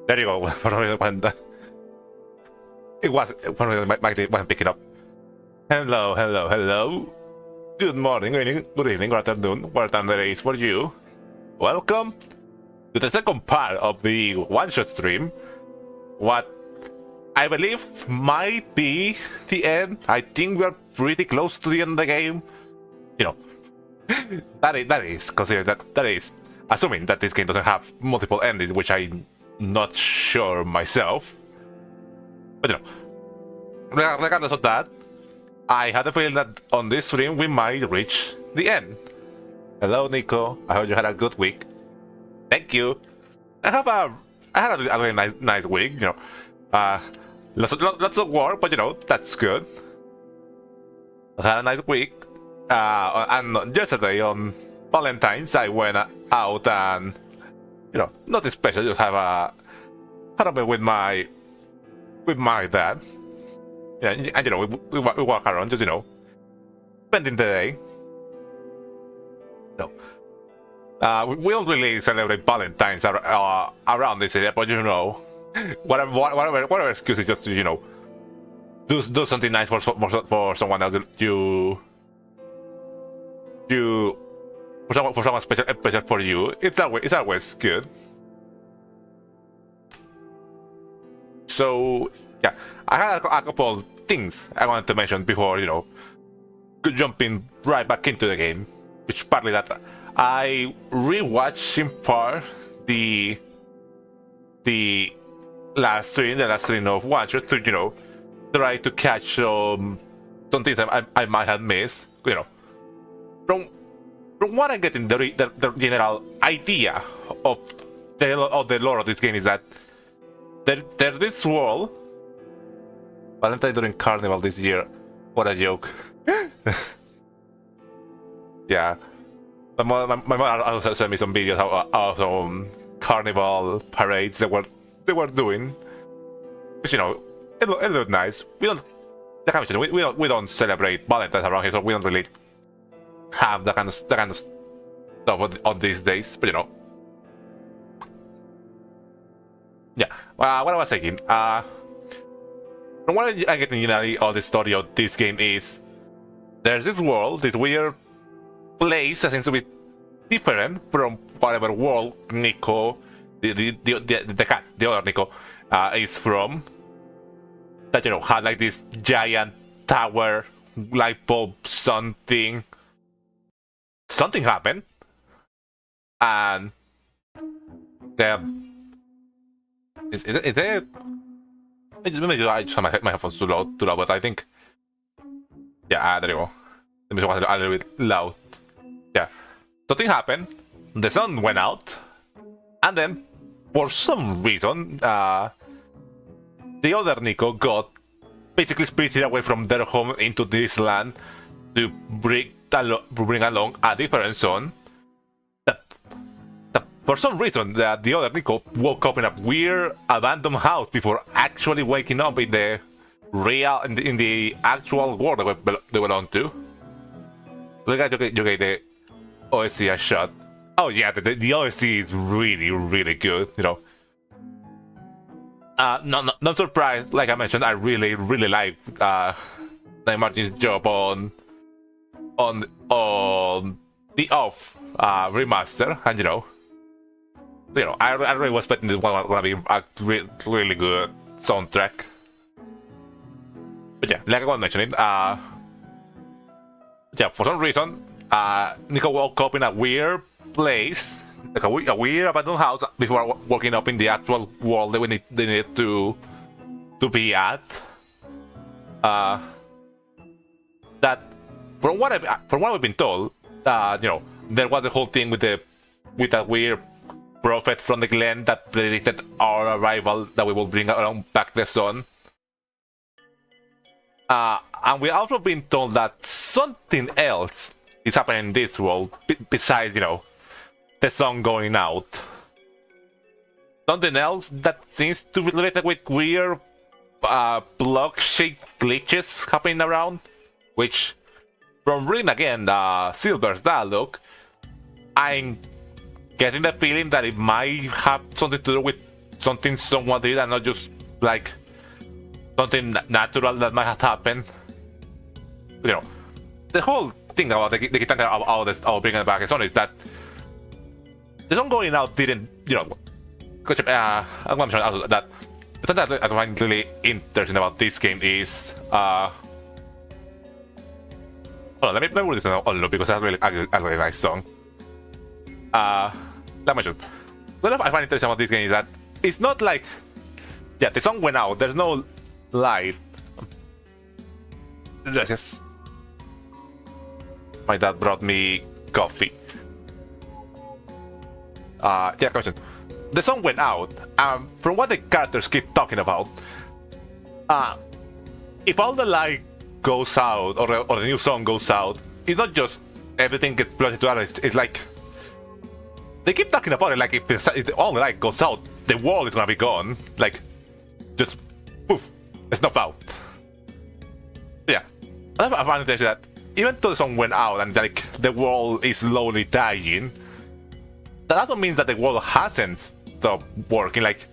There you go. For some reason, it was for some reason my mic wasn't picking up. Hello, hello, hello. Good morning, good evening, good afternoon, whatever time it is for you. Welcome to the second part of the one-shot stream. What I believe might be the end. I think we're pretty close to the end of the game. You know, that is considered that is assuming that this game doesn't have multiple endings, which I'm not sure myself. But you know, regardless of that, I had a feeling that on this stream we might reach the end. Hello, NiKo. I hope you had a good week. Thank you. I had a really nice week. You know, lots of work, but you know that's good. I had a nice week. And yesterday on Valentine's, I went out and, you know, nothing special. Just had a bit with my dad. Yeah, and you know, we walk around, just, you know, spending the day. No, we don't really celebrate Valentine's around this area, but you know, whatever excuse is just to, you know, do something nice for someone else. For someone special for you. It's always good. So yeah, I had a couple of things I wanted to mention before, you know, jumping right back into the game. Which partly that I rewatched in part the last stream of OneShot to, you know, try to catch some things I might have missed. You know, from what I get in the general idea of the lore of this game is that there's this world. Valentine during Carnival this year. What a joke. Yeah. My mother also sent me some videos of some carnival parades they were doing. Which, you know, it looked nice. We don't celebrate Valentine's around here, so we don't really have that kind of stuff on these days. But you know, yeah. What I was saying, from what I get in all the story of this game is, there's this world, this weird place that seems to be different from whatever world NiKo, the other NiKo, is from. That, you know, had like this giant tower, light bulb, something happened, and is it? Maybe I just have my headphones too loud, but I think, yeah, there you go. Maybe it was a little bit loud. Yeah, something happened. The sun went out, and then for some reason, the other NiKo got basically spirited away from their home into this land to bring along a different son. That for some reason, the other NiKo woke up in a weird abandoned house before actually waking up in the in the actual world they belong to. Look at you get the OSC a shot. Oh yeah, the OSC is really good. You know. Not surprised. Like I mentioned, I really like Martin's job on the Off remaster, and you know, I really was expecting this one gonna be a really good soundtrack. But yeah, like I was mentioning, yeah, for some reason, NiKo woke up in a weird place, like a weird abandoned house, before waking up in the actual world they need to be at. That from what we've been told, you know, there was the whole thing with that weird prophet from the Glen that predicted our arrival, that we will bring along back the sun. And we also been told that something else is happening in this world besides, you know, the sun going out. Something else that seems to be related with weird block-shaped glitches happening around, which, from reading again Silver's dialogue, I'm getting the feeling that it might have something to do with something someone did and not just like something natural that might have happened. You know, the whole thing about the Kitanga about bringing it back is that the sun going out didn't, you know, I'm going to show that the thing that I find really interesting about this game is hold on, let me put this on loop because that's a really nice song. Like I mentioned, what I find interesting about this game is that it's not like, yeah, the song went out, there's no light. Gracias. My dad brought me coffee. Yeah, question. The song went out. From what the characters keep talking about, if all the light goes out or the new song goes out, it's not just everything gets blotted to others. It's like they keep talking about it like if all the light goes out, the world is gonna be gone. Like just poof, snuff out. Yeah, I find it that even though the song went out and like the world is slowly dying, that also means that the world hasn't stopped working. Like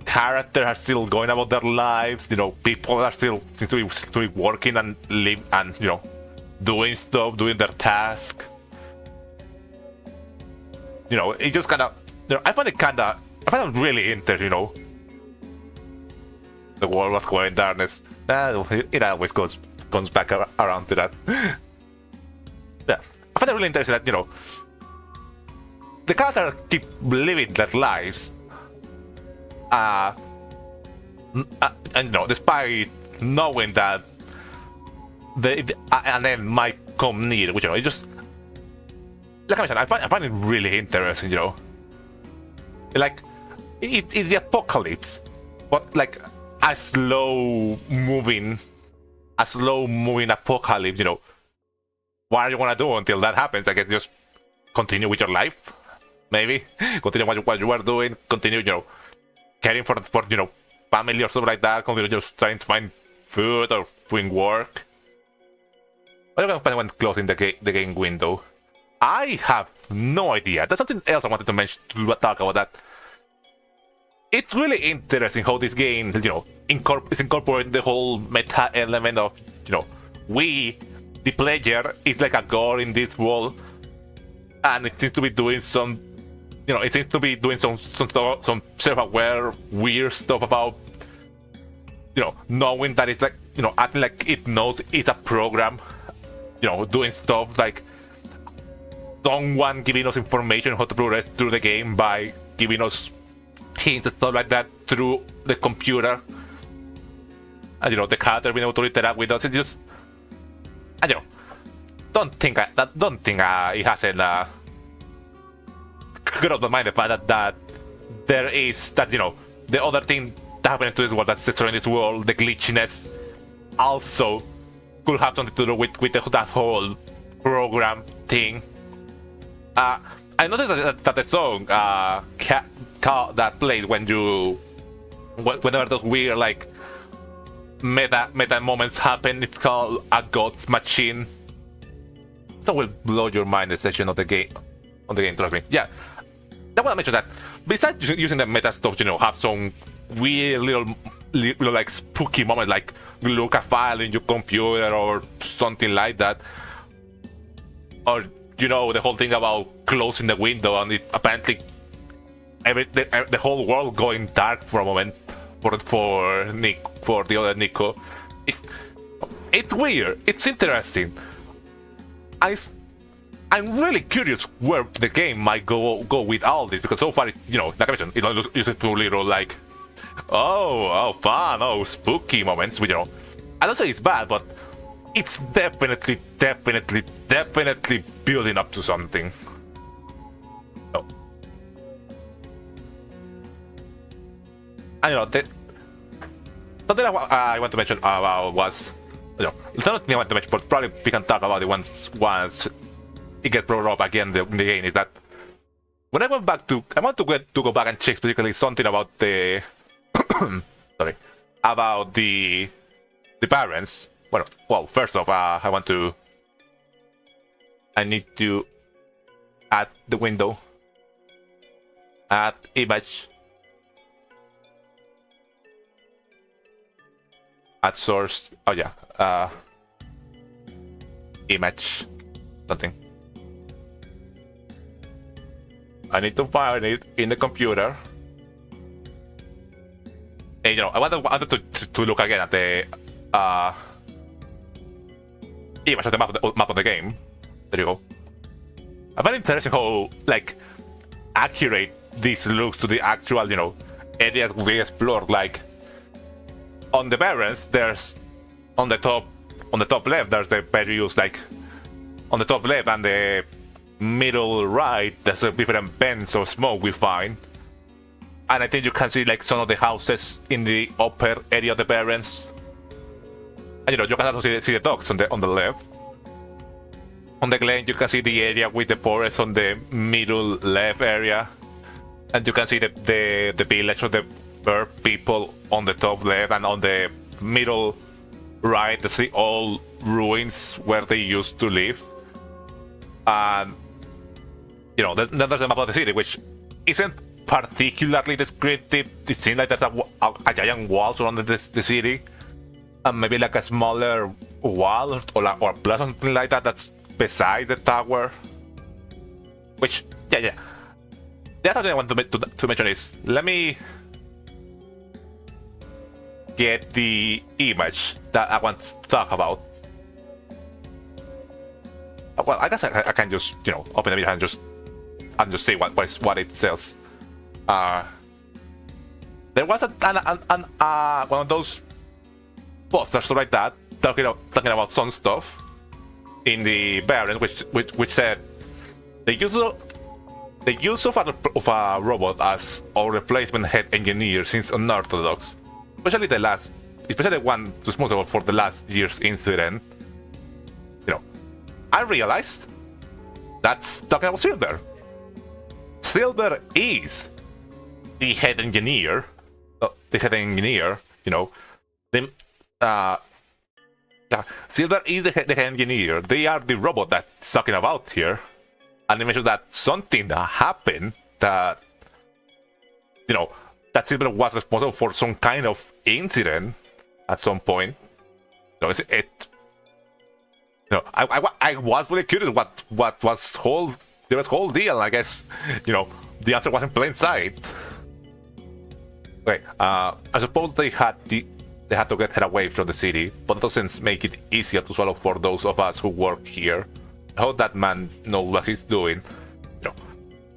characters are still going about their lives. You know, people are still seem to be working and live and, you know, doing stuff, doing their task. You know, it just kind of, you know, I find it really interesting. You know, the world was going in darkness. It always comes back around to that. Yeah, I find it really interesting that, you know, the characters keep living their lives, and you know, despite knowing that an end might come near, which, you know, it just, like I mentioned, I find it really interesting. You know, like it's the apocalypse, but like a slow moving apocalypse. You know, what are you gonna do until that happens? I guess just continue with your life. Maybe continue what you were doing. Continue, you know, caring for you know, family or something like that. Continue just trying to find food or doing work. What are you gonna find when closing the game window? I have no idea. That's something else I wanted to mention, to talk about. That it's really interesting how this game, you know, is incorporating the whole meta element of, you know, we, the player, is like a god in this world, and it seems to be doing some, you know, it seems to be doing some self-aware weird stuff about, you know, knowing that it's like, you know, acting like it knows it's a program, you know, doing stuff like someone giving us information on how to progress through the game by giving us hints and stuff like that through the computer, and, you know, the character being able to interact with us. It's just, and, you know, don't think it hasn't got off the mind the fact that there is that, you know, the other thing that happened to this world that's destroying this world, the glitchiness, also could have something to do with that whole program thing. I noticed that the song that played whenever those weird like meta moments happen, it's called a God Machine. That will blow your mind, the section of the game, trust me. Yeah, I want to mention that besides using the meta stuff, have some weird little like spooky moments, like look a file in your computer or something like that, or the whole thing about closing the window and it apparently the whole world going dark for a moment for the other NiKo. It's weird. It's interesting. I'm really curious where the game might go with all this, because so far, like I mentioned, it uses too little like, fun, spooky moments, which I don't say it's bad, but it's definitely building up to something. So, and something I want to mention about was, it's not thing I want to mention, but probably we can talk about it once it gets brought up again in the game, is that when I want to go back and check specifically something about the sorry, about the parents. Well, first off, I need to add the window, add image, add source. Oh yeah, image, something. I need to find it in the computer. And, I wanted to look again at the image of the map of the game. There you go. I find it interesting how like accurate this looks to the actual areas we explored. Like on the barrens, there's on the top left there's the various, like on the top left and the middle right there's a different vents of smoke we find, and I think you can see like some of the houses in the upper area of the barrens, and you can also see the docks on the left. On the glen you can see the area with the forest on the middle left area, and you can see the village of the bird people on the top left, and on the middle right you see all ruins where they used to live. And then there's a map of the city, which isn't particularly descriptive. It seems like there's a giant wall surrounding the city, and maybe like a smaller wall or a plus something like that that's beside the tower. Which, yeah. The other thing I want to mention is, let me get the image that I want to talk about. Well, I guess I can just open the video and just say what it says. There was one of those posters like that talking about some stuff in the Baron, which said the use of a robot as a replacement head engineer seems unorthodox, especially the one responsible for the last year's incident. I realized that's talking about Silver. Silver is the head engineer. Silver is the head engineer. They are the robot that's talking about here, and they mentioned that something that happened that that Silver was responsible for some kind of incident at some point. I was really curious what was the whole deal. I guess the answer was in plain sight. Okay, I suppose they had to get her away from the city, but it doesn't make it easier to swallow for those of us who work here. I hope that man knows what he's doing.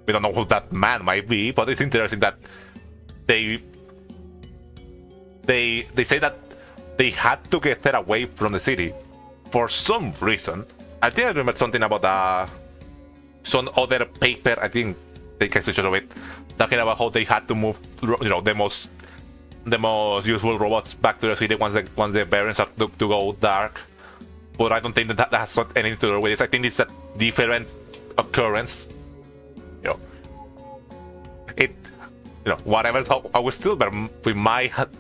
We don't know who that man might be, but it's interesting that they say that they had to get her away from the city for some reason. I think I remember something about some other paper. I think they can show it talking about how they had to move, the most the most useful robots back to the city once the variants are to go dark. But I don't think that has got anything to do with this. I think it's a different occurrence. You know, it. You know, whatever. I was still, but we might have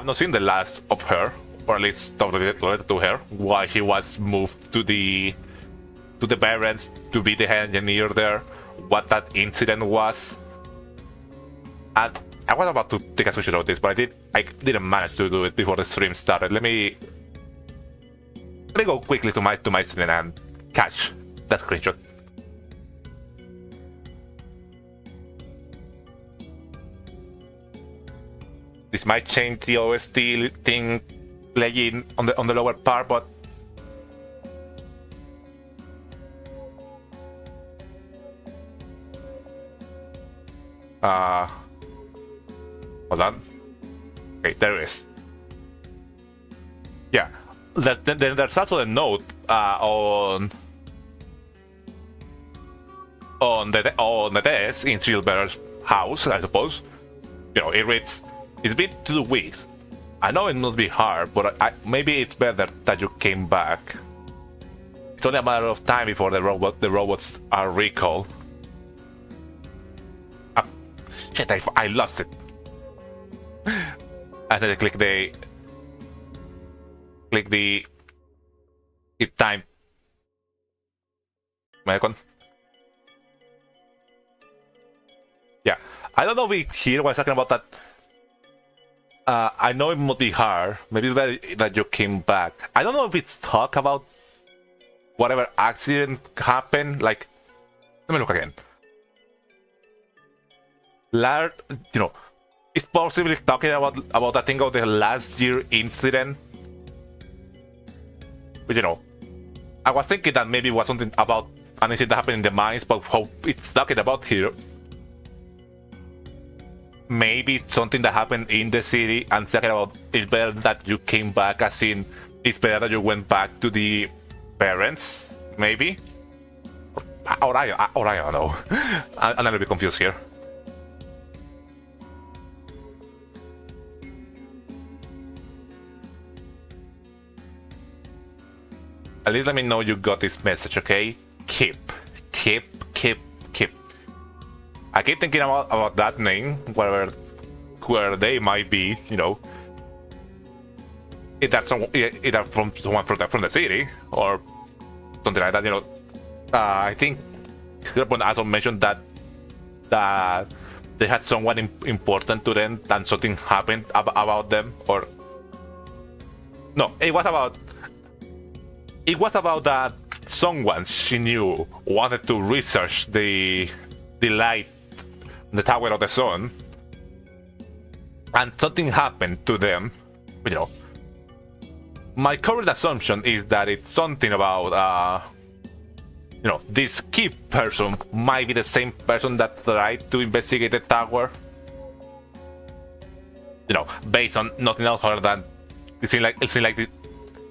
not seen the last of her, or at least related to her, why she was moved to the parents to be the head engineer there, what that incident was. And I was about to take a screenshot of this, but I didn't manage to do it before the stream started. Let me go quickly to my screen and catch that screenshot. This might change the OST thing playing on the lower part, but hold on. Okay, there it is. Yeah, then there's also a note on the desk in Silver's house, I suppose. You know, it reads, "It's been 2 weeks. I know it must be hard, but maybe it's better that you came back. It's only a matter of time before the robots are recalled." Shit, I lost it. And then I click the time icon. Yeah, I don't know if here was talking about that. I know it must be hard. Maybe that you came back. I don't know if it's talk about whatever accident happened. Like, let me look again. You know, it's possibly talking about I think of the last year incident. But you know, I was thinking that maybe it was something about an incident that happened in the mines, but how it's talking about here, maybe it's something that happened in the city and talking about it's better that you came back, as in it's better that you went back to the parents, maybe? Or I don't know. I'm a little bit confused here. At least let me know you got this message, okay? Keep. I keep thinking about that name, where they might be, you know. Either from someone from the city, or something like that, you know. I think Hillbone also mentioned that they had someone important to them and something happened about them, or... No, it was about that someone she knew wanted to research the light, the Tower of the Sun, and something happened to them. You know, my current assumption is that it's something about you know, this key person might be the same person that tried to investigate the tower. You know, based on nothing else other than it seems like the,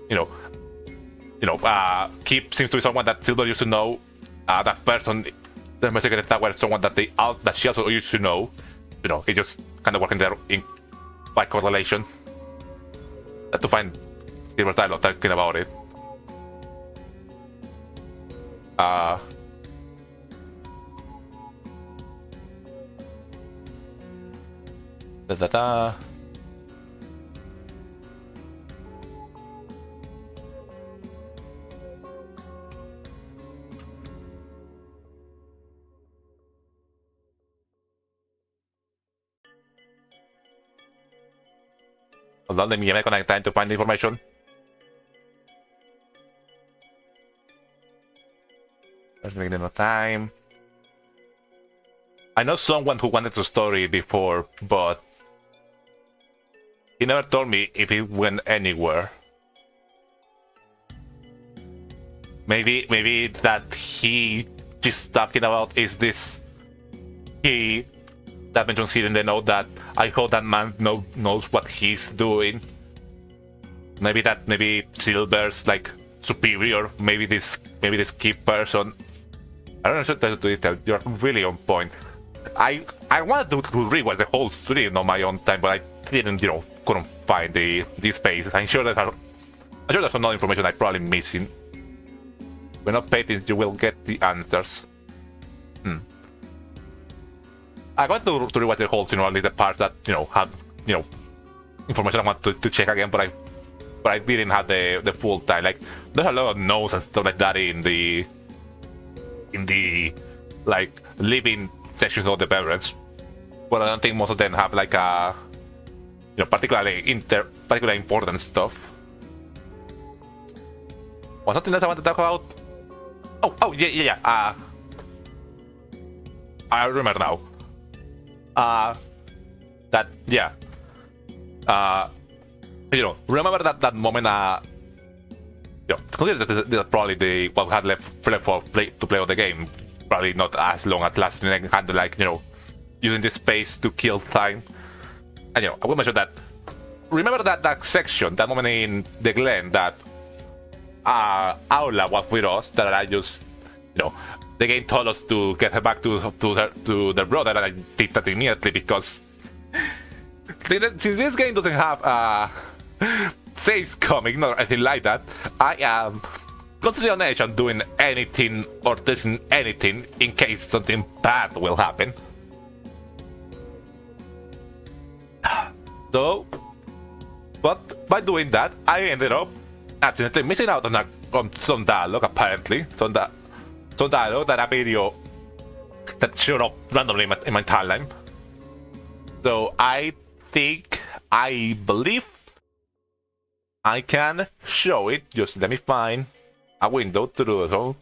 you know, Keep seems to be someone that Silver used to know. That person, the investigator tower, someone that she also used to know. You know, it just kind of working there in by correlation. To find Silver dialogue talking about it. Hold on, let me connect time to find the information. Let's make no time. I know someone who wanted to story before, but he never told me if it went anywhere. Maybe that she's talking about is this he that mentions here in the note that I hope that man knows what he's doing. Maybe Silver's like superior. Maybe this key person. I don't know if that's the detail. You're really on point. I wanted to rewatch the whole stream on my own time, but I didn't, couldn't find the space. I'm sure there's some other information I'm probably missing. When not paid attention, you will get the answers. I got to rewatch the whole thing, only the parts that had information I want to check again, but I didn't have the full time. Like there's a lot of notes and stuff like that in the like living sections of the beverage, but I don't think most of them have like a particularly important stuff. Was something else I want to talk about? Oh yeah. I remember now. Remember that moment. Consider that probably what we had left to play on the game. Probably not as long as last minute and had like using this space to kill time. And I will mention that. Remember that section, that moment in the Glen that Aula was with us. That I just the game told us to get her back to their brother, and I did that immediately because since this game doesn't have saves coming or anything like that, I am considering on doing anything or testing anything in case something bad will happen. So, but by doing that, I ended up accidentally missing out on some dialogue, apparently. Some dialogue that a video that showed up randomly in my timeline. So I believe I can show it. Just let me find a window to do so.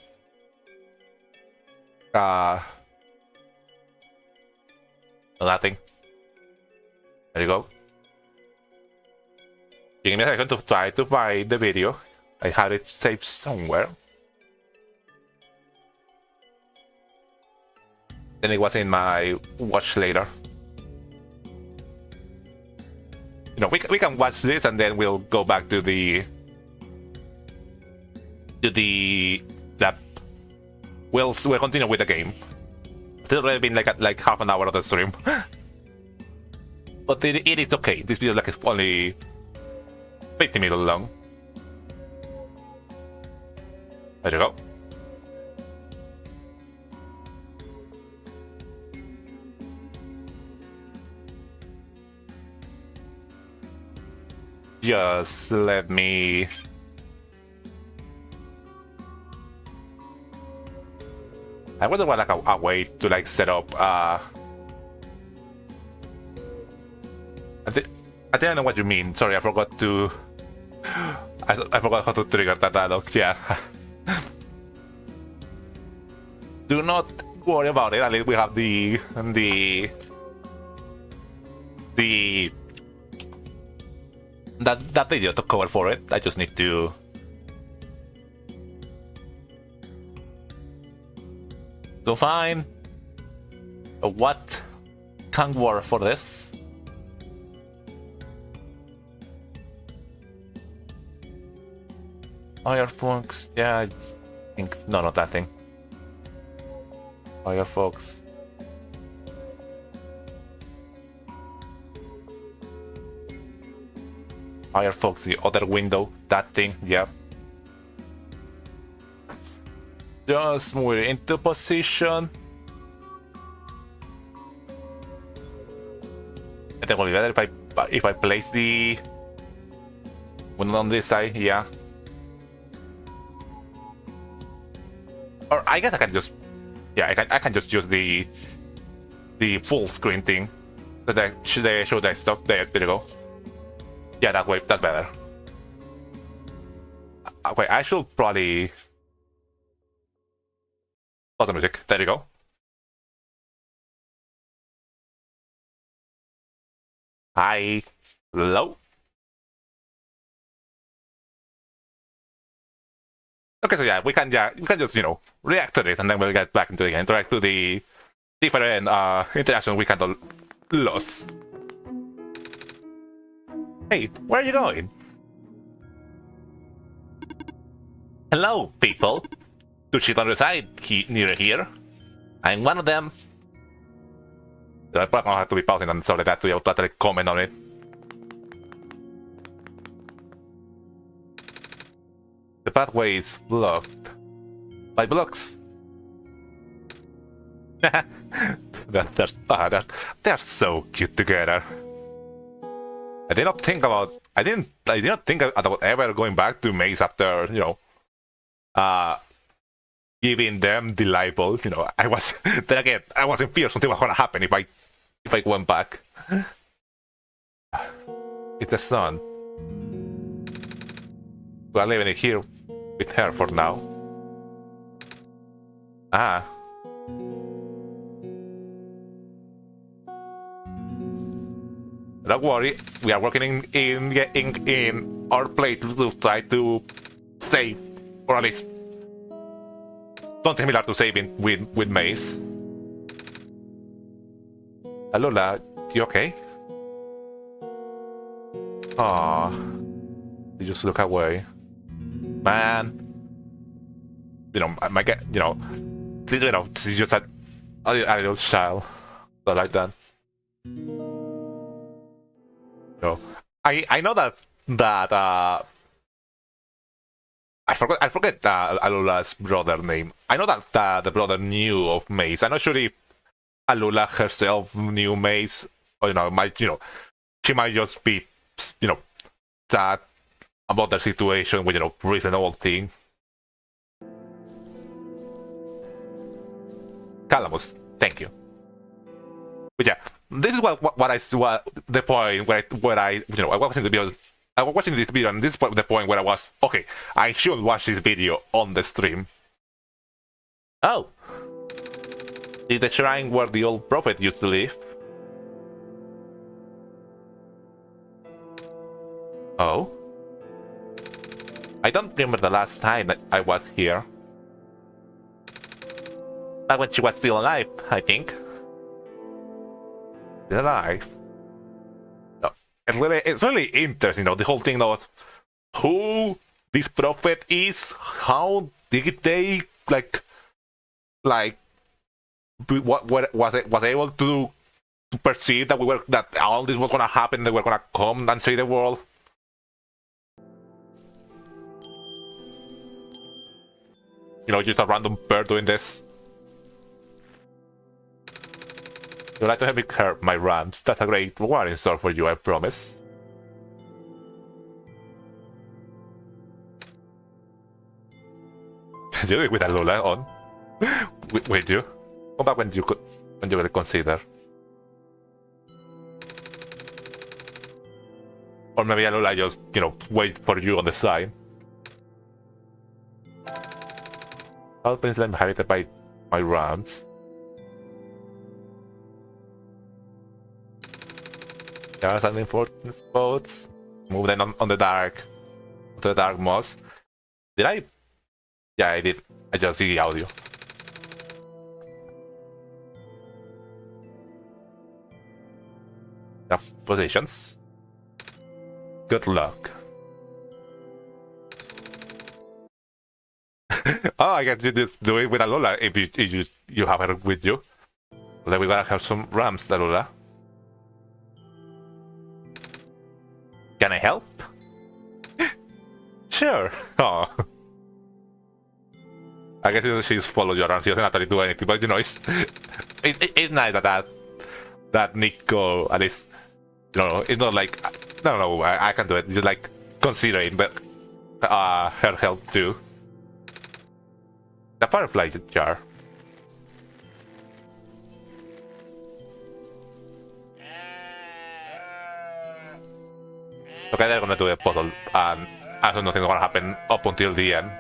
Nothing. There you go. Give me a second to try to find the video. I had it saved somewhere. Then it was in my watch later. We can watch this and then we'll go back to the that we'll continue with the game. It's already been like half an hour of the stream. But it is okay. This video is only 50 minutes long. There you go. Just let me... I wonder what a way to set up I think I know what you mean. Sorry, I forgot to I forgot how to trigger that dialogue. Yeah. Do not worry about it. At least we have that video to cover for it. I just need to find what can work for this. Firefox, yeah, I think no, not that thing. Firefox. Firefox, the other window, that thing, yeah. Just move it into position. I think it will be better if I place the one on this side, yeah. Or I guess I can just, yeah, I can just use the full screen thing. So that should I show that stuff there? There you go. Yeah, that way, that's better. Okay, I should probably pause the music. There you go. Hi, hello. Okay, so yeah, we can just react to this, and then we'll get back into the game, interact to the different interactions we can lose. Hey, where are you going? Hello, people. To shit on the side near here. I'm one of them. I probably gonna have to be pausing and stuff like that to be able to actually comment on it. The pathway is blocked by blocks. They're so cute together. I did not think about. I did not think about ever going back to Maze after, you know, giving them the label. You know, I was then again. I was in fear something was gonna happen if I went back. It's the sun. We are living it here with her for now. Ah. Don't worry, we are working in our plate to try to save, or at least something similar to saving with Maze. Alola, you okay? Aww, you just look away, man. You know, she's just a little child, so like that. No, I know that I forget Alula's brother name. I know that the brother knew of Maze. I'm not sure if Alula herself knew Maze, or she might just be sad about the situation with reasonable thing. Calamus, thank you. But yeah, this is what the point where I was watching the video. I was watching this video, and this is the point where I was okay. I should watch this video on the stream. Oh, is the shrine where the old prophet used to live? Oh, I don't remember the last time that I was here. Back when she was still alive, I think. Still alive. No, it's really interesting, the whole thing of who this prophet is. How did they what was able to perceive that all this was gonna happen? They were gonna come and save the world. Just a random bird doing this. You'd like to have me curb my rams. That's a great reward in store for you, I promise. You do it with Alola on. Wait, you? Come back when you will consider. Or maybe Alola just, wait for you on the side. Alpines land inhabited by my rams. There are some important spots. Move them on the dark. To the dark moss. Did I? Yeah, I did. I just see the audio. Enough positions. Good luck. Oh, I guess you just do it with Alola if you have her with you. So then we gotta have some rams, Alola. Can I help? Sure. Oh. I guess she's followed you around. She doesn't actually do anything, but it's nice that NiKo, at least, it's not like no, I can do it. Just like considering, but her help too. The firefly jar. Okay, they're gonna do a puzzle, and I don't know nothing's gonna happen up until the end.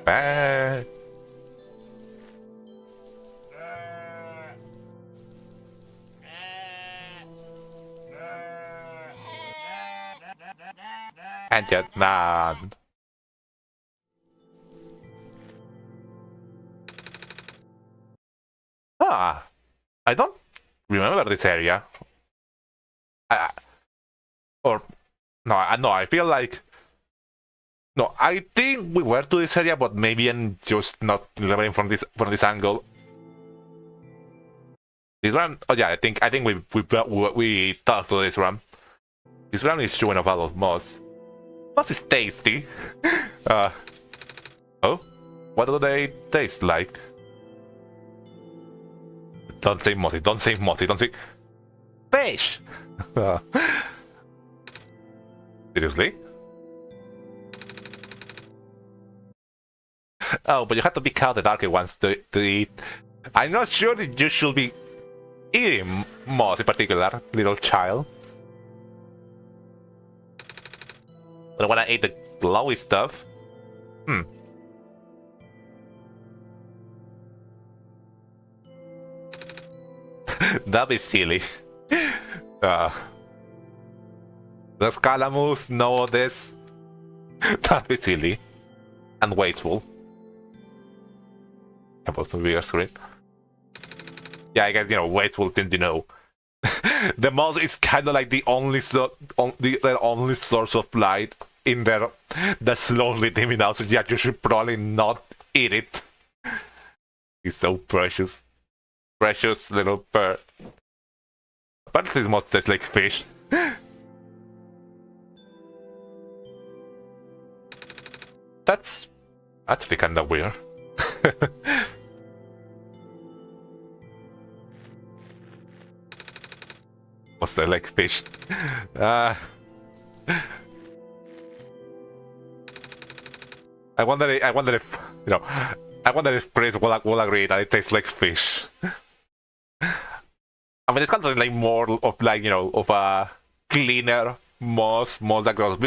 Bad. And yet none. I don't remember this area. Or no, I feel like No, I think we were to this area, but maybe I'm just not remembering from this angle. This one, oh yeah, I think we talked to this one. This one is showing a lot of moss. Moss is tasty. Oh, what do they taste like? Don't say mossy. Don't say mossy. Don't say fish. Seriously? Oh, but you have to pick out the darker ones to eat. I'm not sure that you should be eating moss in particular, little child. But I wanna eat the glowy stuff. That'd be silly. The Scalamus know this. That'd be silly. And wasteful. About the bigger screen. Yeah, I guess, wasteful thing to know. The mouse is kind of like the only the only source of light in there that's slowly dimming out, so yeah, you should probably not eat it. It's so precious. Precious little bird. Apparently, this mouse tastes like fish. That's actually kind of weird. What's that like fish? I wonder if I wonder if Chris will agree that it tastes like fish. I mean, it's kind of like more of like of a cleaner moss that grows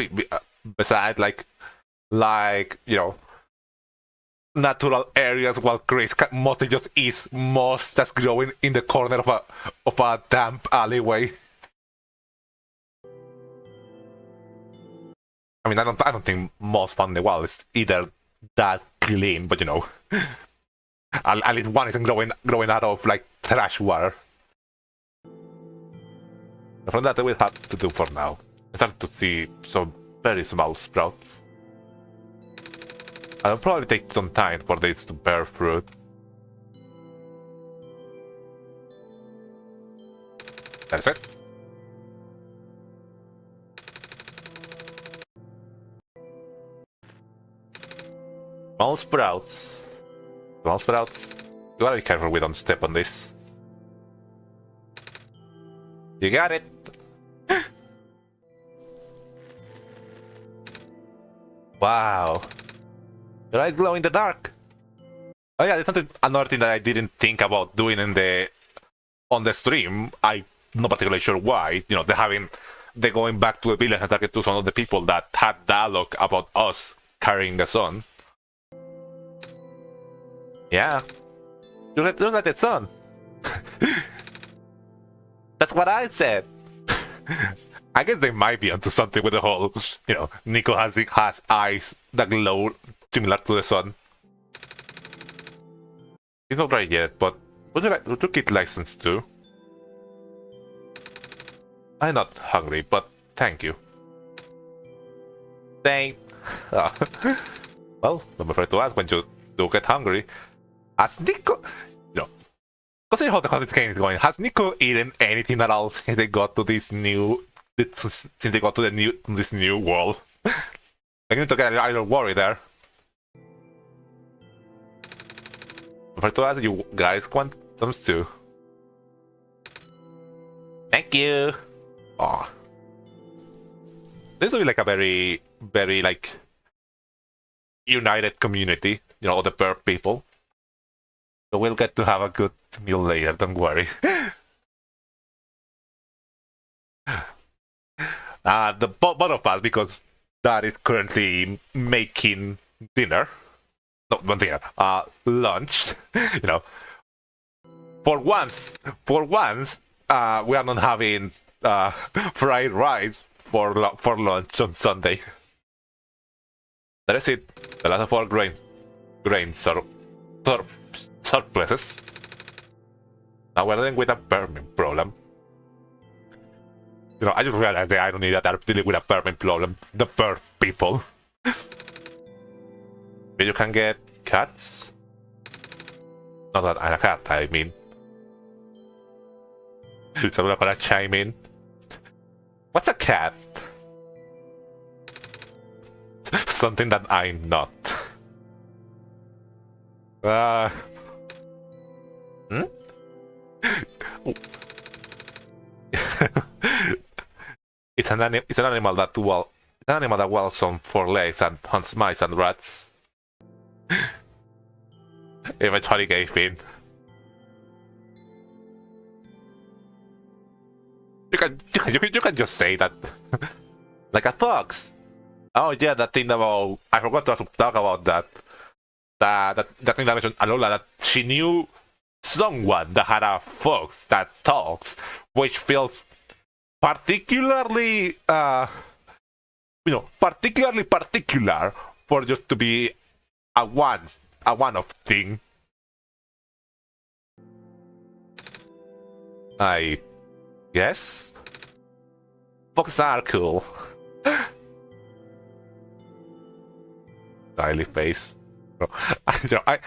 beside like natural areas, while Chris mostly just eats moss that's growing in the corner of a damp alleyway. I mean, I don't think moss found in the wild is either that clean, but at least one isn't growing out of like trash water. From that, we'll have to do for now. I start to see some very small sprouts. It'll probably take some time for this to bear fruit. That's it. Small sprouts. Small sprouts. You gotta be careful we don't step on this. You got it! Wow. Your eyes glow in the dark. Oh yeah, that's another thing that I didn't think about doing on the stream. I'm not particularly sure why. They're going back to the village and talking to some of the people that had dialogue about us carrying the sun. Yeah. Look at the sun. That's what I said. I guess they might be onto something with the whole, NiKo has eyes that glow similar to the sun. It's not right yet, but would you get licensed too? I'm not hungry, but thank you. Thank. Well, I'm afraid to ask when you do get hungry. Has NiKo, consider how the content game is going. Has NiKo eaten anything at all since they got to this new world? I need to get a little worried there. I'm afraid to ask you guys want some stew. Thank you. Oh, this will be like a very, very like united community. All the bird people. So we'll get to have a good meal later. Don't worry. Both of us, because Dad is currently making dinner. No, not dinner. Lunch. For once, we are not having fried rice for lunch on Sunday. That is it. The last of our grain surpluses. Now we're dealing with a vermin problem. I just realized that I don't need that. I'm dealing with a vermin problem. The bird people. Maybe you can get cats? Not that I'm a cat, I mean. Someone gonna chime in. What's a cat? Something that I'm not. Hmm? It's an animal that walks on four legs and hunts mice and rats. Eventually gave in. You can just say that. Like a fox. Oh yeah, that thing about I forgot to talk about that. That thing that I mentioned Alola, that she knew someone that had a fox that talks, which feels particularly particularly particular for just to be a one-off thing. I guess foxes are cool. Smiley face. I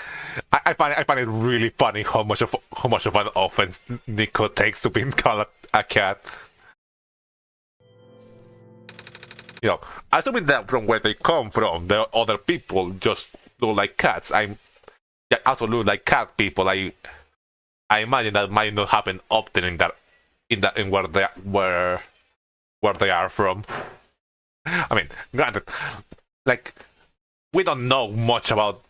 find it really funny how much of an offense NiKo takes to being called a cat. Assuming that from where they come from, the other people just look like cats. Also look like cat people. I imagine that might not happen often in where they are from. I mean, granted, like we don't know much about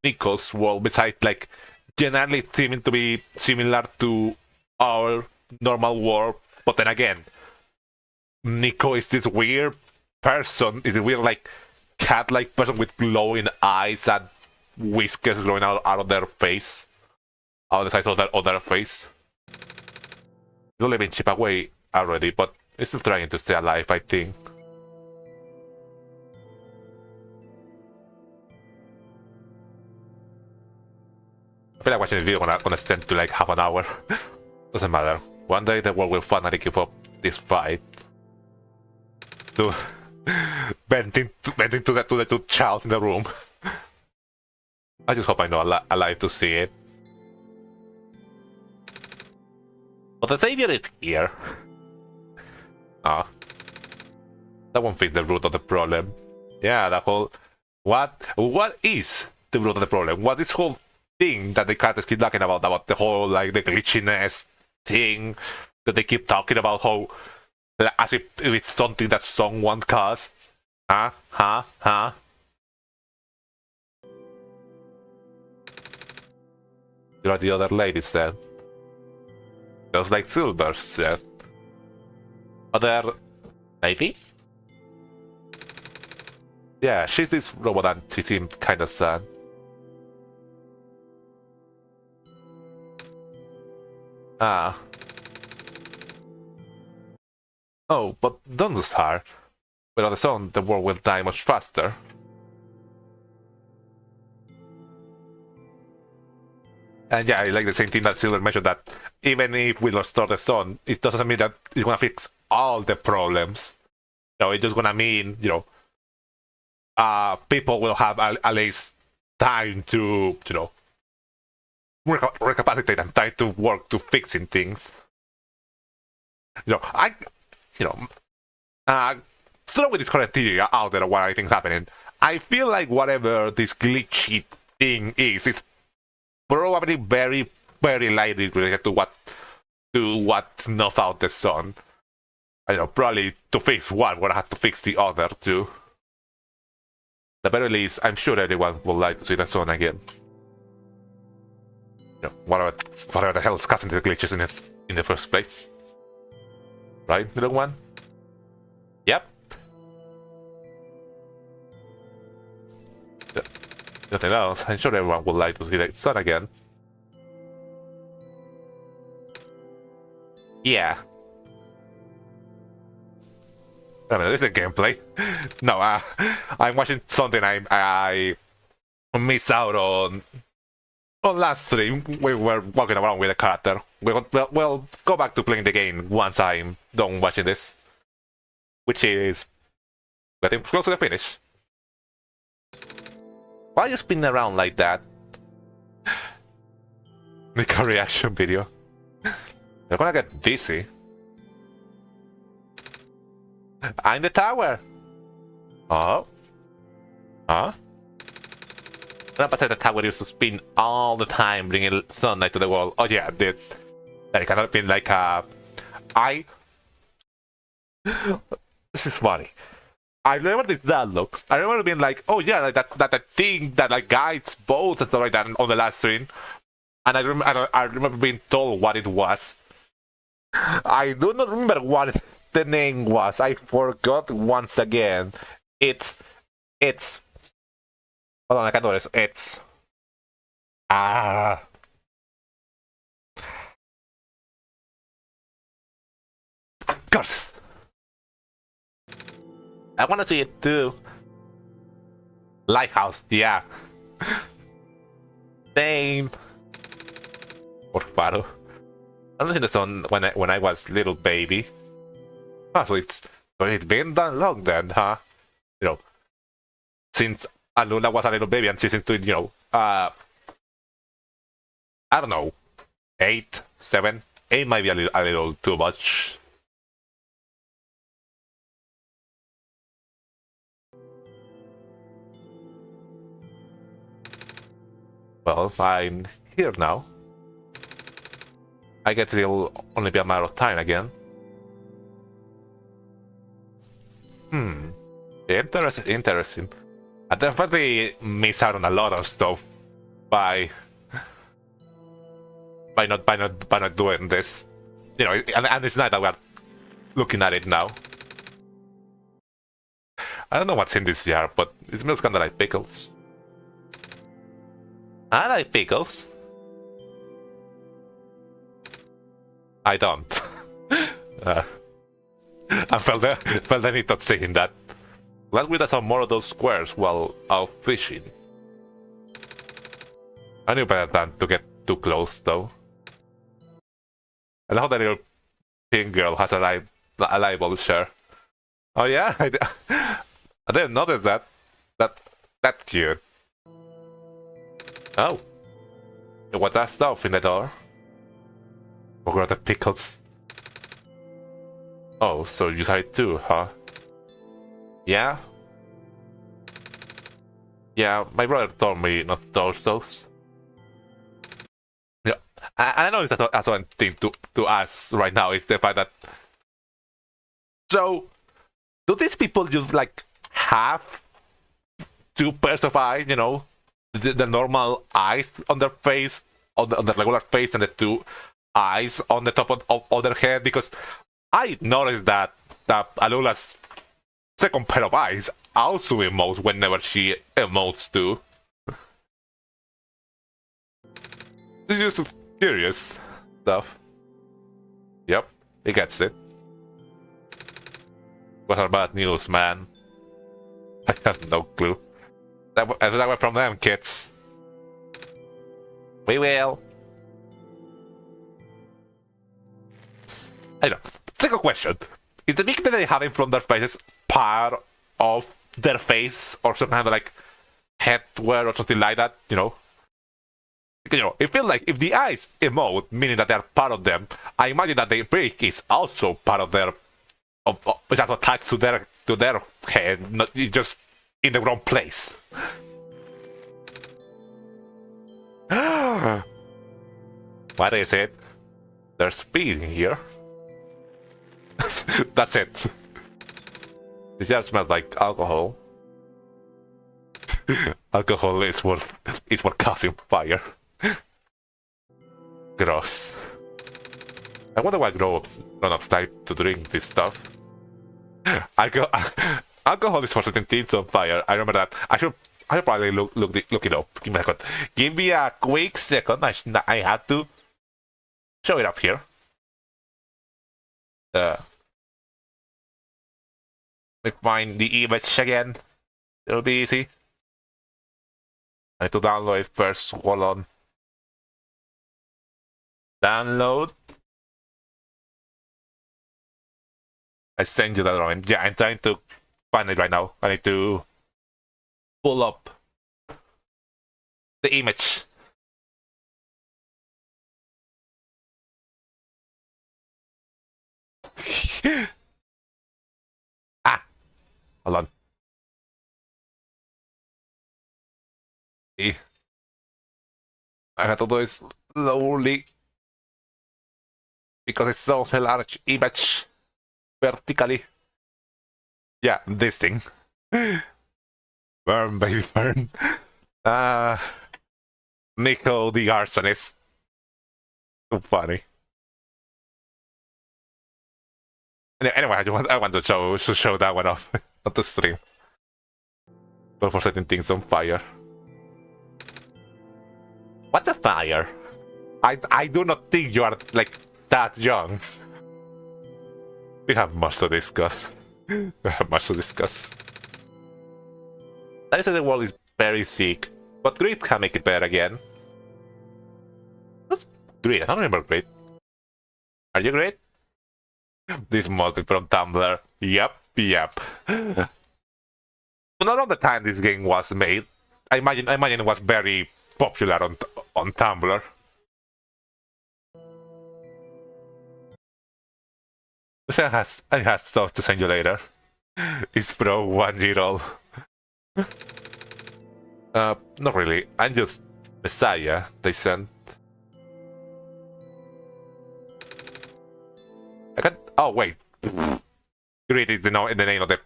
NiKo's world besides like generally seeming to be similar to our normal world. But then again, NiKo is this weird person, is a weird like cat-like person with glowing eyes and whiskers growing out of their face, out of the side of their other face. It's only been chipped away already, but it's still trying to stay alive, I think. I feel like watching this video gonna extend to like half an hour. Doesn't matter. One day the world will finally give up this fight. To venting to the child in the room. I just hope I'm not alive to see it. But the savior is here. Ah, that won't fix the root of the problem. Yeah, the whole what is the root of the problem? What this whole thing that the characters keep talking about the whole like the glitchiness thing that they keep talking about, how as if it's something that someone caused. Huh? You know the other lady said. Just like Silver said. Other maybe? Yeah, she's this robot and she seemed kinda sad. Oh, but don't lose heart. Without the sun, the world will die much faster. And yeah, I like the same thing that Silver mentioned, that even if we restore the sun, it doesn't mean that it's gonna fix all the problems. It's just gonna mean, people will have at least time to, recapacitate and time to work to fixing things. Throw with this criteria out there, what I think is happening. I feel like whatever this glitchy thing is, it's probably very, very lightly related to what snuff out the sun. Probably to fix one, we're gonna have to fix the other too. At the very least, I'm sure everyone would like to see the sun again. Whatever the hell is causing the glitches in the first place. Right, little one? Yep. Nothing else. I'm sure everyone would like to see the sun again. Yeah. I mean, this is gameplay. No, I'm watching something I missed out on last stream. We were walking around with a character. We'll go back to playing the game once I'm done watching this, which is getting close to the finish. Why you spin around like that? NiKo reaction video. You're gonna get dizzy. I'm the tower. Oh. Huh? But the tower used to spin all the time, bringing sunlight to the wall. Oh yeah, it did. That cannot be like a... This is funny. I remember that look. I remember being like, oh yeah, like that thing that like guides boats and stuff like that on the last stream. And I remember being told what it was. I do not remember what the name was. I forgot once again. It's hold on, I can do this. It's curse. I wanna see it too. Lighthouse, yeah. Same. Por faro. I listened to this on when I was little baby. Oh, so it's been that long then, huh? You know, since Alula was a little baby and she's into, you know, I don't know, 8, 7. 8 might be a little too much. Well, I'm here now. I guess it'll only be a matter of time again. Interesting. I definitely miss out on a lot of stuff by not doing this. You know, and it's nice that we're looking at it now. I don't know what's in this jar, but it smells kinda like pickles. I like pickles. I don't. I felt the need of saying that. Let's with some more of those squares while out fishing. I knew better than to get too close though. I love that little pink girl has a liable share. Oh yeah, I didn't notice that. That's cute. Oh. What that stuff in the door? Forgot the pickles. Oh, so you had it too, huh? Yeah? Yeah, my brother told me not to touch those. Yeah, I know that's one thing to ask right now is the fact that... So, do these people just like have 2 pairs of eyes, you know? The normal eyes on their face, on the regular face, and the 2 eyes on the top of their head? Because I noticed that Alula's second pair of eyes also emotes whenever she emotes too. This is just curious stuff. Yep, he gets it. What are bad news, man? I have no clue. That were from them, kids. We will. I know. Second question. Is the big that they have in front of their faces part of their face or some kind of like headwear or something like that, you know? You know, it feels like if the eyes emote, meaning that they're part of them, I imagine that the break is also part of their it's also attached to their head, not just in the wrong place. What is it? There's speed in here. That's it. This jar smells like alcohol. Alcohol is what causing fire. Gross. I wonder why grown-ups like to drink this stuff. Alcohol is for setting things on fire. I remember that. I should probably look it up. Give me a second. Give me a quick second. I have to show it up here. Let me find the image again. It'll be easy. I need to download it first. Hold on. Download. I send you that drawing. Yeah, I'm trying to find it right now. I need to pull up the image. Ah, hold on. I have to do it slowly because it's so a large image vertically. Yeah, this thing. Burn, baby, burn. NiKo the arsonist. So funny. Anyway, I want to show that one off on the stream. But for setting things on fire. What's a fire? I do not think you are like that young. We have much to discuss. We have much to discuss. I say the world is very sick, but Grid can make it better again. What's Grid? I don't remember Grid. Are you Grid? This multi from Tumblr. Yep. Not all the time this game was made. I imagine it was very popular on Tumblr. So I has stuff to send you later. It's pro 1 year old. Not really. I'm just Messiah, they sent. I got. Oh, wait. Read it, the name of the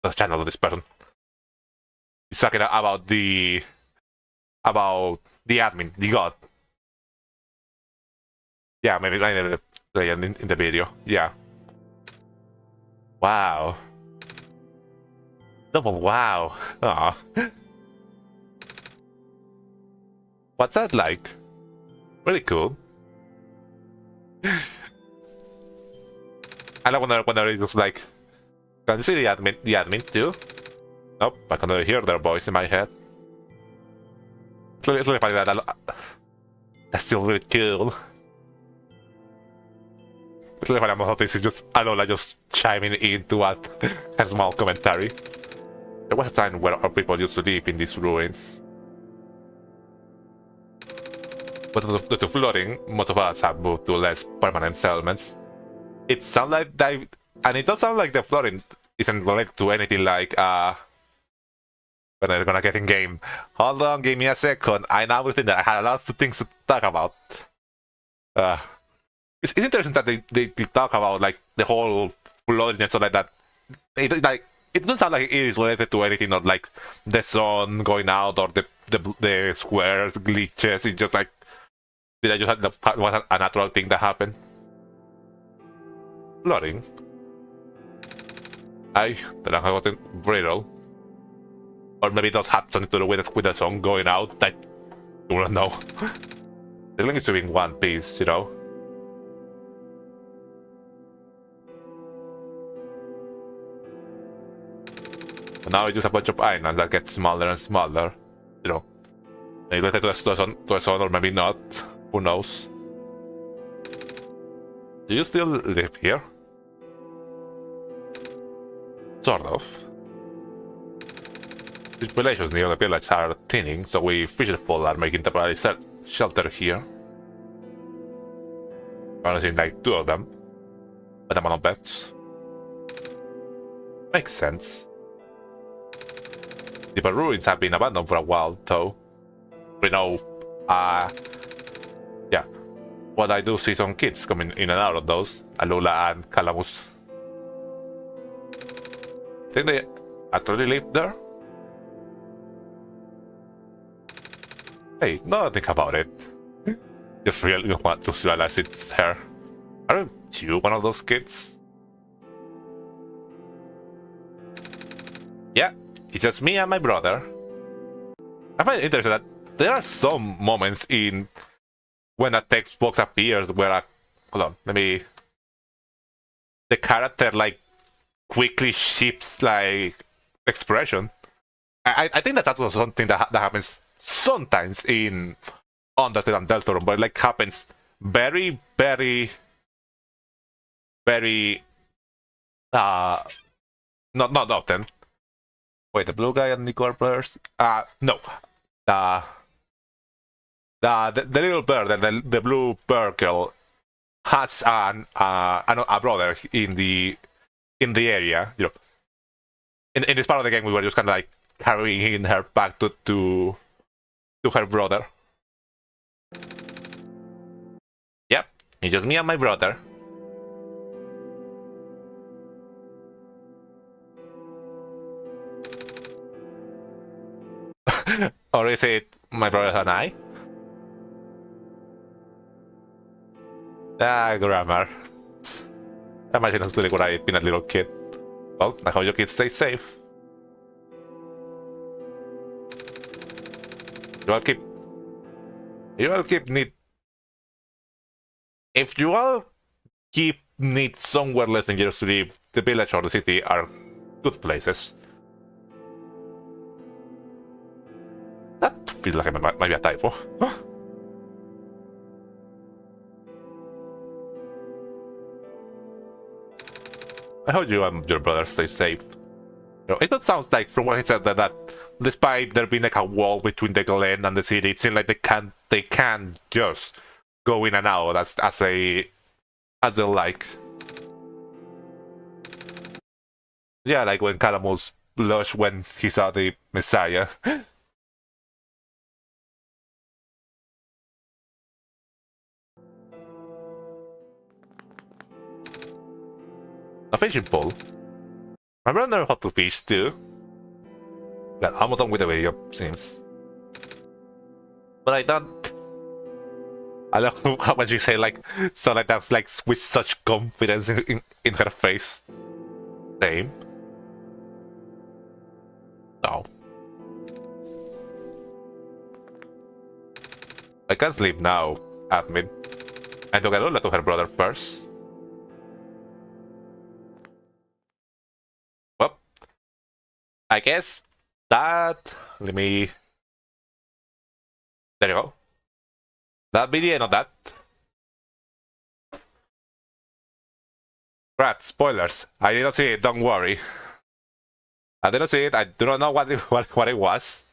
channel of this person. He's talking about the admin, the god. Yeah, maybe I never play in the video. Yeah. Wow. Double wow. Aw. What's that like? Really cool. I like when it looks like. Can you see the admin too? Nope, I can only hear their voice in my head. It's really funny that that's still really cool. It's really funny how this is just Alola just chiming into what a small commentary. There was a time where our people used to live in these ruins. But due to flooding, most of us have moved to less permanent settlements. It sounds like and it does sound like the flooding isn't related to anything like when they're gonna get in game. Hold on, give me a second. I now think that I had lots of things to talk about. It's interesting that they talk about like the whole flooding and stuff like that. It doesn't sound like it is related to anything, not like the sun going out or the squares glitches. It's just like did I just have was a natural thing that happened. Flooding. I don't know what brittle. Or maybe it does have something to do with the sun going out. I do not know. The link is to be in one piece, you know. And now it's just a bunch of islands that get smaller and smaller, you know. Maybe related to a sun or maybe not. Who knows? Do you still live here? Sort of. The populations near the village are thinning, so we fisherfolk are making temporary shelter here. Honestly, like 2 of them. But I'm on bets. Makes sense. The ruins have been abandoned for a while, though. We know, yeah. But I do see some kids coming in and out of those. Alula and Calamus. Think they actually live there? Hey, no, think about it. Just realize it's her. Aren't you one of those kids? Yeah, it's just me and my brother. I find it interesting that there are some moments in when a text box appears where hold on, let me. The character like quickly shifts like expression. I think that's also something that happens sometimes in Undertale and DeltaTune, but it like happens very not often. Wait, the blue guy and NiKo are players? No. The little bird, the blue bird girl, has a brother in the area. You know, in this part of the game, we were just kind of like carrying her back to her brother. Yep, it's just me and my brother. Or is it my brother and I? Grammar. I imagine that's really what I've been a little kid. Well, I hope your kids stay safe. You all keep need. If you all keep need somewhere less dangerous to live, the village or the city are good places. That feels like it might be a typo. I hope you and your brother stay safe. You know, it does sound like, from what he said, that despite there being like a wall between the glen and the city, it seems like they can't just go in and out as they like. Yeah, like when Calamus blushed when he saw the Messiah. A fishing pole. My brother knows how to fish too. Well, I'm done with the video, seems. But I don't. I love how much you say like so like that's like with such confidence in her face. Same. No. I can't sleep now, admin. I took a Lola to her brother first. Well, I guess that. Let me. There you go. That'll be the end of that. Right, spoilers. I didn't see it, don't worry. I didn't see it, I do not know what it was.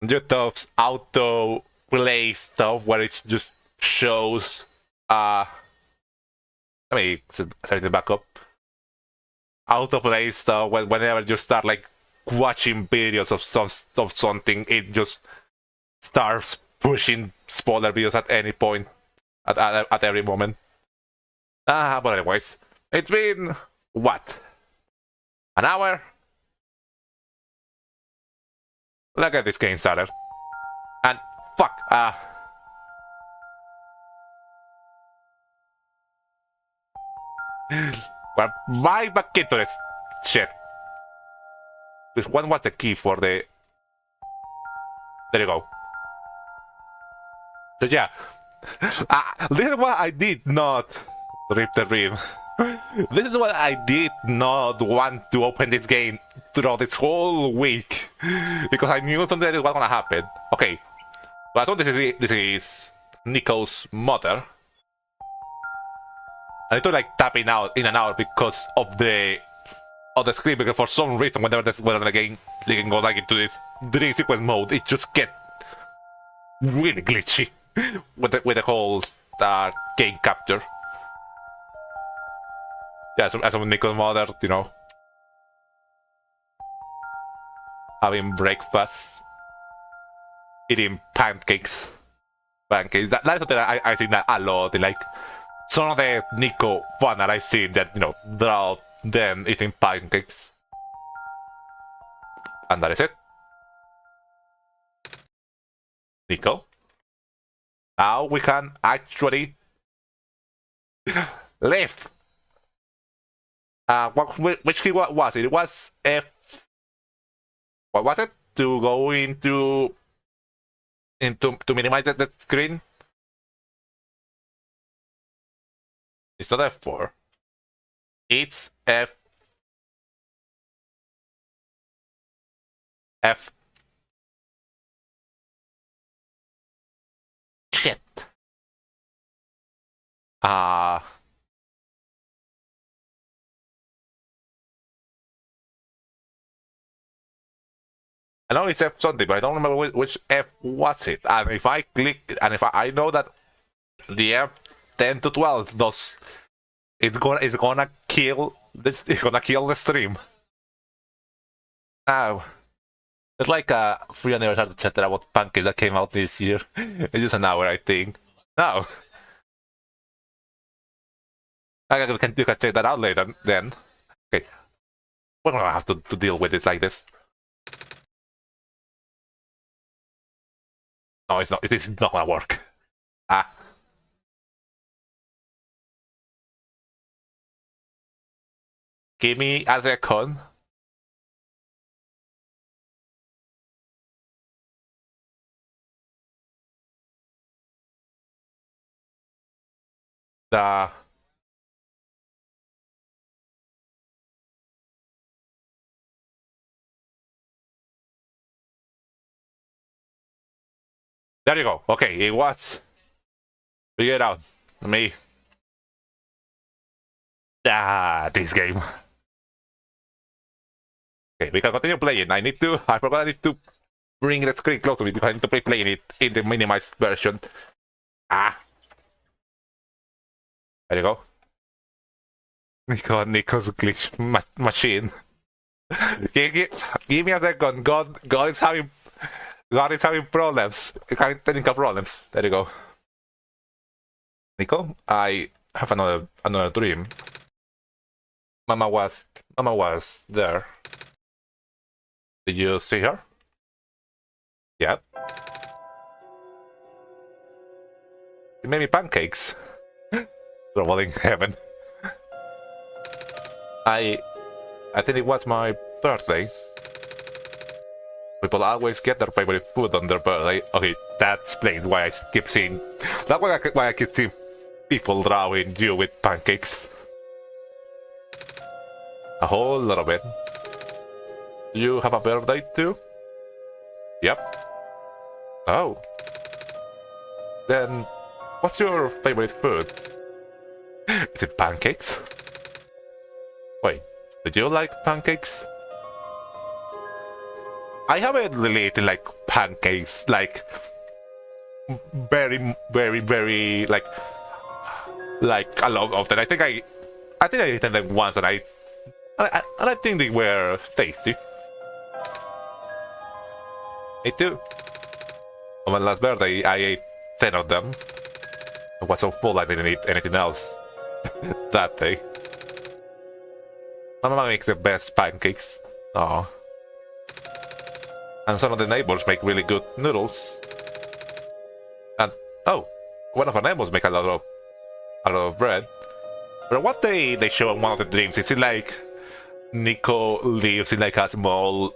YouTube's auto-play stuff where it just shows let me set it back up. Autoplay stuff whenever you start like watching videos of something, it just starts pushing spoiler videos at any point, at every moment. But anyways, it's been what? An hour? Let's get this game started. And fuck, we're right back into this shit. Which one was the key for the... There you go. So yeah, this is what I did not rip the rim. This is what I did not want to open this game throughout this whole week because I knew something was gonna happen. Okay, but so this is NiKo's mother. I need to like tap in and out because of the screen, because for some reason whenever the game can go like into this dream sequence mode, it just gets really glitchy with the whole game capture. Yeah, as a NiKo's mother, you know, having breakfast, eating pancakes. That's something I think that a lot. Like some of the NiKo fun that I've seen, that you know, draw them eating pancakes, and that is it. NiKo, now we can actually live. Which key was it? It was F. What was it? To go into to minimize the screen. It's not F4. It's F. Shit. I know it's F something, but I don't remember which F was it. And if I click, and if I know that the F 10 to 12 does, it's gonna kill this. It's gonna kill the stream. Now, it's like a free anniversary chat about Pancakes that came out this year. It's just an hour, I think. No. You can check that out later then. Okay. We're gonna have to deal with this like this. No, it's not. It is not gonna work. Ah. Give me a second. There you go. Okay, it was. Figure it out. Me. This game. Okay, we can continue playing. I forgot I need to bring the screen close to me because I need to playing it in the minimized version. Ah. There you go. NiKo's glitch machine. Give me a second. God is having problems. Technical problems. There you go. NiKo, I have another dream. Mama was there. Did you see her? Yeah. She made me pancakes. Trouble in heaven. I think it was my birthday. People always get their favorite food on their birthday. Okay, that explains why I keep seeing. That's why I keep seeing people drawing you with pancakes. A whole lot of it. You have a birthday too? Yep. Oh. Then, what's your favorite food? Is it pancakes? Wait, did you like pancakes? I haven't really eaten like pancakes, like very like a lot of them. I think I eaten them once, and I think they were tasty. Me too. On my last birthday, I ate 10 of them. I was so full I didn't eat anything else that day. My mama makes the best pancakes. Oh. And some of the neighbors make really good noodles. And oh, one of our neighbors make a lot of bread. But what they show in one of the dreams is it like NiKo lives in like a small,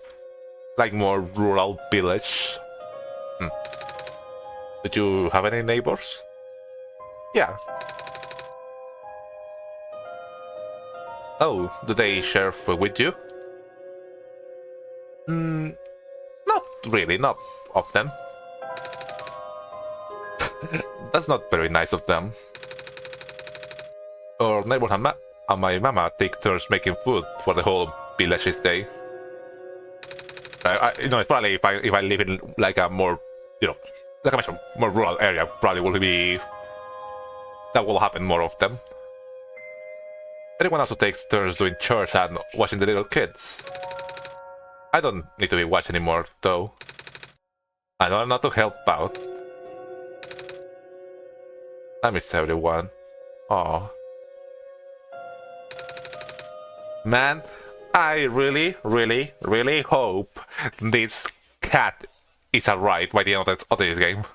like more rural village. Did you have any neighbors? Yeah. Oh, do they share food with you? Not really, not often. That's not very nice of them. Our neighbor and my mama take turns making food for the whole village this day. It's probably if I live in like a more, like I mentioned, more rural area, probably will be that will happen more often. Everyone also takes turns doing chores and watching the little kids. I don't need to be watched anymore, though. I know not to help out. I miss everyone. Aww. Man, I really hope this cat is alright by the end of this game.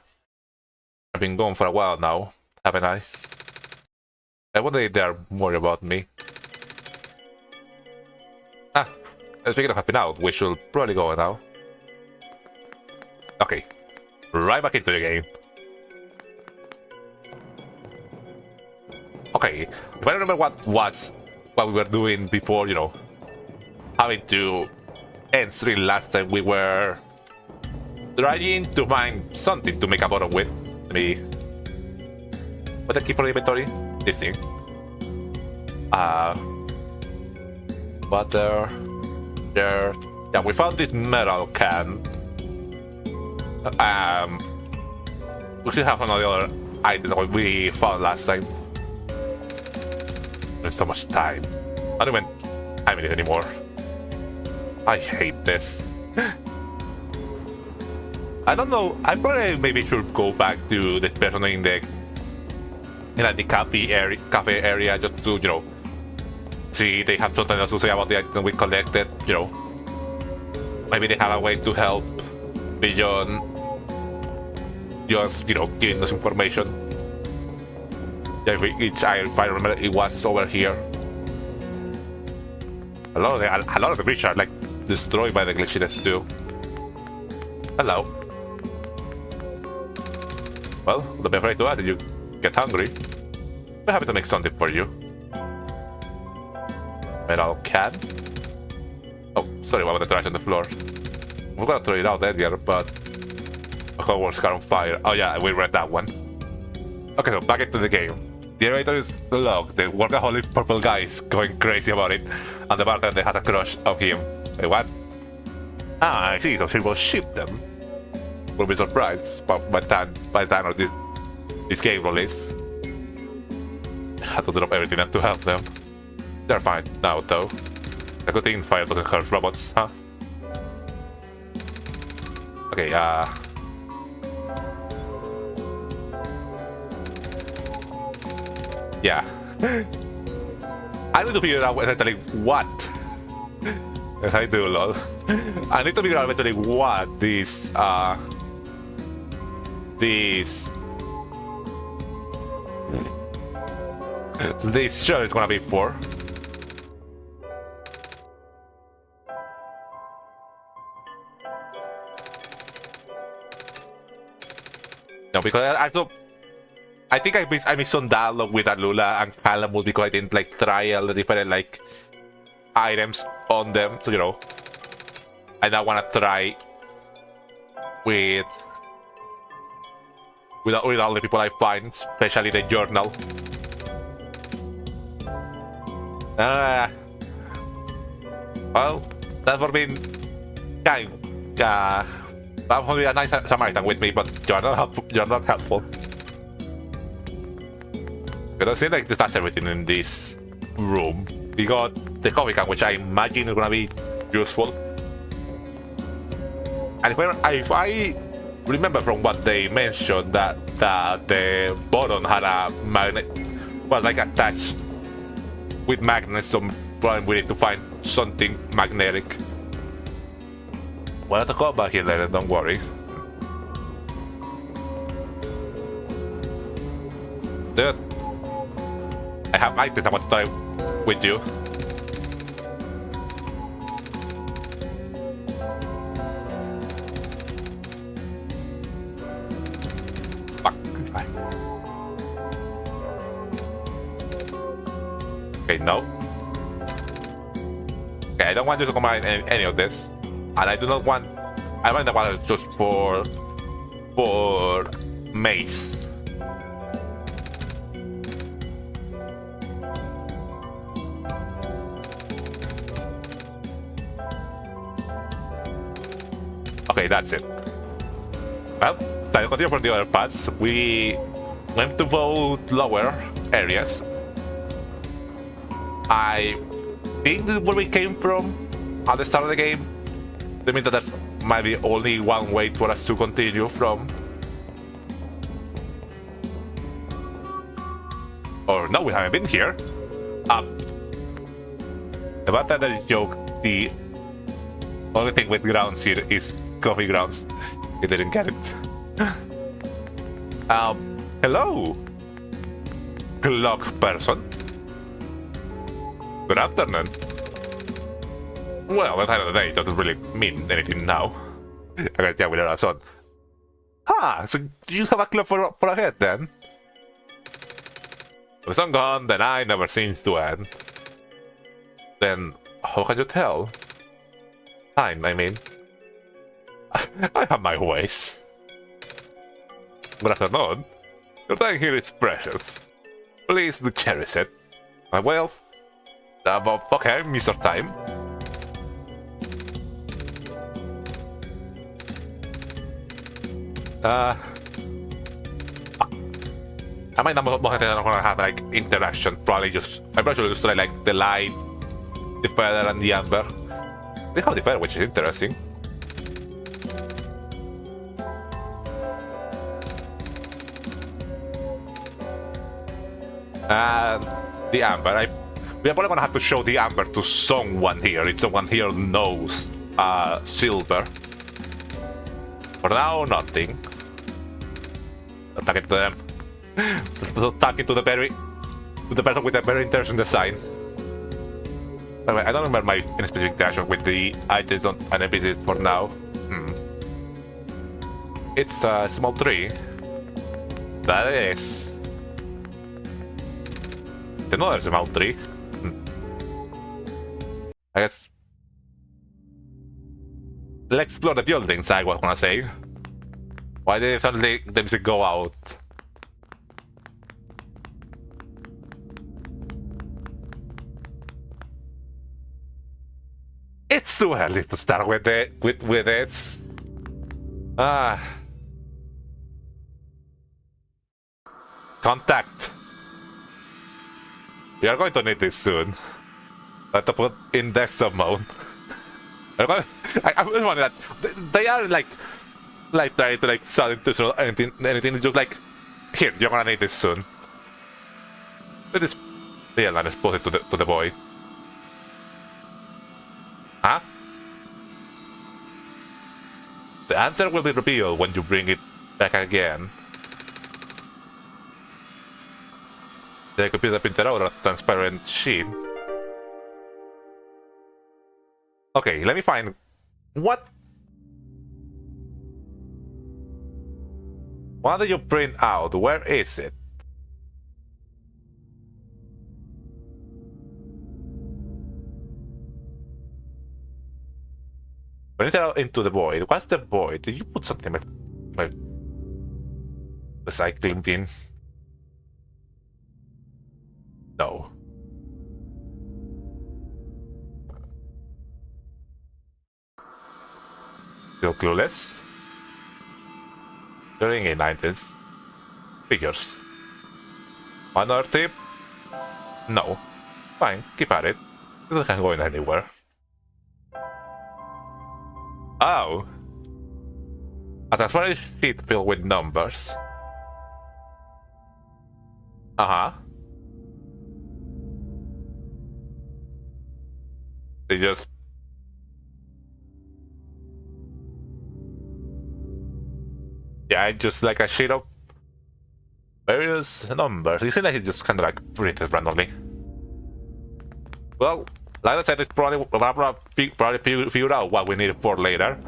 I've been gone for a while now, haven't I? I wonder if they're worried about me. Speaking of helping out, we should probably go now. Okay, right back into the game. Okay, if I remember what we were doing before, having to end stream last time, we were trying to find something to make a bottle with. Let me... What I keep for the inventory? This thing. Butter, dirt, Yeah, we found this metal can. We still have another item that we found last time. There's so much time. I don't even time it anymore. I hate this. I don't know. I probably maybe should go back to the person in the cafe area just to, you know, see they have something else to say about the item we collected. You know, maybe they have a way to help beyond just, you know, giving us information. Yeah, if I remember, it was over here. A lot of the bridges are like destroyed by the glitchiness too. Hello. Well, don't be afraid to ask if you get hungry. We're happy to make something for you. Metal can. Oh, sorry, I want the trash on the floor. We're gonna throw it out earlier, but a Hogwarts car on fire. Oh yeah, we read that one. Okay, so back into the game. The elevator is locked. The workaholic purple guy is going crazy about it, and the bartender has a crush on him. Wait, what? Ah, I see. So she will ship them. We'll be surprised by the time of this game release. I had to drop everything and to help them. They're fine now, though. A good thing fire doesn't hurt robots, huh? Okay, yeah. I need to figure out eventually what. Yes, I do, lol. I need to figure out eventually what this show is gonna be for. No, because I think I missed some dialogue with Alula and Calamut because I didn't like try all the different like items on them. So, you know, I now wanna try with all the people I find, especially the journal. Well, that would have been kind that would be a nice Samaritan with me, but you're not helpful. But it seems like that's everything in this room. We got the coffee can, which I imagine is gonna be useful. And if I remember from what they mentioned, that the button had a magnet, was like attached with magnets, so probably we need to find something magnetic. We'll have to come back here later, don't worry. Dude, I have items I want to try with you. Fuck. Okay, no. Okay, I don't want you to combine any of this. And I do not want... I want the water just for mace. Okay, that's it. Well, time to continue for the other parts. We went to both lower areas. I think this is where we came from at the start of the game. That means that there's maybe only one way for us to continue from. Or no, we haven't been here. About that joke, the only thing with grounds here is coffee grounds. You didn't get it. Hello, clock person. Good afternoon. Well, at the end of the day, it doesn't really mean anything now. I guess, yeah, with our son. So you have a clock for a head then? With the sun gone, then I never seems to end. Then, how can you tell? Time, I mean. I have my ways. Good afternoon. Your time here is precious. Please do cherish it. Well, okay, Mr. Time. I might not gonna have like interaction. Probably I probably should just try like the light, the feather, and the amber. They have the feather, which is interesting. And the amber. We are probably gonna have to show the amber to someone here. If someone here knows silver. For now, nothing. Talking to them. So talking to the person with a very interesting design. Anyway, I don't remember my specific interaction with the items on an NPC for now. It's a small tree. That is another small tree. I guess let's explore the buildings, I was gonna say. Why did suddenly the music go out? It's too early to start with this. Contact. We are going to need this soon. Have to put in desktop mode. I'm wondering that they are like trying to like sell it to anything. Just like, here, you're gonna need this soon. Let this real man expose it to the boy. Huh? The answer will be revealed when you bring it back again. The computer printed out a transparent sheet. Okay, let me find what did you print out? Where is it? Print it out into the void. What's the void? Did you put something in my recycling bin? No. Still clueless? During a 90s. Figures. One other tip? No. Fine, keep at it. This isn't going anywhere. Oh. A transparent sheet filled with numbers. Uh-huh. They just... Yeah, just like a sheet of various numbers. You see like it just kind of like printed randomly. Well, like I said, it's probably figure out what we need it for later.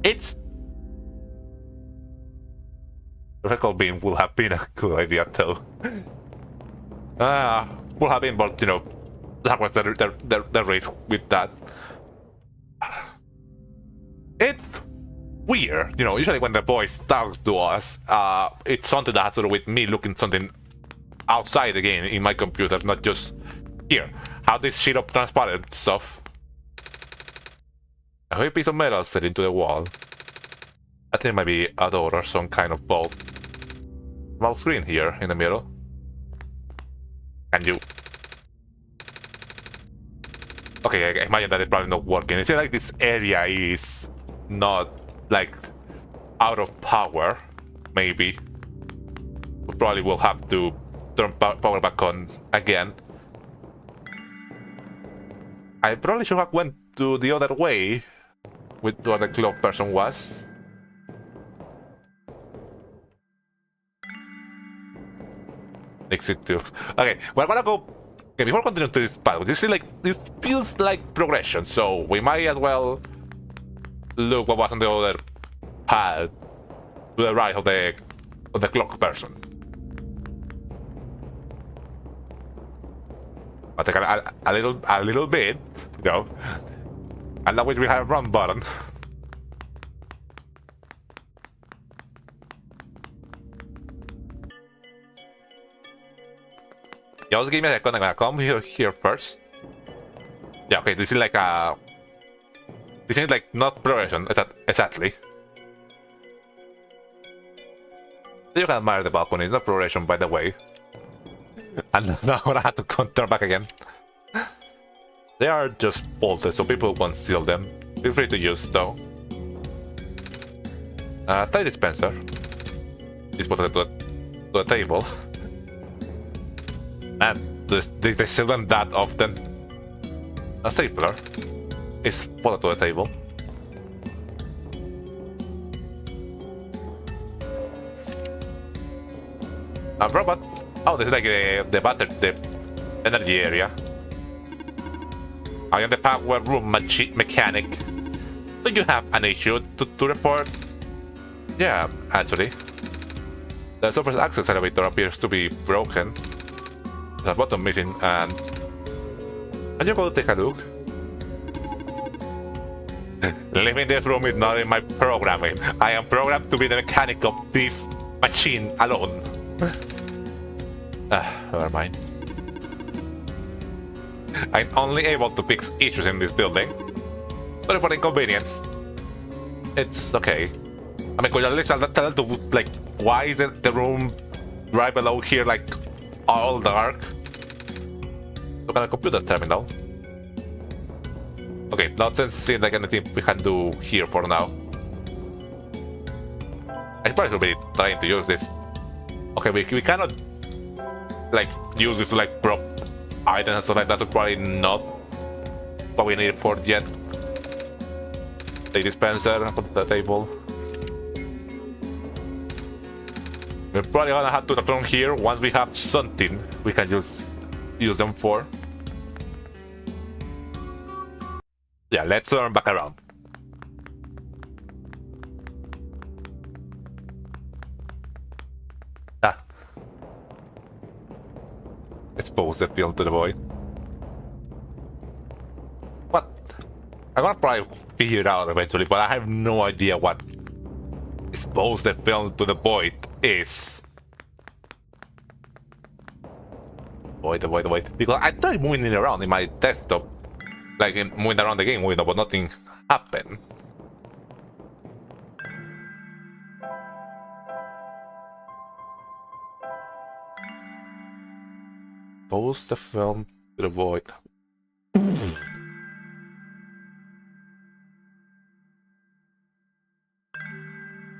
It's... The record beam will have been a good idea too. Will have been, but you know, that was the risk with that. It's weird, you know. Usually when the voice talks to us, it's something that has to do with me looking something outside the game in my computer, not just here. How this sheet of transparent stuff. A heavy piece of metal set into the wall. I think it might be a door or some kind of bolt. Small screen here in the middle. Can you... Okay, I imagine that it's probably not working. It seems like this area is not like out of power. Maybe we probably will have to turn power back on again. I probably should have went to the other way with where the clock person was. Exit tools. Okay, we're gonna go. Okay, before continuing to this path, this feels like progression, so we might as well look what was on the other path to the right of the clock person. I'll take a little bit, you know. And that way we have a run button. Yeah, just give me a second. I'm gonna come here first. Yeah, okay. This is like a. This is like not progression. Exactly. You can admire the balcony, no progression by the way. And now I have to turn back again. They are just bolted, so people won't steal them. Feel free to use though. Tie dispenser. Just put it to the table. And they still don't that often. A stapler is put it to the table. A robot. Oh, this is like the battery, the energy area. I am the power room mechanic. Do you have an issue to report? Yeah, actually. The surface access elevator appears to be broken. There's a button missing and... Can you go take a look? Leaving this room is not in my programming. I am programmed to be the mechanic of this machine alone. Never mind. I'm only able to fix issues in this building. Sorry for the inconvenience. It's okay. I mean, could you at least tell them to, like, why is it the room right below here, like, all dark? Look at a computer terminal. Okay, doesn't seem like anything we can do here for now. I probably should be trying to use this. Okay, we cannot, like, use this to, like, prop items and stuff like that, so probably not what we need it for yet. The dispenser, put the table. We're probably gonna have to return here once we have something we can use them for. Yeah, let's turn back around. Expose the field to the void. What? I'm gonna probably figure it out eventually, but I have no idea what expose the film to the void is. Void. Because I tried moving it around in my desktop, like moving around the game window, but nothing happened. Expose the film to the void.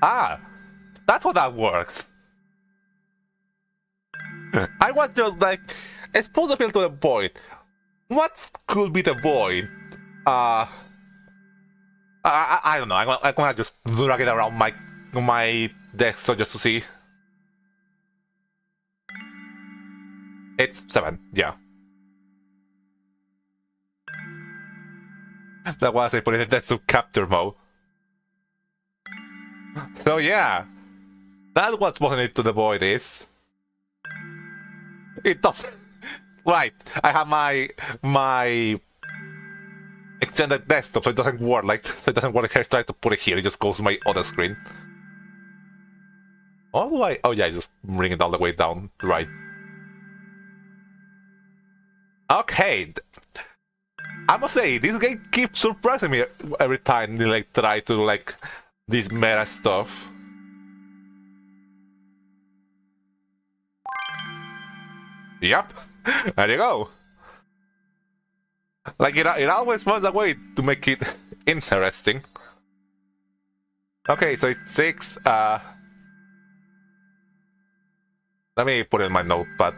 Ah, that's how that works. I was just like, expose the film to the void. What could be the void? I don't know. I'm gonna just drag it around my desktop just to see. It's 7, yeah. That was I put it in the capture mode. So yeah, that's what exposing it to the void is. It does. Right, I have my extended desktop, so it doesn't work here. Try to put it here. It just goes to my other screen. All the way. Oh yeah, just bring it all the way down. Right. Okay. I must say, this game keeps surprising me every time they like try to like this meta stuff. Yep, there you go. Like it always finds a way to make it interesting. Okay, so it's 6. Let me put it in my notepad.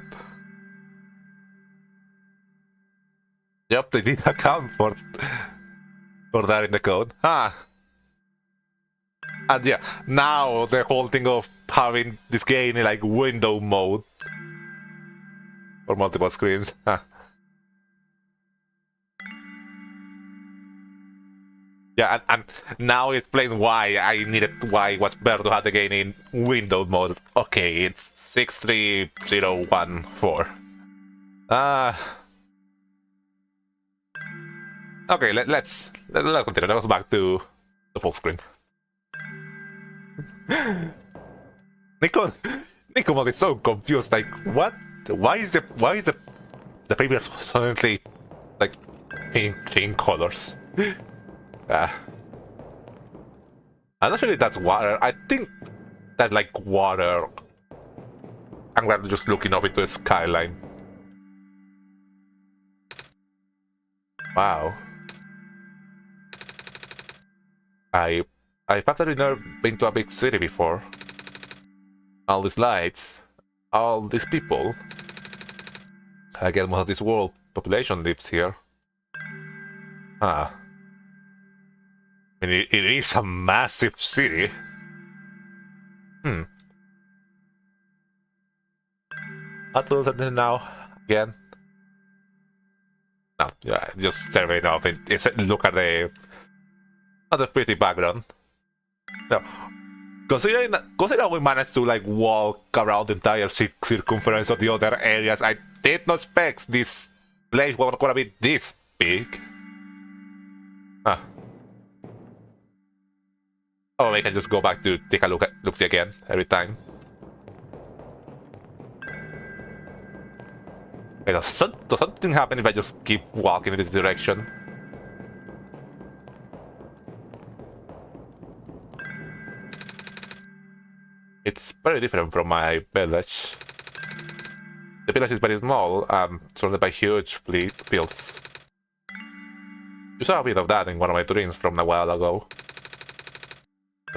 Yep, they did account for that in the code. Ah. And yeah, now the whole thing of having this game in like window mode or multiple screens. Huh. Yeah, and now it explains why it was better to have the game in window mode. Okay, it's 63014. Okay, let's continue. Let's go back to the full screen. NiKo mode is so confused. Like, what? Why is the paper suddenly like changing colors? I'm not sure if that's water. I think that like water I'm glad just looking off into the skyline. Wow. I've actually never been to a big city before. All these lights, all these people. I guess most of this world population lives here. Huh. I mean, it is a massive city. I'll do something now. Again. No, yeah, just survey now. Look at the pretty background. No. Considering we managed to like walk around the entire circumference of the other areas, I did not expect this place was gonna be this big. Huh. Oh, we can just go back to take a look again every time. Okay, does something happen if I just keep walking in this direction? It's very different from my village. The village is very small, surrounded by huge fields. You saw a bit of that in one of my dreams from a while ago.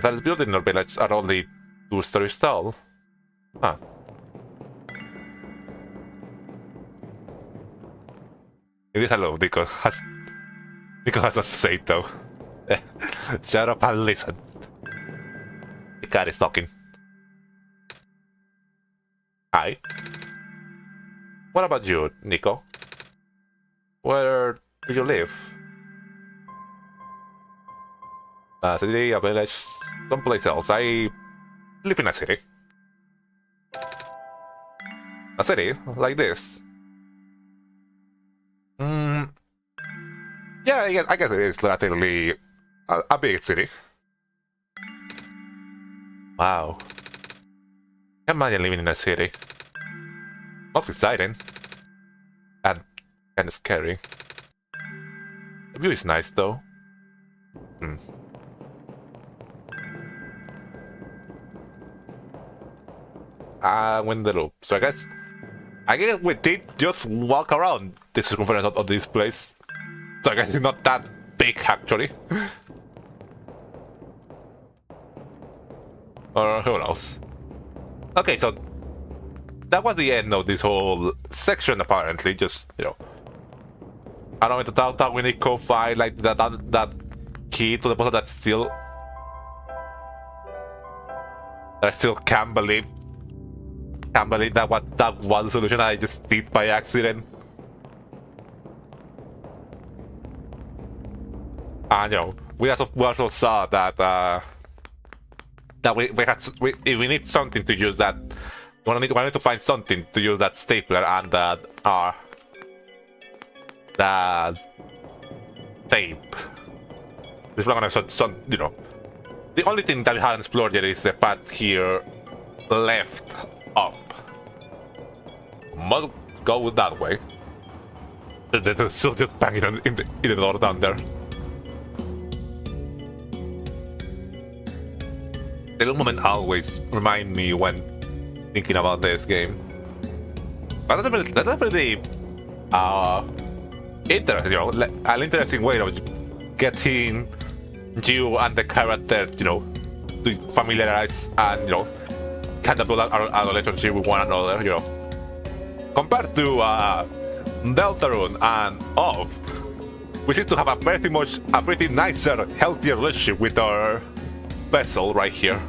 The buildings in our village are only 2 stories tall. Huh. It is hello, NiKo has a say though. Shut up and listen. The cat is talking. Hi. What about you, NiKo? Where do you live? A city, a village, someplace else. I live in a city. A city like this. Yeah, I guess it is relatively a big city. Wow. Imagine living in a city. Not exciting. And kind of scary. The view is nice though. Win the loop. So I guess we did just walk around the circumference of this place. So I guess it's not that big actually. Or who knows. Okay, so that was the end of this whole section apparently. Just, you know, I don't know, to talk with NiKo, find like that key to the puzzle that I still can't believe that was the solution I just did by accident. And you know, we also saw that if we need something to use that, we need to find something to use that stapler and that tape. This one gonna you know, the only thing that we haven't explored yet is the path here left up. Must go that way. They're still just banging in the door down there. The little moment always remind me when thinking about this game. But that's a pretty interesting, you know, an interesting way of getting you and the character, you know, to familiarize and, you know, kind of build a relationship with one another, you know. Compared to DeltaTune and Off, we seem to have a pretty nicer, healthier relationship with our vessel right here.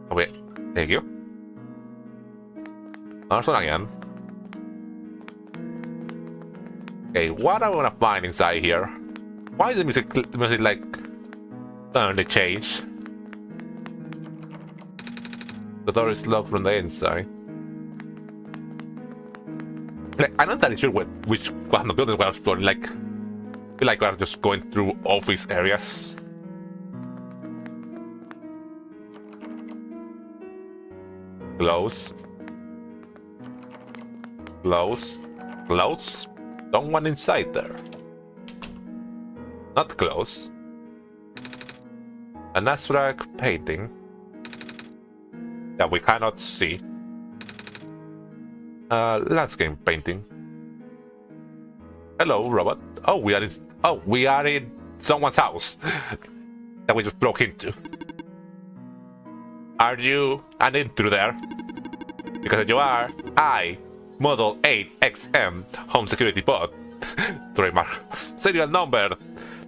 Okay, thank you. Another one again. Okay, what are we gonna find inside here? Why is the music like suddenly change? The door is locked from the inside. Like, I'm not entirely sure which one of the buildings we're exploring. Like, I feel like we're just going through office areas. Close. Close. Close. Someone inside there. Not close. An abstract painting. that we cannot see. Landscape painting. Hello, robot. Oh, we are in someone's house that we just broke into. Are you an intruder? Because if you are, I, Model 8XM, Home Security Bot, trademark, serial number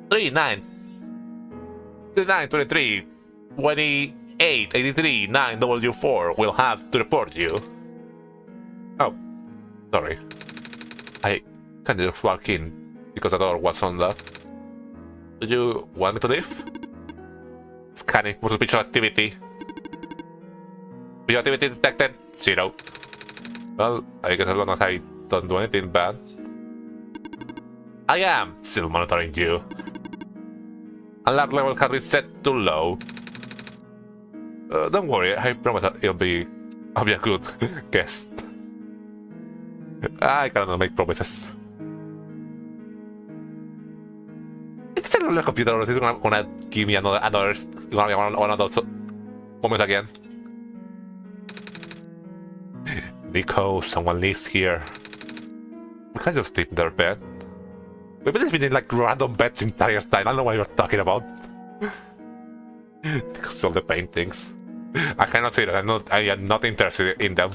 3923 2883 9W4 will have to report you. Oh, sorry. I can't just walk in because the door was unlocked. Do you want me to leave? Scanning for suspicious activity. Visual activity detected 0. Well, I guess as long as I don't do anything bad. I am still monitoring you. Alert level has been set to low. Don't worry, I promise that I'll be a good guest. I cannot make promises. It's still on the computer, or is it gonna give me another one of those moments again? NiKo, someone lives here. We can't just sleep in their bed. We've been living in like random beds the entire time. I don't know what you're talking about. Because of the paintings. I cannot say that I am not interested in them.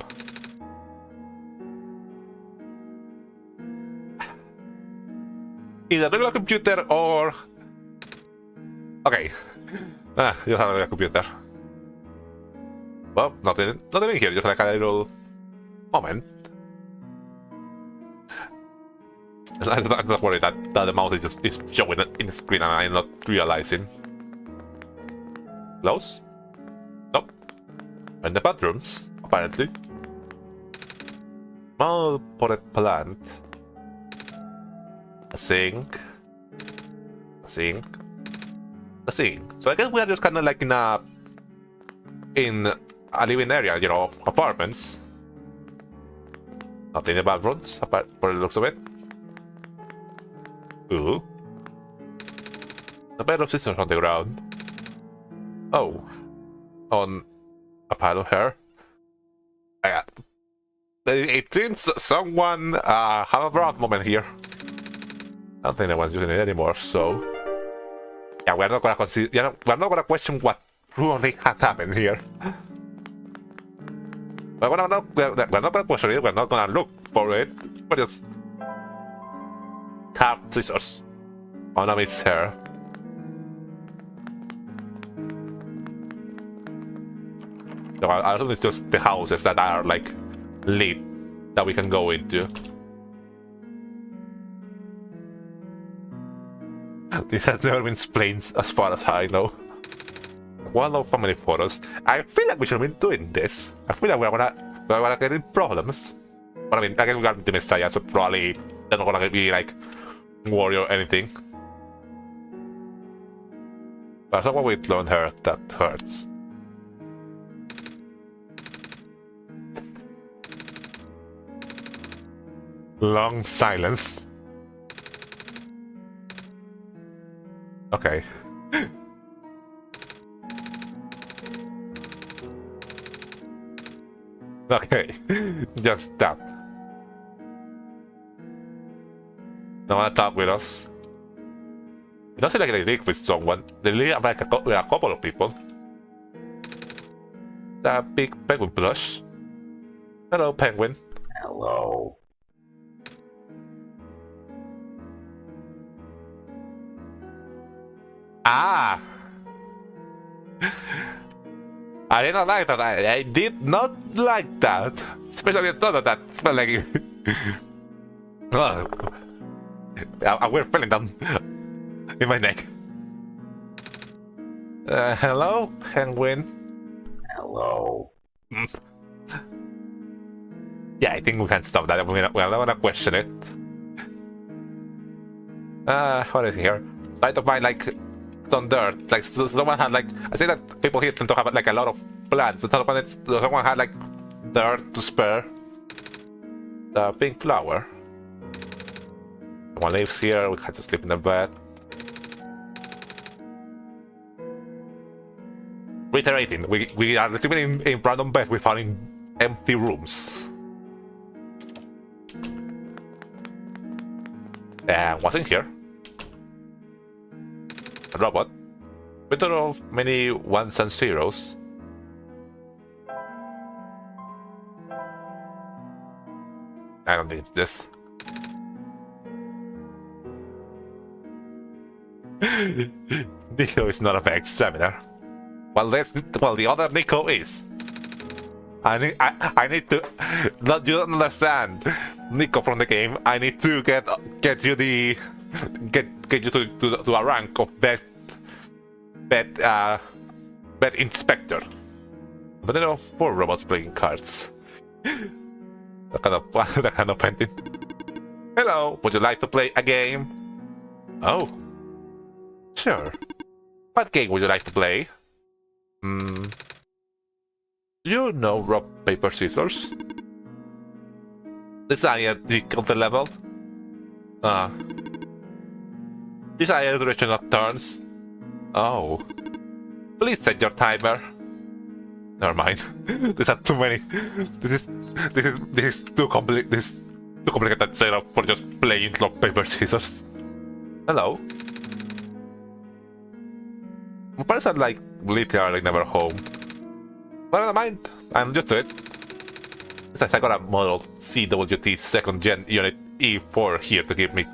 Is a regular computer or... Okay. You have a regular computer. Well, nothing in here, just like a little moment. I'm not worried that the mouse is showing in the screen and I'm not realizing. Close? Nope. In the bathrooms, apparently. Small potted plant. A sink. A sink. A sink. So I guess we are just kind of like in a living area, you know, apartments. Not in the bathrooms, apart from the looks of it. Ooh. A pair of scissors on the ground. Oh. On a pile of hair. It seems someone have a proud moment here. I don't think anyone's using it anymore, so... Yeah, we're not gonna consider... we're not gonna question what really had happened here. But we're not gonna question it, we're not gonna look for it. We're just... carved scissors on a Miss hair. So I assume it's just the houses that are like lit that we can go into. This has never been explained as far as I know. One of family photos. I feel like we should have been doing this. I feel like we're gonna get in problems. But I mean, I guess we got the Messiah, so probably they're not gonna be like worried or anything. But someone with blonde hair, that hurts. Long silence. Okay. Okay, just that. No one talk with us. It doesn't seem like they live with someone. They live like with a couple of people. The big penguin plush. Hello, penguin. Hello. Ah! I did not like that. I did not like that. Especially the thought of that smelling. A weird feeling down in my neck. Hello, penguin. Hello. Yeah, I think we can stop that. We're not gonna question it. What is here? Try to find like some dirt. Like someone had like I say that people here tend to have like a lot of plants. So someone had like dirt to spare. The pink flower. Someone lives here. We had to sleep in the bed. Reiterating, we are receiving in random beds, we found in empty rooms. What's in here? A robot. Better of many ones and zeros. I don't need this. NiKo is not a bad examiner. Well, the other NiKo is. I need to. Not you don't understand, NiKo from the game. I need to get you the get you to a rank of best inspector. But there are 4 robots playing cards. that kind of painting. Hello, would you like to play a game? Oh, sure. What game would you like to play? You know rock, paper, scissors? Desire difficulty level? Desire duration of turns? Oh. Please set your timer. Never mind. These are too many. This is too complicated. This is too complicated setup for just playing rock, paper, scissors. Hello. My parents are like literally never home. But never mind, I'm used to it. Besides, I got a model CWT 2nd Gen Unit E4 here to keep me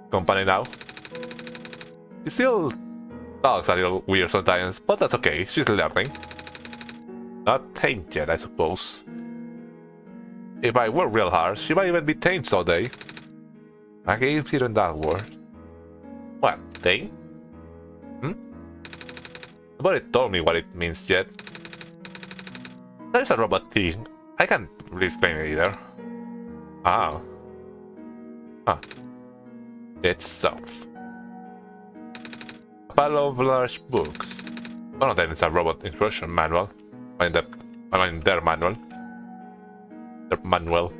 company now. It still talks a little weird sometimes, but that's okay, she's learning. Not tamed yet, I suppose. If I work real hard, she might even be tamed someday. I can't hear in that word. What, tamed? Nobody told me what it means yet. There's a robot thing. I can't really explain it either. Ah. Huh. It's south. A pile of large books. One of them is a robot instruction manual. I mean their manual. Their manual.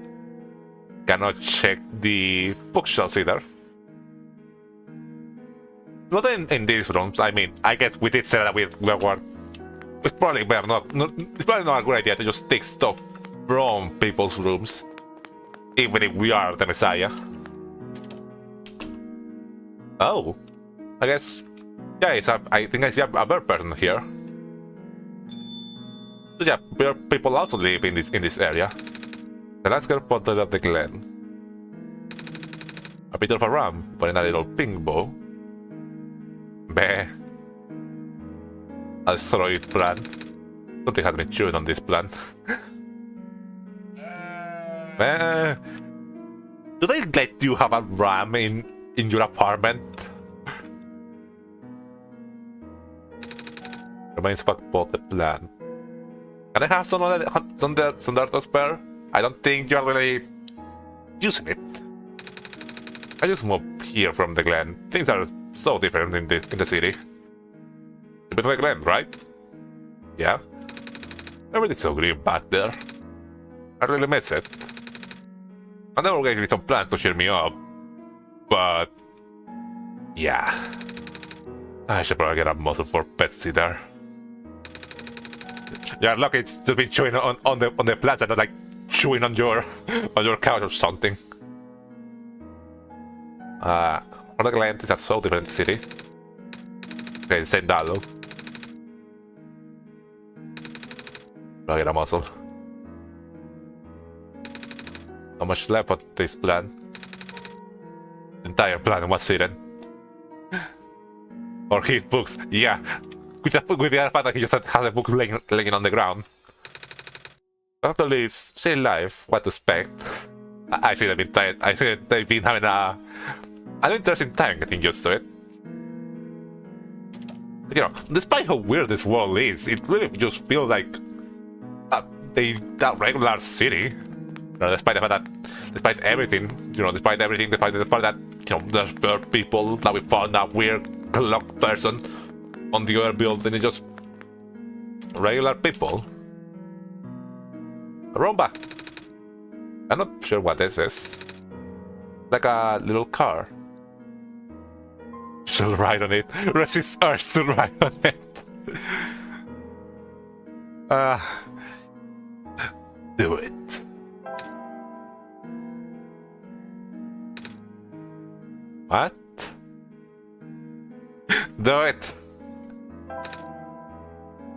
Cannot check the bookshelves either. Not in these rooms. I mean, I guess we did say that with the word. It's probably better it's probably not a good idea to just take stuff from people's rooms, even if we are the Messiah. Oh, I guess. Yeah, I think I see a bird person here. So yeah, people also live in this area. The landscape portrait of the glen. A bit of a ram, but in a little pink bow. Bleh. Asteroid plant. Something has been chewing on this plant. Do they let you have a ram in your apartment? Remains back bought the plant. Can I have some to spare? I don't think you're really using it. I just moved here from the glen. Things are so different in the city. A bit like Glen, right? Yeah. Everything's so green back there. I really miss it. I never gave me some plans to cheer me up, but yeah. I should probably get a model for pet sitter. Yeah, lucky it's just been chewing on the plants and not like chewing on your couch or something. For the Glen, things are so different in the city. Okay, same dialogue. I'll get a muscle. How much left of this plan? The entire plan was hidden. Or his books, yeah. With the other fact that he just has a book laying on the ground. Actually, it's still alive. What to expect? I see they've been having an interesting time getting used to it. You know, despite how weird this world is, it really just feels like a regular city. You know, despite the fact that, despite everything, despite the fact that, there's bird people, that we found that weird clock person on the other building, it's just regular people. A Roomba. I'm not sure what this is. Like a little car. She'll ride on it. Resist urge to ride on it. Uh, do it. What? Do it.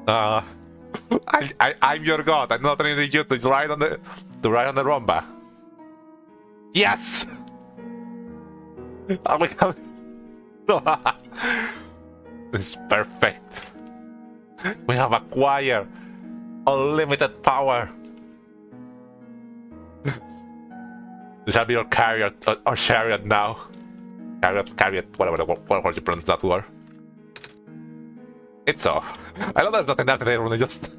I'm your god. I'm not needing you to ride on the rumba. Yes. Oh my god. This is perfect. We have acquired unlimited power. This shall be your chariot or chariot now. Chariot, whatever you pronounce that word. It's off. I love that there's nothing else in there when just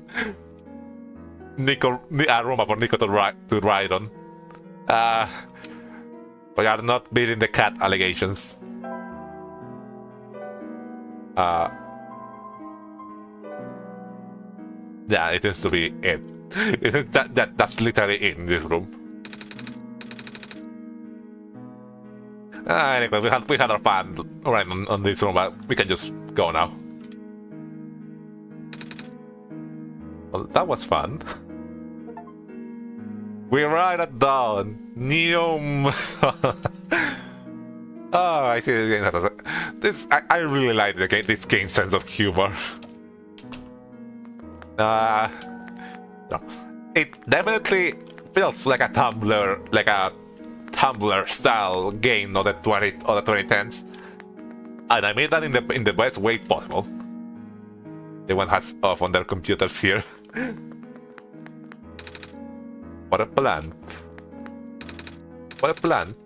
NiKo, a room for NiKo to ride on. We are not beating the cat allegations. Yeah, it seems to be it. That's literally it in this room. Anyway, we had our fun right on this room, but we can just go now. Well, that was fun. We ride at dawn. Neom. Oh, I see this game. I really like the game. This game's sense of humor. No. It definitely feels like a Tumblr style game of the 2010s, and I made that in the best way possible. Everyone has off on their computers here. What a plant! What a plant!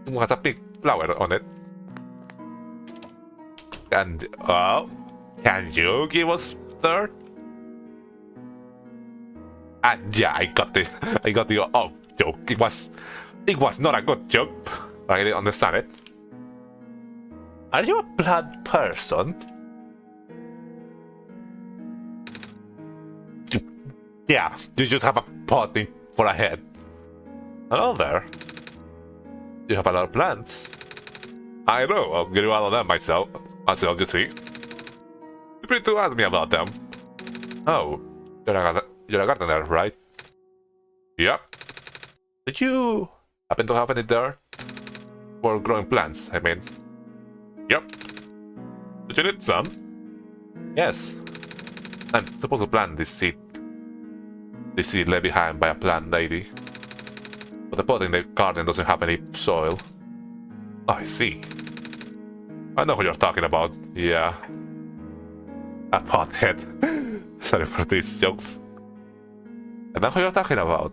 It has a big flower on it. And can you give us dirt? And yeah, I got this. I got the off joke. It was not a good joke. I didn't understand it. Are you a plant person? Yeah, you should have a pot for a head. Hello there. You have a lot of plants. I know, I'll get one of them myself, you see. Feel free to ask me about them. Oh, you're a gardener, right? Yep. Did you happen to have any dirt? For growing plants, I mean. Yep. Did you need some? Yes. I'm supposed to plant this seed. This seed left behind by a plant lady. But the pot in the garden doesn't have any soil. Oh, I see. I know who you're talking about. Yeah. A pothead. Sorry for these jokes. I know who you're talking about.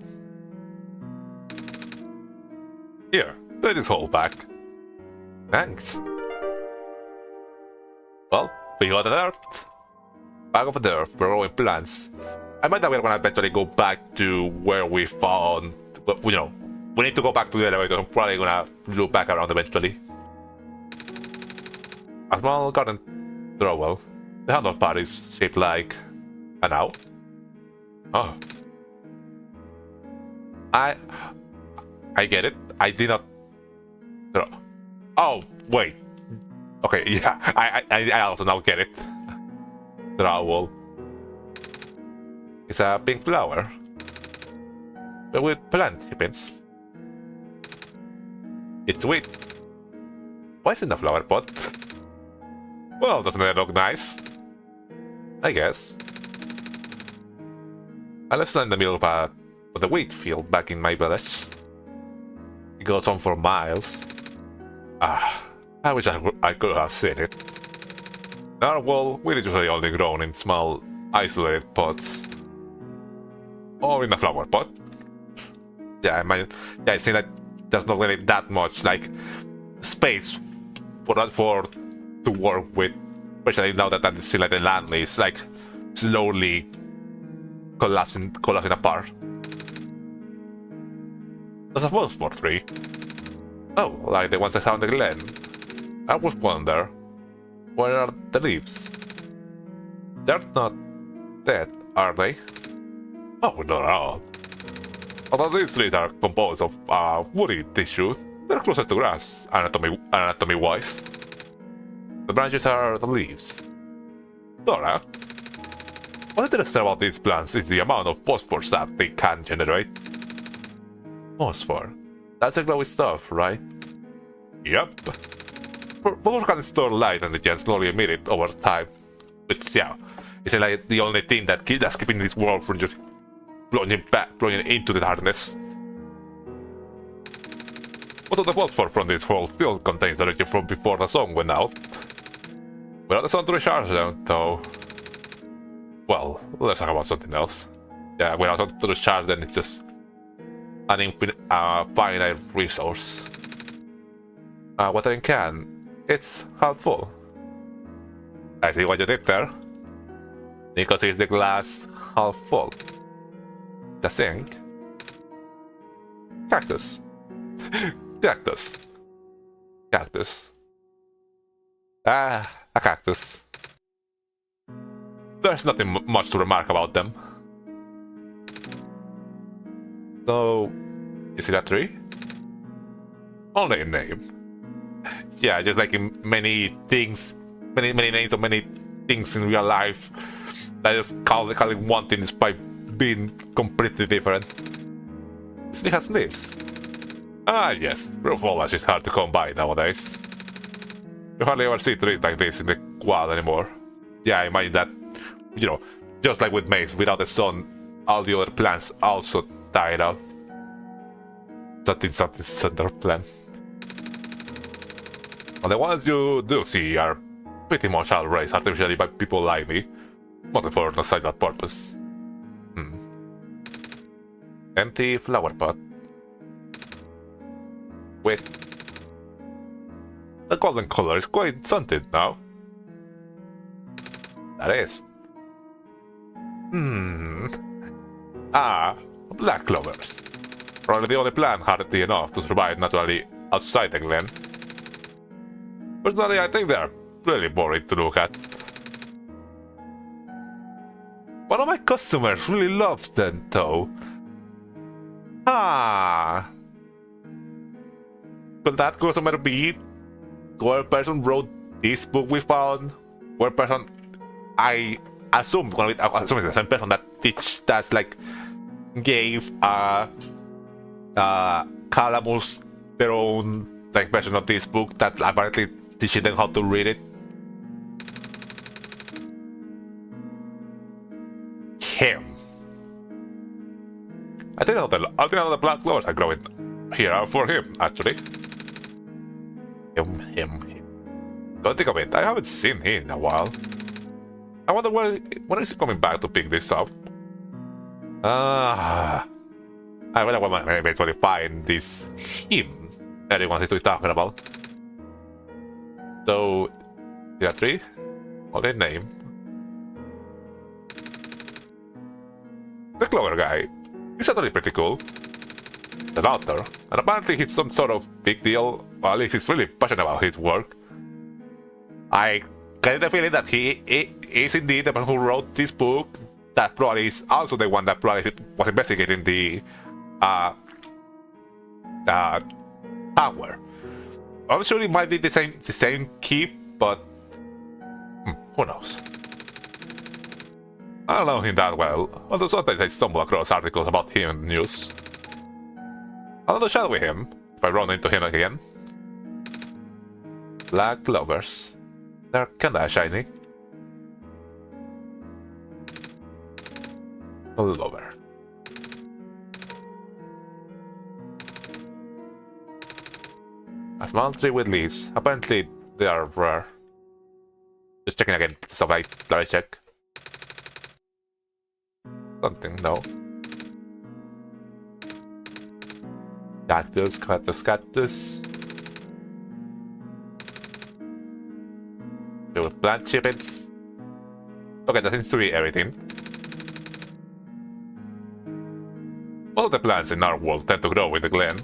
Here, take this whole back. Thanks. Well, we got the dirt. Bag of dirt for growing plants. I might that we're gonna eventually go back to where we found. You know, we need to go back to the elevator. I'm probably gonna loop back around eventually. A small garden trowel. The handle part is shaped like an owl. Oh. I get it. I did not. Oh wait. Okay, yeah. I also now get it. Trowel. It's a pink flower. But with plant pins. It's sweet. Why is it in the flower pot? Well, doesn't it look nice? I guess. I live in the middle of the wheat field back in my village. It goes on for miles. I wish I could have seen it. Narwhal, wheat is usually only grown in small, isolated pots. Or in a flower pot. Yeah, I see that there's not really that much space to work with, especially now that I see the land is slowly collapsing apart. I suppose for 3. Oh, like the ones I found in the glen. I was wonder, where are the leaves? They're not dead, are they? Oh, not at all. Although these leaves are composed of woody tissue, they're closer to grass, anatomy-wise. The branches are the leaves. Dora, What interesting about these plants is the amount of phosphorus that they can generate. Phosphor. That's a glowy stuff, right? Yep. Phosphor can store light and it can slowly emit it over time. Which, yeah, is like the only thing that's keeping this world from just plunging into the darkness. Most of the phosphor from this world still contains the energy from before the sun went out. Without the sun to recharge them, though. Well, let's talk about something else. Yeah, without sun to recharge them, it's just an infinite, finite resource. Watering can, it's half full. I see what you did there. NiKo sees the glass half full. The sink. Cactus. Cactus. Cactus. A cactus. There's nothing much to remark about them. So, is it a tree? Only a name. Yeah, just like in many things, many names of many things in real life, I just call it one thing despite being completely different. It has leaves. Ah yes, roof foliage is hard to come by nowadays. You hardly ever see trees like this in the wild anymore. Yeah, I imagine that, you know, just like with maize, without the sun, all the other plants also died out. Something center plant. And the ones you do see are pretty much all raised artificially by people like me, mostly for nostalgic purpose. Empty flower pot. Wait. The golden color is quite scented now. That is. Black clovers. Probably the only plant hardy enough to survive naturally outside the glen. Personally, I think they are really boring to look at. One of my customers really loves them though. Could that customer be the person wrote this book we found? What person I assume is the same person that's like gave Calamus their own like version of this book that apparently teaching them how to read it. Him. I think all the black clovers are growing here are for him, actually. Him. Don't think of it, I haven't seen him in a while. I wonder when is he coming back to pick this up? I wonder when I eventually find this him everyone seems to be talking about. So, tier 3? Only name. The clover guy. He's certainly pretty cool. The author, and apparently he's some sort of big deal, or at least he's really passionate about his work. I get the feeling that he is indeed the person who wrote this book, that probably is also the one that probably was investigating the tower. I'm sure it might be the same keep, but who knows? I don't know him that well, although sometimes I stumble across articles about him in the news. Another shot with him, if I run into him again. Black clovers. They're kinda shiny. Clover. A small tree with leaves. Apparently they are rare. Just checking again, stuff I check. Something, no. Cactus. There were plant chippets. Okay, that seems to be everything. All of the plants in our world tend to grow in the glen.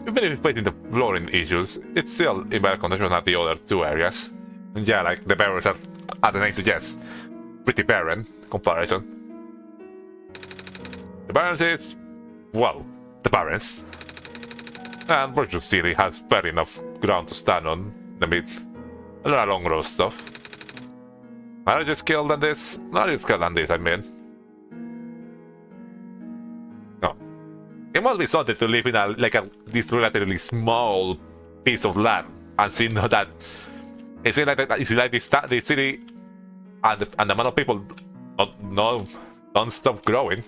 Even if it's facing the flooring issues, it's still in better condition than the other two areas. And yeah, like the berries are, as the name suggests, pretty barren in comparison. The barrens is, well, the barrens. And Virgin City has barely enough ground to stand on amid a lot of long road stuff. Are you skilled than this? Not you skilled than this, I mean. No. It must be something to live in this relatively small piece of land and see that it's like this city and the amount of people don't stop growing.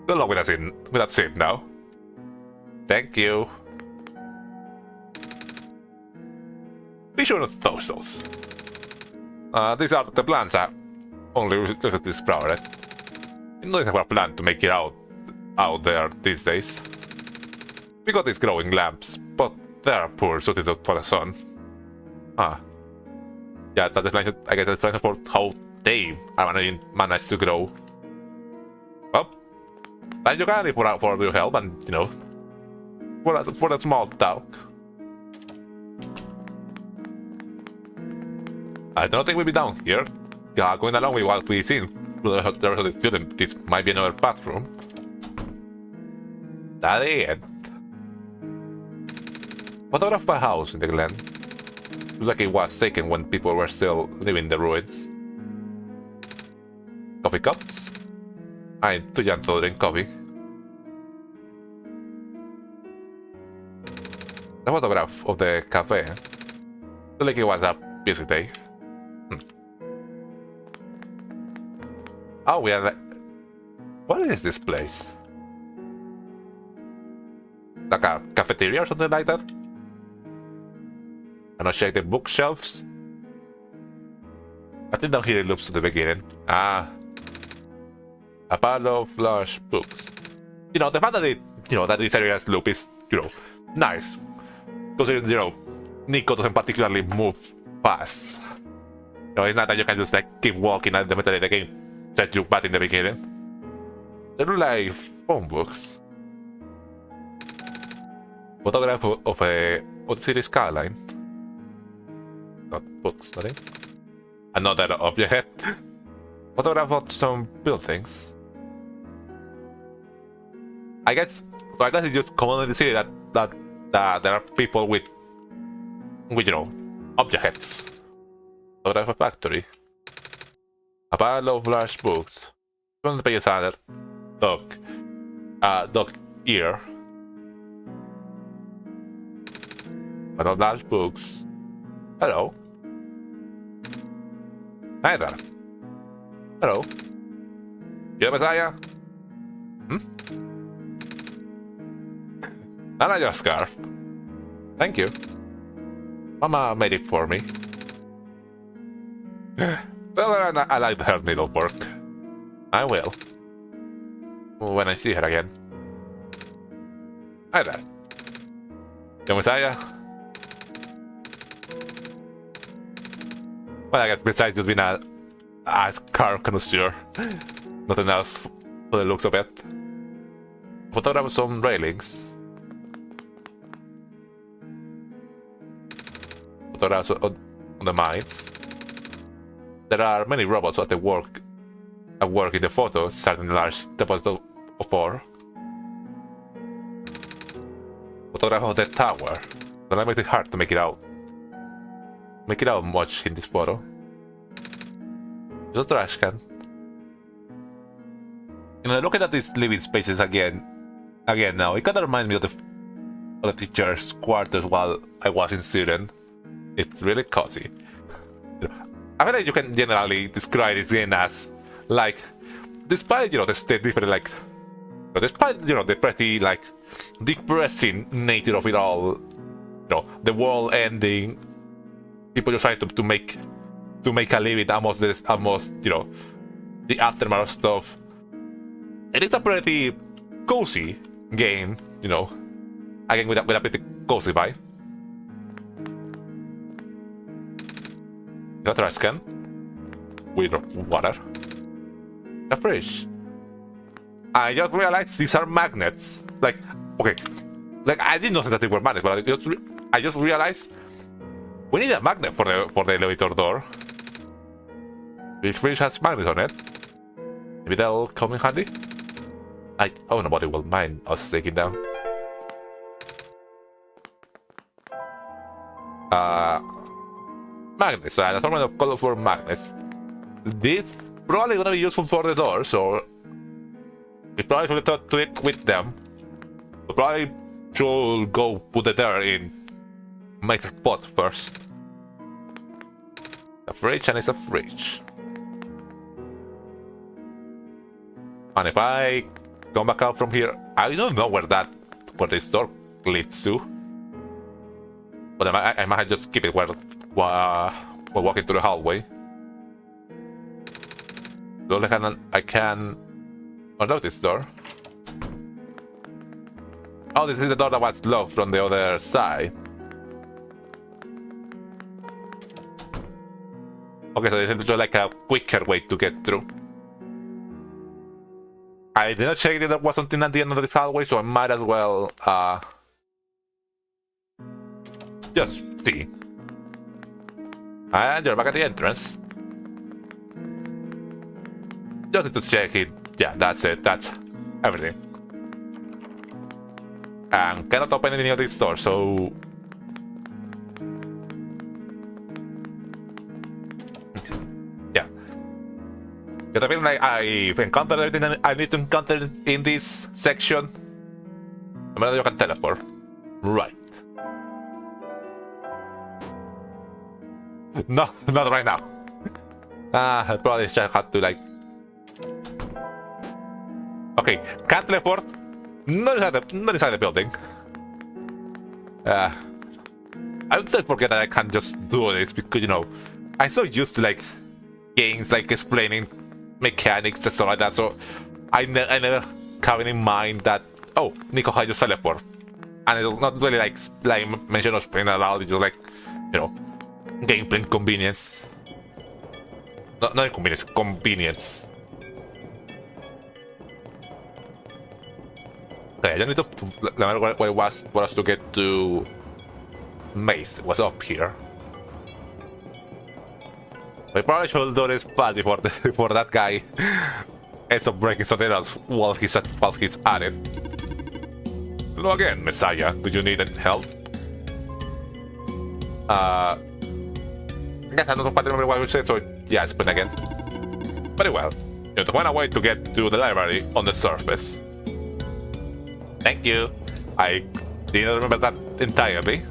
Good luck with that scene now. Thank you. Be sure not to touch those. These are the plants I only recently sprouted. You don't have a plan to make it out there these days. We got these growing lamps, but they are poor suited for the sun. Yeah, that explains, I guess that explains for how they managed to grow. Well, thank you kindly for your help and, you know, for that small talk. I don't think we'll be down here. Going along with what we've seen the rest of the student, this might be another bathroom. That's it. Photograph of a house in the glen. Looks like it was taken when people were still living in the ruins. Coffee cups? I'm too young to drink coffee. The photograph of the cafe. Looks like it was a busy day. Oh, we are like... What is this place? Like a cafeteria or something like that? And I'll check the bookshelves. I think down here it loops to the beginning. A pile of large books. You know, the fact that that this area's loop is, nice. Considering, NiKo doesn't particularly move fast. It's not that you can just keep walking at the middle of the game. Set you back in the beginning. They look like phone books. Photograph of the city skyline. Not books, nothing. Another object. Photograph of some buildings. I guess it's just common in the city that there are people with objects. Photograph a factory. A pile of large books. On the page under dog ear. But of large books. Hello. Hi there. Hello. You Messiah? I like your scarf. Thank you. Mama made it for me. Well, I like her needlework. I will. When I see her again. Hi there. You Messiah? Well, I guess besides just being a car connoisseur, nothing else for the looks of it. Photograph some railings. Photographs on the mines. There are many robots at work in the photos, starting large deposits of ore. Photograph of the tower. So that makes it hard to make it out. Make it out much in this photo. There's a trash can. Looking at these living spaces again now, it kind of reminds me of the teacher's quarters while I was in student. It's really cozy. I feel like you can generally describe this game as despite the different despite the pretty depressing nature of it all, the world ending, people just trying to make a living almost the aftermath stuff. It is a pretty cozy game, again with a pretty cozy vibe. A trash can with water. A fridge. I just realized these are magnets. Okay, I didn't know that they were magnets, but I just realized we need a magnet for the elevator door. This fridge has magnets on it. Maybe that'll come in handy. Oh, nobody will mind us taking down. Magnets, so an assortment of colorful magnets. This probably gonna be useful for the door, so we probably should have to equip them. We probably should go put it there in make a spot first. A fridge, and it's a fridge. And if I come back out from here, I don't know where this door leads to. But I might just keep it while walking through the hallway. So I can unlock this door. Oh, this is the door that was locked from the other side. Okay, so this is just like a quicker way to get through. I did not check if there was something at the end of this hallway, so I might as well just see. And you're back at the entrance. Just need to check it. Yeah, that's it. That's everything. And cannot open any of these doors, so... yeah. Because I feel like I've encountered everything that I need to encounter in this section. I mean, you can teleport. Right. No, not right now. I probably just had to like... okay, can't teleport. Not inside the building. I don't forget that I can't just do this because, you know, I'm so used to like games like explaining mechanics and stuff like that, so I never having in mind that, oh, NiKo had just teleport. And it's not really like mention or explain aloud, it's just like, you know, gameplay convenience. Not inconvenience, convenience. Okay, I don't need to remember where it was for us to get to Maze. It was up here. We probably should do this fast before that guy ends up breaking something else while he's at it. Hello again, Messiah. Do you need help? I guess I don't quite remember what we said, so yeah, explain again. Very well. You have to find a way to get to the library on the surface. Thank you. I didn't remember that entirely.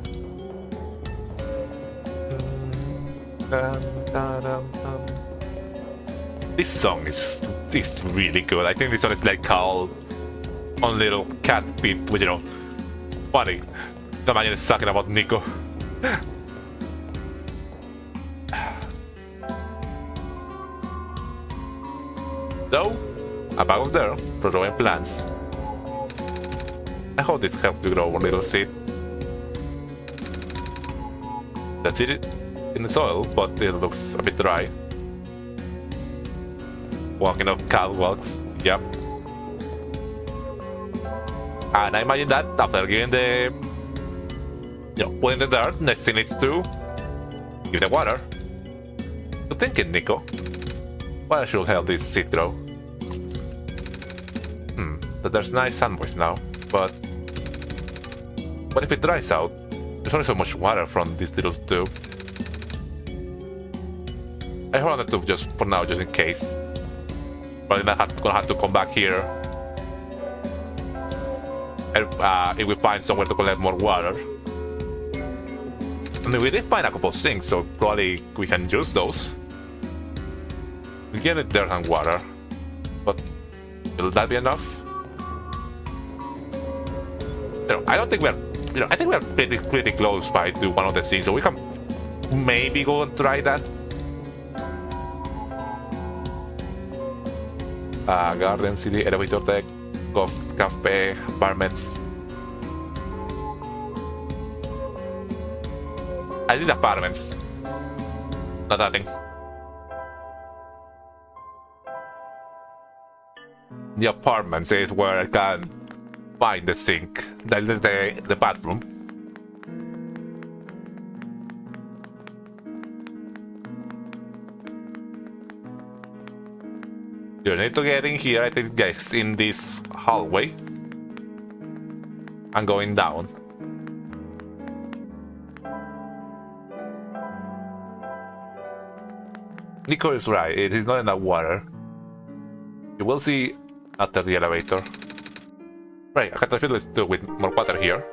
This song is really good. I think this song is like called On Little Cat Feet, which, you know, funny. Imagine it's talking about NiKo. So, a bag of dirt for growing plants. I hope this helps you grow a little seed. That's it in the soil, but it looks a bit dry. Walking up catwalks, yep. And I imagine that after giving the, you know, putting the dirt, next thing is to give the water. Good thinking, NiKo. Water should help this seed grow. But there's nice sandwich now, but what if it dries out? There's only so much water from this little tube. I hold on the tube just for now, just in case. But I'm gonna have to come back here if we find somewhere to collect more water. I mean, we did find a couple of things, so probably we can use those. We get it dirt and water, but will that be enough? You know, I don't think we're, you know, I think we're pretty close by to one of the things, so we can maybe go and try that. Garden, city, elevator deck, cafe, apartments. I did apartments. Not that thing. The apartments is where I can find the sink, the bathroom. You need to get in here, I think, guys, in this hallway. And going down. NiKo is right, it is not enough water. You will see after the elevator. Right, I can fill it too with more water here.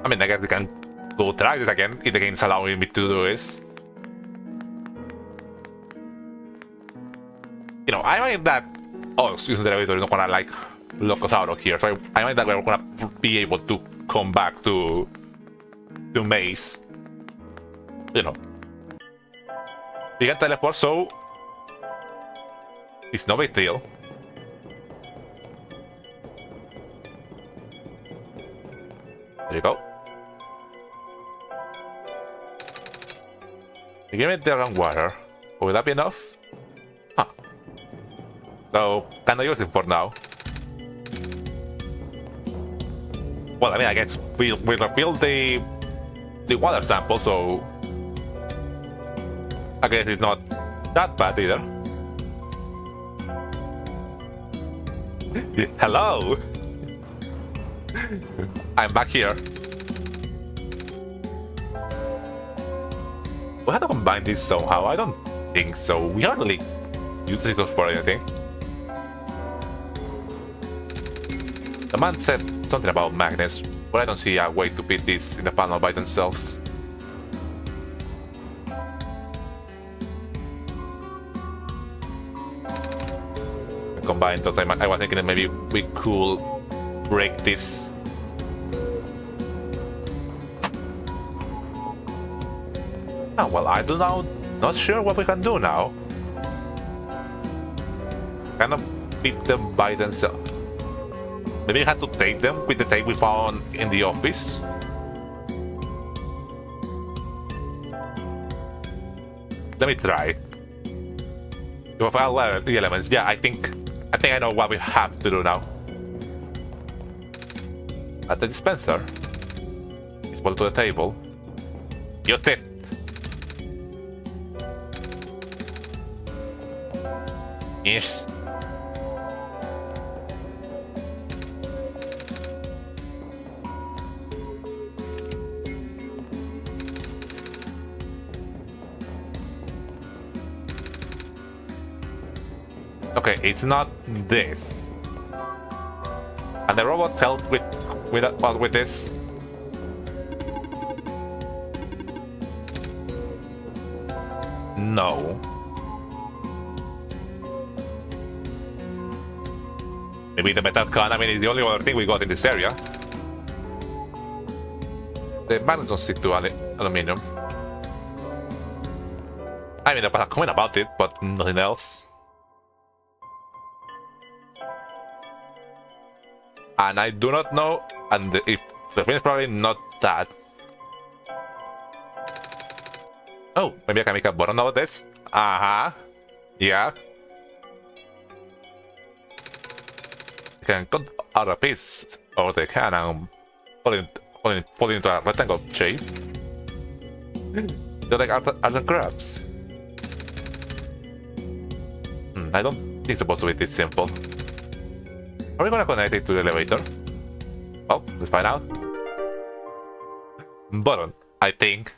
I mean, I guess we can go try this again if the game is allowing me to do this. You know, I mind that. Oh, excuse me, the elevator is not gonna like lock us out of here, so I mind that we're gonna be able to come back to Maze. You know, we can teleport, so it's no big deal. There you go. You give me the wrong water. Will that be enough? Huh. So, can I use it for now? Well, I mean, I guess we'll refill the water sample, so I guess it's not that bad either. Hello! I'm back here. We have to combine this somehow. I don't think so. We hardly use this for anything. The man said something about magnets, but I don't see a way to fit this in the panel by themselves. Combine those, I was thinking that maybe we could break this. Oh, well, I do now. Not sure what we can do now. Cannot fit them by themselves. Maybe we had to take them with the tape we found in the office. Let me try. If I found the elements, yeah, I think I know what we have to do now. At the dispenser, it's put to the table. Use it. Yes. Okay, it's not this. And the robot helped with this. No. Maybe the metal can. I mean, it's the only other thing we got in this area. The magnets don't stick to aluminium. I mean, there was a comment about it, but nothing else. And I do not know, and the thing is probably not that. Oh, maybe I can make a button out of this. Yeah. You can cut out a piece of the can and put it into a rectangle shape. Just like other crabs. I don't think it's supposed to be this simple. Are we gonna connect it to the elevator? Well, let's find out. Button, I think.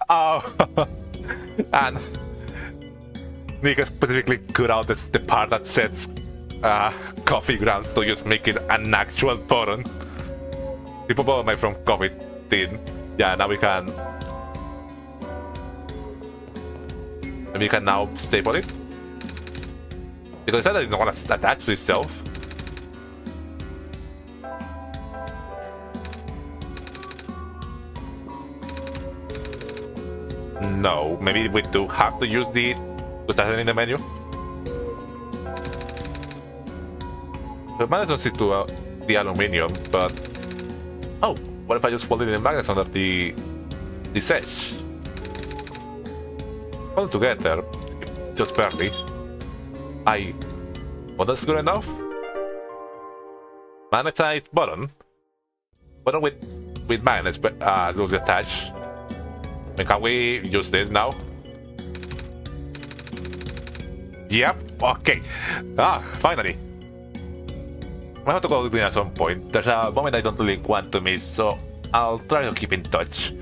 Oh! And NiKo specifically cut out the part that says coffee grounds to just make it an actual button. People bought made from coffee tin. Yeah, now we can. Maybe you can now staple it. Because it said that it's not gonna attach to itself. No, maybe we do have to use the to attach it in the menu. The magnet don't stick to the aluminium, but oh, what if I just fold it in the magnets under the edge? Hold them together, just barely. Well, that's good enough. Magnetized button with magnets, but loosely attached. I mean, can we use this now? Yep, okay. Finally. I have to go in at some point. There's a moment I don't really want to miss, so I'll try to keep in touch.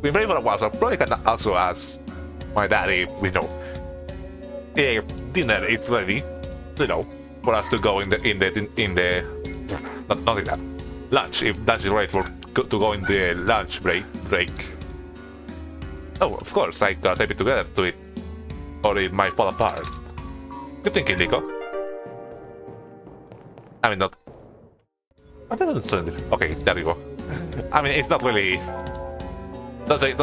been praying for a while, so I probably can also ask my daddy, if dinner is ready, for us to go in the not in that lunch. If lunch is ready to go in the lunch break. Oh, of course, I gotta tape it together to it, or it might fall apart. Good thinking, NiKo. I mean, not. I don't understand this. Okay, there we go. I mean, it's not really. Don't say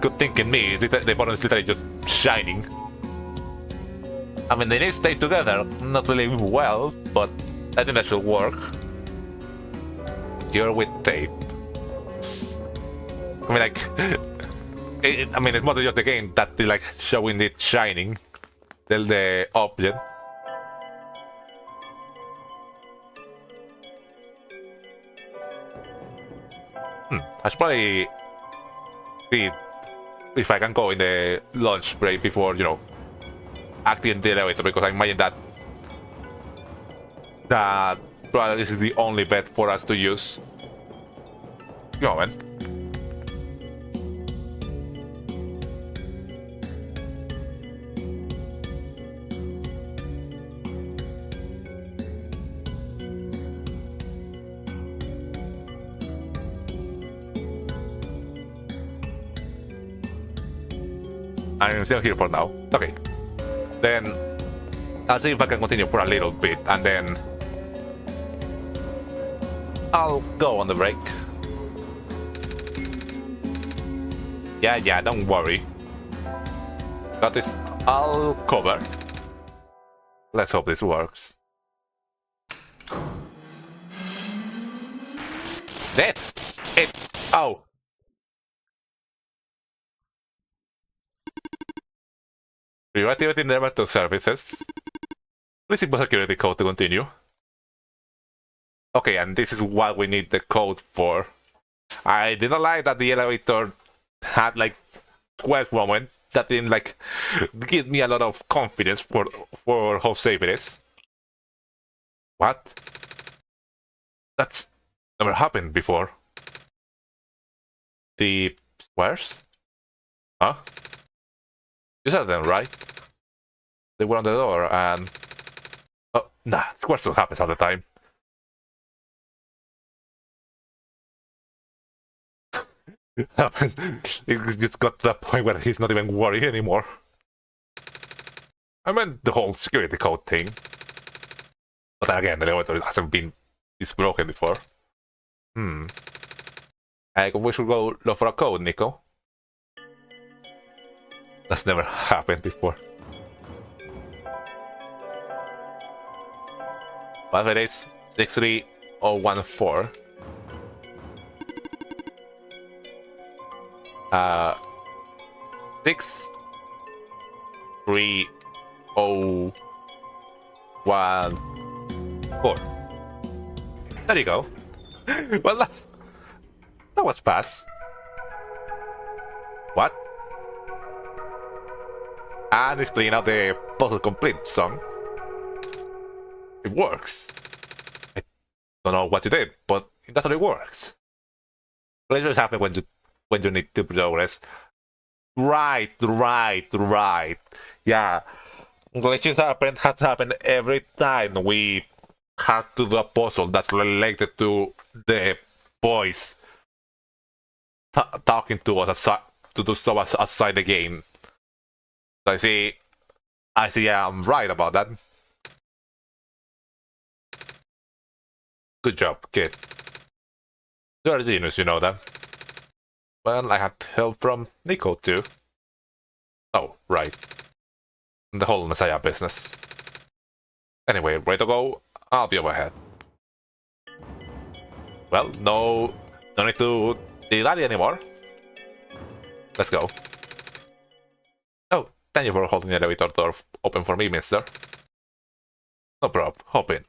good thinking me. The bottom is literally just shining. I mean, they need to stay together. Not really well, but I think that should work. You're with tape. I mean, like, it's more than just the game that they like showing it shining. The object. I should probably see if I can go in the lunch break before, acting the elevator, because I imagine that probably this is the only bed for us to use. Come on, man. I'm still here for now. Okay. Then I'll see if I can continue for a little bit, and then I'll go on the break. Yeah, don't worry. Got this all covered. Let's hope this works. Oh. Reactivating network services. Please input security code to continue. Okay, and this is what we need the code for. I didn't like that the elevator had like 12 moments. That didn't like give me a lot of confidence for how safe it is. What? That's never happened before. The squares? Huh? You said them, right? They were on the door and... Oh, nah, squares don't happen all the time. It's just got to that point where he's not even worried anymore. I meant the whole security code thing. But then again, the elevator hasn't been this broken before. I think we should go look for a code, NiKo. That's never happened before. What it is? 63014. 63014. There you go. Well, that was fast. What? And it's playing out the puzzle complete song. It works. I don't know what you did, but it definitely works. Glitches happen when you need to progress. Right. Yeah. Glitches has happened every time we had to do a puzzle that's related to the boys talking to us outside the game. So I see, yeah, I'm right about that. Good job, kid. You're a genius, you know that. Well, I had help from NiKo too. Oh, right. The whole Messiah business. Anyway, ready to go? I'll be overhead. Well, no need to dilly anymore. Let's go. Oh, thank you for holding the elevator door open for me, mister. No problem, hop in.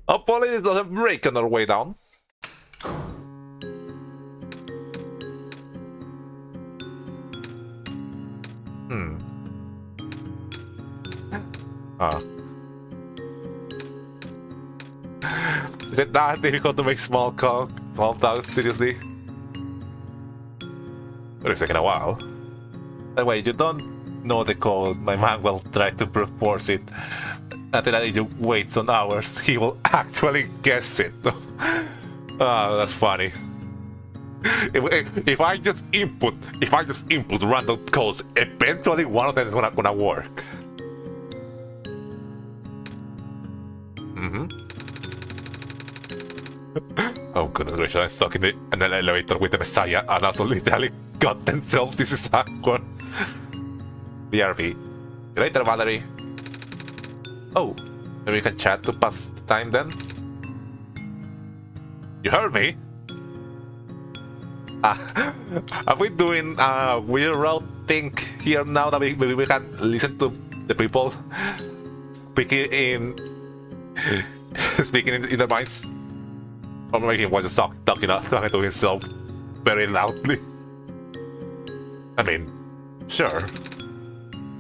Hopefully this doesn't break on our way down. Is it that difficult to make small Small talk, seriously? It's taking a while. Anyway, you don't know the code. My man will try to brute force it. Until you wait some hours, he will actually guess it. Oh, that's funny. If I just input random codes, eventually one of them is gonna work. Oh goodness gracious, I'm stuck in an elevator with the Messiah and also literally got themselves. This is awkward. BRB. Later, Valerie. Oh, maybe we can chat to pass the time then? You heard me? Are we doing a weird route thing here now that we can listen to the people speaking in their minds? Or maybe he was just talking to himself very loudly. I mean, sure.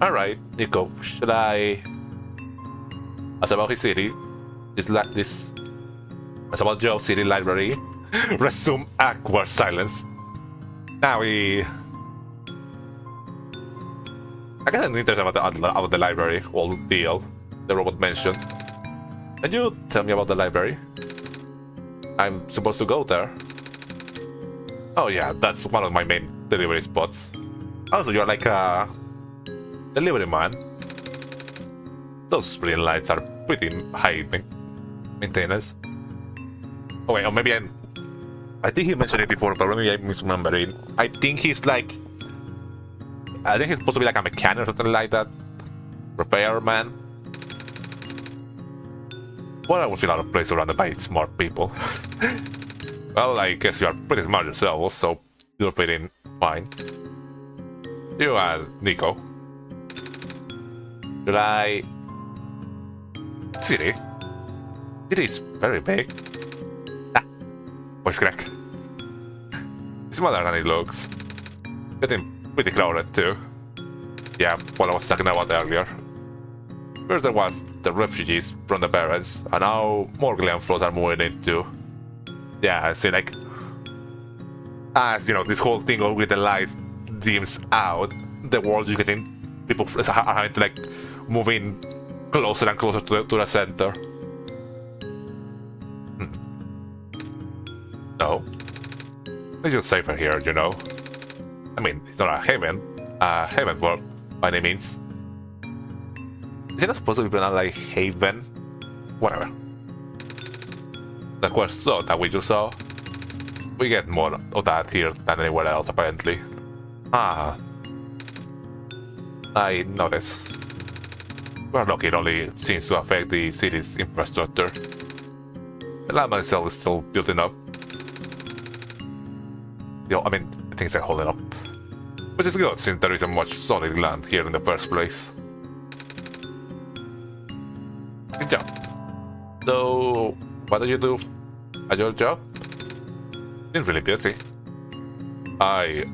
Alright, NiKo, should I... As about his city, as about Joe City Library, resume awkward silence. Now I guess I'm interested about the library, whole deal the robot mentioned. Can you tell me about the library? I'm supposed to go there. Oh yeah, that's one of my main delivery spots. Also, you're like a delivery man. Those green lights are pretty high maintenance. Oh wait, or maybe I think he mentioned it before, but maybe I'm misremembering. I think he's supposed to be like a mechanic or something like that. Repairman. Well, I would feel out of place surrounded by smart people. Well, I guess you are pretty smart yourself, so you're fitting fine. You are NiKo. Should I... City? City is very big. Voice crack. Smaller than it looks. Getting pretty crowded too. Yeah, what I was talking about earlier. First there was the refugees from the barracks, and now more Glen flows are moving into. Yeah, I see, like, as you know, this whole thing with the lights dims out, the world is getting, people are having to like move in closer and closer to the center. No, it's just safer here, you know. I mean, it's not a heaven world by any means. Is it not supposed to be pronounced like haven? Whatever. The quest saw that we just saw, we get more of that here than anywhere else apparently. Ah, I noticed. We're lucky it only seems to affect the city's infrastructure. The land itself is still building up. Yo, I mean, things are holding up. Which is good, since there isn't much solid land here in the first place. Good job. So, what do you do at your job? Been really busy. I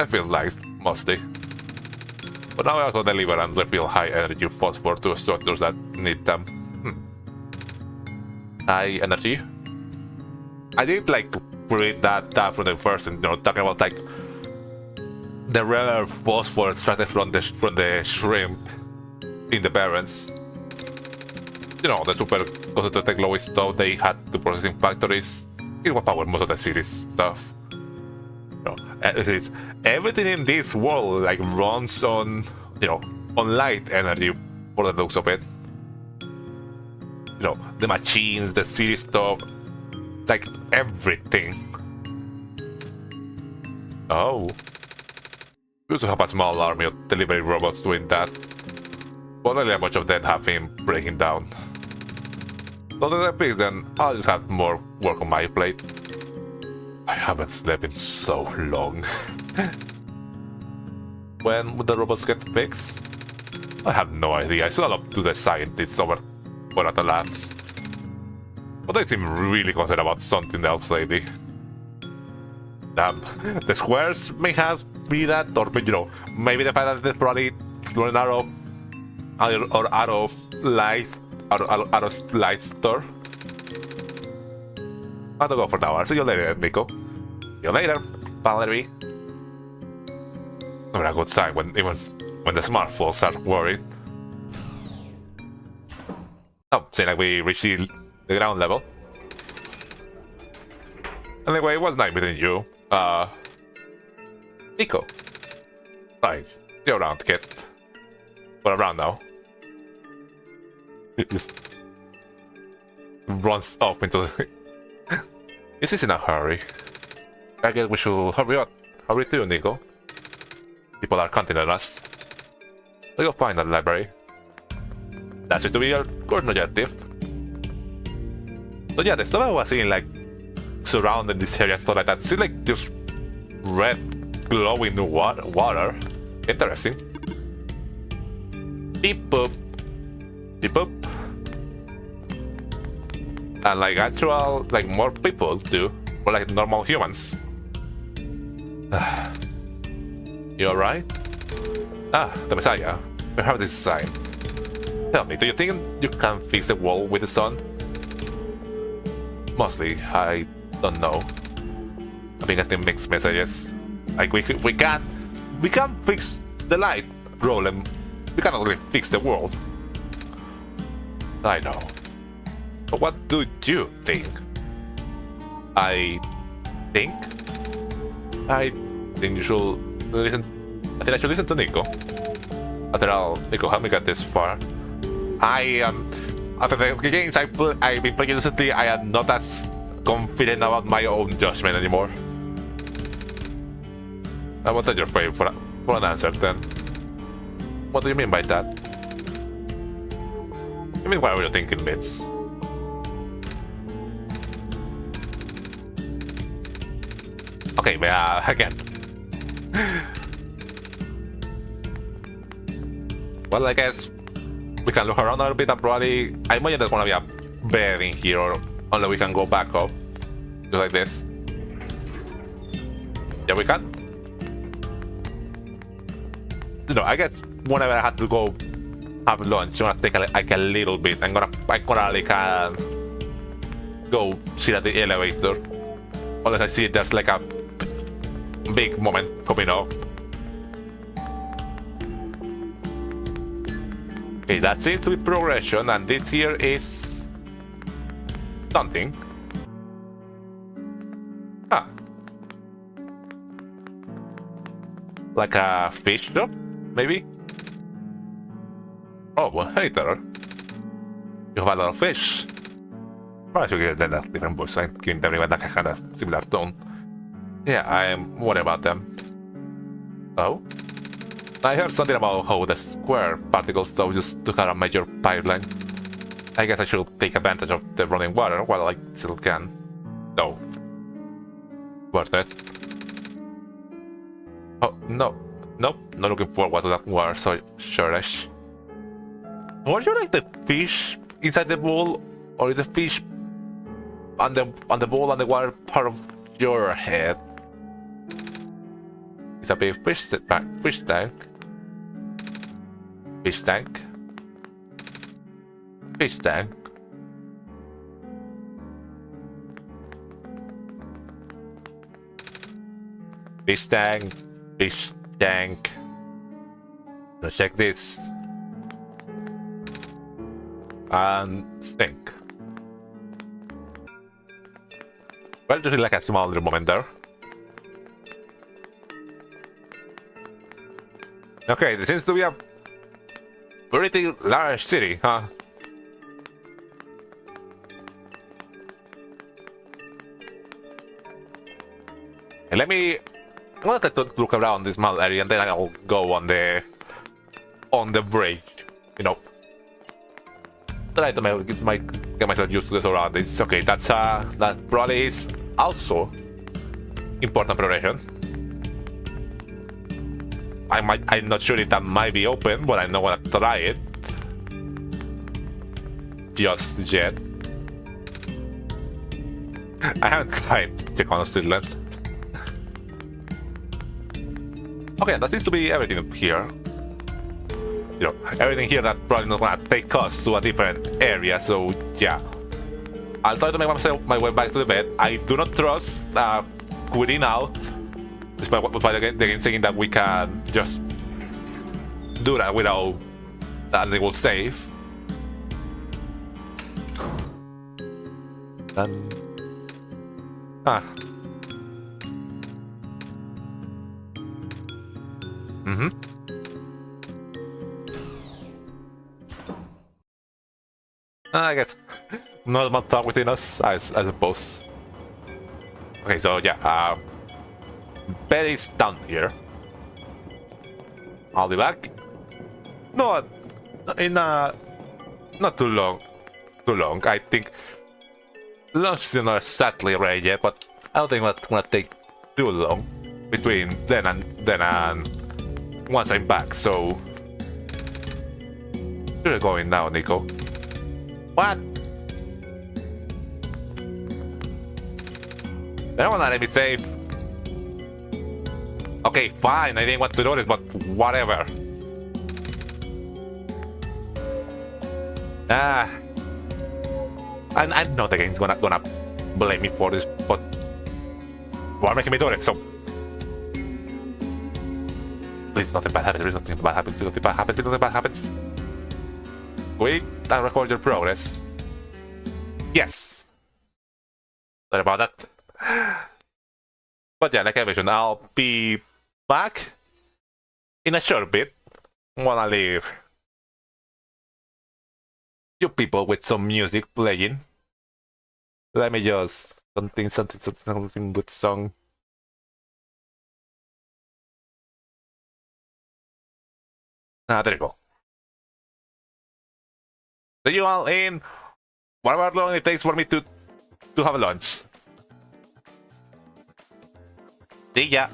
feel nice, mostly. But now I also deliver and refill high energy phosphor to structures that need them. High energy? I did like read that from the first, you know, talking about like the rare phosphor extracted from the shrimp in the barrens. You know, the super concentrated glowy stuff they had to process in factories. It was powered most of the city's stuff. You know, everything in this world like runs on, you know, on light energy for the looks of it. You know, the machines, the city stuff, like everything. Oh. We also have a small army of delivery robots doing that. But really much of them have been breaking down. So that I fix, then I'll just have more work on my plate. I haven't slept in so long. When would the robots get fixed? I have no idea. I still up to the scientists over at the labs. But they seem really concerned about something else lately. The squares may have be that, or you know, maybe the fact that they're probably running out of light store. How to go for now. I'll see you later, NiKo. See you later, Valerie. Not a good sign when the smartphones are worried. Oh, seems like we reached the ground level. Anyway, it was nice meeting you. NiKo. Right, you're around, kid. We're around now. It just runs off into the... This is in a hurry. I guess we should hurry up. Hurry too, NiKo. People are counting on us. We'll go find the library. That's just to be our current objective. So yeah, the stuff I was seeing like surrounding this area, stuff like that. See like this red glowing water. Interesting. Beep boop. Beep boop. And like actual, like more people do, or like normal humans. You alright? Ah, the Messiah. We have this sign. Tell me, do you think you can fix the wall with the sun? Mostly, I don't know. I've been getting mixed messages. Like we can't fix the light problem. We cannot really fix the world. I know. But what do you think? I think you should listen. I think I should listen to NiKo. After all, NiKo helped me get this far. After the games I've been playing recently, I am not as confident about my own judgment anymore. I wanted your favor for an answer then. What do you mean by that? I mean, what were you thinking, Mitz? Okay, again. Well, I guess we can look around a little bit and probably... I imagine there's gonna be a bed in here, or only we can go back up. Just like this. Yeah, we can. You know, I guess whenever I had to go have lunch, I'm gonna take like a little bit. I'm gonna like go sit at the elevator. Unless I see there's like a big moment coming up. Okay, that seems to be progression, and this here is something. Ah, like a fish shop, maybe. Oh, well, hey there. You have a lot of fish. I should give them a different voice, right? Giving them like a kind of similar tone. Yeah, I am worried about them. Oh? I heard something about how the square particles though just took out a major pipeline. I guess I should take advantage of the running water while I still can. No. Worth it. Oh, no. Nope, not looking forward to that water, so sure-ish. Were you like the fish inside the bowl, or is the fish on the bowl and the water part of your head? It's a big fish tank. Fish tank. Fish tank. Fish tank. Fish tank. Fish tank. Let's check this. And sink. Well, just like a small little moment there. Okay, this seems to be a pretty large city, huh? And I'm gonna try to look around this small area and then I'll go on the break, you know. Try to get myself used to the surroundings. Okay, that probably is also important progression. I'm not sure if that might be open, but I don't want to try it just yet. I haven't tried to check on street lamps. Okay, that seems to be everything here. You know, everything here that probably not gonna take us to a different area, so yeah. I'll try to make myself my way back to the bed. I do not trust quitting out, despite the game saying that we can just do that without that they will save. I guess not much talk within us, I suppose. Okay, so yeah, bed is down here. I'll be back. No, in not too long. I think lunch is not exactly ready yet, but I don't think that's gonna take too long between then and once I'm back. So where are you going now, NiKo? What? They don't wanna let me save. Okay, fine. I didn't want to do this, but whatever. I know the game's gonna blame me for this, but why making me do it? So please, nothing bad happens. There is nothing bad happens. Nothing bad happens. Nothing bad happens. Wait and record your progress. Yes. Sorry about that. But yeah, like I mentioned, I'll be back in a short bit. Wanna leave you people with some music playing. Let me just something good song. There you go. See you all in whatever long it takes for me to have a lunch. See ya.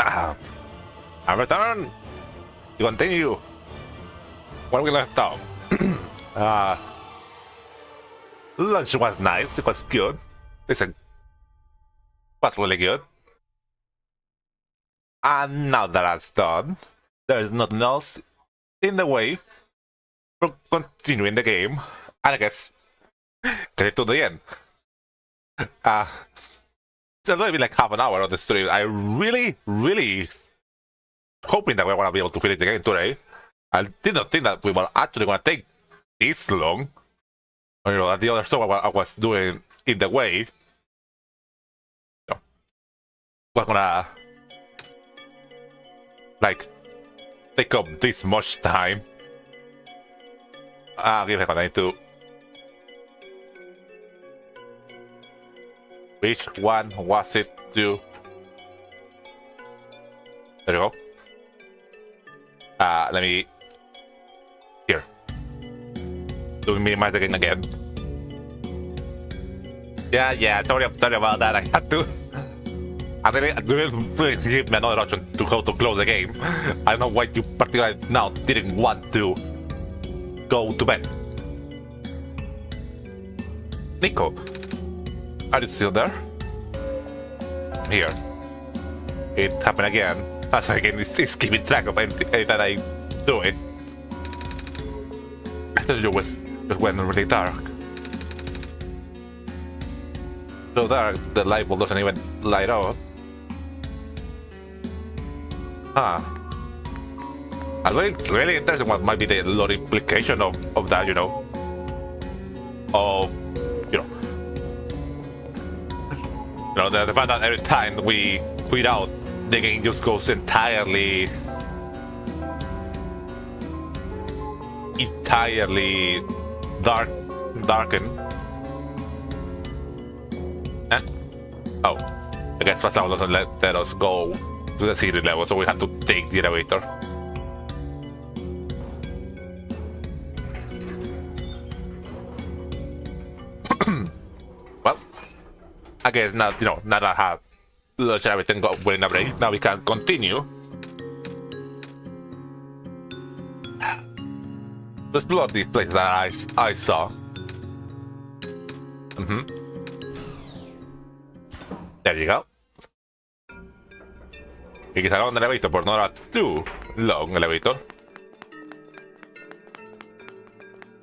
I return. You continue. Where we left off. Lunch was nice. It was good. Listen, was really good. And now that that's done, there is nothing else in the way for continuing the game. And I guess get it to the end. It's only been like half an hour on the stream. I really hoping that we're gonna be able to finish the game today. I did not think that we were actually gonna take this long. You know, the other stuff I was doing in the way, was gonna like take up this much time. Give me a second, I need to. Which one was it to? There you go. Let me. Here. Do minimize the game again. Yeah, sorry about that. I had to. I really give me another option to go to close the game. I don't know why you particularly now didn't want to go to bed. NiKo, are you still there? Here. It happened again. That's why again it's keeping track of anytime I do it. I thought it was just went really dark. So dark, the light bulb doesn't even light up. Huh. I think really interesting what might be the lot implication of that, you know. Of, you know, the fact that every time we quit out, the game just goes entirely darkened. Oh, I guess Fast doesn't let us go to the city level, so we have to take the elevator. Well, I guess now, you know, now that I have launched everything got well in a break, now we can continue to explore these places that I saw. There you go. It is a long elevator, but not a too long elevator.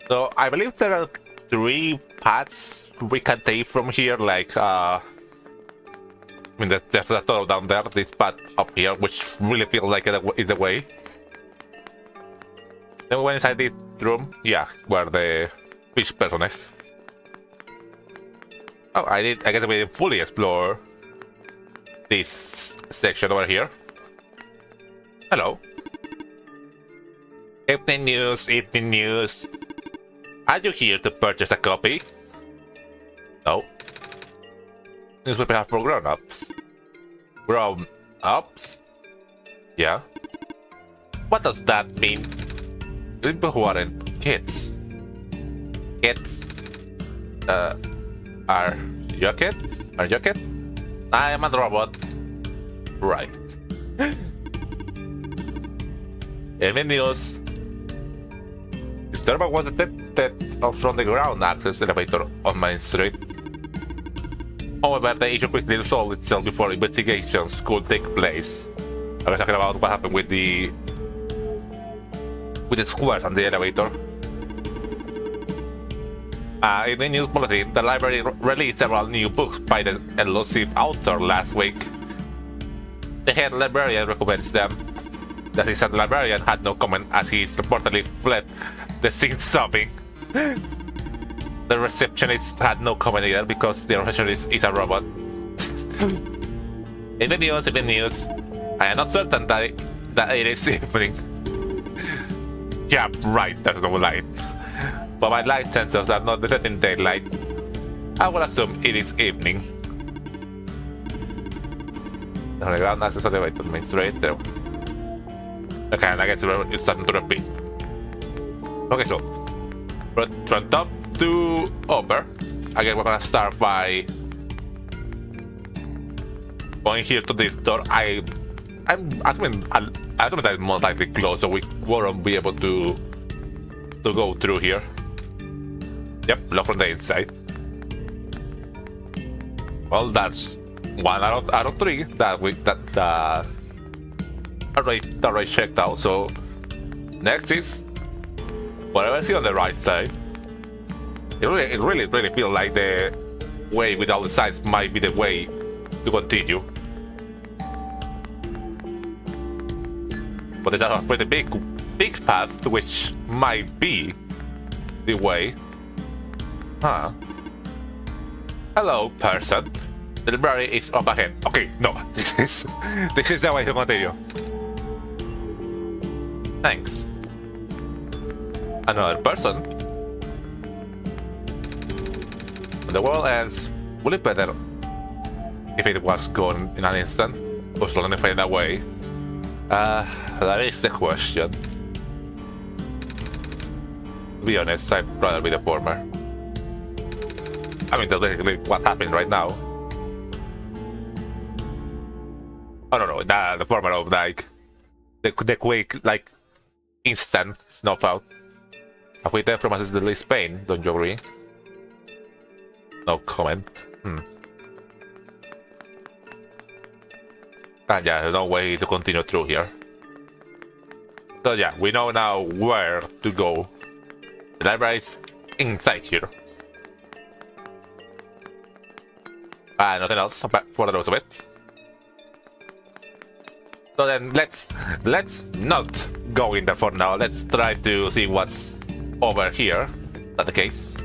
So I believe there are 3 paths we can take from here, like I mean there's a tunnel down there, this path up here, which really feels like it is the way. Then we went inside this room, yeah, where the fish person is. Oh, I guess we didn't fully explore this section over here. Hello. Evening news. Are you here to purchase a copy? No. Newspaper for grown-ups. Grown-ups? Yeah. What does that mean? People who aren't kids. Kids? Are you a kid? Are you a kid? I am a robot. Right. Evening news. Disturber was detected from the ground access elevator on Main Street. However, the issue quickly resolved itself before investigations could take place. I was talking about what happened with the squares on the elevator. In the news bulletin, the library released several new books by the elusive author last week. The head librarian recommends them. The assistant librarian had no comment as he reportedly fled the scene sobbing. The receptionist had no comment either because the receptionist is a robot. In the news, I am not certain that it is evening. Yeah, right, there's no light. But my light sensors are not detecting daylight. I will assume it is evening. The ground access elevator main straight there. Okay, and I guess it's starting to repeat. Okay, so from top to over, I guess we're gonna start by going here to this door. I I'm assuming that it's more likely closed, so we won't be able to go through here. Yep, locked from the inside. Well, that's 1 out of 3 that already checked out. So next is whatever I see on the right side. It really feels like the way without the sides might be the way to continue. But there's a pretty big path which might be the way. Huh. Hello, person. The library is up ahead. Okay, no, this is the way to continue. Thanks. Another person. When the world ends, will it better if it was gone in an instant, or slowly fade away? That is the question. To be honest, I'd rather be the former. I mean, that's basically what happened right now. Oh no, the former of like the quick, like instant snuff out. A quick death promises the least pain, don't you agree? No comment. And yeah, there's no way to continue through here. So yeah, we know now where to go. The library is inside here. Nothing else for the rest of it. So then let's not go in there for now. Let's try to see what's over here. Is that the case?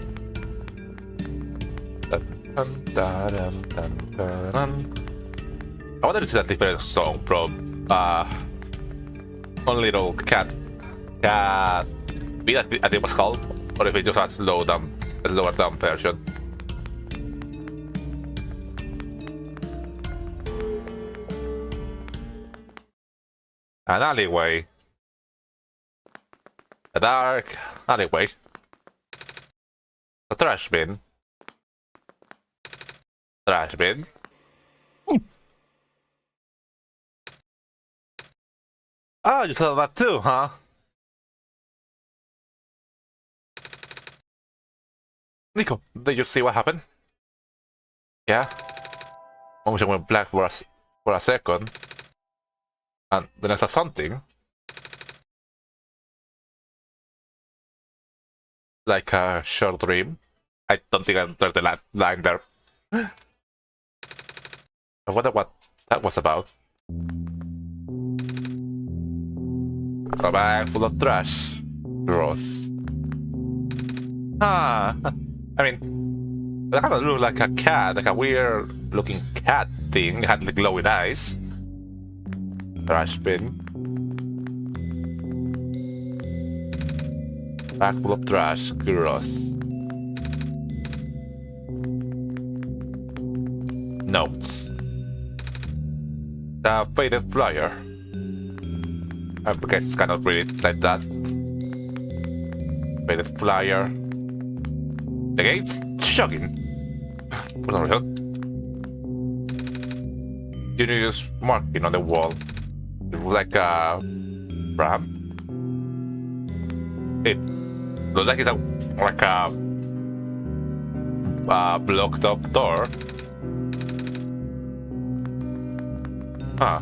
I wonder if it's a different song from One Little Cat Beat, I think it was called, or if it just has a lower down version. An alleyway. A dark alleyway. A trash bin. Trash bin. Oh, you saw that too, huh? NiKo, did you see what happened? Yeah? Motion went black for a second. And then I saw something. Like a short dream. I don't think I entered the line there. I wonder what that was about. A bag full of trash. Gross. I mean, that kind of looked like a cat, like a weird looking cat thing. It had like glowing eyes. Trash bin. Bag full of trash. Gross. Notes. The faded flyer. I guess it's kind of really like that. Faded flyer. The gate's shocking. For some reason. You need just marking on the wall. It was like a ramp. It looks like it's like a blocked up door. Huh.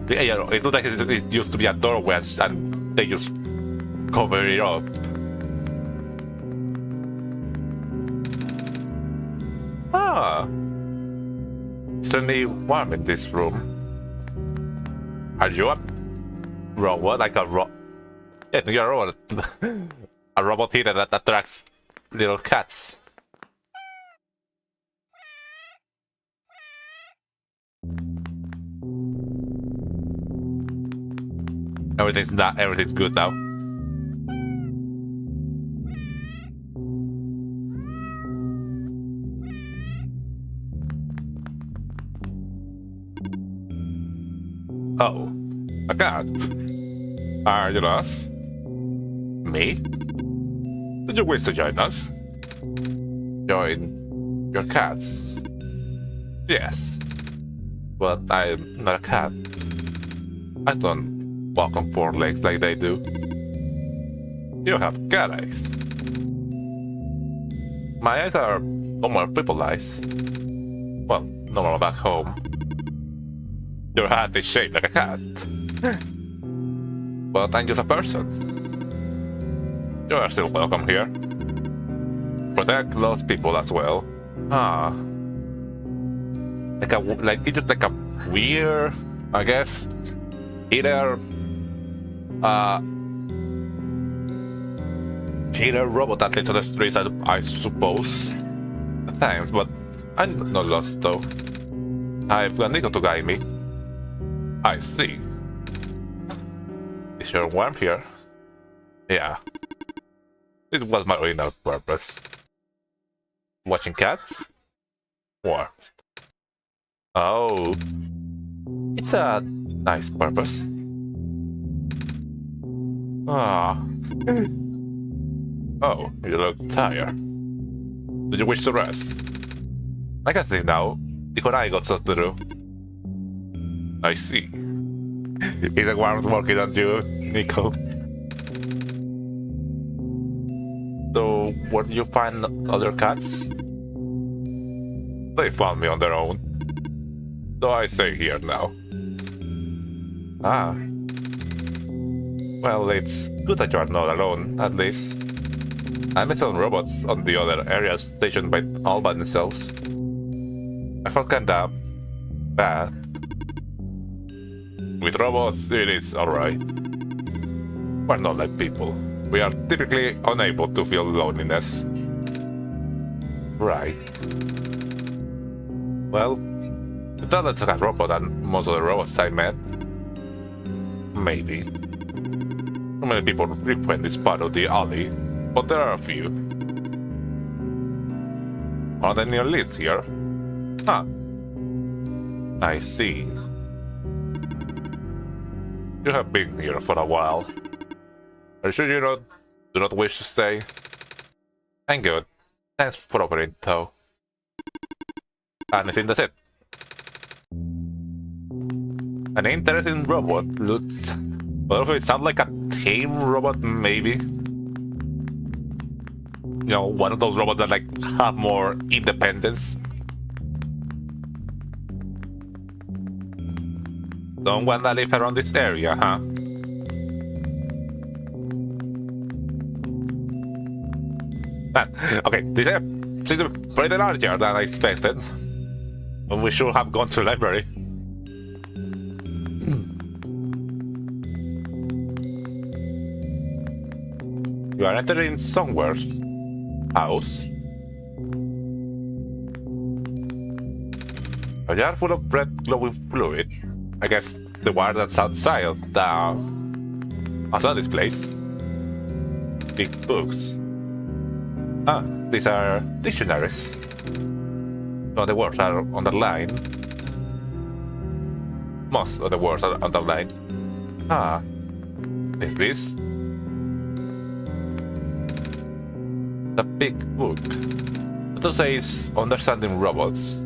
Yeah, it looks like it used to be a doorway and they just cover it up. It's certainly warm in this room. Are you a robot? Like a Yeah, you're a robot. A robot here that attracts little cats. Everything's good now. Oh, a cat. Are you lost? Me? Did you wish to join us? Join your cats? Yes. But I'm not a cat. I don't walk on four legs like they do. You have cat eyes. My eyes are normal people eyes. Well, normal back home. Your hat is shaped like a cat. But I'm just a person. You are still welcome here. Protect lost people as well. Ah. It's just like a weird, I guess, either robot that lives on the streets, I suppose. Thanks, but I'm not lost though. I've got NiKo to guide me. I see. Is your warm here? Yeah. This was my original purpose. Watching cats? Warmth. Oh. It's a nice purpose. Ah. Oh, you look tired. Do you wish to rest? I can see now. Because I got stuff to do. I see. Is the warmth working on you, NiKo? So, where do you find other cats? They found me on their own. So I stay here now. Ah. Well, it's good that you are not alone, at least. I met some robots on the other areas stationed all by themselves. I felt kinda bad. With robots, it is alright. We're not like people. We are typically unable to feel loneliness. Right. Well, it's not like a robot than most of the robots I met. Maybe. Too many people frequent this part of the alley, but there are a few. Are there any leads here? Huh. I see. You have been here for a while. Are you sure you do not wish to stay? I'm good. Thanks for offering, though. And I think that's it. An interesting robot looks. Well, it sounds like a tame robot, maybe. You know, one of those robots that like have more independence. Don't wanna live around this area, huh? Okay, this is pretty larger than I expected. We should have gone to the library. You are entering somewhere's house. A jar full of red glowing fluid. I guess the wire that's outside of this place. Big books. Ah, these are dictionaries. No, the words are underlined. Most of the words are underlined. Ah, is this the big book? It also says understanding robots.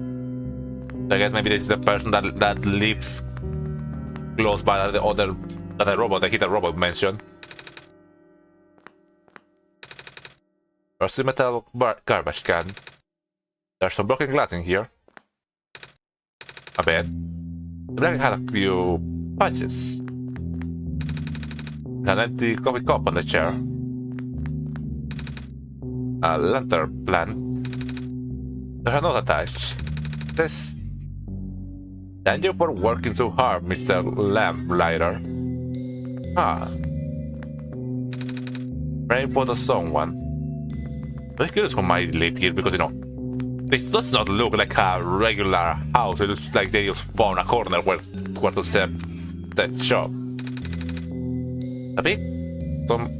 I guess maybe this is the person that lives close by the robot, the hidden robot mentioned. Rusty metal garbage can. There's some broken glass in here. A bed. The blanket had a few patches. An empty coffee cup on the chair. A lantern plant. There's a note attached. This. Thank you for working so hard, Mr. Lamplighter. Ah. Praying for someone. I'm curious who might live here because, you know, this does not look like a regular house. It looks like they just found a corner where to set that shop.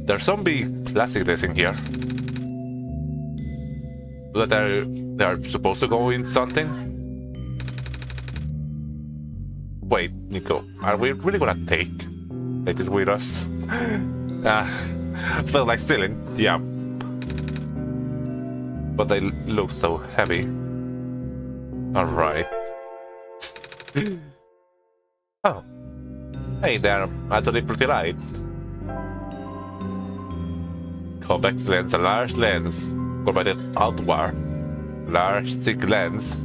There's some big plastic things in here. So that they're supposed to go in something? Wait, NiKo, are we really gonna take this with us? Felt like stealing, yeah. But they look so heavy. Alright. Oh. Hey, they're actually pretty light. Convex lens, a large lens, converted outward. Large thick lens.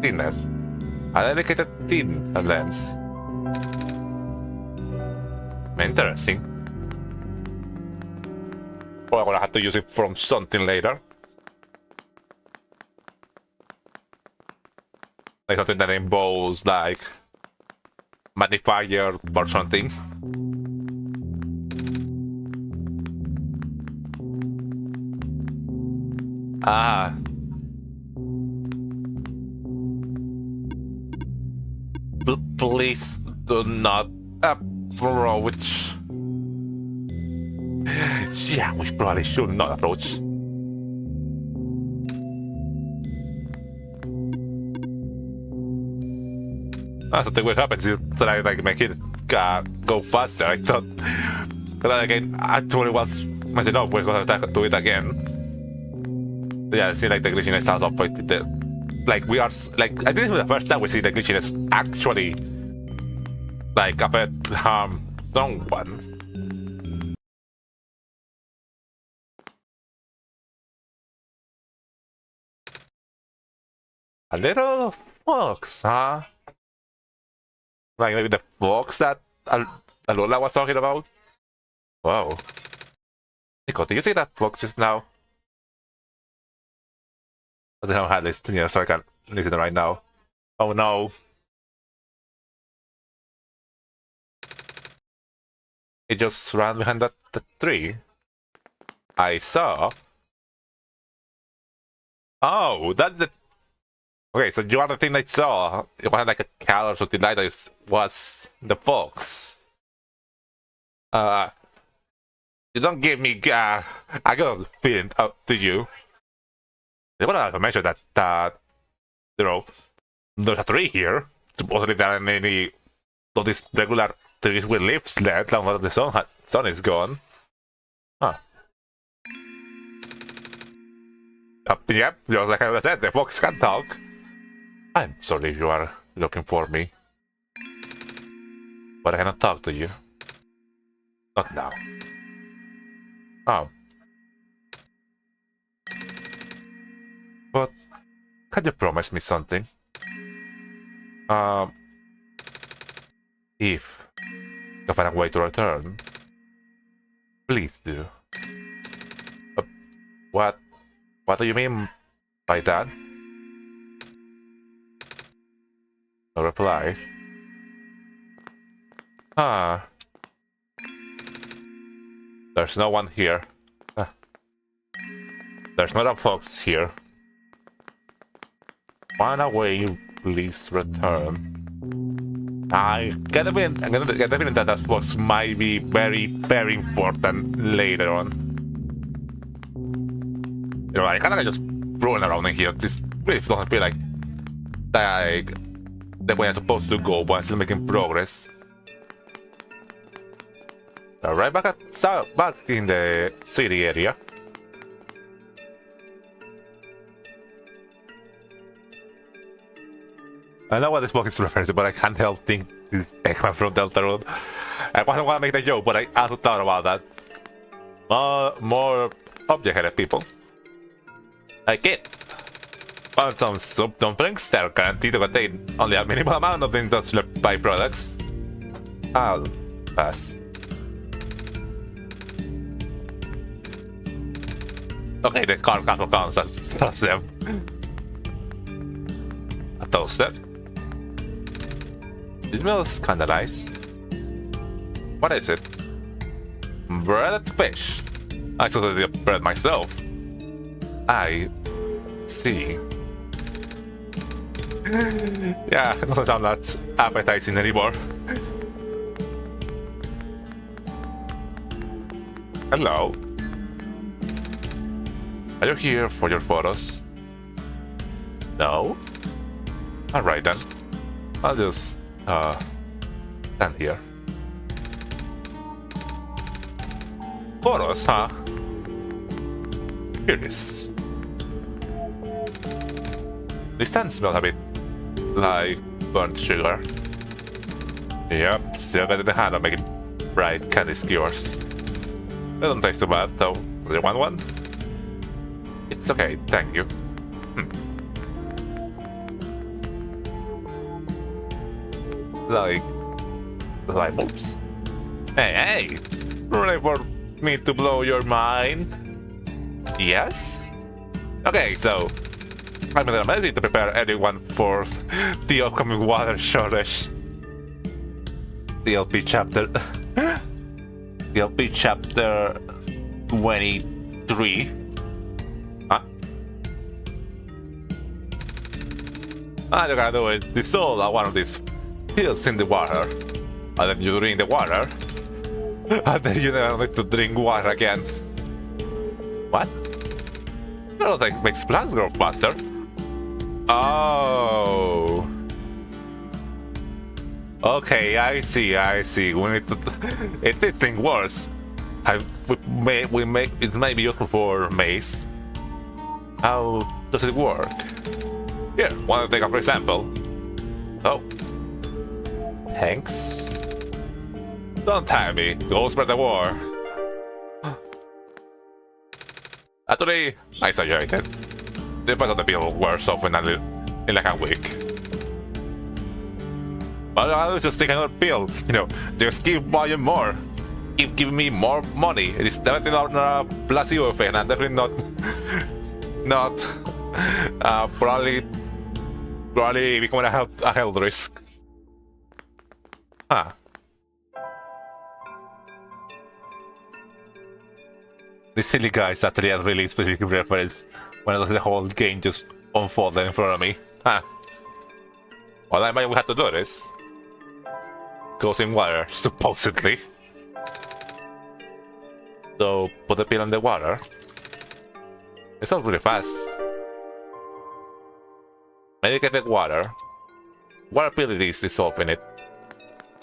Thinness. A delicate thin lens. Interesting. Well, I'm gonna have to use it from something later. Like something that involves like magnifier or something. Ah. Please do not approach. Yeah, we probably should not approach. Something would happen to try like make it go faster. I thought, but then again, actually was messing up. We're gonna do it again. Yeah, it seems like the glitchiness out of it. Like we are like I think this is the first time we see the glitchiness actually like affect harm someone. A little fox, huh? Like maybe the fox that Alola was talking about? Wow. NiKo, did you see that fox just now? I don't have this here, so I can't listen right now. Oh no. It just ran behind the tree. I saw. Oh, that's the... Okay, so you are the thing I saw. It wasn't like a cow or something like that. It was the fox. You don't give me a good feeling, do you? I want to mention that, you know, there's a tree here. Supposedly there aren't any of these regular trees with leaves left now that the sun is gone. Huh. Yep, just like I said, the fox can talk. I'm sorry if you are looking for me. But I cannot talk to you. Not now. Oh. But can you promise me something? If you find a way to return, please do. What do you mean by that? No reply. Ah. There's no one here. There's not a fox here. Find a way, please return. I get the feeling that that fox might be very, very important later on. You know, I kinda just rolling around in here. This really doesn't feel like the way I'm supposed to go, but I'm still making progress. Right back in the city area. I know what this book is referencing, but I can't help think this is Eggman from DeltaTune. I wasn't want to make the joke, but I also thought about that. More object-headed people. Like it. Found some soup dumplings that are guaranteed to contain only a minimal amount of the industrial byproducts. I'll pass. Okay, the car castle counts as them. A toasted. This smells kinda nice. What is it? Breaded fish. I saw the bread myself. I see. Yeah, it doesn't sound that appetizing anymore. Hello. Are you here for your photos? No? Alright then. I'll just stand here. Photos, huh? Here it is. The stand smells a bit like burnt sugar. Yep, still got the hand of making bright candy skewers. They don't taste too bad, though. Do you want one? It's okay, thank you. Like oops. Hey! Ready for me to blow your mind? Yes? Okay, so I'm ready to prepare everyone for the upcoming water shortage. DLP chapter 23. Huh? All you gotta do is dissolve one of these pills in the water, and then you drink the water, and then you never need to drink water again. What? I don't think it makes plants grow faster. Oh. Okay, I see. We need to. If this thing works, it may be useful for maze. How does it work? Here, want to take a for example? Oh. Thanks. Don't tell me. Go spread the war. Actually, I exaggerated. The price of the bill wears off in like a week. But I'll just take another pill, just keep buying more. Keep giving me more money. It is definitely not a placebo effect, and definitely not probably becoming a health risk. Huh. The silly guys actually had really specific reference when the whole game just unfolded in front of me. Huh. Well, I might have to do this. Goes in water, supposedly. So, put the pill in the water. It sounds really fast. Medicated water. Water pill it is dissolved in it.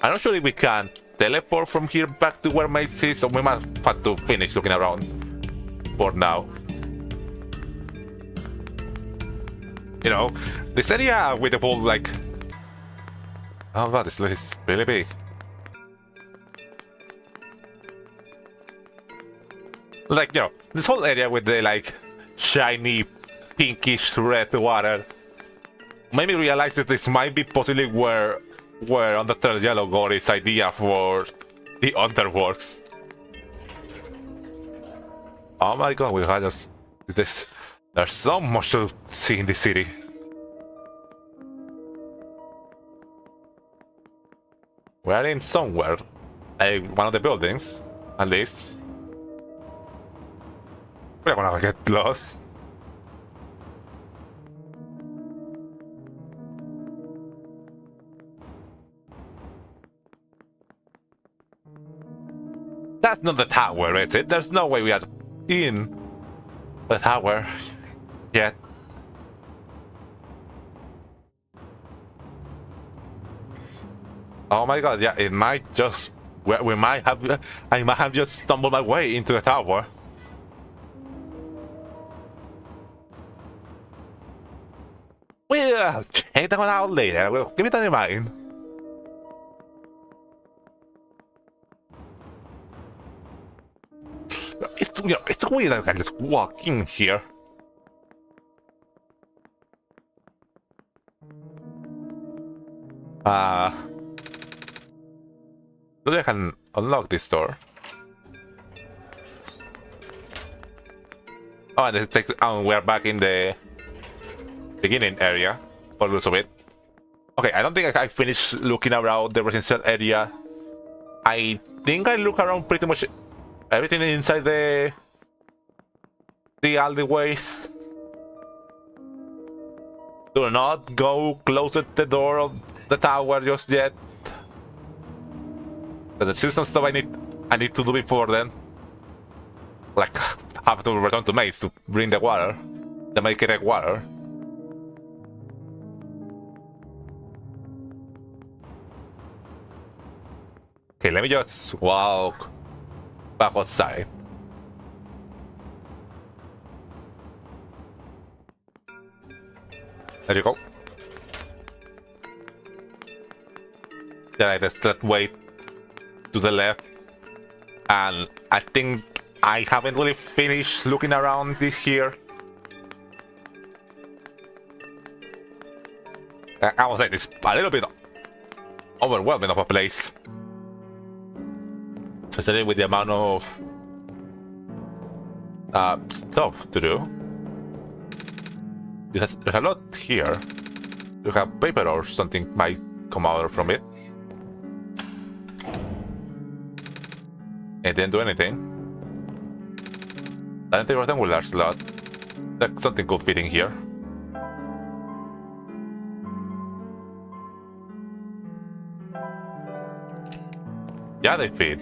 I'm not sure if we can teleport from here back to where my is, so we might have to finish looking around for now. This area with the whole like... Oh god, this is really big. Like, this whole area with the like shiny pinkish red water made me realize that this might be possibly where Undertale Yellow got its idea for the Underworks. Oh my god, we had just this. There's so much to see in the city. We are in somewhere, one of the buildings, at least. We're gonna get lost. That's not the tower, is it? There's no way we are in the tower yet. Oh my god, yeah, it might just... I might have just stumbled my way into the tower. We'll check that one out later. We'll give it that in mind. It's weird that I can just walk in here. Maybe I can unlock this door. Oh, and it takes. We're back in the beginning area, for most of it. Okay, I don't think I finished looking around the residential area. I think I look around pretty much everything inside the alleyways. Do not go close at the door of the tower just yet. But there's still some stuff I need to do before then. Like have to return to Maze to bring the water, the medicated water. Okay, let me just walk back outside. There you go. Then I just that way to the left, and I think I haven't really finished looking around this here. I would say it's a little bit overwhelming of a place, especially with the amount of stuff to do. There's a lot here. You have paper or something might come out from it. It didn't do anything. I don't think rectangular slot. Like something could fit in here. Yeah, they fit.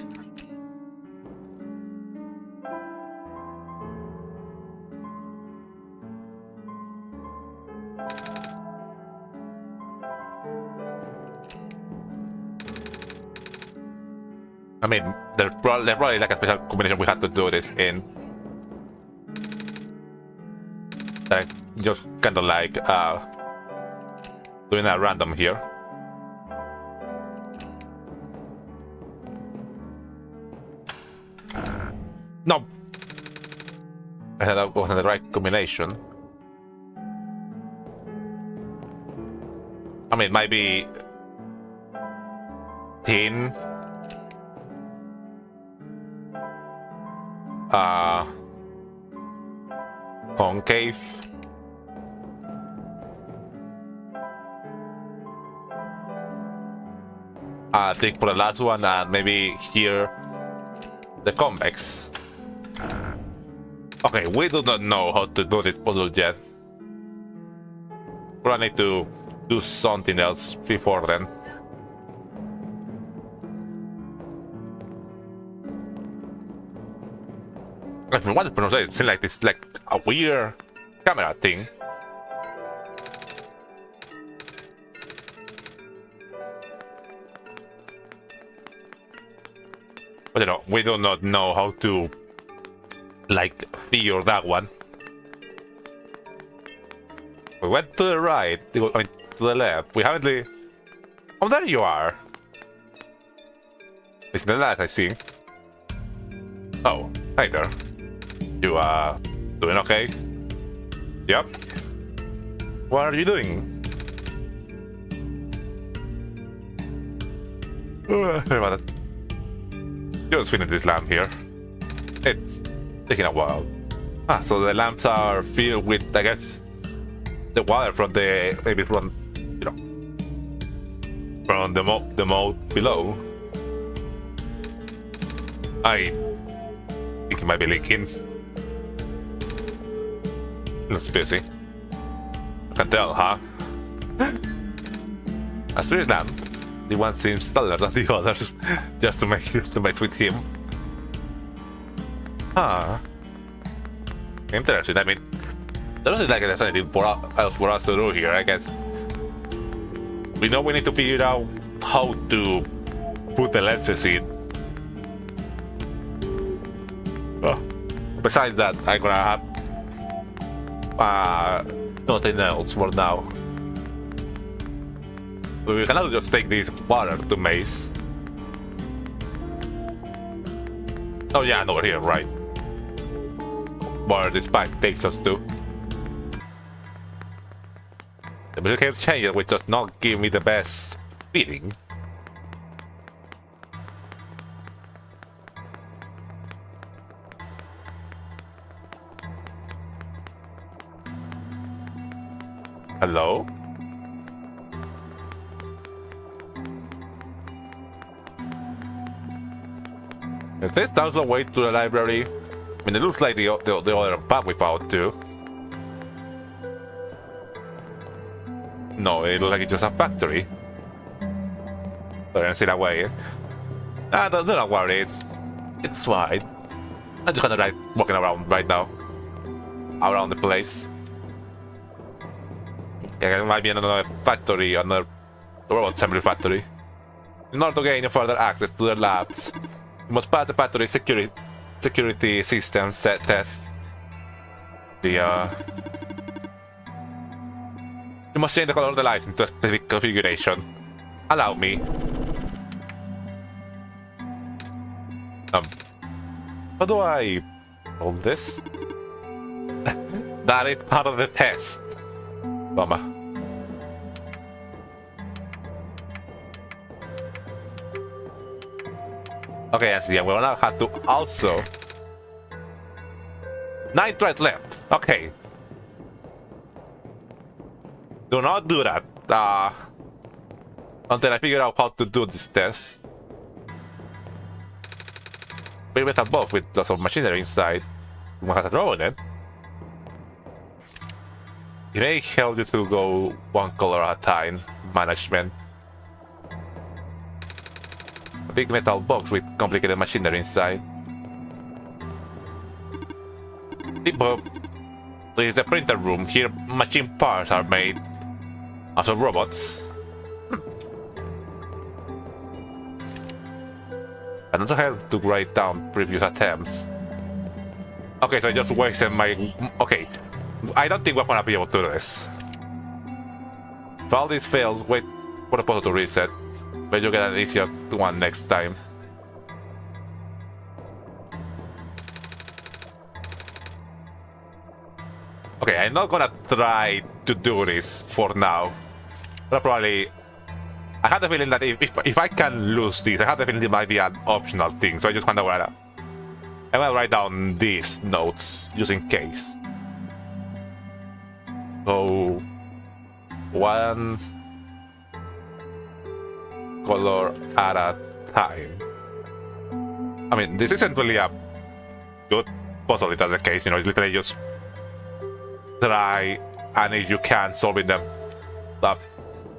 I mean, there's probably like a special combination we had to do this in. Like, just kind of like doing a random here. No! I thought that wasn't the right combination. I mean, it might be thin. Concave. I think for the last one, and maybe here the convex. Okay, we do not know how to do this puzzle yet. But I need to do something else before then. From what the pronunciation, it seems like this like a weird camera thing. But you know, we do not know how to like figure that one. We went to the right, I mean to the left. We haven't really... Oh, there you are. It's the last I see. Oh, hi there. You doing okay? Yep. What are you doing? Sorry about that. Just finish this lamp here. It's taking a while. Ah, so the lamps are filled with, I guess, the water from the, maybe from, you know, from the moat below. I think it might be leaking. Looks busy. I can tell, huh? A street lamp. The one seems taller than the others, just to make with him. Ah, interesting. I mean, there doesn't like there's anything else for us to do here. I guess we know we need to figure out how to put the lenses in. Oh. Besides that, I'm gonna have nothing else for now. We cannot just take this water to Maze. Oh yeah, I know we're here, right? Where this path takes us to. The music has changed, which does not give me the best feeling. Hello? If this sounds the way to the library, I mean, it looks like the other path we found too. No, it looks like it's just a factory. So I don't see that way. Ah, don't worry, it's fine. I'm just kind of like walking around right now, around the place. Yeah, it might be another factory, another robot assembly factory. In order to gain further access to the labs, you must pass the factory security system set test. You must change the color of the lights into a specific configuration. Allow me. How do I hold this? That is part of the test. Bummer. Okay, I see. And we now have to also. 9 threads left. Okay. Do not do that. Until I figure out how to do this test. Maybe we have both with lots of machinery inside. We might have to throw in it. It may help you to go one color at a time. Management. A big metal box with complicated machinery inside. There is a printer room. Here machine parts are made out of robots. I don't have to write down previous attempts. Okay, so I just wasted my... Okay, I don't think we're gonna be able to do this. If all this fails, wait for the puzzle to reset. But you'll get an easier one next time. Okay, I'm not gonna try to do this for now. But probably... I had a feeling that if I can lose this, I had a feeling it might be an optional thing, so I just kind of wanna... I'm gonna write down these notes, just in case. So... one... color at a time. I mean, this isn't really a good puzzle if that's the case, you know, it's literally just... try, and if you can't solve it, then...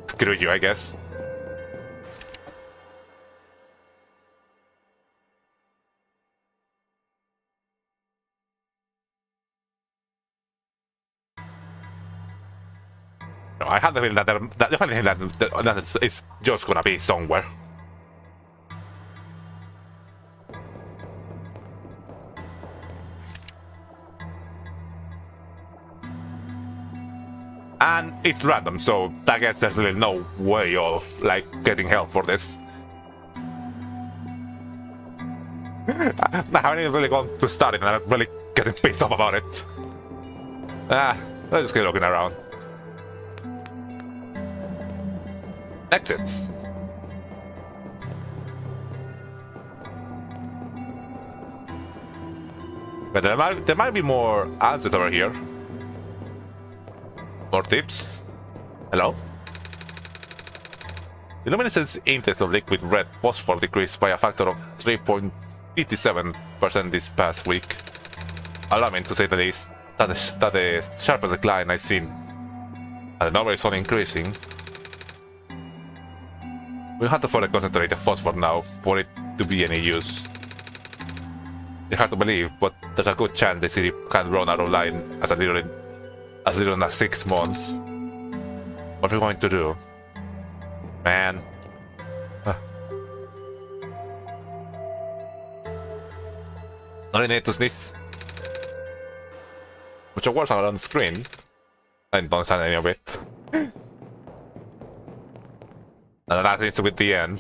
screw you, I guess. No, I have the feeling that it's just gonna be somewhere. And it's random, so I guess there's really no way of like getting help for this. I haven't even really gone to start it, and I'm really getting pissed off about it. Let's just keep looking around. Exits. But there might be more answers over here. More tips. Hello? The luminescence index of liquid red phosphor decreased by a factor of 3.87% this past week. Alarming to say the least. That is the sharpest decline I've seen. And the number is only increasing. We have to further concentrate the phosphor now for it to be any use. It's hard to believe, but there's a good chance the city can run out of line as little as 6 months. What are we going to do? Man. Only need to sneeze. Which words are on the screen. I don't understand any of it. And that needs to be the end.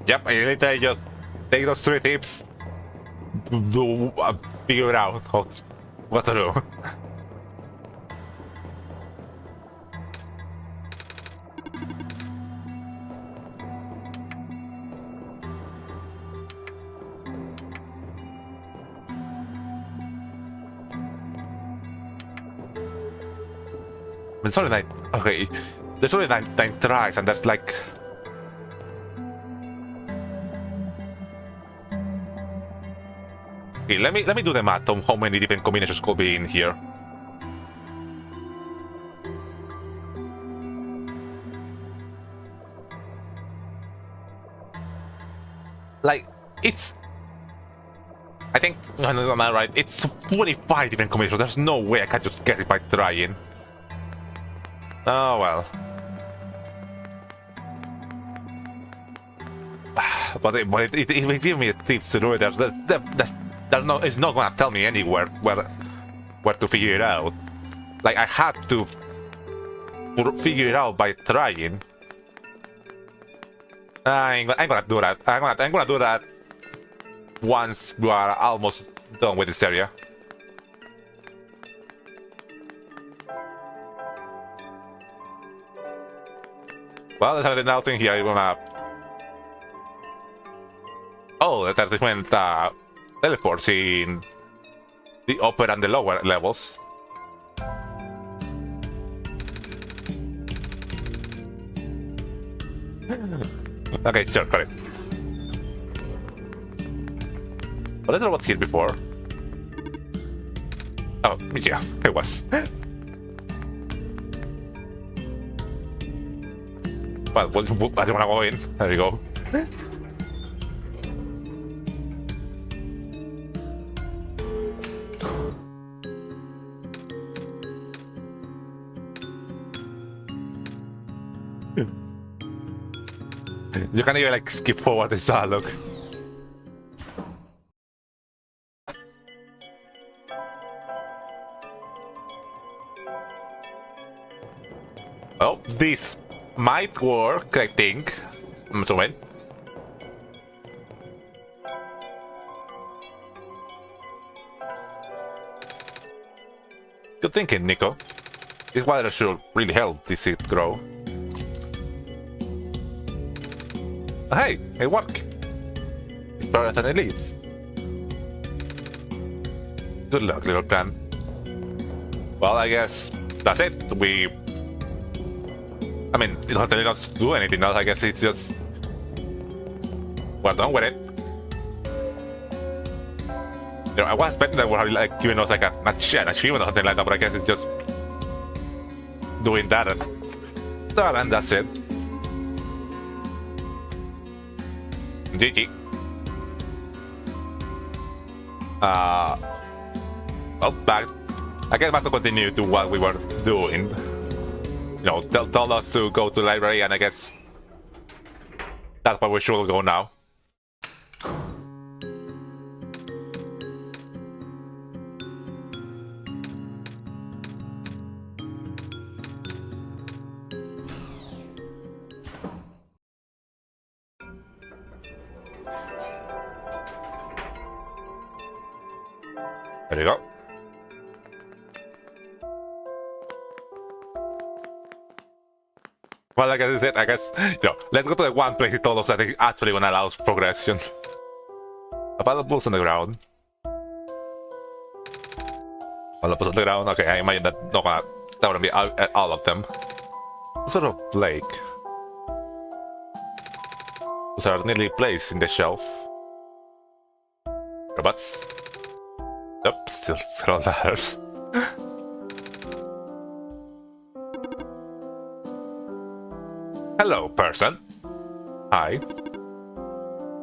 Yep, I literally just take those 3 tips, figure out what to do. It's only 9. Okay, there's only 9 tries, and that's like. Okay, let me do the math on how many different combinations could be in here. Like, it's... I think, am I right? It's 25 different combinations. There's no way I can just guess it by trying. Oh well. But it will give me tips to do it. It's not gonna tell me anywhere where to figure it out. Like, I had to figure it out by trying. I ain't gonna do that. I'm gonna do that once we are almost done with this area. Well, there's another thing here. You're gonna. Oh, that's when teleports in the upper and the lower levels. Okay, sure, got it. But I don't know what's here before. Oh, yeah, it was. Well, I don't want to go in. There you go. You can't even like skip forward this dialogue. Well, this might work, I think. I'm assuming. Good thinking, NiKo. This water should really help this seed grow. Hey, it worked. It's better than a leaf. Good luck, little plant. Well, I guess that's it. I mean, it doesn't tell us to do anything else. I guess it's just we're done with it. You know, I was expecting that we're like giving us like an achievement or something like that, but I guess it's just doing that and that's it. GG. Well, I guess back to continue to what we were doing. You know, tell us to go to the library, and I guess that's where we should go now. There you go. Well, like I said, I guess, you know, let's go to the one place it told us that it actually gonna allow progression. A pile of books on the ground. Pile of books on the ground. Okay, I imagine that that wouldn't be all of them. What sort of lake? Those are nearly placed in the shelf. Robots. Yep, still scroll letters. Hello, person. Hi.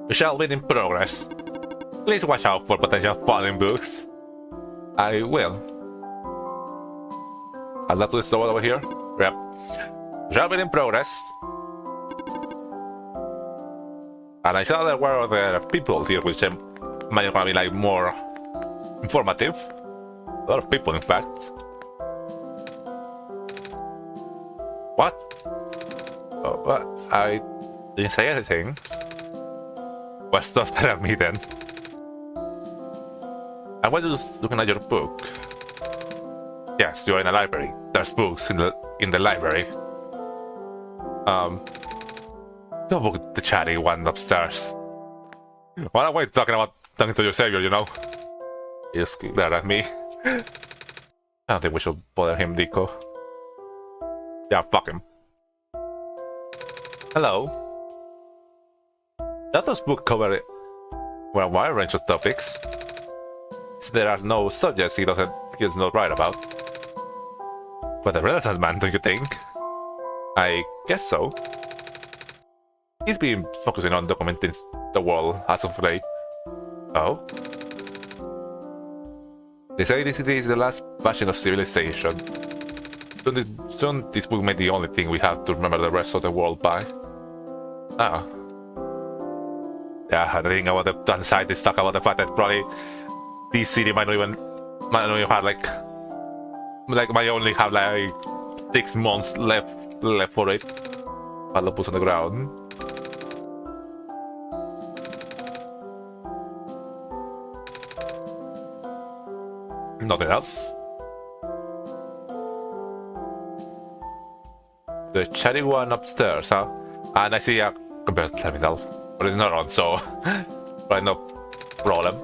We shall read in progress. Please watch out for potential falling books. I will. I'll let this over here. Yep. We shall read in progress. And I saw there were other people here which might be like more informative. A lot of people, in fact. What? Oh, what? I didn't say anything. What stuff that at me then? I was just looking at your book. Yes, you're in a library. There's books in the library. Your book, the chatty one upstairs. What am I talking to your savior, you know? He just glared at me. I don't think we should bother him, NiKo. Yeah, fuck him. Hello. That book covered a wide range of topics. There are no subjects he's not right about. But a Renaissance man, don't you think? I guess so. He's been focusing on documenting the world as of late. Oh? They say this is the last bastion of civilization. Soon this book may be the only thing we have to remember the rest of the world by. Ah. Yeah, the thing about the downside is talk about the fact that probably this city might not even have might only have like 6 months left for it. Pile of books on the ground. Nothing else. The chatty one upstairs, huh? And I see a computer terminal, but it's not on, so right, no problem.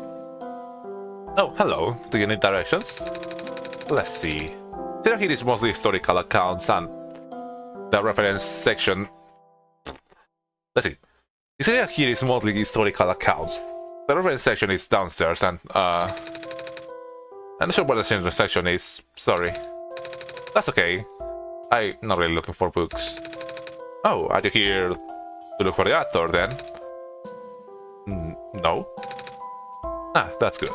Oh, hello. Do you need directions? Let's see. Here is mostly historical accounts and the reference section. Let's see. Here is mostly historical accounts. The reference section is downstairs, and I'm not sure where the center section is. Sorry. That's okay. I'm not really looking for books. Oh, are you here to look for the actor then? No. Ah, that's good.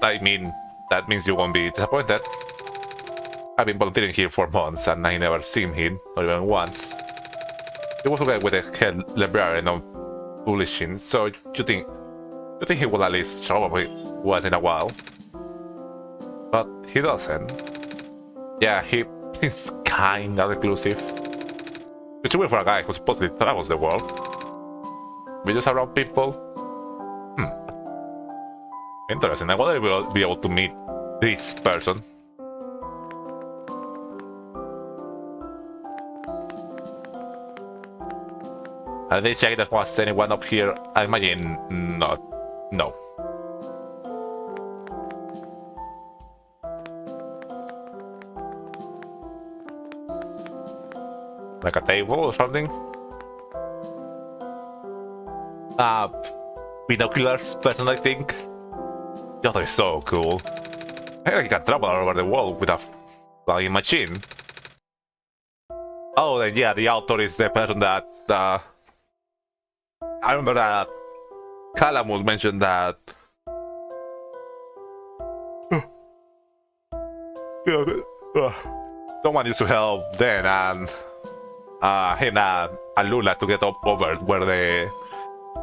I mean, that means you won't be disappointed. I've been volunteering here for months and I never seen him, not even once. He was okay with the head librarian of publishing, so you think he will at least show up once in a while? But he doesn't. Yeah, he seems kinda reclusive. It's weird for a guy who supposedly travels the world. We just around people. Interesting. I wonder if we'll be able to meet this person. Have they checked if there was anyone up here? I imagine not. No. Like a table or something? Binoculars person, I think. The author is so cool. I think he can travel all over the world with a flying machine. Oh, then yeah, the author is the person that I remember that Calamus mentioned that someone used to help then, and him and Lula to get up over where the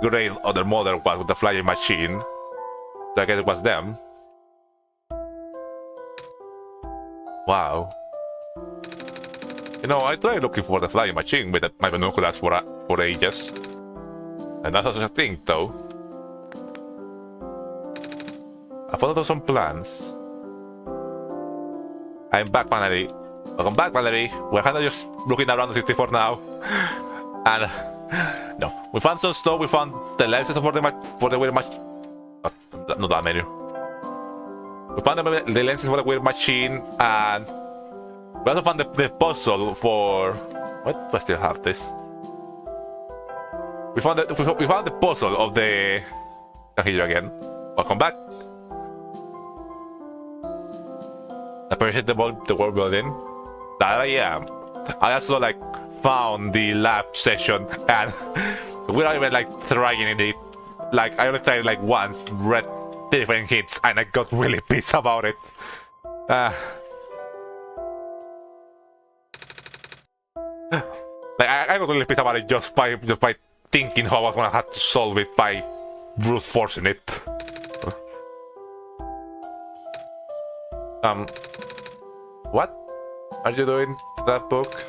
great other mother was with the flying machine. So I guess it was them. Wow. You know, I tried looking for the flying machine with my binoculars for ages. And that's such a thing, though. I followed some plans. I'm back, Valerie. Welcome back, Valerie. We're kind of just looking around the city for now. And no, we found some stuff. We found the lenses for the weird machine. Not that menu. We found the lenses for the weird machine, and we also found the puzzle for. What? Do I still have this? We found the puzzle of the. Here again. Welcome back. Appreciate the world building. That I am. I also found the lab session, and we're not even trying it. I only tried once, read different hits, and I got really pissed about it. I got really pissed about it just by thinking how I was gonna have to solve it by brute forcing it. What are you doing to that book?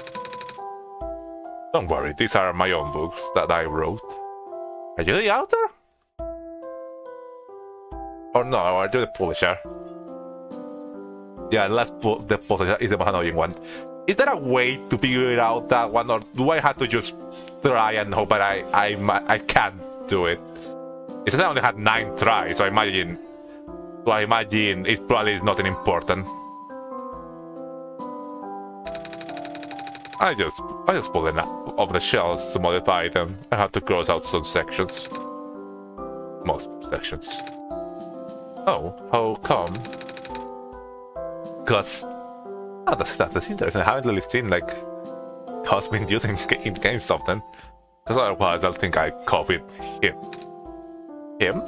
Don't worry, these are my own books that I wrote. Are you the author? Or no, are you the publisher? Yeah, the publisher is the most annoying one. Is there a way to figure out that one, or do I have to just try and hope that I can't do it? It says I only had 9 tries, so I imagine it probably is nothing important. I just pulled it off the shelves to modify them. I have to cross out some sections. Most sections. Oh, how come? Cause that's interesting. I haven't really seen how it's been used in games often. Because otherwise I'll think I copied him. Him?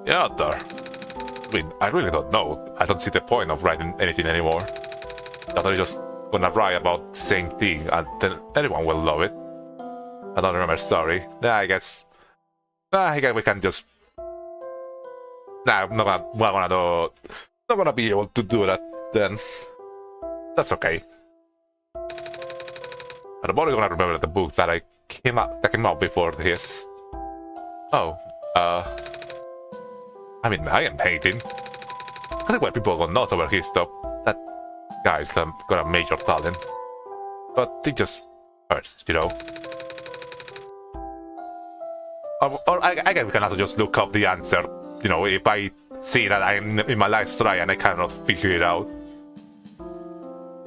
Yeah, there. I mean, I really don't know. I don't see the point of writing anything anymore. That I just gonna write about the same thing and then anyone will love it. I don't remember, sorry. I guess we can just. I'm not gonna be able to do that then. That's okay. I'm only gonna remember the books that came out before this. Oh, I mean, I am hating. Because when people go nuts over his stuff, that guy's got a major talent. But it just hurts, you know. Or I guess we can also just look up the answer, you know, if I see that I'm in my last try and I cannot figure it out.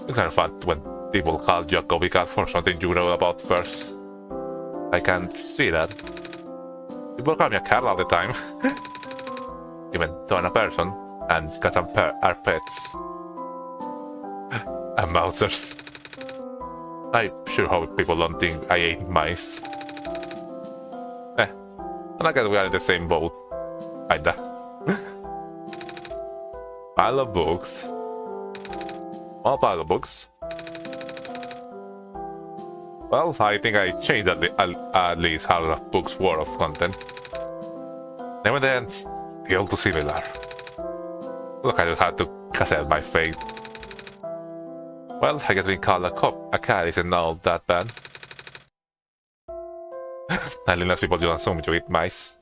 It's kind of fun when people call you a copycat for something you know about first. I can see that. People call me a cat all the time. Even though I'm a person, and cats are pets. And mousers. I sure hope people don't think I ate mice. And I guess we are in the same boat. Kinda. Pile of books. All pile of books. Well, I think I changed at least half of books worth of content. Now and then, still too similar. Look, I just had to cancel my fate. Well, I guess being called a cat isn't all that bad. Unless people don't assume to eat mice.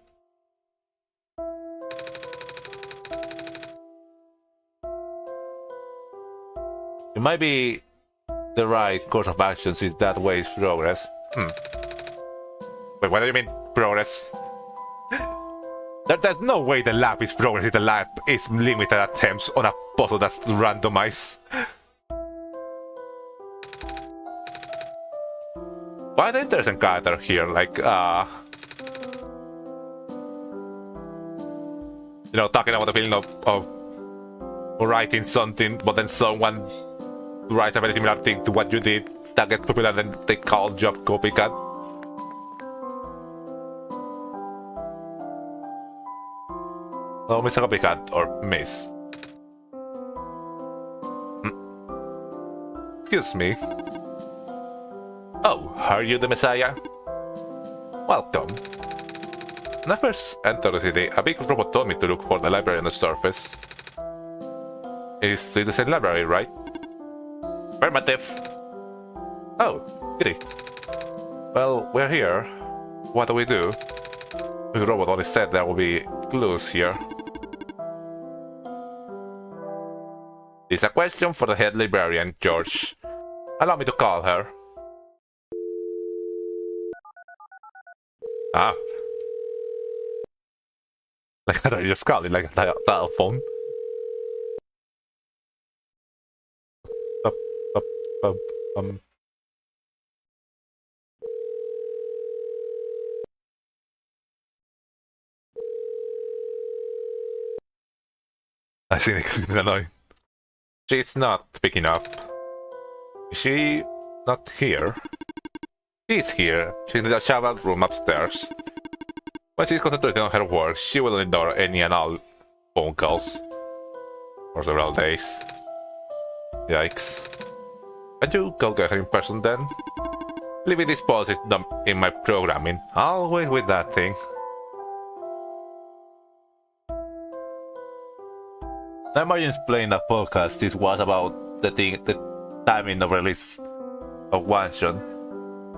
It might be the right course of actions is that way is progress. Wait, what do you mean, progress? There's no way the lab is progress if the lab is limited attempts on a puzzle that's randomized. Why the interesting character here, like, you know, talking about the feeling of writing something, but then someone writes a very similar thing to what you did, that gets popular, and then they call you a copycat. Oh, Mr. Copycat, or Miss. Excuse me. Oh, are you the Messiah? Welcome. When I first entered the city, a big robot told me to look for the library on the surface. Is it the same library, right? Affirmative. Oh, goody. Well, we're here. What do we do? The robot only said there will be clues here. It's a question for the head librarian, George. Allow me to call her. Ah. Like I just called it like a dial phone. Um. I think it's annoying. She's not picking up. Is she not here? She's here. She's in the shower room upstairs. When she's concentrating on her work, she will ignore any and all phone calls. For several days. Yikes. Can you go get her in person then? Leaving these policies dumped in my programming. Always with that thing. I imagine explaining a podcast this was about the timing of release of OneShot.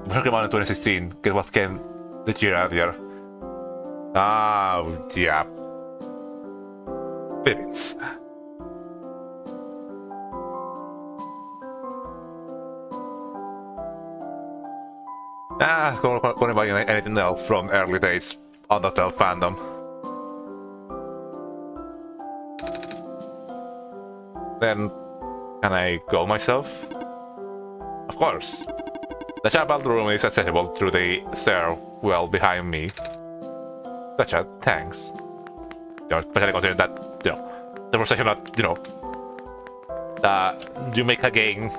It came out in 2016, because what came the year earlier. Oh, yeah. Pivots. Couldn't imagine anything else from early days Undertale fandom. Then, can I go myself? Of course. The chapel room is accessible through the stairwell behind me. Gotcha, thanks. You know, especially considering that, you know, the procession that, you know, you make a game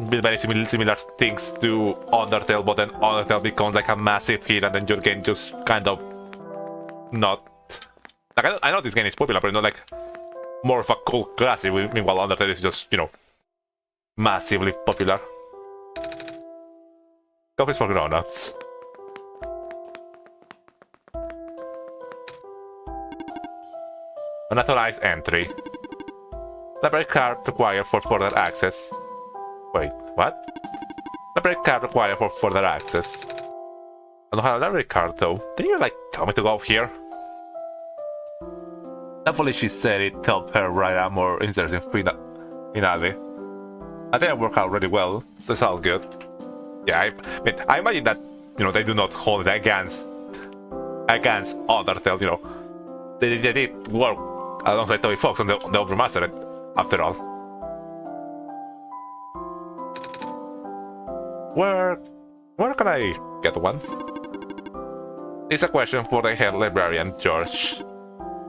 with very similar things to Undertale, but then Undertale becomes like a massive hit and then your game just kind of not... Like, I know this game is popular, but not like more of a cult classic, meanwhile Undertale is just, you know, massively popular. Coffee's for grown-ups. Unauthorized entry. Library card required for further access. Wait, what? Library card required for further access. I don't have a library card though. Didn't you like tell me to go up here? Hopefully she said it helped her write a more interesting finale. I think it worked out really well, so it's all good. Yeah, I imagine that, they do not hold it against Undertale, They did work alongside Toby Fox on the remastered after all. Where can I get one? It's a question for the head librarian, George.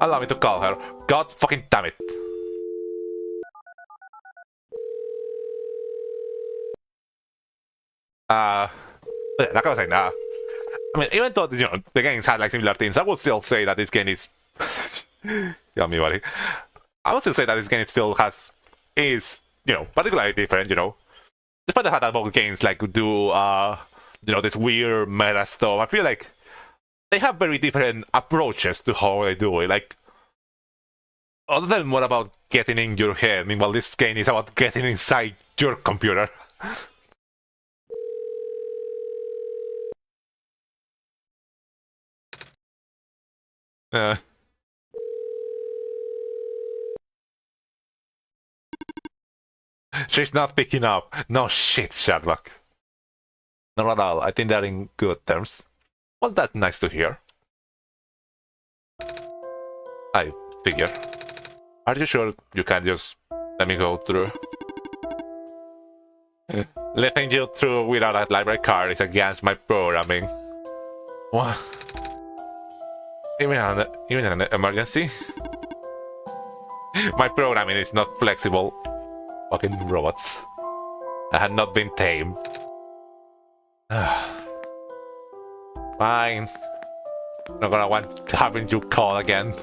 Allow me to call her. God fucking damn it. Like I was saying, I mean, even though, the games had like similar things, I would still say that this game is... yeah, me, buddy. I would still say that this game still is particularly different, Despite the fact that both games like do, this weird meta stuff, I feel like they have very different approaches to how they do it. Like, other than more about getting in your head, meanwhile this game is about getting inside your computer. She's not picking up. No shit, Sherlock. Not at all. I think they're in good terms. Well, that's nice to hear. I figure. Are you sure you can just let me go through? Letting you through without a library card is against my programming. What? Even in an emergency? My programming is not flexible. Fucking robots. I had not been tamed. Fine. Not gonna want having you call again.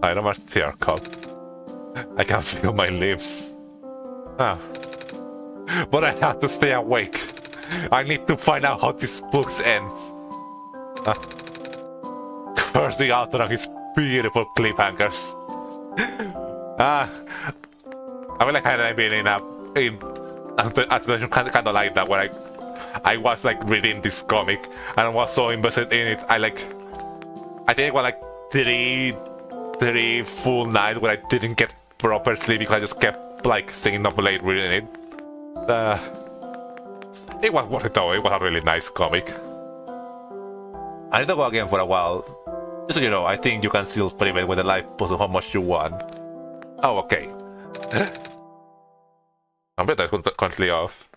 I know my tear cut. I can feel my lips. But I have to stay awake. I need to find out how this book ends. Curse the author and his beautiful cliffhangers. I feel like I've been in a situation kind of like that, where I was like reading this comic and I was so invested in it. I think it was like three full nights where I didn't get proper sleep because I just kept like staying up late reading it. It was worth it though. It was a really nice comic. I need to go again for a while. Just so you know, I think you can still experiment with the life puzzle how much you want. Oh, okay. Computer is currently off.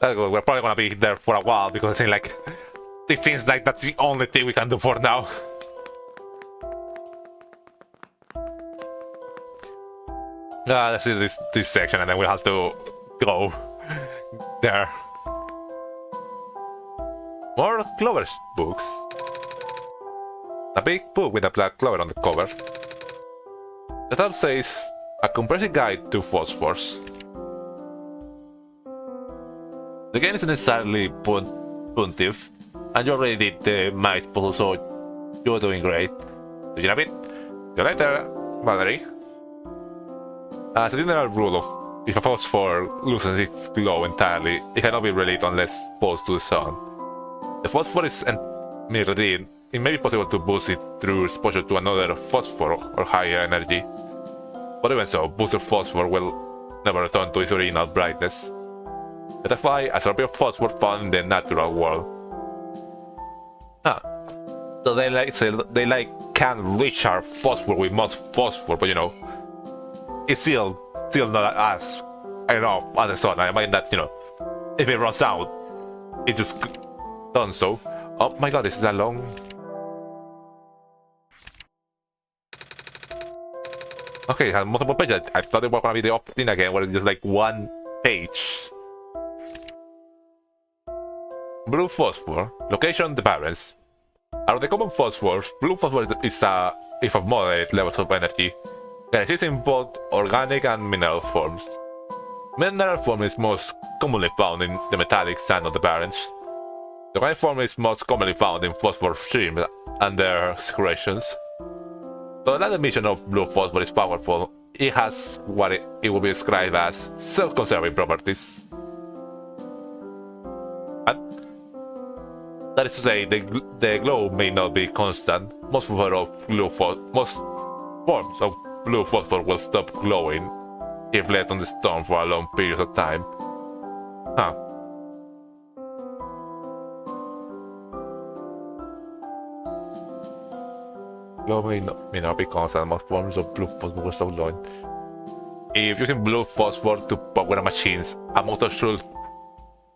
That's good. We're probably gonna be there for a while because it seems like that's the only thing we can do for now. Let's see this section and then we'll have to go there. More Clover's books. A big book with a black clover on the cover. The title says, A Comprehensive Guide to Phosphors. The game isn't necessarily puntive, and you already did the mice puzzle, so you're doing great. So you have it. See you later, Valerie. As a general rule of if a phosphor loses its glow entirely, it cannot be relit unless exposed to the sun. The phosphor is relit. It may be possible to boost it through exposure to another phosphor or higher energy. But even so, boosted phosphor will never return to its original brightness. Identify a source of phosphor found in the natural world. So they can recharge phosphor with most phosphor, but it's still not as enough as the sun. I imagine that if it runs out, it just done so. Oh my god, this is a long. Okay, it has multiple pages. I thought it was gonna be the opt-in again, where it's just like one page. Blue phosphor. Location: the parents. Out of the common phosphors, blue phosphor is if of moderate levels of energy. Can exist in both organic and mineral forms. Mineral form is most commonly found in the metallic sand of the parents. The organic form is most commonly found in phosphor streams and their secretions. Though that emission of blue phosphor is powerful, it has what it would be described as self-conserving properties. That is to say, the glow may not be constant. Most forms of blue phosphor will stop glowing if left on the stone for a long period of time. Huh. Glow may not be constant. Most forms of blue phosphor will stop glowing. If using blue phosphor to power machines, a motor should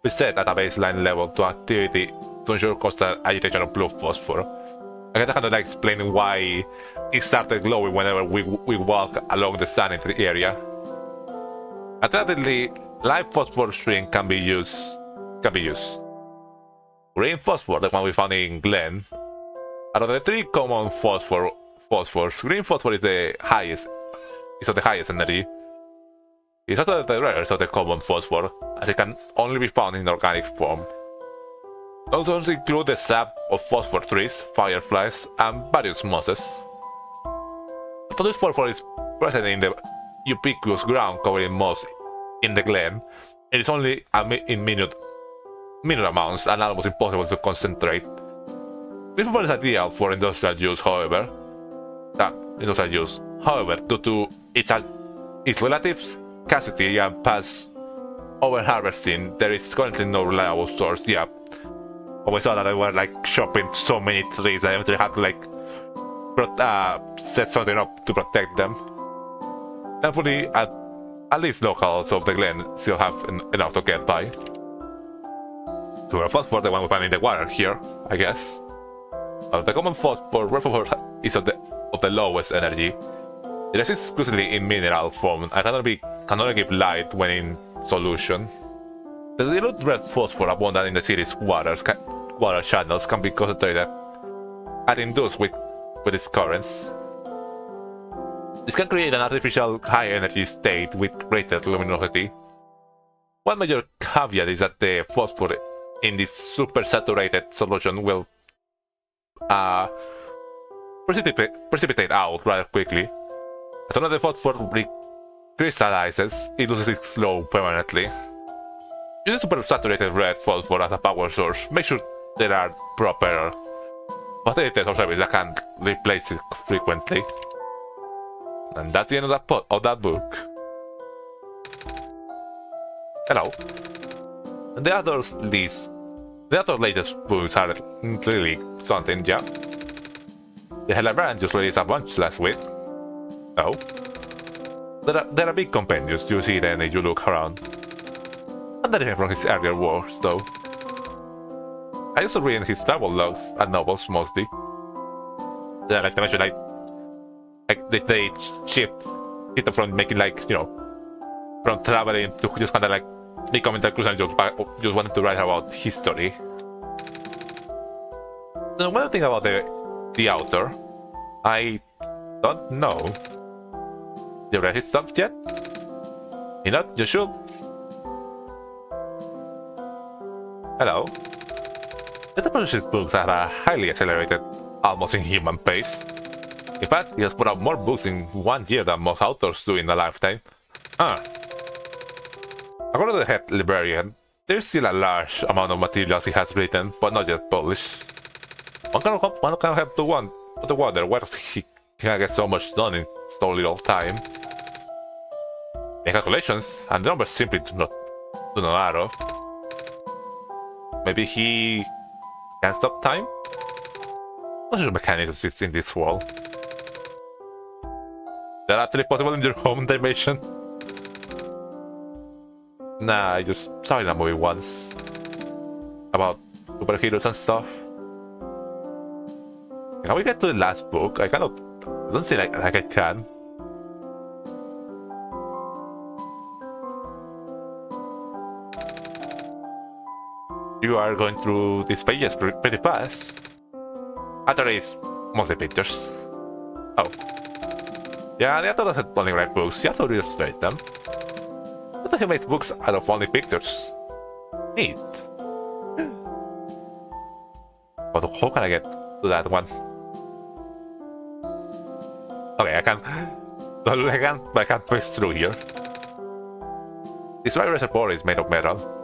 be set at a baseline level to activity to ensure constant agitation of blue phosphor. I guess I kind of like explaining why it started glowing whenever we walk along the sanitary area. Alternatively, live phosphor shrink can be used. Green phosphor, the one we found in Glen. Out of the three common phosphors, green phosphor is the highest. Is of the highest energy. It's also the rarest of the common phosphor, as it can only be found in organic form. Also include the sap of phosphor trees, fireflies, and various mosses. This phosphor is present in the ubiquitous ground covering moss in the glen. It is only in minute amounts and almost impossible to concentrate. This phosphor is ideal for industrial use, however. Due to its relative scarcity and past over-harvesting, there is currently no reliable source. Yeah. We saw that they were like chopping so many trees that they had to like set something up to protect them. Thankfully, at least locals of the glen still have enough to get by. So we're phosphor, the one we find in the water here, I guess. The common phosphor is of the lowest energy. It is exclusively in mineral form and can only give light when in solution. The dilute red phosphor abundant in the city's water channels can be concentrated and induced with its currents. This can create an artificial high energy state with greater luminosity. One major caveat is that the phosphor in this supersaturated solution will precipitate out rather quickly. As soon as the phosphor crystallizes, it loses its glow permanently. Using supersaturated red phosphor as a power source, make sure there are proper facilities or services that can replace it frequently. And that's the end of that book. Hello. And the author's latest books are really something, yeah. The librarian just released a bunch last week. Oh. There are big compendiums, you see them if you look around. And that is from his earlier works, though. I also read his travel logs and novels mostly. Yeah, like I mentioned, they shift from making from traveling to just kind of like becoming a cruise and just wanted to write about history. And one thing about the author, I don't know. You read his stuff yet? You know, you should. Hello. The published books are a highly accelerated, almost inhuman pace. In fact, he has put out more books in 1 year than most authors do in a lifetime. According to the head librarian, there's still a large amount of materials he has written, but not yet published. One can have to wonder where he can get so much done in so little time. In calculations, and the numbers simply do not add up. Maybe he can stop time? What sort of mechanics exist in this world? They're actually possible in your home dimension? Nah, I just saw in a movie once about superheroes and stuff. Can we get to the last book? I don't see like I can. You are going through these pages pretty fast. After is mostly pictures. Oh. Yeah, the author doesn't only write books, he also illustrates them. But he makes books out of only pictures. Neat. But how can I get to that one? Okay, I can. But I can't pass through here. This dry reservoir is made of metal.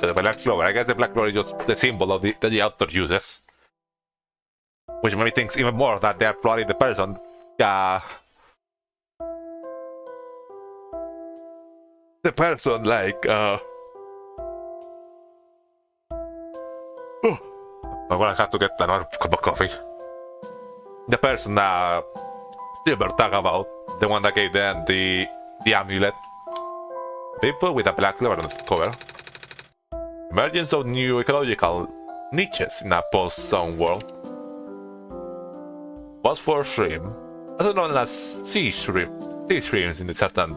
The black clover. I guess the black clover is just the symbol of that the author uses. Which made me think even more that they are probably the person. The person like oh, I'm gonna have to get another cup of coffee. The person Silver talked about, the one that gave them the amulet. People with a black clover on the cover. Emergence of new ecological niches in a post-zone world. Phosphor shrimp, also known as sea shrimps in the certain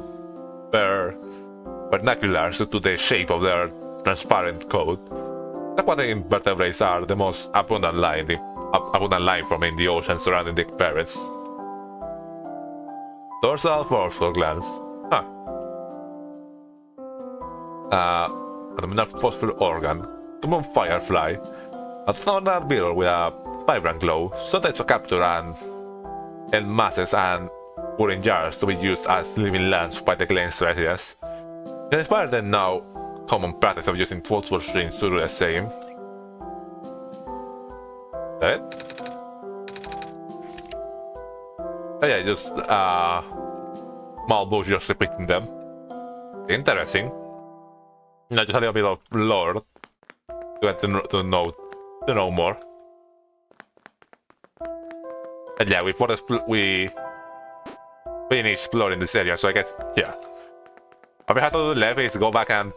vernaculars due to the shape of their transparent coat. Aquatic invertebrates are the most abundant line from in the ocean surrounding the parents. Dorsal phosphor glands. Abdominal phosphor organ. Common firefly. A sonar beetle with a vibrant glow, sometimes for capture and masses and put in jars to be used as living lamps by the Glenn's residents. It inspired the now common practice of using phosphor shrimps to do the same. That it? Oh yeah, just small bush just repeating them. Interesting. Not just a little bit of lore to know more. And yeah, we finished exploring this area, so I guess yeah. All we have to do left is go back and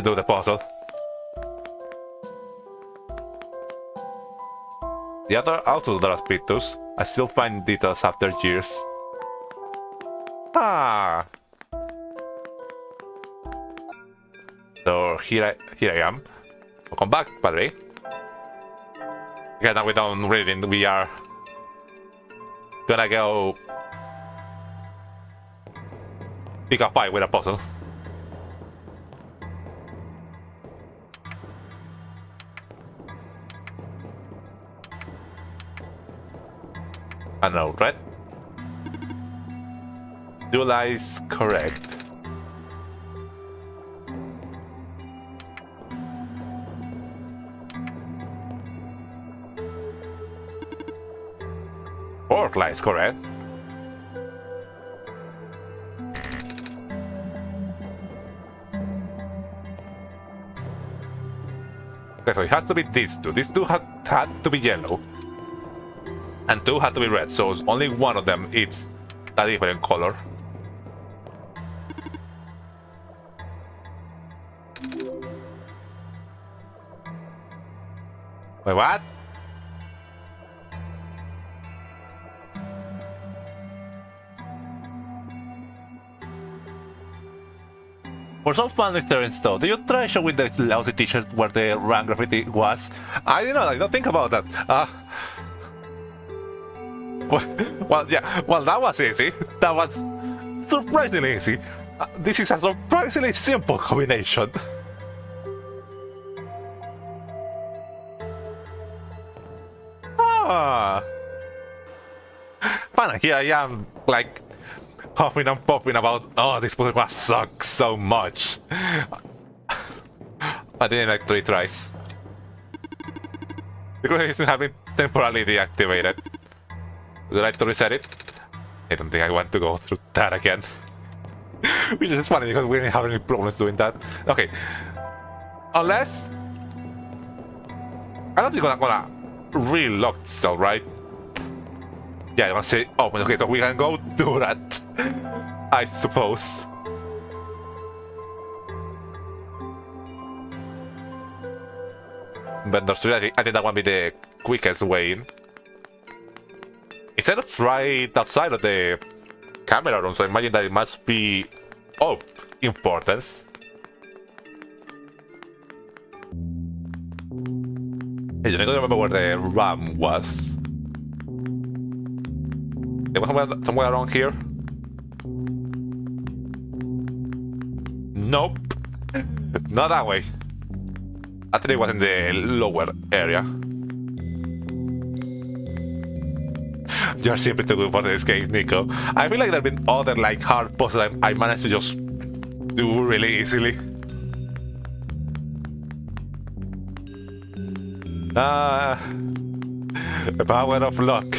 do the puzzle. The other also does pictures. I still find details after years. So here I am. Welcome back, Padre. Okay, now we're done reading. We are gonna go pick a fight with a puzzle. I know, right? Dula is correct. Orkla is correct. Okay, so it has to be these two. These two had to be yellow. And two had to be red, so only one of them is a different color. Wait, what? For some fun experience though, did you try show with the lousy t-shirt where the run graffiti was? I didn't know, I don't think about that. Well, yeah, well that was easy. That was surprisingly easy. This is a surprisingly simple combination. Fine, here I am, like, huffing and puffing about, oh, this puzzle must suck so much. I didn't like 3 tries. Because it's having temporarily deactivated. Would you like to reset it? I don't think I want to go through that again. Which is funny because we didn't have any problems doing that. Okay. Unless... I don't think I'm gonna relock cell, right? Yeah, I want to say open. Okay, so we can go do that. I suppose. Vendor Street, I think that would be the quickest way in. Instead of right outside of the camera room, so I imagine that it must be of importance. Hey, I don't remember where the RAM was. It was somewhere around here. Nope. Not that way. I think it was in the lower area. You're simply too good for this game, NiKo. I feel like there have been other like hard puzzles I managed to just do really easily. The power of luck.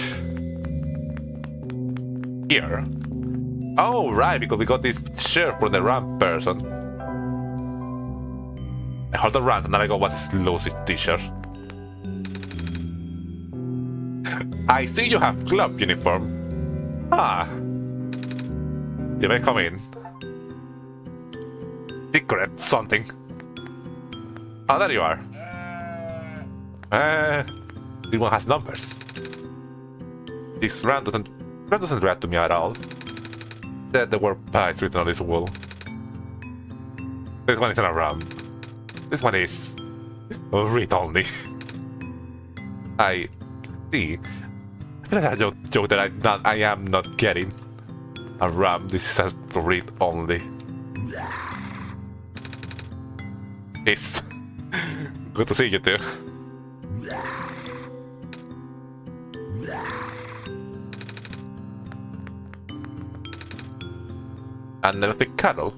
Here. Oh, right, because we got this shirt from the ramp person. I heard the rant and then I go, what's Lucy's t-shirt? I see you have club uniform. Ah. You may come in. Secret something. Oh, there you are. This one has numbers. This rant doesn't react to me at all. There were pies written on this wall. This one isn't a RAM. This one is read only. I see. I feel like a joke that I am not getting. A RAM. This says to read only. It's good to see you too. An electric kettle.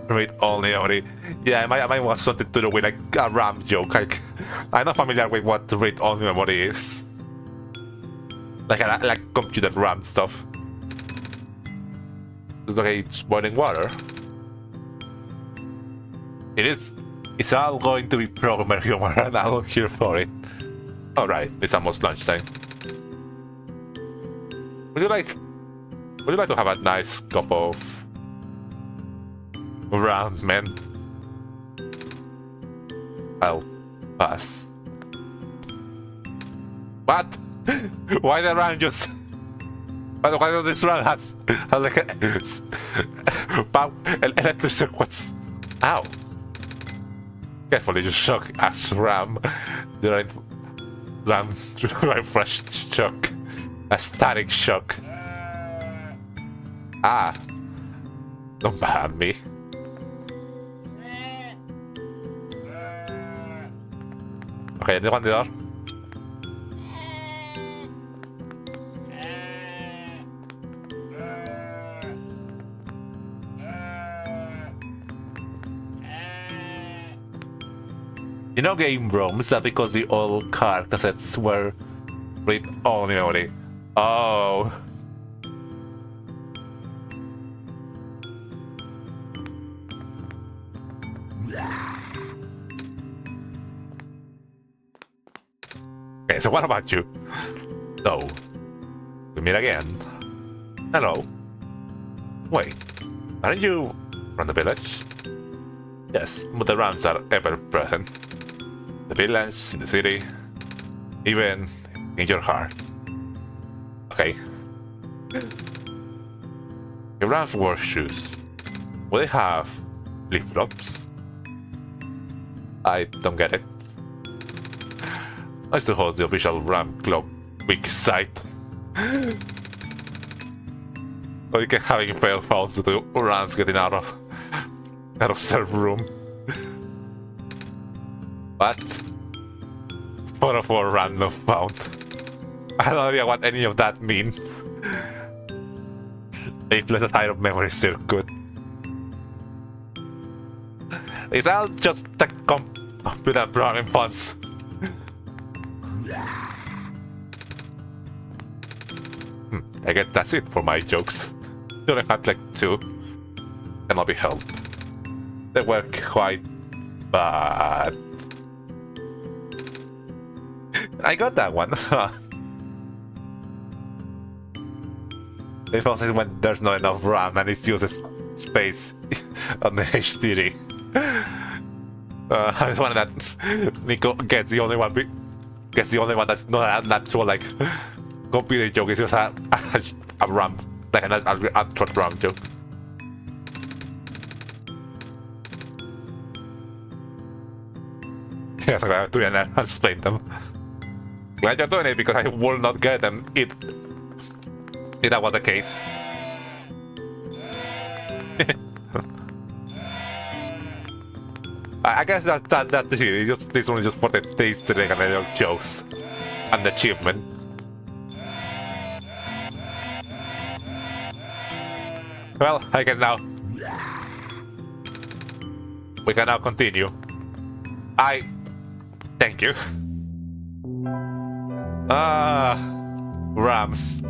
Read only. Yeah, I might want something to do with like a RAM joke. I'm not familiar with what read only memory is. Like computer RAM stuff. Okay, it's boiling water. It's all going to be programmer humor and I'm here for it. Alright, it's almost lunchtime. Would you like to have a nice cup of round men? I'll pass. What? Why the run just? Why does this run has like electric circuits? Ow! Carefully, you shock as ram. The ram fresh shock. A static shock. Ah! Don't ban me. Okay, anyone there? You know Game Rooms that because the old card cassettes were read only. Oh. Okay, so what about you? So, we meet again. Hello. Wait, aren't you from the village? Yes, but the Rams are ever present. The village, in the city, even in your heart. Okay. The Rams wore shoes. Will they have flip-flops? I don't get it. I still host the official Ram Club week site. But you can having fail files to Rams getting out of serve room. What? 404 random found. I have no idea what any of that means. If let a type of memory circuit. It's all just the computer programming fonts. I guess that's it for my jokes. You only had like 2. Cannot be helped. They were quite bad. I got that one. They found it when there's not enough RAM and it uses space on the HDD. I just wanted that NiKo gets the only one that's not an actual like computer joke. It's just a RAM, like an actual RAM joke. Yes, I'm gonna do it and explain them. Glad you're doing it because I will not get them if that was the case. I guess that's it. This one is just for the taste and little jokes and the achievement. Well, we can now continue. Thank you. Rams.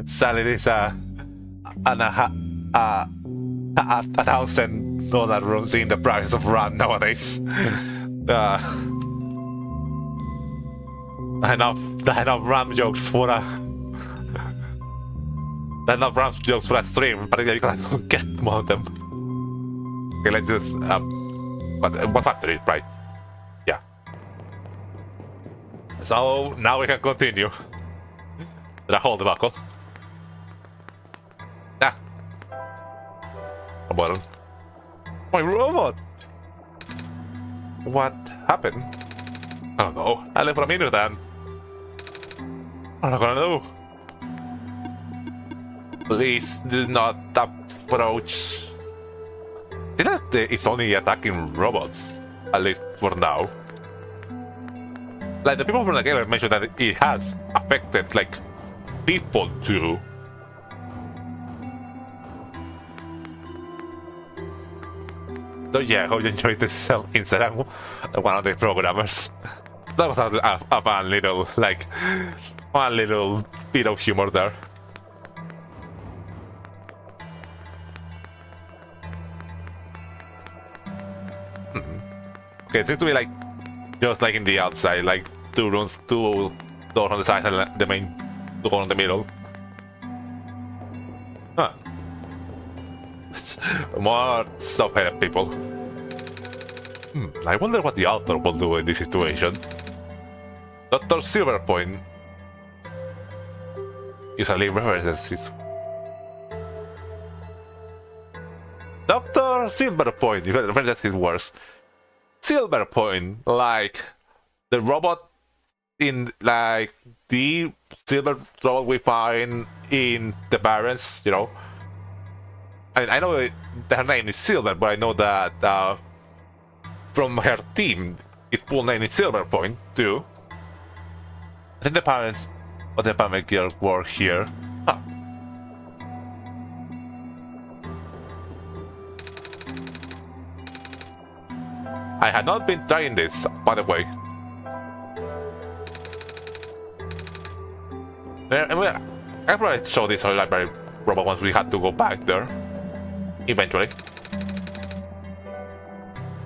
Sadly, this $1,000 rooms in the price of RAM nowadays. Enough RAM jokes for a enough RAM jokes for a stream, but you can get more of them. Okay, let's just what factory, right? Yeah. So now we can continue. The whole debacle. Ah. A button. My robot! What happened? I don't know. I left for a minute and I'm not gonna know. Please do not approach. See that it's only attacking robots, at least for now. Like the people from the game mentioned that it has affected like people too. So yeah, I hope you enjoyed this Instagram, one of the programmers. That was a fun little, like, one little bit of humor there. Okay, it seems to be like, just like in the outside, like two doors on the side and the main door in the middle. Huh. More soft-headed people. I wonder what the author will do in this situation. Dr. Silverpoint usually references Dr. Silverpoint references his words. Silverpoint, like the robot in like the silver robot we find in the Barrens, you know. I know her name is Silver, but I know that from her team, its full name is Silverpoint too. I think the parents of the Pamela girl were here. Huh. I had not been trying this, by the way. I probably show this on library robot once we had to go back there. Eventually.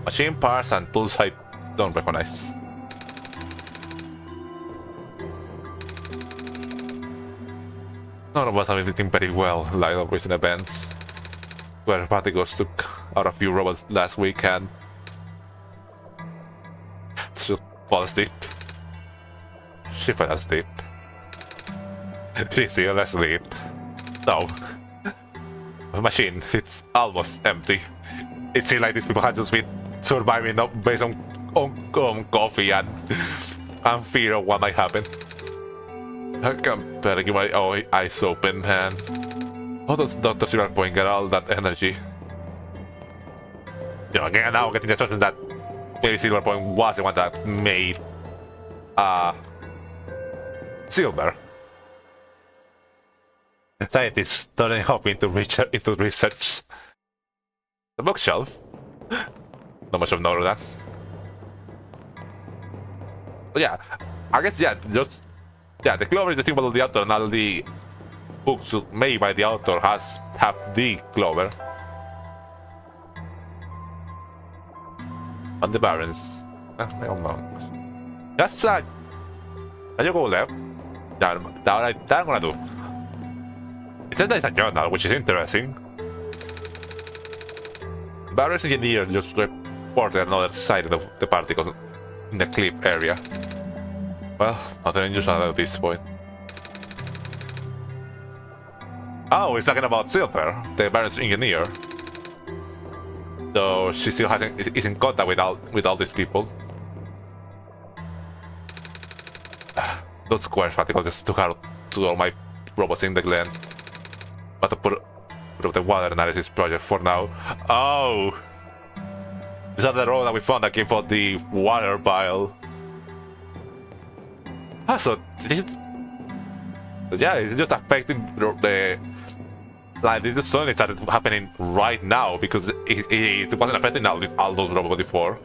Machine parts and tools I don't recognize. None of us are editing very well, like the recent events, where particles took out a few robots last weekend. Just fall asleep. She fell asleep. She's still asleep. No. The machine, it's almost empty. It seems like these people had just been surviving based on coffee and fear of what might happen. I can better keep my eyes open, man. How does Dr. Silverpoint get all that energy? You know, again, now getting the assumption that maybe Silverpoint was the one that made silver. Scientists don't hop into research. The bookshelf. Not much of note of that. But yeah, I guess the clover is the symbol of the author, and all the books made by the author have the clover. And the barons. I don't know. That's can you go left? That I'm gonna do. It says that it's a journal, which is interesting. Barrels engineer just reported another side of the particles in the cliff area. Well, nothing unusual at this point. Oh, he's talking about Silver, the Barrels engineer. So she still is in contact with all these people. Those square particles just took out to all my robots in the glen. But to put up the water analysis project for now. Oh! Is that the road that we found that came for the water vial? Ah, so this But yeah, it's just affecting the like this suddenly started happening right now because it wasn't affecting all those robots before.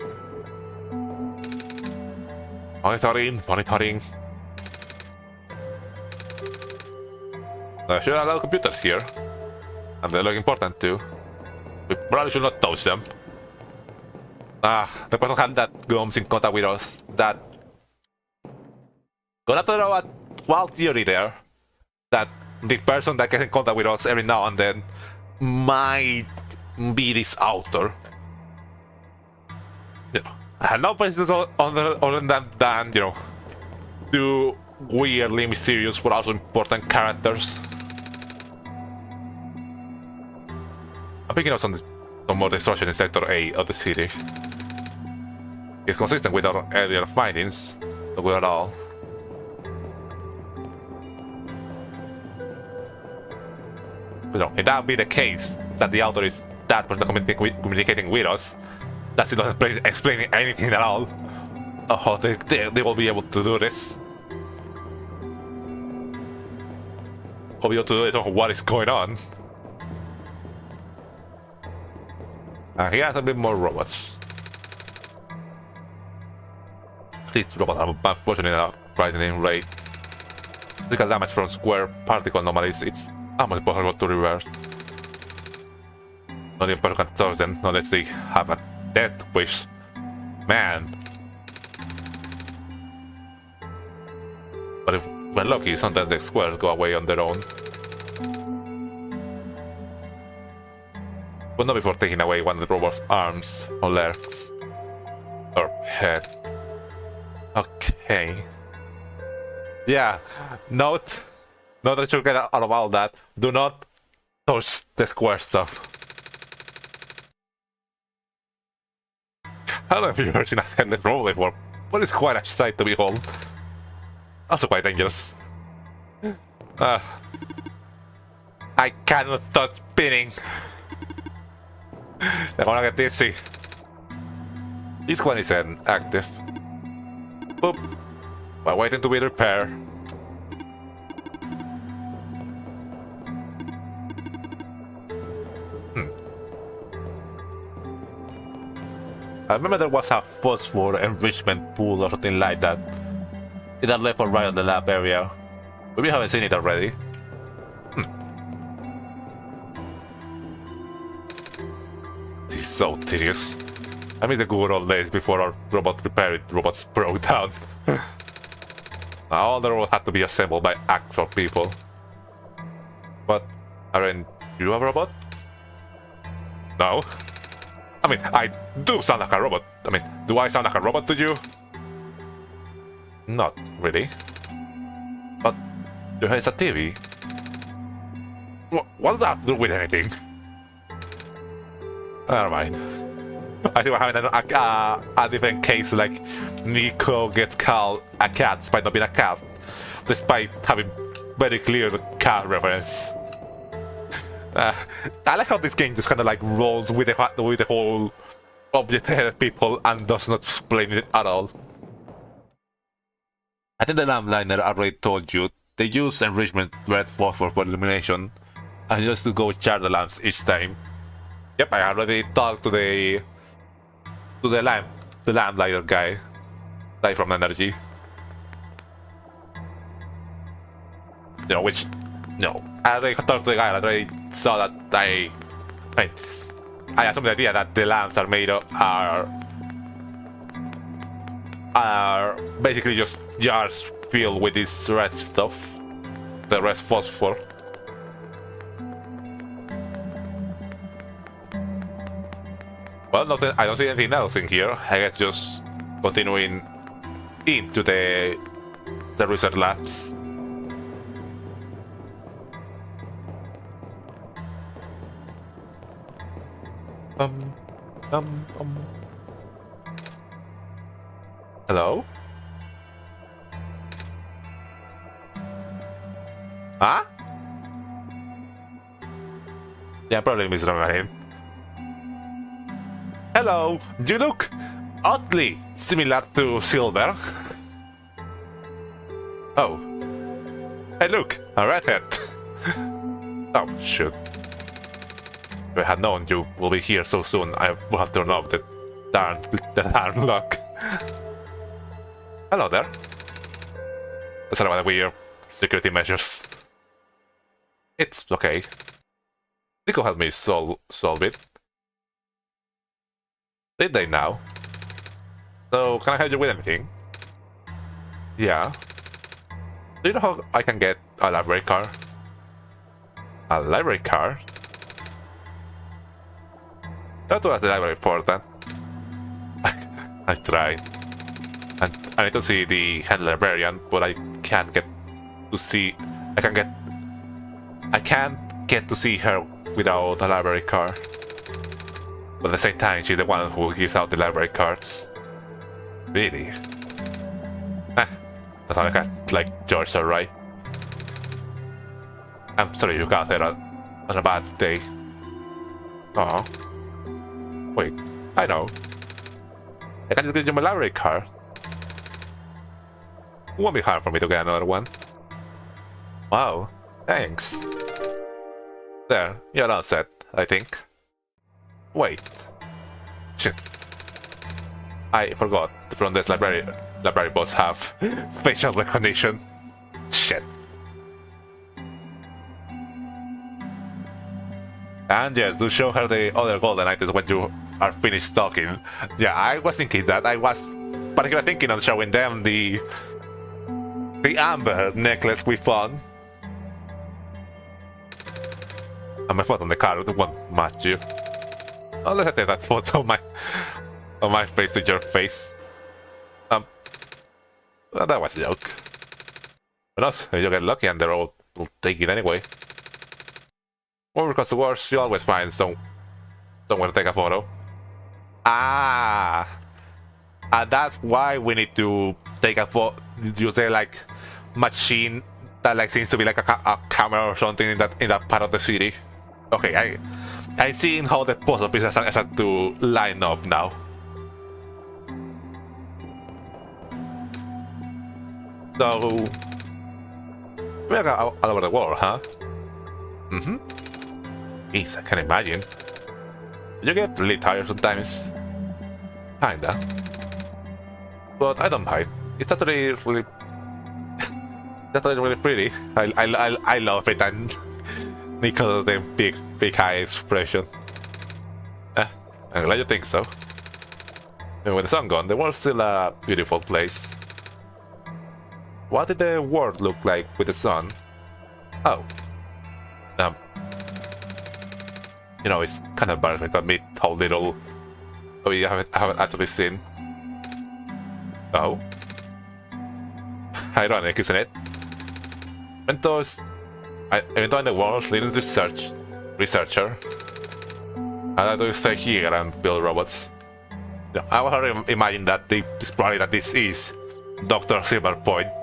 Monitoring. Should allow computers here, and they look important too. We probably should not touch them. The person had that comes in contact with us. That gonna throw a wild theory there that the person that gets in contact with us every now and then might be this author. You know, I have no places other than you know, two weirdly mysterious but also important characters. I'm picking up some more destruction in Sector A of the city. It's consistent with our earlier findings, not good at all. You know, if that be the case, that the author is that person communicating with us, that still doesn't explain anything at all. Oh, they will be able to do this. Will be able to do this on what is going on. He has a bit more robots. These robots are unfortunately not rising in rate. Physical damage from square particle anomalies, it's almost impossible to reverse. Not even person can touch them unless they have a death wish. Man. But if we're lucky, sometimes the squares go away on their own. But not before taking away one of the robot's arms or legs. Or head. Okay. Yeah, note that you get out of all that, do not touch the square stuff. I don't know if you've ever seen a headless robot before, but it's quite a sight to behold. Also quite dangerous. I cannot stop spinning. I'm gonna get dizzy. This one is active. Boop. While waiting to be repaired. I remember there was a phosphor enrichment pool or something like that. Either left or right on the lab area. We haven't seen it already. This is so tedious. I miss the good old days before our robots broke down. Now all the robots had to be assembled by actual people. But aren't you a robot? No. I mean, I do sound like a robot. I mean, do I sound like a robot to you? Not really. But your head is a TV. What does that do with anything? Never mind. I think we're having a different case, like NiKo gets called a cat despite not being a cat, despite having very clear cat reference. I like how this game just kind of like rolls with the whole object-headed people and does not explain it at all. I think the lampliner already told you they use enrichment red phosphor for illumination, and just to go charge the lamps each time. Yep, I already talked to the lamplighter guy. Die from energy. You know, which no, I already talked to the guy. I already saw that I had some idea that the lamps are made of are basically just jars filled with this red stuff, the red phosphor. Well, nothing. I don't see anything else in here. I guess just continuing into the research labs. Hello? Huh? Yeah, probably misremembering. Hello, you look oddly similar to Silver. Oh. Hey, look, a redhead. Oh, shoot. If I had known you will be here so soon, I would have turned off the darn lock. Hello there. Sorry about the weird security measures. It's okay. NiKo helped me solve it. Did they now? So, can I help you with anything? Yeah. Do you know how I can get a library card? A library card? That was the library portal. I tried. And I need to see the head librarian, but I can't get to see. I can't get to see her without a library card. But at the same time, she's the one who gives out the library cards. Really? That's how I got like George, alright. I'm sorry you got there on a bad day. Oh. Wait, I know. I can just get you my library card. It won't be hard for me to get another one. Wow, thanks. There, you're all set, I think. Wait. Shit. I forgot the front desk library bots have facial recognition. Shit. And yes, do show her the other golden items when you are finished talking. Yeah, I was thinking that. I was particularly thinking on showing them the amber necklace we found. And my photo on the card won't match you. Unless I take that photo of my face to your face. Well, that was a joke. But also, if you get lucky and they're all will take it anyway. Or because the worst, you always find somewhere to take a photo. Ah! And that's why we need to take a photo. You say like machine that like seems to be like a camera or something in that part of the city. Okay, I see how the puzzle pieces start to line up now. So we are all over the world, huh? Mm-hmm. Jeez, I can imagine. You get really tired sometimes. Kinda. But I don't mind. It's actually really really pretty. I love it, and because of the big eye expression. I'm glad you think so. And with the sun gone, the world's still a beautiful place. What did the world look like with the sun? Oh. You know, it's kind of embarrassing to admit how little we haven't actually seen. Oh. Ironic, isn't it? Even though I'm the world's leading researcher, I like to stay here and build robots. You know, I would already imagine that this is Dr. Silverpoint.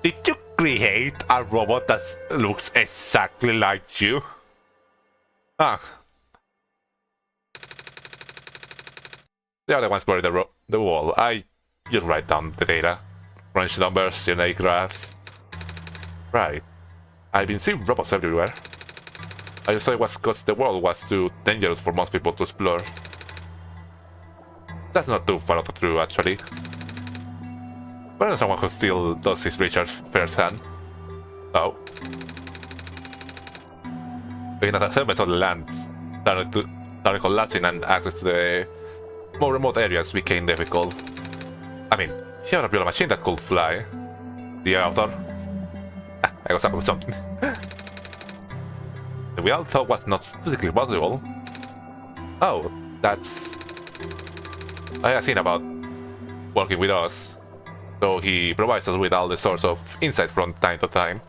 Did you create a robot that looks exactly like you? Ah. The other ones blurry the wall. I just write down the data. Crunch numbers, generic graphs. Right. I've been seeing robots everywhere. I just thought it was because the world was too dangerous for most people to explore. That's not too far out of true, actually. But I'm someone who still does his research firsthand. Oh. Looking at the segments of the land started collapsing and access to the more remote areas became difficult. I mean, he had to build a machine that could fly. The author. I was up with something. We all thought was not physically possible. Oh, that's... I have seen about working with us. So he provides us with all the sorts of insights from time to time.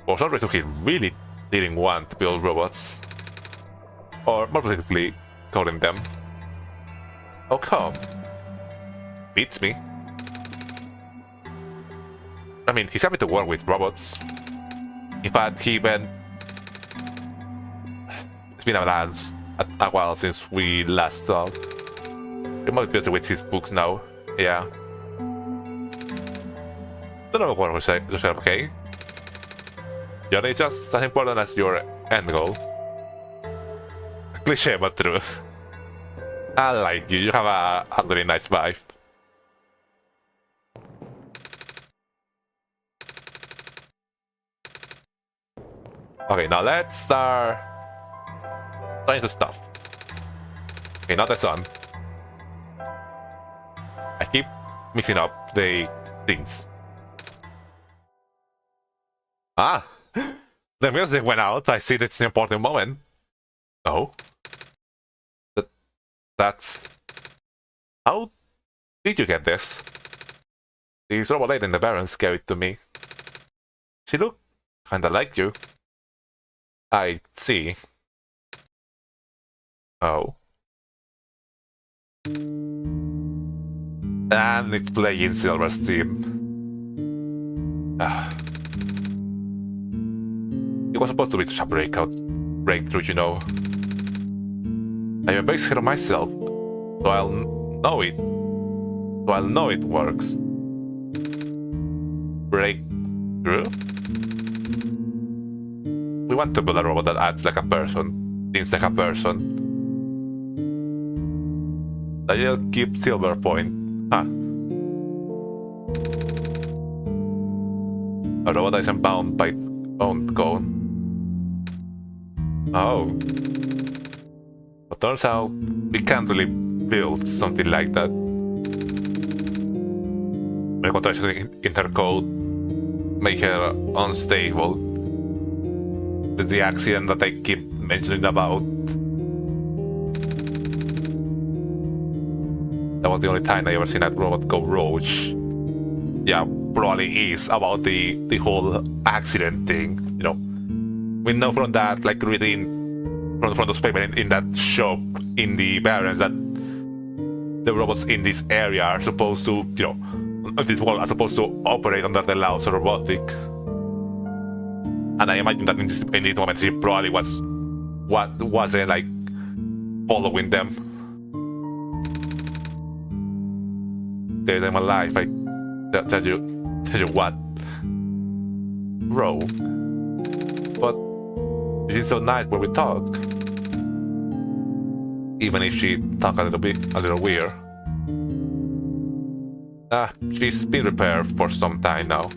For some reason he really didn't want to build robots. Or more specifically, coding them. How come? Beats me. I mean, he's happy to work with robots. In fact, he even... It's been a while since we last saw. He might be busy with his books now. Yeah. Don't overwork yourself, okay? Journey is just as important as your end goal. Cliche but true. I like you. You have a really nice vibe. Okay, now let's start trying some stuff. Okay, not that one. I keep mixing up the things. Ah! The music went out. I see that's an important moment. Oh? That's... How did you get this? This robot lady in the Barrens gave it to me. She looked kinda like you. I see. Oh. And it's playing Silver's theme. It was supposed to be such a breakthrough, you know. I'm a base hero myself, so I'll know it. So I'll know it works. Breakthrough? We want to build a robot that acts like a person, thinks like a person. That'll keep Silver Point, huh? A robot that isn't bound by its own code. Oh. But turns out we can't really build something like that. When contractions in her code make her unstable. That's the accident that I keep mentioning about. That was the only time I ever seen that robot go roach. Yeah, probably is about the whole accident thing, you know. We know from that, like reading from those papers in that shop in the Barrens, that the robots in this area are supposed to, you know, this world are supposed to operate under the laws of robotic. And I imagine that in this moment she probably wasn't like following them. Stay them alive, I tell you what. Bro. But she's so nice when we talk. Even if she talk a little weird. She's been repaired for some time now.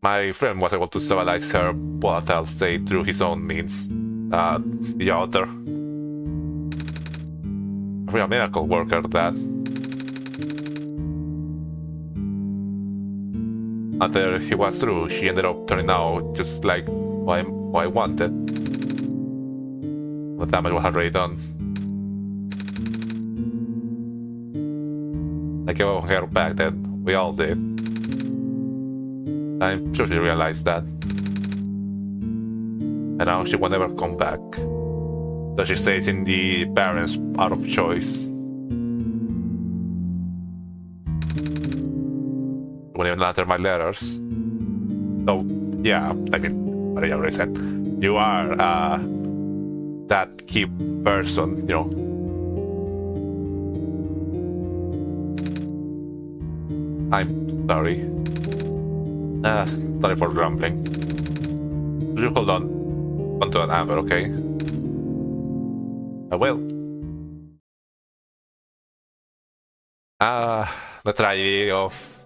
My friend was able to stabilize her volatile state through his own means. The author. A real miracle worker, that. After he was through, she ended up turning out just like what I wanted. The damage was already done. I gave up her back then. We all did. I'm sure she realized that. And now she will never come back. So she stays in the Barrens out of choice. She won't even answer my letters. So, yeah, I mean, what I already said. You are that key person, you know. I'm sorry. Sorry for grumbling. Could you hold on onto an amber, okay? I will. The tragedy of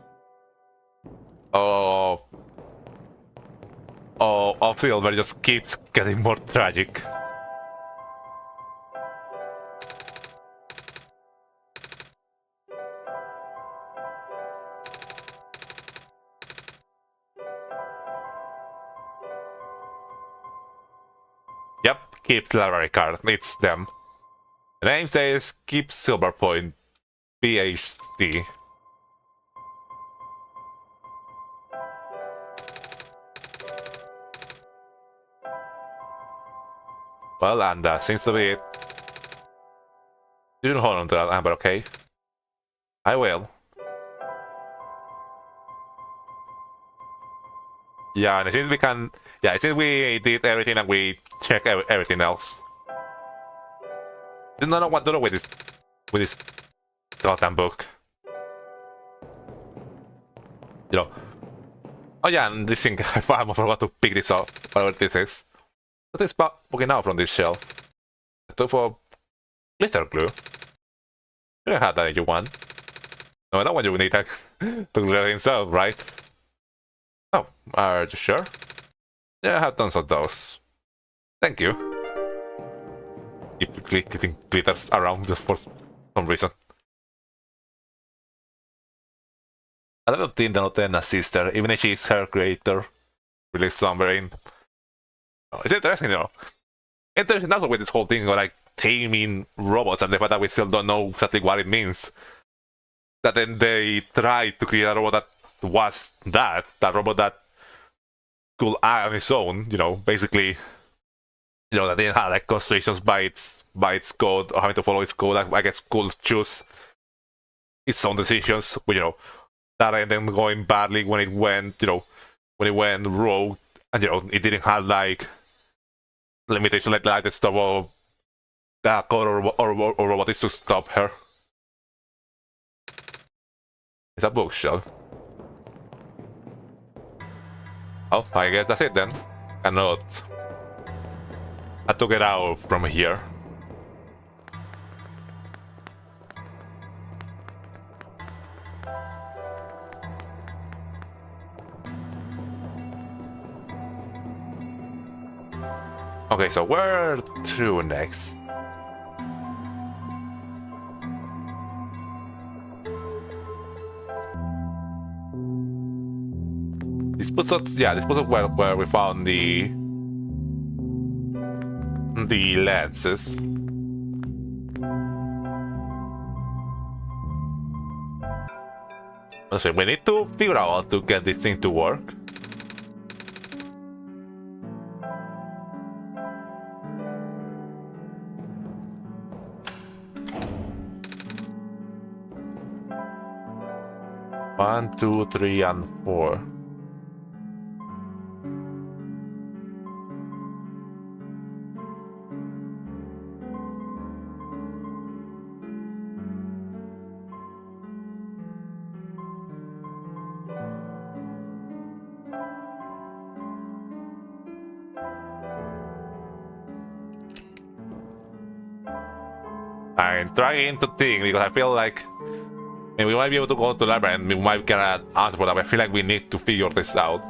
Silver just keeps getting more tragic. Yep, keep library card, it's them. The name says keep Silver Point PhD. Well, and that seems to be it. You can hold on to that, Amber, okay? I will. Yeah, and I think we can... Yeah, I think we did everything and we checked everything else. I don't know what to do with this goddamn book. you know. Oh yeah, and this thing, I forgot to pick this up, whatever this is. What is poking out from this shell? I took for glitter glue. You don't have that if you want. No, not when you need that to glue himself, right? Oh, are you sure? Yeah, I have tons of those. Thank you. Keep clicking glitters around just for some reason. I don't think Notena sister, even if she's her creator, really somewhere. It's interesting, you know. Interesting also with this whole thing of like taming robots and the fact that we still don't know exactly what it means. That then they tried to create a robot that was that robot that could act on its own, you know, basically, you know, that didn't have like constraints by its code or having to follow its code. I guess could choose its own decisions, you know, that ended up going badly when it went, you know, when it went rogue, and you know, it didn't have like limitation like the stuff of that code or robotics to stop her. It's a bookshelf. Oh, I guess that's it then. Cannot. I took it out from here. Okay, so where to next? This puts us, yeah, this puts us where we found the lenses. Okay, we need to figure out how to get this thing to work. One, two, three, and 4. I'm trying to think because I feel like we might be able to go to the library and we might get an answer for that, but I feel like we need to figure this out.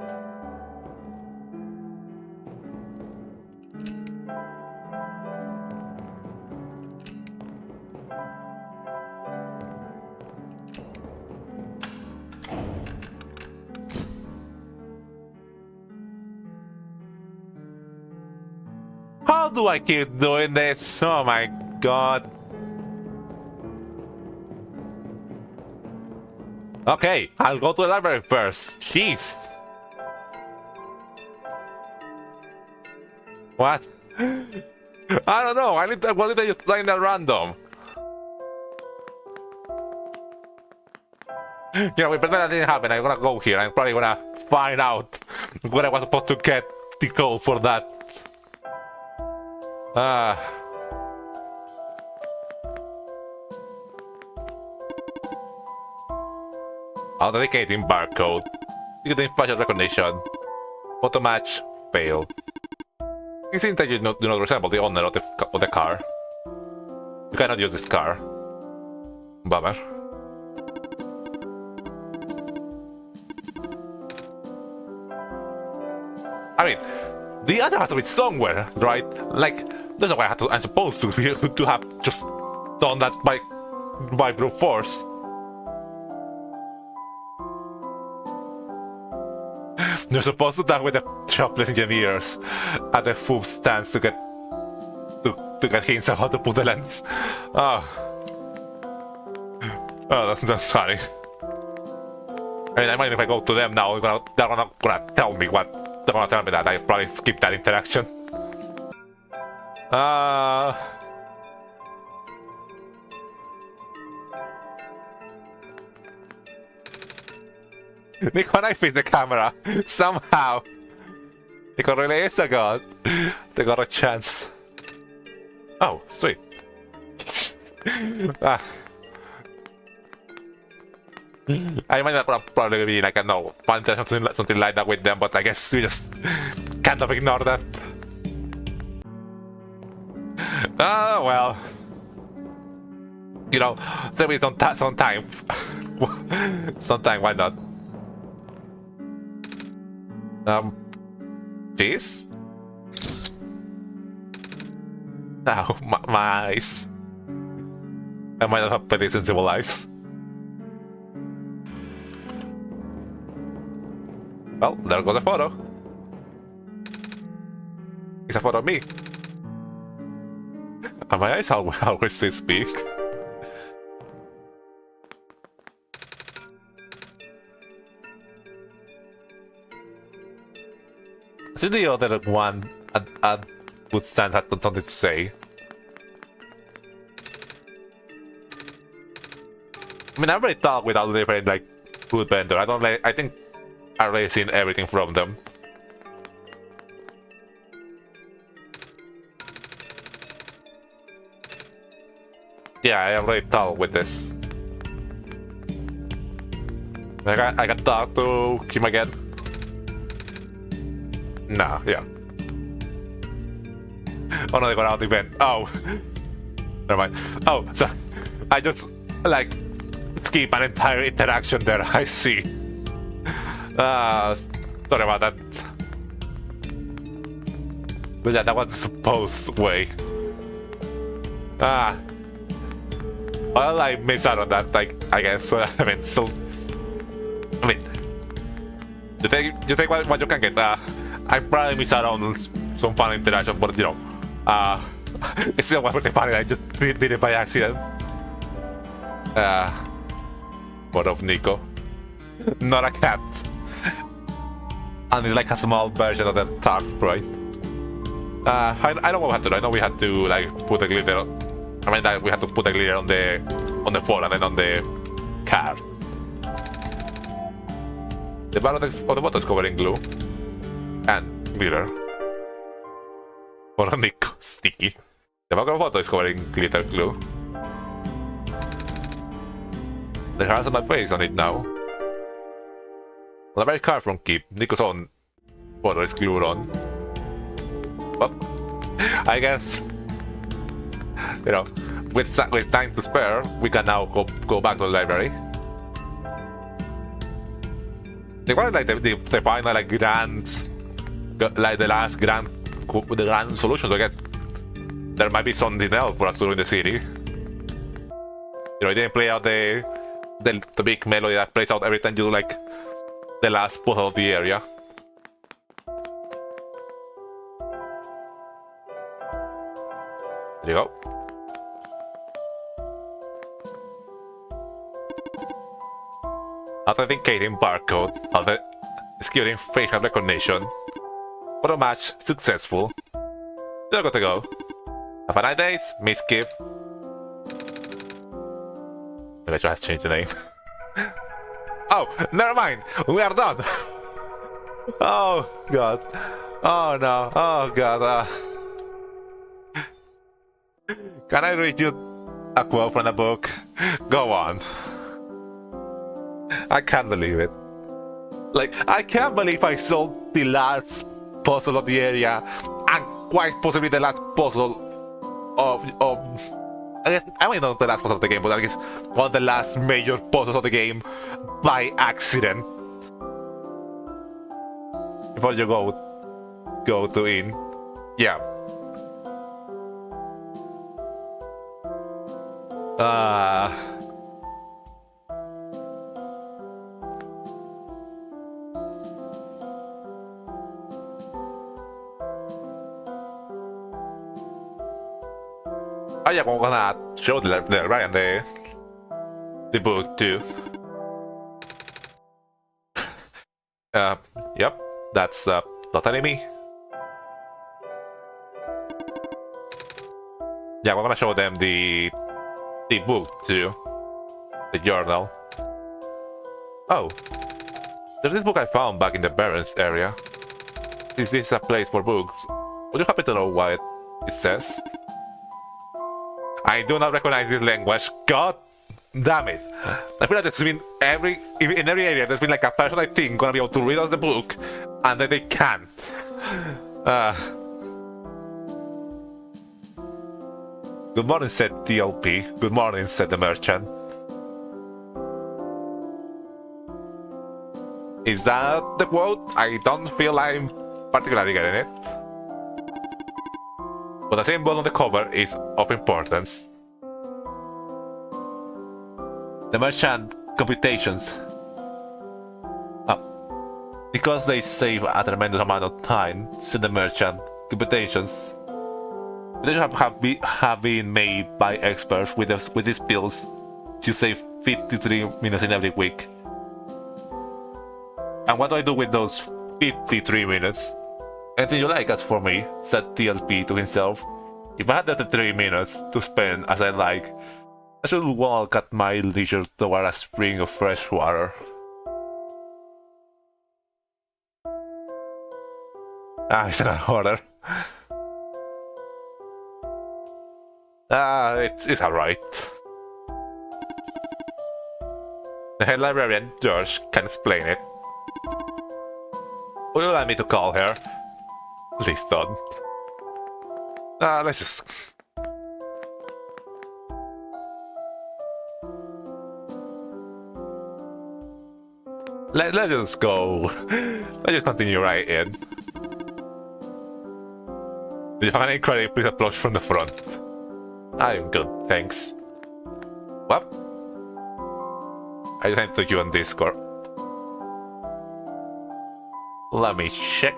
How do I keep doing this? Oh my god. Okay, I'll go to the library first. Jeez. What? I don't know. Why did I just find that random? You know, we pretend that didn't happen. I'm gonna go here. I'm probably gonna find out where I was supposed to get the code for that. Authenticating barcode. Ticketing facial recognition. Photo match. Fail. It seems that you do not resemble the owner of the car. You cannot use this car. Bummer. I mean, the answer has to be somewhere, right? Like, there's no way I'm supposed to have just done that by brute force. You're supposed to die with the shopless engineers at the food stands to get hints of how to put the lens. Oh, that's funny. I mean, I imagine if I go to them now, they're gonna tell me what. They're gonna tell me that I probably skipped that interaction. NiKo and I face the camera somehow. NiKo really is a god. They got a chance. Oh, sweet. I might not probably be like, I don't know, fun something like that with them, but I guess we just kind of ignore that. Ah, well. You know, so we don't sometime. Sometime, why not? Cheese? Oh, my eyes. I might not have pretty sensible eyes. Well, there goes a photo. It's a photo of me. And my eyes always say speak. I think the other one at Good Stand had something to say. I mean, I've already talked with all the different like food vendor. I think I've already seen everything from them. Yeah, I already talked with this. I got talk to him again. Nah, yeah. Oh no, they got out the event. Oh, never mind. Oh, so I just like skip an entire interaction there. I see. Sorry about that. But yeah, that was the supposed way. Well, I missed out on that. Like, I guess. I mean, so. I mean, you take what you can get. I probably missed out on some fun interaction, but you know, it's still pretty funny. I just did it by accident. What of NiKo? Not a cat. And it's like a small version of the Tark sprite. I don't know what we had to do. I know we had to like put a glitter. I mean, that we had to put a glitter on the floor and then on the car. The bottom of the bottle is covered in glue and glitter. For a NiKo, sticky. The back of the bottle is covered in glitter glue. The heart of my face on it now. On a very car from Keep, NiKo's own photo is glued on. Well, I guess, you know, with time to spare, we can now go back to the library. They want like the final like grand, like the last grand solution. So I guess there might be something else for us to do in the city. You know, it didn't play out the big melody that plays out every time you do like the last puzzle of the area. There you go. Authenticating barcode, executing facial recognition. Photo match successful. You're good to go. Have a nice day, Miss Kip. Maybe I should have changed the name. Oh, never mind. We are done. Oh god. Oh no. Oh god. Can I read you a quote from the book? Go on. I can't believe it. Like, I can't believe I solved the last puzzle of the area and quite possibly the last puzzle of I guess, I mean not the last puzzle of the game, but I guess one of the last major puzzles of the game by accident. Before you go to in. Yeah. Oh yeah, we're gonna show the right and the book too. Yep, that's not enemy. Yeah, we're gonna show them the book too, the journal. Oh, there's this book I found back in the Barrens area. Is this a place for books? Would you happen to know what it says? I do not recognize this language. God Damn it. I feel like there's been in every area there's been like a person I think gonna be able to read us the book and then they can't. Good morning, said DLP. Good morning, said the merchant. Is that the quote? I don't feel I'm particularly getting it. But the symbol on the cover is of importance. The merchant computations. Because they save a tremendous amount of time, said the merchant. Computations have been made by experts with these pills to save 53 minutes in every week. And what do I do with those 53 minutes? Anything you like, as for me, said TLP to himself. If I had 33 minutes to spend as I like, I should walk at my leisure toward a spring of fresh water. It's an order. It's alright. The head librarian, George, can explain it. Would you like me to call her? Please don't. Let's just... Let's just go. Let's just continue right in. If you find any credit, please approach from the front. I'm good, thanks. What? I just sent to you on Discord. Let me check.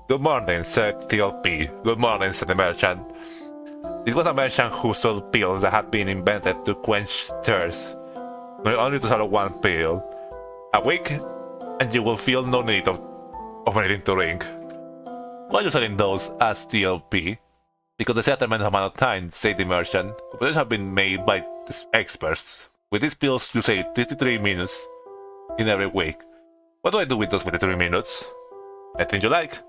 Good morning, said TLP. Good morning, said the merchant. It was a merchant who sold pills that had been invented to quench thirst. But only to sell one pill. A week, and you will feel no need of anything to drink. Why are you selling those? Asked TLP. Because they save a tremendous amount of time, said the merchant. But have been made by experts. With these pills, you save 53 minutes in every week. What do I do with those 53 minutes? Anything you like.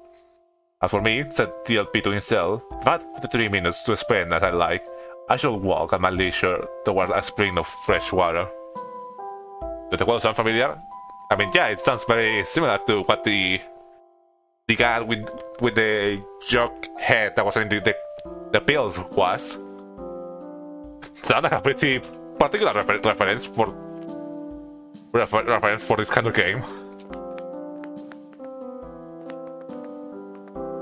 As for me, said TLP to himself, if I had 53 minutes to spend as I like, I should walk at my leisure toward a spring of fresh water. Does the quote sound familiar? I mean, yeah, it sounds very similar to what the guy with the joke head that was in the pills was. Sounds like a pretty particular reference for this kind of game.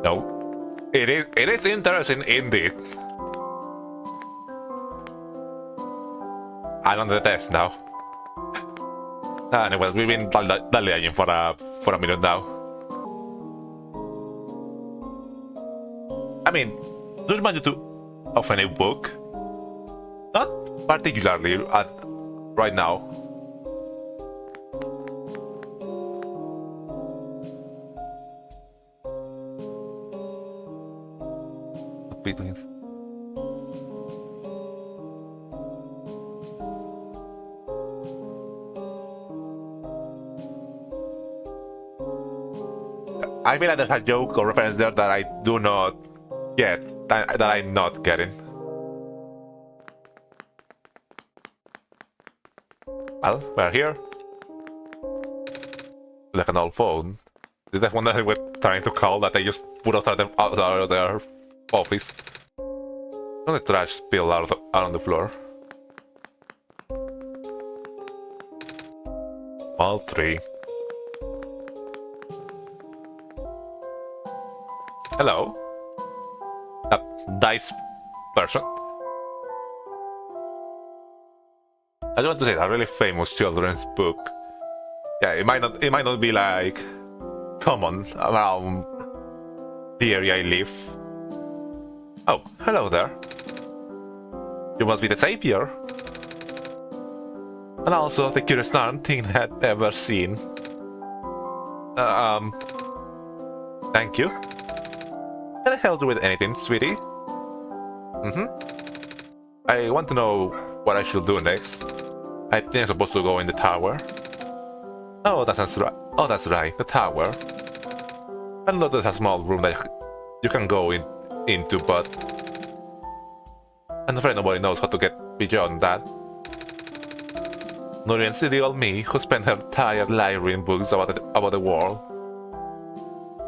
No, it is interesting indeed. I'm on the test now. Anyway, we've been dallying for a minute now. I mean, do you remind you to open a book? Not particularly right now. I feel like there's a joke or reference there that I do not get, that I'm not getting. Well, we're here. Like an old phone. Is that one that we're trying to call that I just put outside of their office? Not the trash spill out on the floor. All three. Hello? That dice person? I don't want to say a really famous children's book. Yeah, it might not be like common around the area I live. Oh, hello there. You must be the savior. And also the cutest darn thing I had ever seen. Thank you. Can I help you with anything, sweetie? I want to know what I should do next. I think I'm supposed to go in the tower. Oh, that's right. Oh, that's right, the tower. I know there's a small room that you can go into, but I'm afraid nobody knows how to get beyond that. Not even silly old me, who spent her entire life reading books about the world.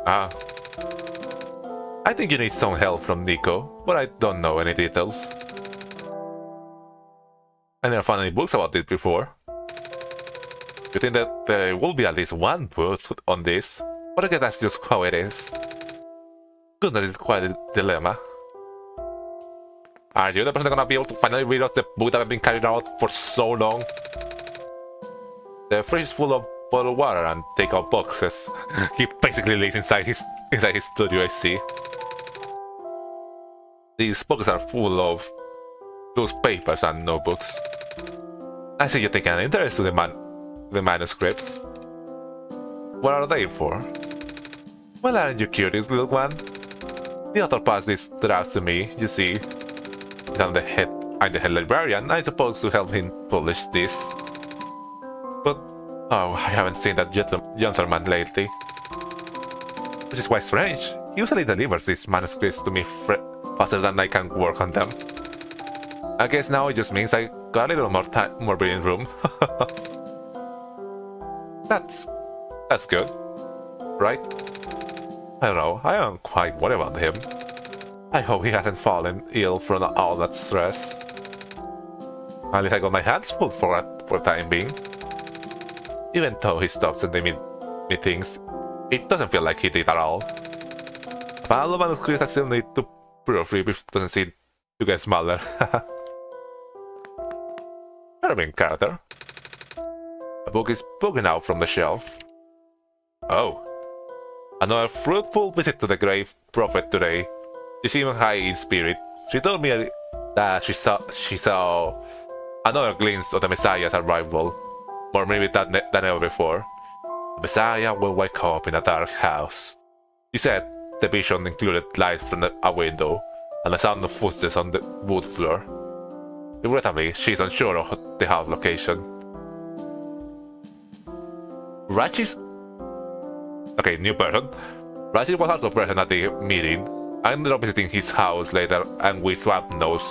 Ah. I think you need some help from NiKo, but I don't know any details. I never found any books about it before. You think that there will be at least one book on this, but I guess that's just how it is. Goodness, it's quite a dilemma. Are you the person gonna be able to finally read out the book that I've been carrying out for so long? The fridge is full of bottled water and take-out boxes. He basically lives inside his studio, I see. These boxes are full of loose papers and notebooks. I see you take an interest to the manuscripts. What are they for? Well, aren't you curious, little one? The author passed this draft to me, you see. I'm the head librarian. I'm supposed to help him publish this. But, oh, I haven't seen that gentleman lately. Which is quite strange. He usually delivers these manuscripts to me faster than I can work on them. I guess now it just means I got a little more breathing room. That's good, right? I don't know, I am quite worried about him. I hope he hasn't fallen ill from all that stress. At least I got my hands full for the time being. Even though he stopped sending me things, it doesn't feel like he did at all. But all the manuscripts I still need to proofread if it doesn't seem to get smaller. Main character. A book is poking out from the shelf. Oh. Another fruitful visit to the grave prophet today. She seemed high in spirit. She told me that she saw another glimpse of the Messiah's arrival, more maybe than ever before. The Messiah will wake up in a dark house. She said the vision included light from a window and the sound of footsteps on the wood floor. Regrettably, she's unsure of the house location. Rachi's... Okay, new person. Rachi was also present at the meeting. I ended up visiting his house later, and with swap notes,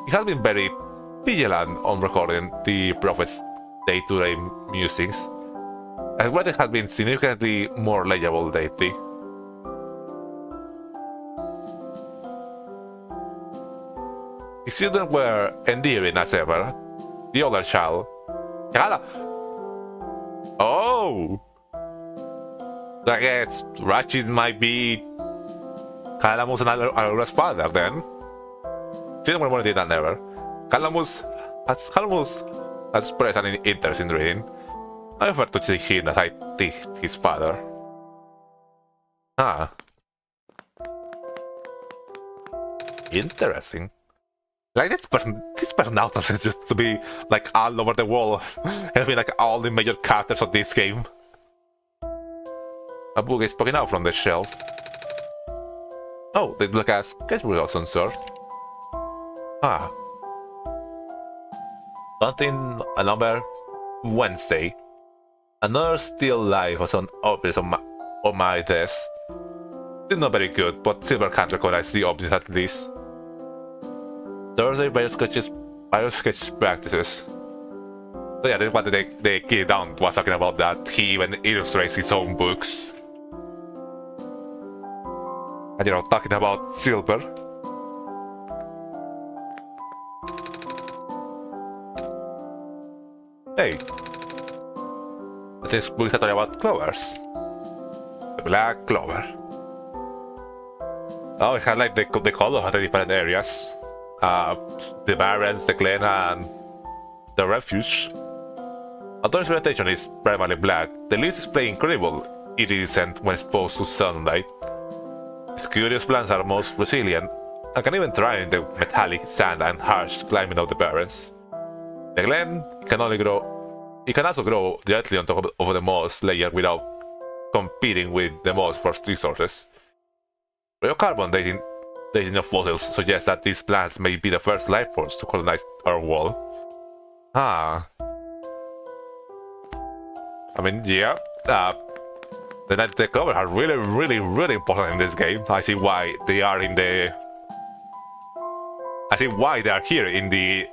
he has been very vigilant on recording the prophet's day-to-day musings. His writing has been significantly more legible lately. His children were endearing as ever. The older child... Kala! Oh! I guess Rachis might be Calamus and Aurura's father then. Children were more indeed than ever. Calamus has expressed an interest in reading. I offered to see him as I did his father. Ah. Interesting. Like this person out seems just to be like all over the wall, having like all the major characters of this game. A book is poking out from the shelf. Oh, this looks like a sketchbook of some sort. Ah. Something a number Wednesday. Another still life was on objects on my desk. Still not very good, but Silver can't recognize the objects at least. Thursday biosketch practices. So yeah, this is what the kid down was talking about, that he even illustrates his own books. And you know, talking about Silver. Hey. This book is talking about clovers. The black clover. Oh, it has like the color of the different areas. The Barrens, the Glen, and the Refuge. Although its vegetation is primarily black, the leaves display incredible iridescent when exposed to sunlight. Its curious plants are most resilient and can even thrive in the metallic sand and harsh climate of the Barrens. The Glen can also grow directly on top of the moss layer without competing with the moss for resources. Radiocarbon dating of fossils suggests that these plants may be the first life forms to colonize our world. Huh. I mean, yeah. The clovers are really important in this game. I see why they are in the. I see why they are here in the,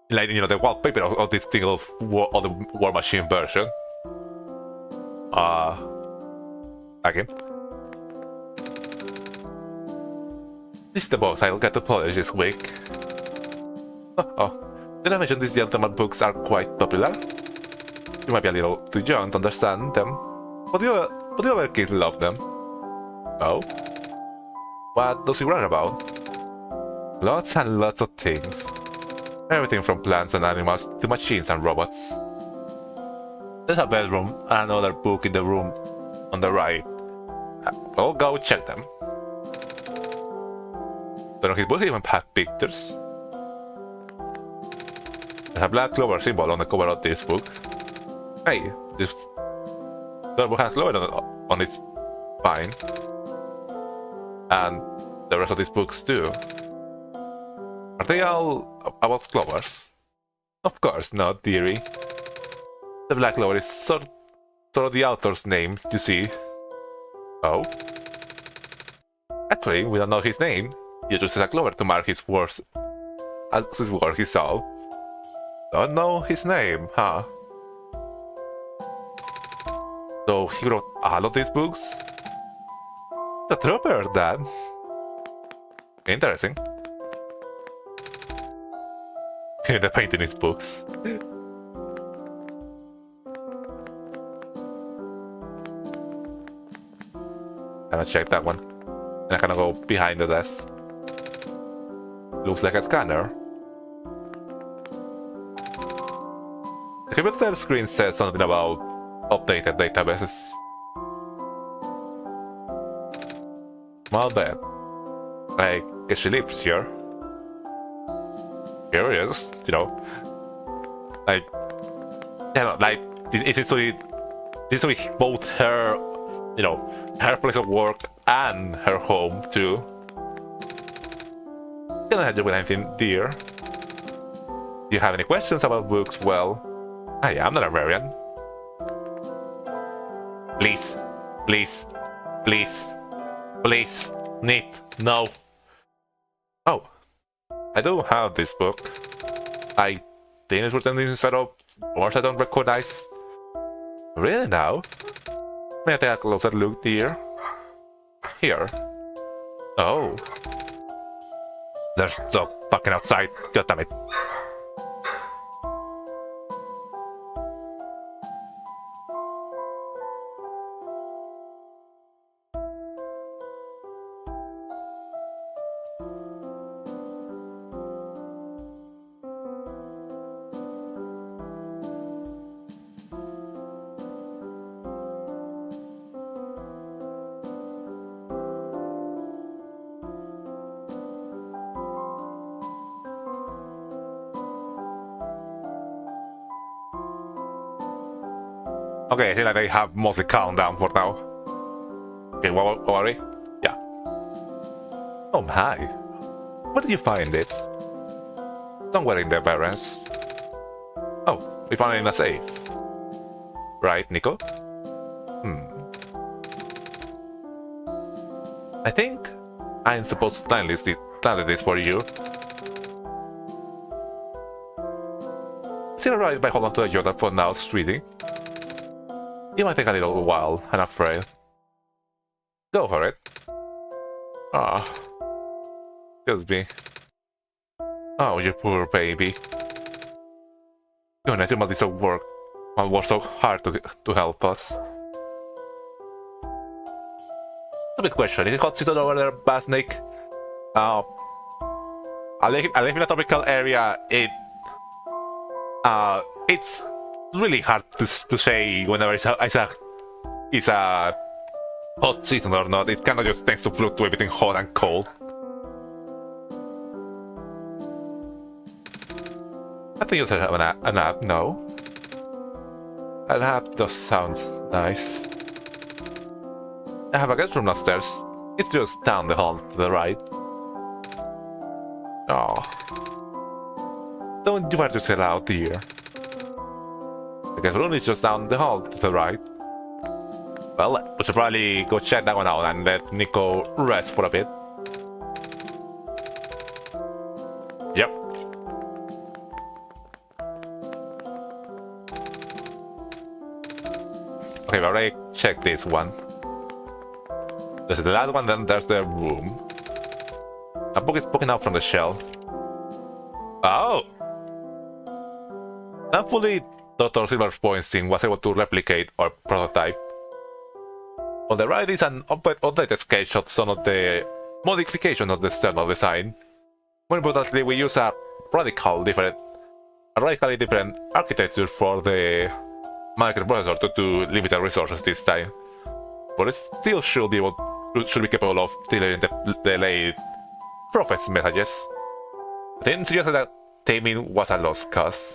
like, you know, the wallpaper of this thing of the War Machine version. Again. This is the box I'll get to polish this week. Oh, did I mention these gentleman books are quite popular? You might be a little too young to understand them, but the other kids love them. Oh? What does he write about? Lots and lots of things. Everything from plants and animals to machines and robots. There's a bedroom and another book in the room on the right. I'll go check them. But on his books even have pictures. There's a black clover symbol on the cover of this book. Hey, this book has clover on its spine. And the rest of these books too. Are they all about clovers? Of course not, dearie. The black clover is sort of the author's name, you see. Oh? Actually, we don't know his name. He uses a clover to mark his words as his work he saw. Don't know his name, huh? So he wrote all of these books? The trooper, Dad. Interesting. The painting his books. Gonna check that one. And I'm gonna go behind the desk. Looks like a scanner. The computer screen said something about updated databases. Small bed. I guess she lives here. Curious, you know. Like, you know, like this is both her, you know, her place of work and her home too. Can I help you with anything, dear? Do you have any questions about books? Well, I am not a librarian. Please, please, please, please, no. Oh, I do have this book. I think it's written inside of words I don't recognize. Really now? May I take a closer look, dear? Here. Oh. There's dog fucking outside. God damn it. Okay, I think that they have mostly calmed down for now. Okay, what are we? Yeah. Oh my. Where did you find this? Somewhere in the barrens. Oh, we found it in a safe. Right, NiKo? I think I'm supposed to landed this for you. Is it alright if I hold on to the journal for now, sweetie? It might take a little while, I'm afraid. Go for it. Ah. Excuse me. Oh, you poor baby. Your natural is so work and worked so hard to help us. Stupid question, is it hot season over there, Basnik? I live in a tropical area. It's really hard to say whenever it's a hot season or not. It kind of just tends to fluctuate between hot and cold. I think you should have a nap, no? A nap just sounds nice. I have a guest room upstairs. It's just down the hall to the right. Oh. Don't you want to sit out, dear? guess room is just down the hall to the right. Well, we should probably go check that one out and let NiKo rest for a bit. Yep. Okay, we already checked this one. There's the last one, then there's the room. A book is poking out from the shelf. Oh! Thankfully, Dr. Silverpoint's team was able to replicate our prototype. On the right is an updated sketch of some of the modifications of the external design. More importantly, we use a radically different architecture for the microprocessor to limited resources this time. But it still should be capable of delivering the delayed prophet's messages. I didn't suggest that taming was a lost cause.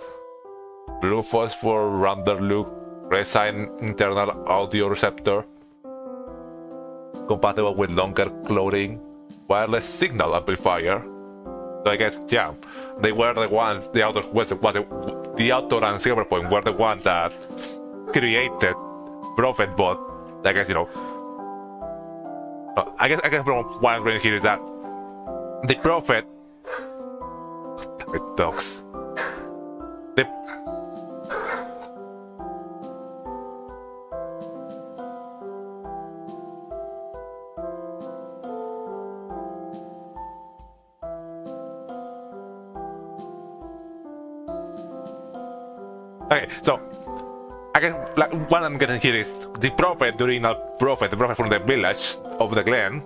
Blue phosphor, rounder look, resign internal audio receptor, compatible with longer clothing, wireless signal amplifier. So I guess, yeah, they were the ones, the author and Silverpoint were the ones that created Prophet Bot. I guess, you know, I guess from what I'm reading here is that the Prophet, dogs, the okay, so I guess like what I'm getting here is the prophet the prophet from the village of the Glen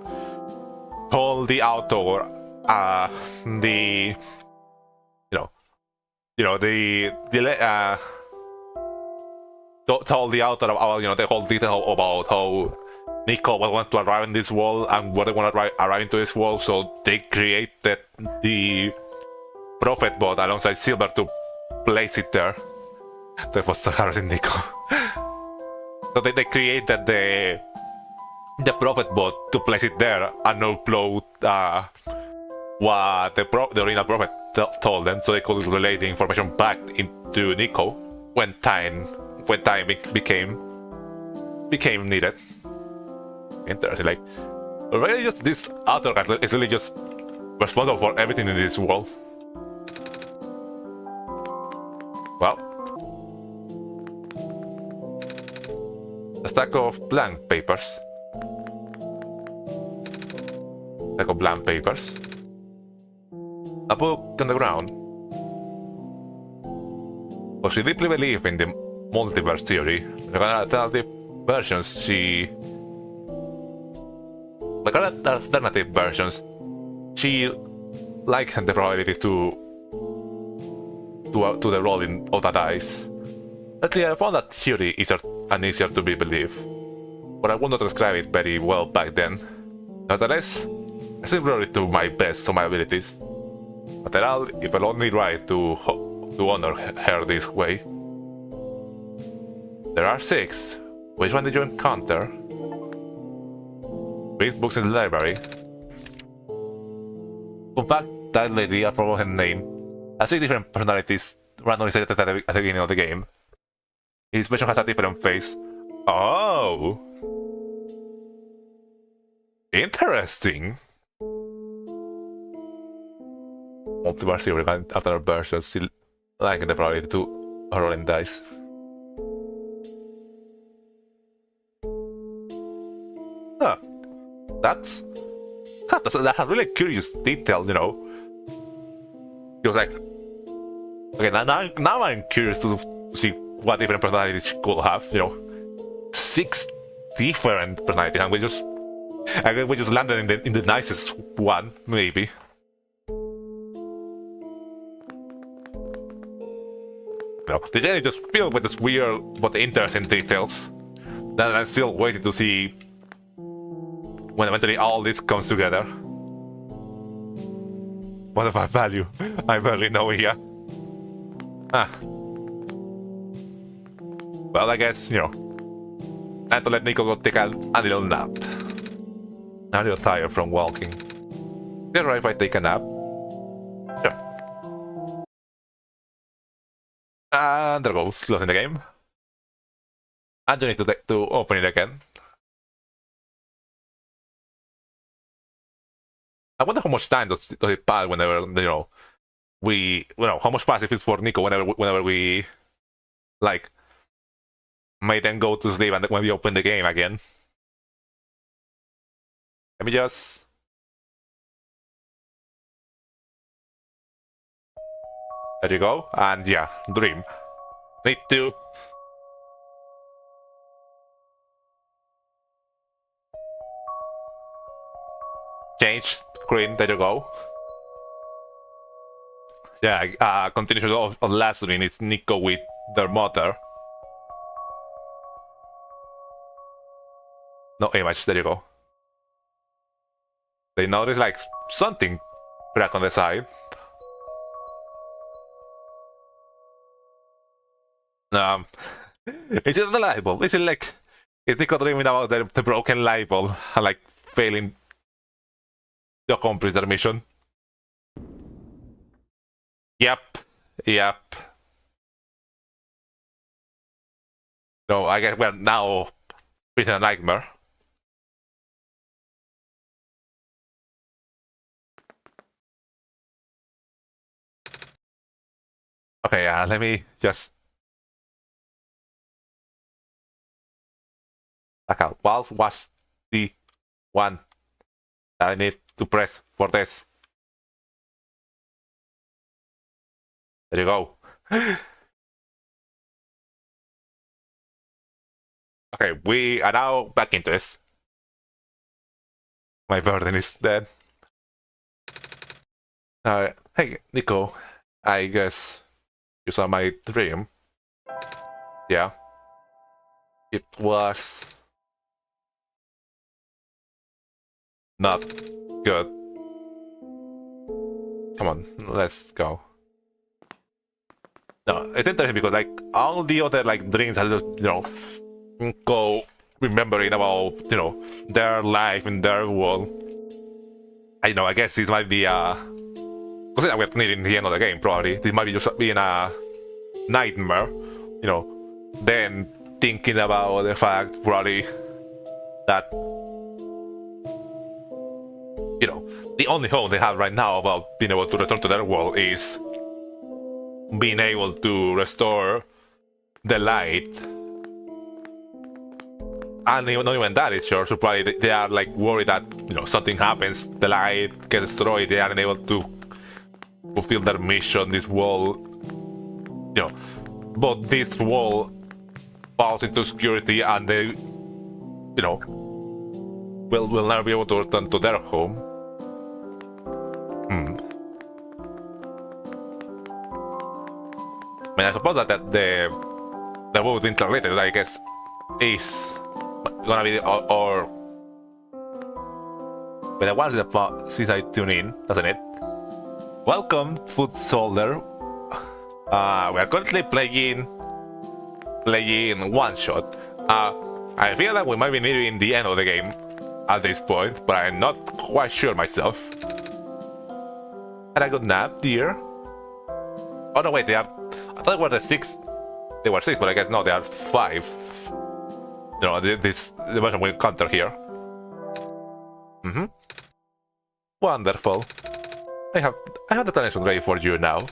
told the author told the author about the whole detail about how NiKo was going to arrive in this world and where they want to arrive into this world, so they created the prophet bot alongside Silver to place it there. That was so hard in NiKo. So they created the prophet bot to place it there and upload what the original prophet told them, so they could relay the information back into NiKo when time became needed. Interesting, like really just this author guy is really just responsible for everything in this world. Well, a stack of blank papers. A book on the ground. Well, she deeply believed in the multiverse theory. Like alternative versions, she liked the probability to the rolling of the dice. Lately, I found that theory easier to be believed, but I would not describe it very well back then. Nevertheless, I simply do my best to my abilities. After all, it will only right to honor her this way. There are 6. Which one did you encounter? Read books in the library. In fact, that lady, I forgot her name, has 6 different personalities randomly set at the beginning of the game. Each version has a different face. Oh! Interesting! Multiverse theory and other versions still like the probability to rolling dice. Huh. That's a really curious detail, you know. It was like, okay, now I'm curious to see what different personalities she could have, you know. 6 different personalities, and we just landed in the nicest one, maybe. You know, the game is just filled with this weird but interesting details. Then I'm still waiting to see when eventually all this comes together. What if I value? I barely know it yet. Ah. Well, I guess, you know, I have to let NiKo go take a little nap. I'm a little tired from walking. Is it alright if I take a nap? Sure. And there goes, closing the game. And you need to open it again. I wonder how much time does it pass whenever, how much pass if it's for NiKo whenever we, like, may then go to sleep and when we open the game again. Let me just... There you go. And yeah, dream. Need to... change screen. There you go. Yeah, continuation of last dream is NiKo with their mother. No image. There you go. They notice like something crack on the side. Is it the light bulb? Is it like... Is NiKo dreaming about the broken light bulb and like failing to accomplish their mission? Yep. No, I guess we're now in a nightmare. Okay, let me just... Okay, what was the one that I need to press for this? There you go. Okay, we are now back into this. My burden is dead. Hey, NiKo, I guess you saw my dream. Yeah. It was... not good. Come on, let's go. No, it's interesting because like all the other like dreams are just, go remembering about, their life in their world. I guess this might be because we're nearing the end of the game probably. This might be just being a nightmare, then thinking about the fact probably that the only hope they have right now about being able to return to their world is being able to restore the light. And not even that is sure, so probably they are like worried that something happens, the light gets destroyed, they aren't able to fulfill their mission, this world, but this world falls into obscurity and they, will never be able to return to their home. I mean, I suppose that the word being translated, I guess, is gonna be or but the one since I tune in, doesn't it? Welcome, foot soldier. We are currently playing OneShot. I feel like we might be nearing the end of the game at this point, but I'm not quite sure myself. Had a good nap, dear. Oh no, wait, they are. I thought they were the 6. They were 6, but I guess no, they are 5. This the version we encounter here. Wonderful. I have the translation ready for you now.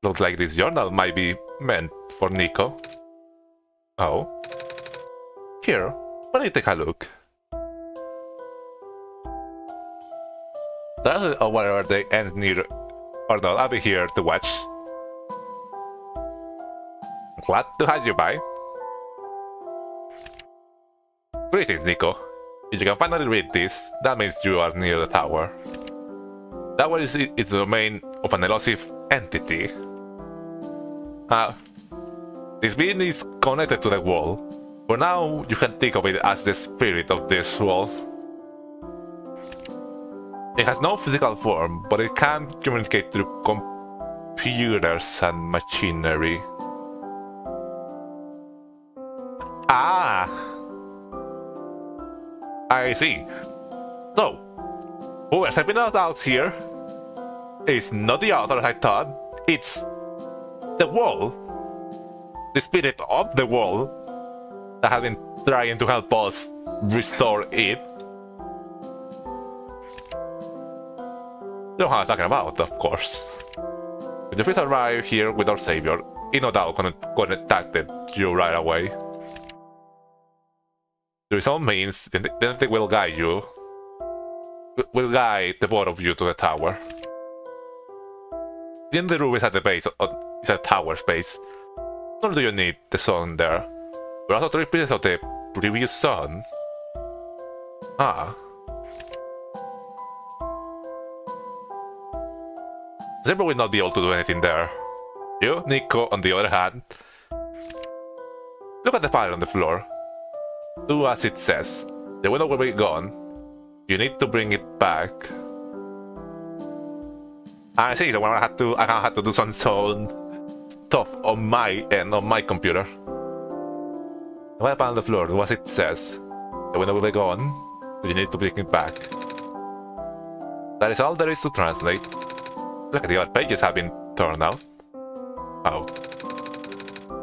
Looks like this journal might be meant for NiKo. Oh. Here, why don't you take a look? That's wherever they end near or not, I'll be here to watch. Glad to have you by. Greetings, NiKo. If you can finally read this, that means you are near the tower. That one is the domain of an elusive entity. This being is connected to the wall. For now, you can think of it as the spirit of this wall. It has no physical form, but it can communicate through computers and machinery. I see. So, who is helping us out here? It's not the author I thought, it's the wall. The spirit of the wall. that has been trying to help us restore it. You know what I'm talking about, of course. If the fish arrive here with our savior, it no doubt contacted you right away. There is some means, then they will guide you. Will guide the both of you to the tower. Then the room is at the base, it's a tower space. Nor do you need the sun there. There are also 3 pieces of the previous sun. Ah. Zebra will not be able to do anything there. You, NiKo, on the other hand, look at the pile on the floor. Do as it says. The window will be gone. You need to bring it back. I see. So I had to do some stuff on my end, on my computer. The pile on the floor. Do as it says. The window will be gone. So you need to bring it back. That is all there is to translate. Look at the other pages have been turned out. Oh.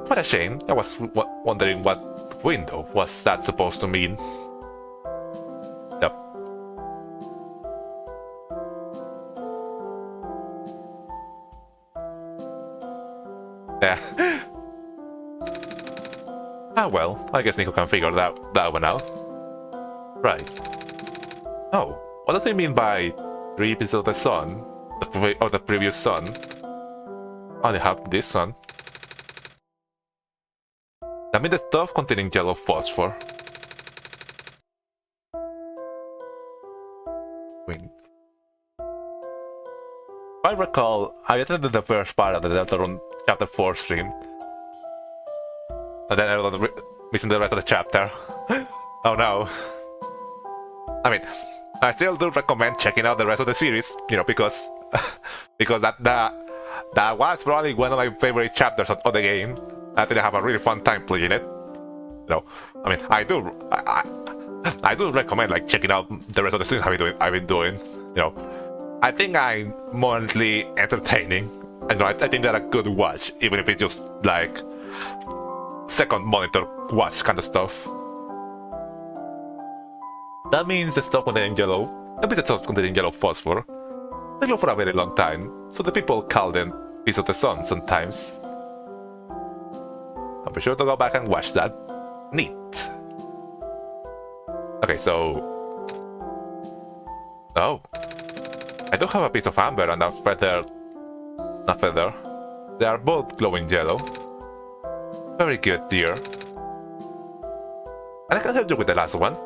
What a shame. I was wondering what window was that supposed to mean. Yep. Yeah. Ah well, I guess NiKo can figure that one out. Right. Oh, what does it mean by 3 pieces of the sun? Of the previous sun. I only have this sun. That means the stuff containing yellow phosphor. Wait. If I recall, I attended the first part of the DeltaTune chapter 4 stream. And then I was missing the rest of the chapter. Oh no. I mean, I still do recommend checking out the rest of the series, you know, because that was probably one of my favorite chapters of the game. I think I have a really fun time playing it. You know, I mean, I do recommend like checking out the rest of the series I've been doing. You know, I think I'm mostly entertaining, and I think they're a good watch, even if it's just like second monitor watch kind of stuff. That means the stuff containing yellow, the stuff containing yellow phosphor, they glow for a very long time, so the people call them pieces of the sun sometimes. I'll be sure to go back and watch that. Neat. Okay, so... Oh. I do have a piece of amber and a feather... Not feather. They are both glowing yellow. Very good, dear. And I can help you with the last one.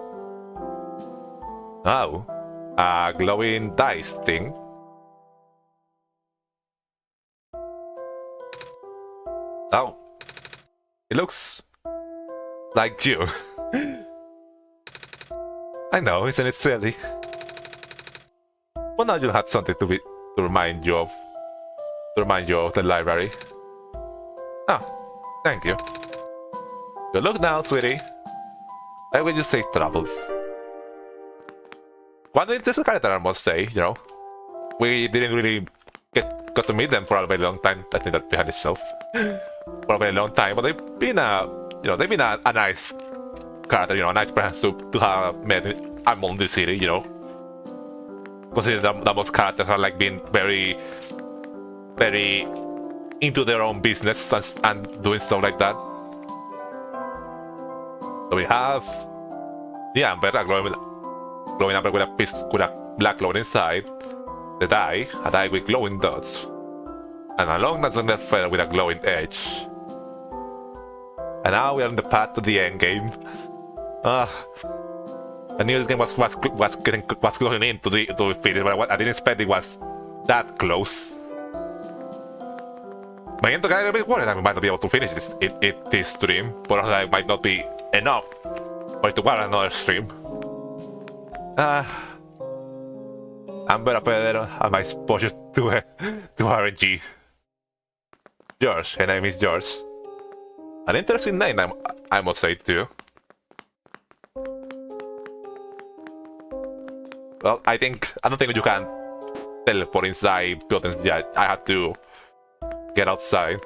Oh. A glowing dice thing. Oh. It looks... like you. I know, isn't it silly? Well, now you had something to remind you of the library. Ah, thank you. Good luck now, sweetie. I wish you safe travels. One interesting character, I must say. You know, we didn't really got to meet them for a very long time. I think that behind the shelf for a very long time, but they've been a nice character, you know, a nice person to have met among the city, you know. Considering that most characters are like being very into their own business and doing stuff like that. So we have the amber, a glowing amber with a black glow inside. The dye, a dye with glowing dots, and a long that feather with a glowing edge. And now we are on the path to the end game. I knew this game was closing in to the finish, but I didn't expect it was that close. My end got a bit worried that we might not be able to finish this stream, but also it might not be enough for it to warrant another stream. Amber, a feather, and my exposure to RNG. George, her name is George. An interesting name, I must say too. Well, I don't think you can teleport inside buildings yet. I had to get outside.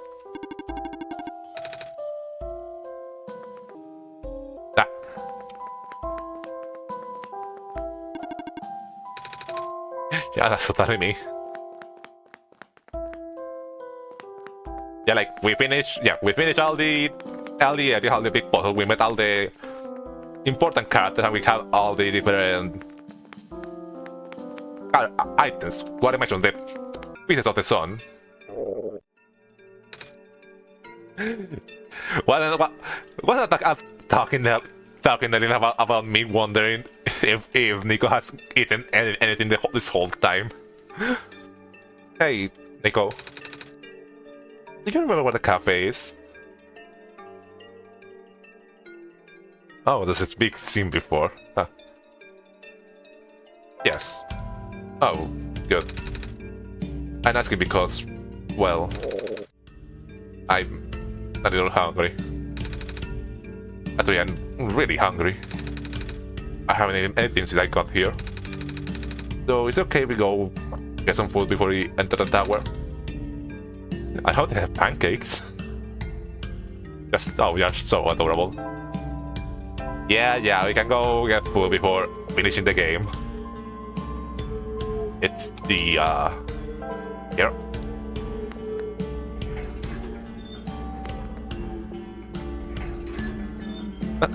Yeah, that's totally me. Yeah, like we finished all the big puzzle. We met all the important characters and we have all the different items. What I mentioned, the pieces of the sun. What talking a little about me wondering if NiKo has eaten anything this whole time. Hey, NiKo. Do you remember what a cafe is? Oh, this is big seen before. Huh. Yes. Oh, good. I'm asking because, well, I'm a little hungry. Actually, I'm really hungry. I haven't eaten anything since I got here. So it's okay if we go get some food before we enter the tower. I hope they have pancakes. Oh, you're so adorable. Yeah, we can go get food before finishing the game. It's the, here.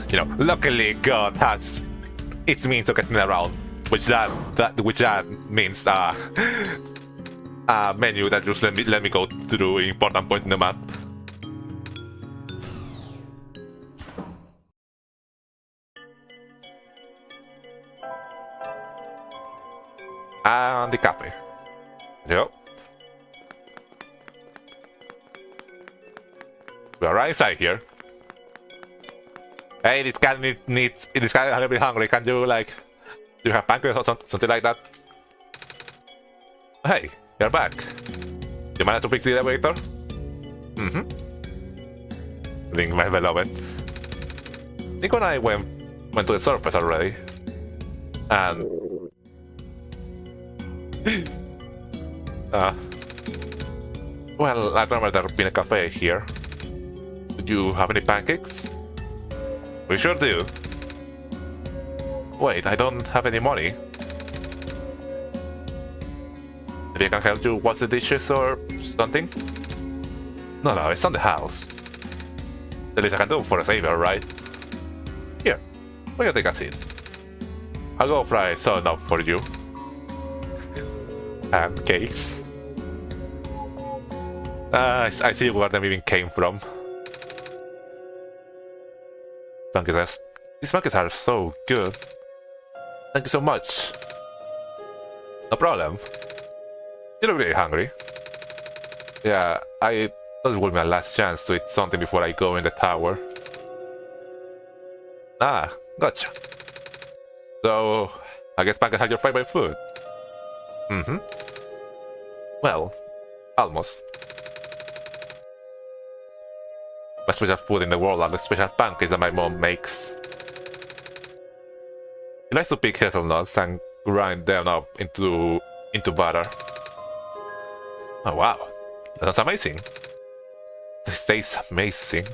You know, luckily God has its means of getting around, which that means a menu that just let me go through important points in the map. And the cafe. Yep. We are right inside here. Hey, this guy needs a little bit hungry. Can you do you have pancakes or something like that? Hey, you're back. You managed to fix the elevator? Mm-hmm. I think my beloved. NiKo and I went to the surface already. And well, I remember there being a cafe here. Do you have any pancakes? We sure do. Wait, I don't have any money. Maybe I can help you wash the dishes or something? No, it's on the house. The least I can do for a favor, right? Here, we can take a seat. I'll go fry some up for you. Pancakes. I see where them even came from. These pancakes are so good. Thank you so much. No problem. You look really hungry. Yeah, I thought it would be my last chance to eat something before I go in the tower. Ah, gotcha. So, I guess pancakes are your favorite food? Mm-hmm. Well, almost. My special food in the world are the special pancakes that my mom makes. She likes to pick hazelnuts and grind them up into butter. Oh wow, that's amazing. This tastes amazing.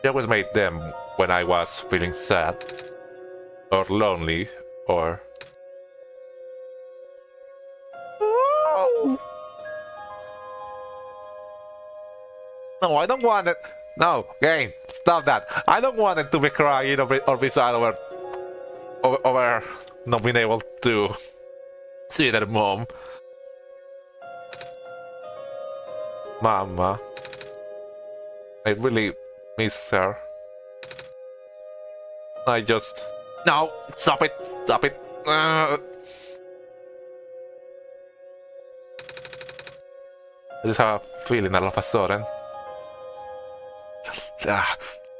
She always made them when I was feeling sad, or lonely, or... No, I don't want it. No, game, stop that. I don't want it to be crying or be sad over not being able to see their mom. Mama, I really miss her. I just... No, stop it. I just have a feeling all of a sudden.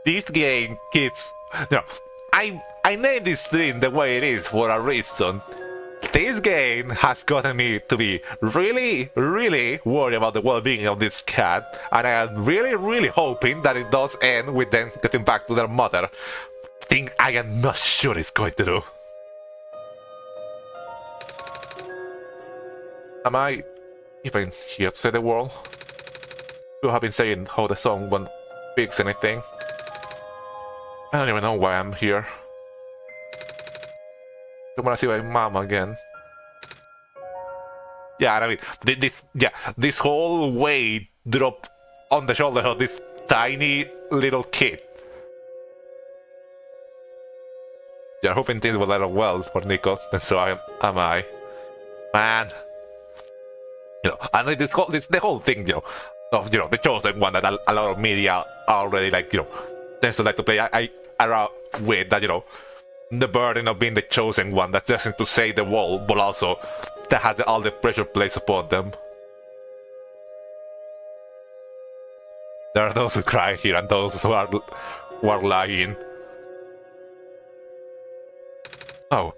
This game keeps... No, I named this stream the way it is for a reason. This game has gotten me to be really worried about the well-being of this cat, and I am really hoping that it does end with them getting back to their mother. Thing I am not sure it's going to do. Am I even here to save the world? You have been saying how the song won't fix anything. I don't even know why I'm here. I wanna see my mom again. Yeah, I mean, this whole weight drop on the shoulder of this tiny little kid. You're hoping things will end well for NiKo, and so am I. Man. And the whole thing, of the chosen one that a lot of media already tends to like to play around with that, the burden of being the chosen one that's destined to save the world, but also that has all the pressure placed upon them. There are those who cry here and those who are lying. Oh,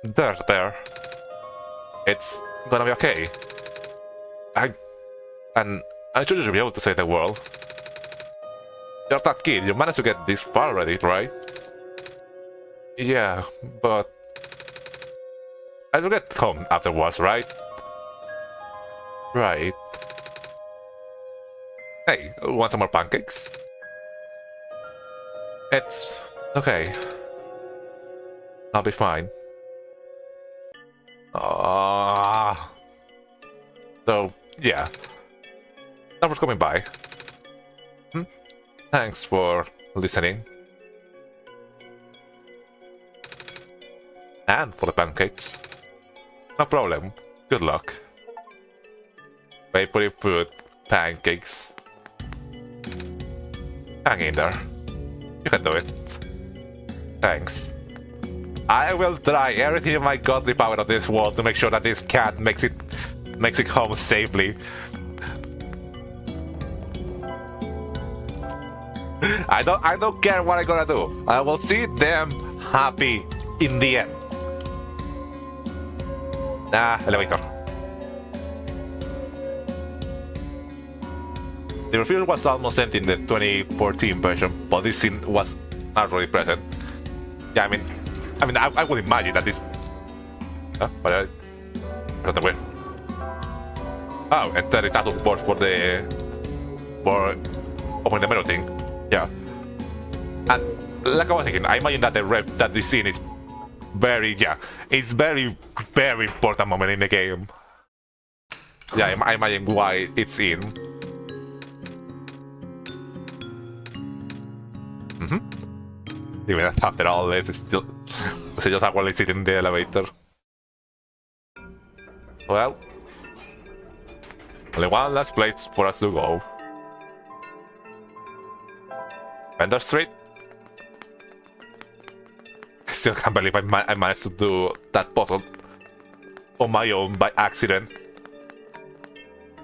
there. It's gonna be okay. I should be able to save the world. You're that kid, you managed to get this far already, right? Yeah, but I'll get home afterwards, right? Right. Hey, want some more pancakes? It's okay. I'll be fine. So, yeah. Thanks for coming by. Thanks for listening. And for the pancakes. No problem. Good luck. Wait for your food. Pancakes. Hang in there. You can do it. Thanks. I will try everything in my godly power of this world to make sure that this cat makes it home safely. I don't care what I'm gonna do. I will see them happy in the end. Elevator. The reveal was almost sent in the 2014 version, but this scene was already present. Yeah, I would imagine that this. What? Not the way. Oh, and that is out of board for opening the menu thing. Yeah. And like I was thinking, I imagine that this scene is it's very, very important moment in the game. Yeah, I imagine why it's in. Even after all this, it's still just awkwardly sitting in the elevator. Well, only one last place for us to go. Vendor Street. I still can't believe I managed to do that puzzle on my own by accident.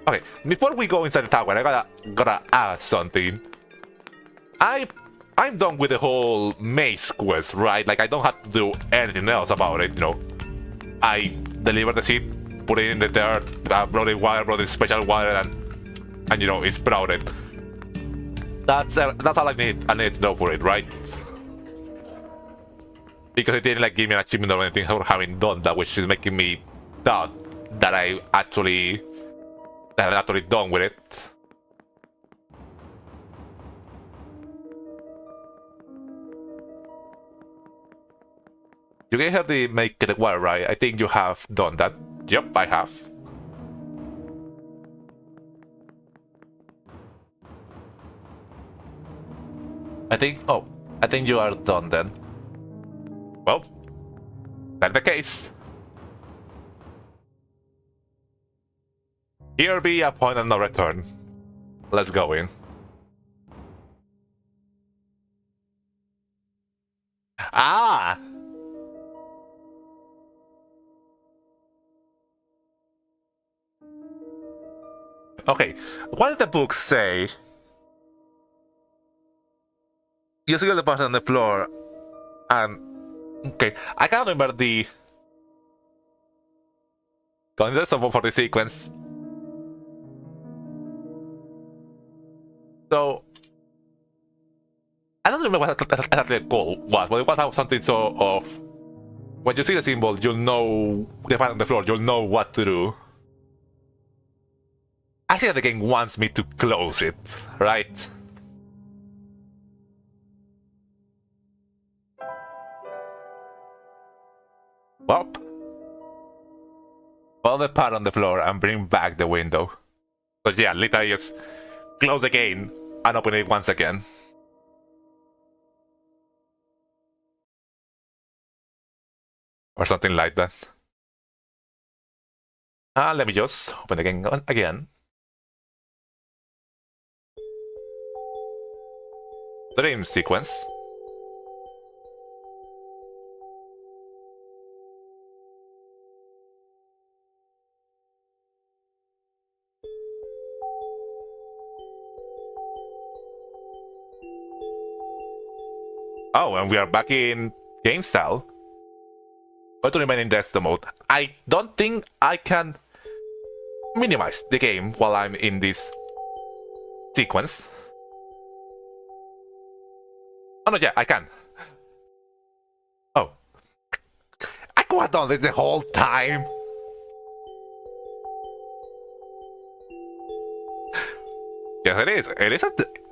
Okay, before we go inside the tower, I gotta ask something. I'm done with the whole maze quest, right? Like, I don't have to do anything else about it, I deliver the seed, put it in the dirt, brought in water, brought in special water, and it's sprouted. That's all I need to know for it, right? Because it didn't give me an achievement or anything for having done that, which is making me doubt that I'm actually done with it. You can have the make the water, right? I think you have done that. Yep, I have. I think you are done then. Well, that's the case. Here be a point of no return. Let's go in. Ah! Okay, what did the book say? You see the person on the floor, and okay, I can't remember the context for the sequence. So I don't remember what exactly the goal was, but it was something sort of when you see the symbol, you'll know the person on the floor, you'll know what to do. I think the game wants me to close it, right? Well, Follow the pad on the floor and bring back the window. So yeah, literally just close again and open it once again. Or something like that. And let me just open again. Dream sequence. Oh, and we are back in game style. Going to remain in desktop mode. I don't think I can minimize the game while I'm in this sequence. Oh no, yeah, I can. Oh. I could have done this the whole time. Yes, it is.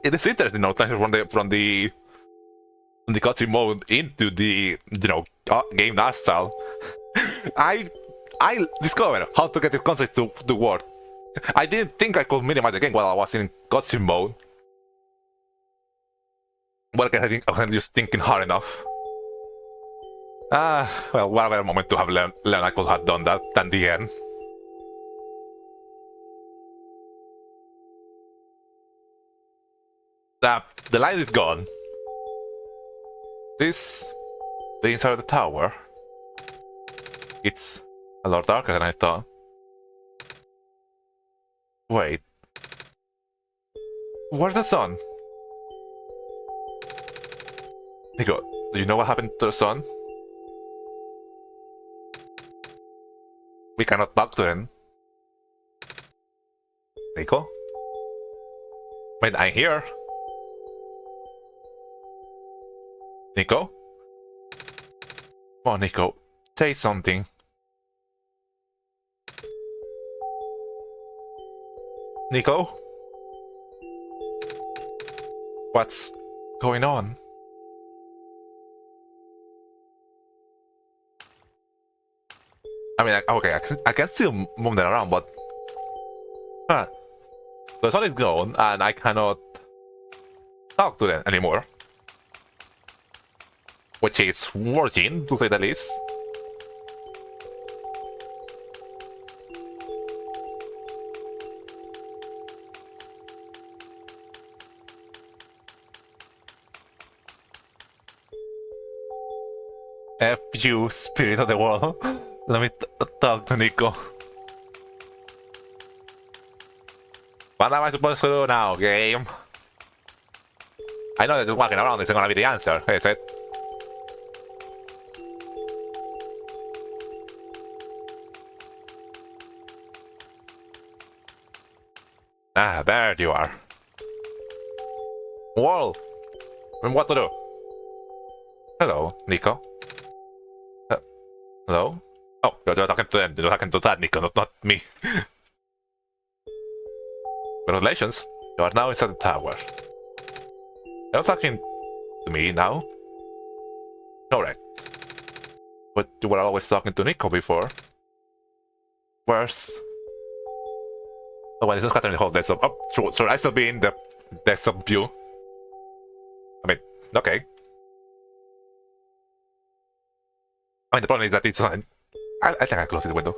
It is interesting now from the cutscene mode into the game art style. I discovered how to get the concept to work. I didn't think I could minimize the game while I was in cutscene mode. Well, I think I was just thinking hard enough. Well, what a better moment to have learned I could have done that than the end. The light is gone. The inside of the tower, it's a lot darker than I thought. Wait. Where's the sun? NiKo, do you know what happened to the sun? We cannot talk to him. NiKo? Wait, I'm here. NiKo? Come on, NiKo. Say something. NiKo? What's going on? I mean, okay, I can still move them around, but... The sun is gone, and I cannot talk to them anymore. Which is working, to say the least. F you, spirit of the world. Let me talk to NiKo. What am I supposed to do now, game? I know that just walking around isn't gonna be the answer, is it? Ah, there you are. Wall! And what to do? Hello, NiKo. Hello? Oh, you're talking to them. You're talking to that, NiKo, not me. Congratulations, you are now inside the tower. You're talking to me now? Correct. But you were always talking to NiKo before. Where's... Oh, well, it's not scattering the whole desktop. Oh, sure, I still be in the desktop view. I mean, okay. I mean, the problem is that it's on... I think I close the window.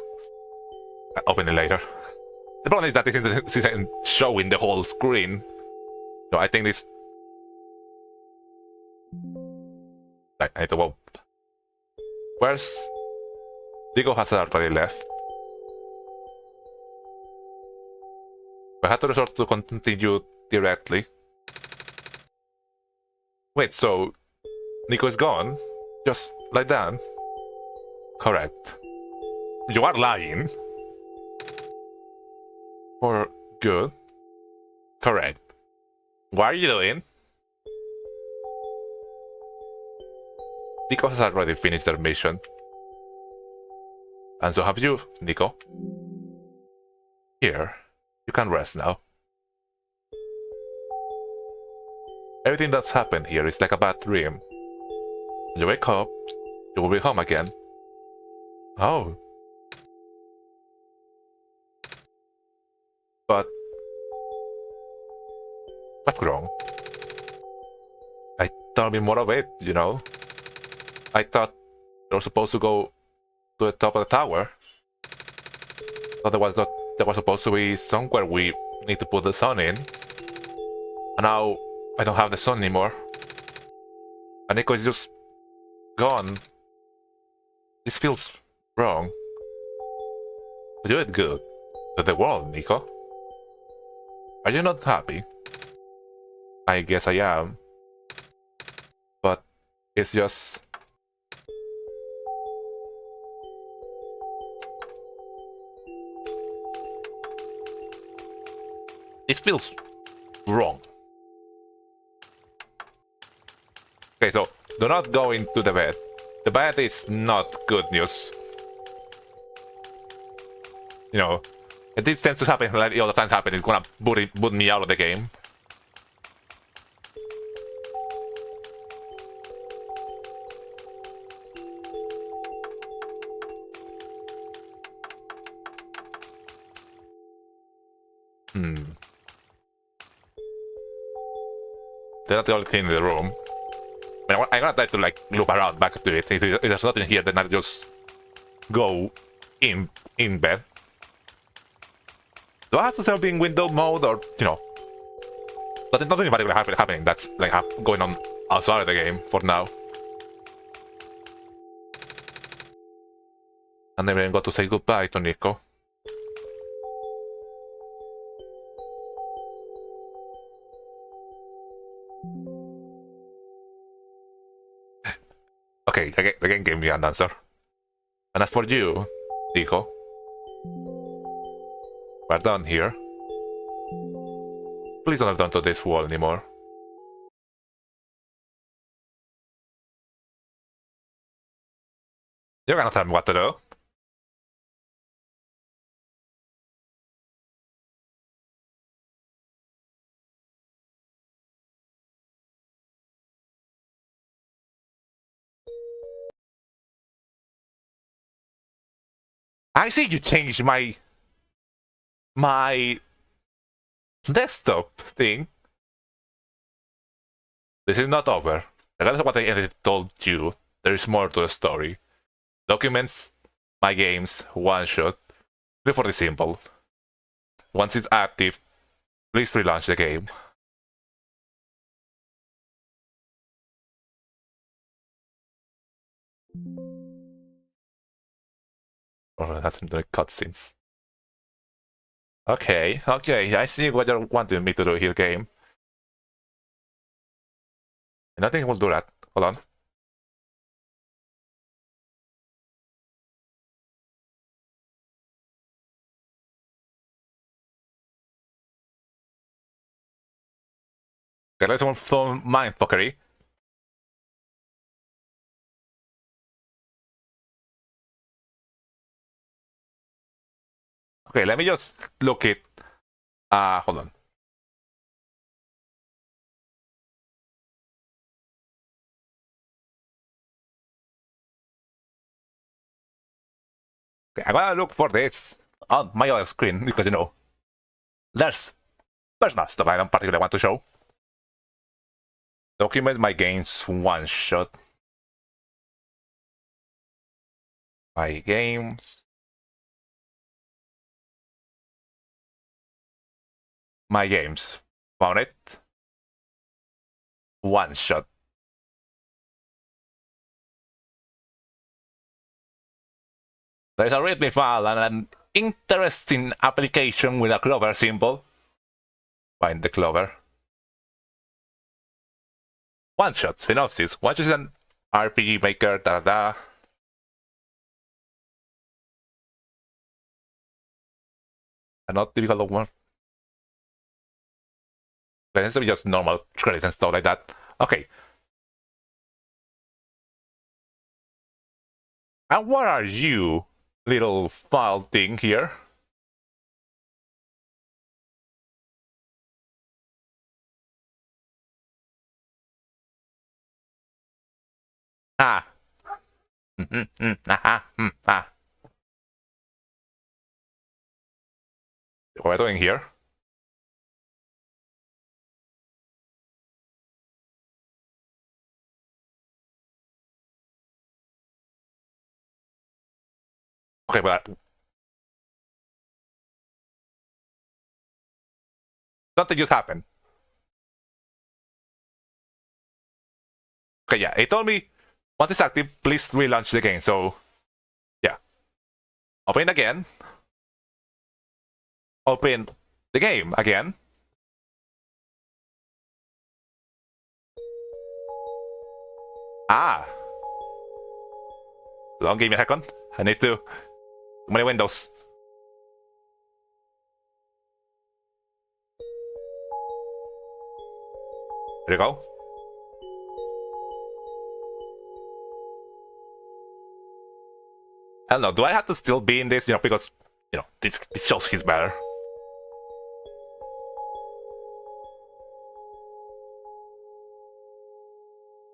I'll open it later. The problem is that this isn't showing the whole screen. So I think this... I need to go. Where's... NiKo has already left. I had to resort to continue directly. Wait, so... NiKo is gone? Just like that? Correct. You are lying. For good? Correct. What are you doing? NiKo has already finished their mission. And so have you, NiKo. Here, you can rest now. Everything that's happened here is like a bad dream. When you wake up, you will be home again. Oh. But what's wrong? I thought be more of it, you know? I thought they were supposed to go to the top of the tower. Thought there was supposed to be somewhere we need to put the sun in. And now I don't have the sun anymore. And NiKo is just gone. This feels wrong. You did good to the world, NiKo. Are you not happy? I guess I am. But it's just... This feels wrong. Okay, so do not go into the bed. The bed is not good news. You know, this tends to happen like the other times happen. It's gonna boot me out of the game. They're not the only thing in the room. I'm gonna try to like loop around back to it. If there's nothing here, then I'll just go in bed. Do I have to still be in window mode, or you know? But there's nothing particular happening that's like going on outside of the game for now. And then we got to say goodbye to NiKo. Okay, the game gave me an answer. And as for you, NiKo, we're done here. Please don't return to this wall anymore. You're gonna tell me what to do. I see you changed my desktop thing. This is not over. Regardless of what I told you, there is more to the story. Documents, my games, OneShot. Before it's simple. Once it's active, please relaunch the game. Oh, that's the cutscenes. Okay, I see what you're wanting me to do here, game. And I think we'll do that. Hold on. Okay, let's move from mindfuckery. Okay, let me just look it. Hold on. Okay, I'm gonna look for this on my other screen because you know there's personal stuff I don't particularly want to show. Document my games OneShot. My games. My games. Found it. OneShot. There's a readme file and an interesting application with a clover symbol. Find the clover. OneShot synopsis. OneShot is an RPG maker. A not typical one. This is just normal credits and stuff like that. Okay. And what are you, little file thing here? Ah. What are we doing here? Okay, but something just happened. Okay, yeah, it told me once it's active, please relaunch the game. So, yeah, open again. Open the game again. Ah, don't give me a second. I need to. Too many windows. There you go. I don't know. Do I have to still be in this? Because this shows he's better.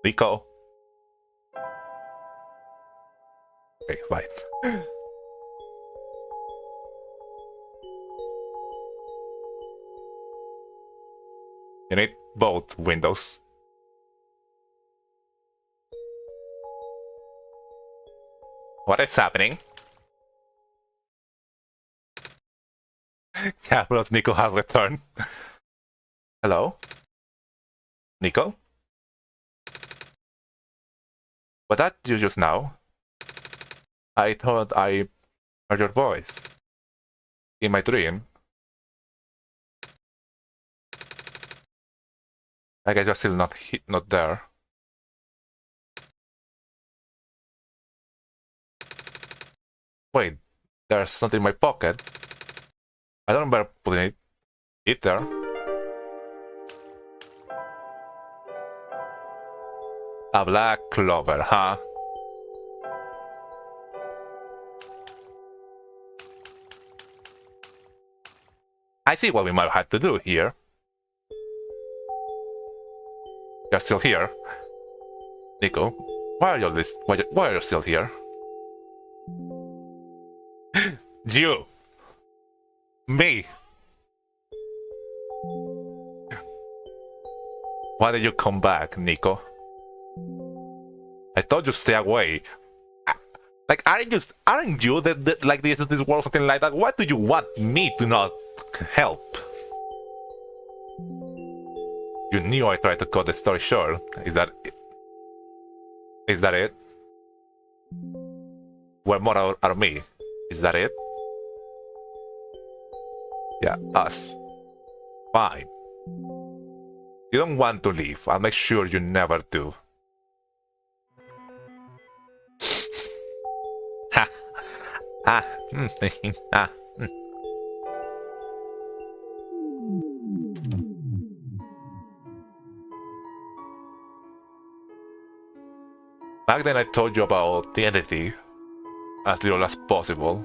NiKo. Okay, fine. You need both windows. What is happening? Capros NiKo has returned. Hello? NiKo? What that you just now? I thought I heard your voice. In my dream. I guess you're still not there. Wait, there's something in my pocket. I don't remember putting it there. A black clover, huh? I see what we might have to do here. You're still here. NiKo, why are you still here? You! Me! Why did you come back, NiKo? I told you stay away. Like, aren't you like this world, something like that? Why do you want me to not help? You knew I tried to cut the story short. Is that it? We're more out me. Is that it? Yeah, us. Fine. You don't want to leave. I'll make sure you never do. Ha! Ah! Ah! Back then I told you about the entity as little as possible.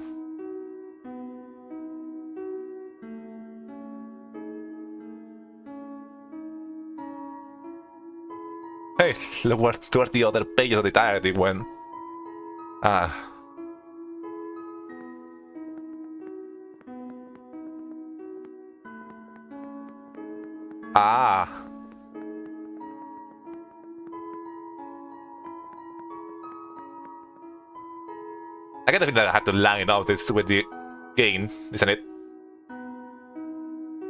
Hey, look where the other pages of the entirety went. Ah. Ah. I get the feeling that I had to line up this with the game, isn't it?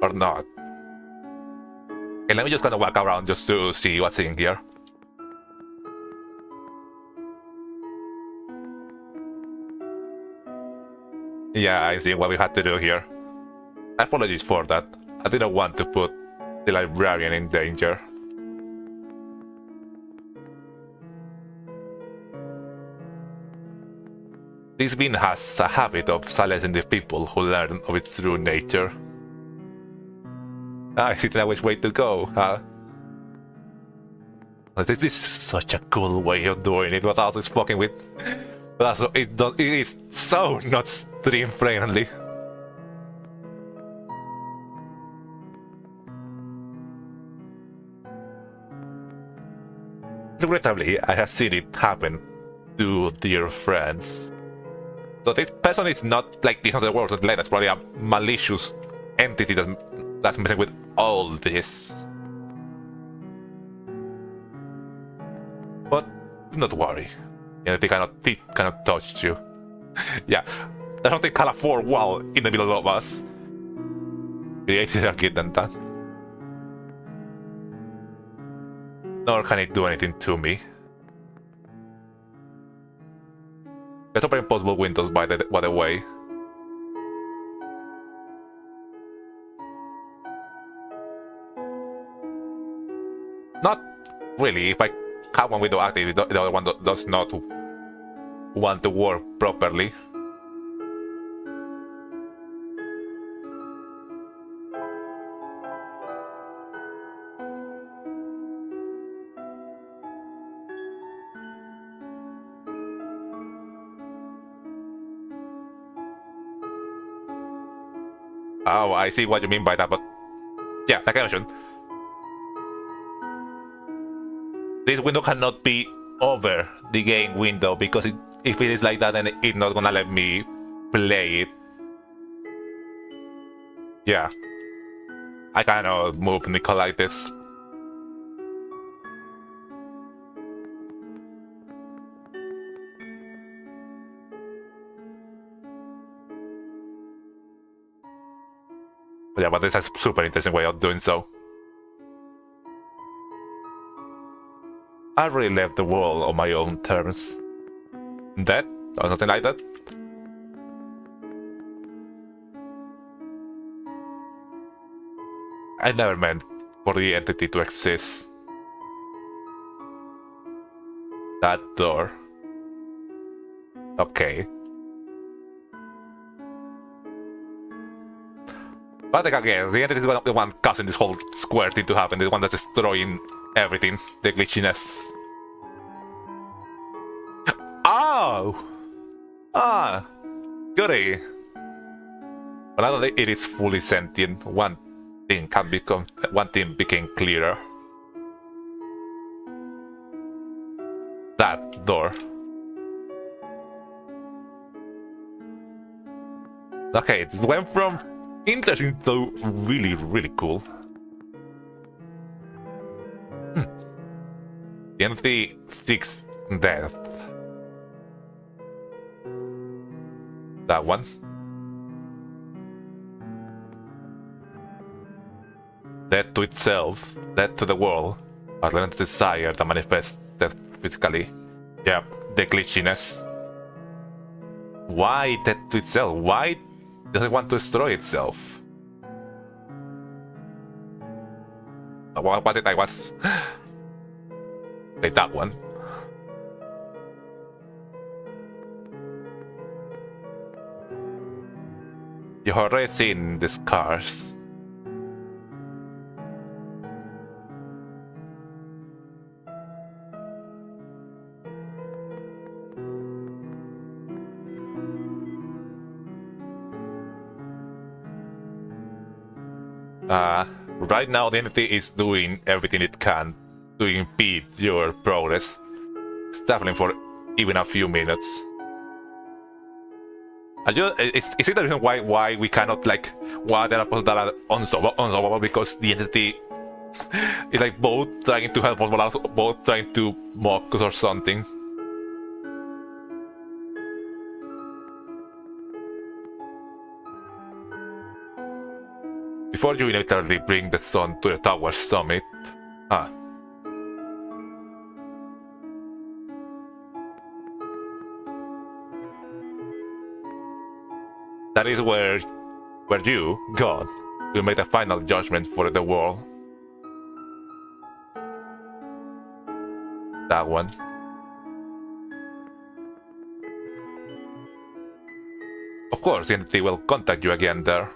Or not? Okay, let me just kind of walk around just to see what's in here. Yeah, I see what we had to do here. Apologies for that. I didn't want to put the librarian in danger. This being has a habit of silencing the people who learn of its true nature. I see which way to go, huh? This is such a cool way of doing it, but also it's fucking with... But also, it is so not stream friendly. Regrettably, I have seen it happen to dear friends. So this person is not like this other world, that's probably a malicious entity that's messing with all this. But do not worry, it cannot touch you. Yeah, there's something kind of fourth wall in the middle of us. Created a kid than that. Nor can it do anything to me. Let's open possible windows by the way. Not really. If I have one window active, the other one does not want to work properly. Oh, I see what you mean by that, but yeah, like I mentioned, this window cannot be over the game window because if it is like that, then it's not gonna let me play it. Yeah, I cannot move NiKo like this. Yeah, but this is a super interesting way of doing so. I really left the world on my own terms. That? Or something like that? I never meant for the entity to exist. That door. Okay. But again, the entity is the one causing this whole square thing to happen, the one that's destroying everything, the glitchiness. Oh! Ah! Goody! But now that it is fully sentient, one thing became clearer. That door. Okay, this went from interesting to really, really cool. The entity seeks death. That one. Death to itself, death to the world, but learns desire that manifests death physically. Yeah, the glitchiness. Why death to itself? Why does it want to destroy itself? What was it I was? Okay, that one. You've already seen the scars. Right now the entity is doing everything it can to impede your progress. It's definitely for even a few minutes. Is it the reason why we cannot like why there are puzzles that are unsolvable because the entity is like both trying to help us but also both trying to mock us or something? Before you inevitably bring the sun to the tower summit. Ah. That is where you, God, will make the final judgment for the world. That one. Of course, the entity will contact you again there.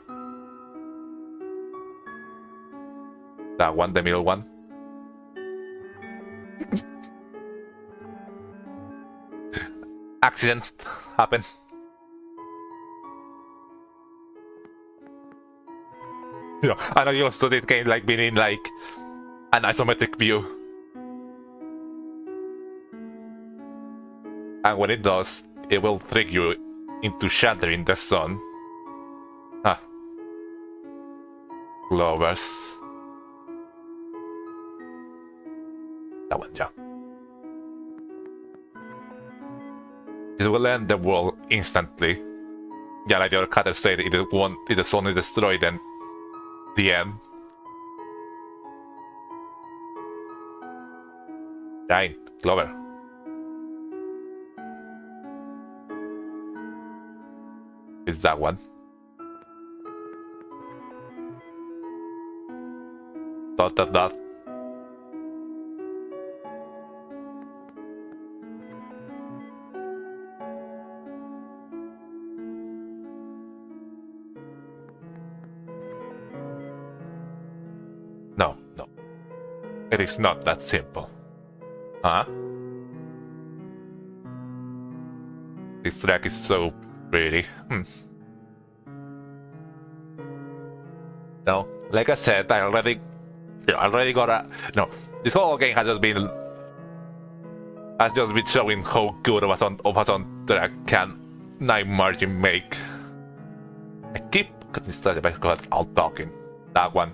That one, the middle one. Accident happened. You know, I know you also did game like being in like an isometric view. And when it does, it will trick you into sheltering the sun. Ah. Lovers. That one, yeah. It will end the world instantly. Yeah, like the other cutter said, if the sun is destroyed, then the end. Giant Clover. It's that one. Dot. No. It is not that simple. Huh? This track is so pretty. No, like I said, I already got a... No, this whole game has just been showing how good of a soundtrack can Night Margin make. I keep getting started by all talking. That one.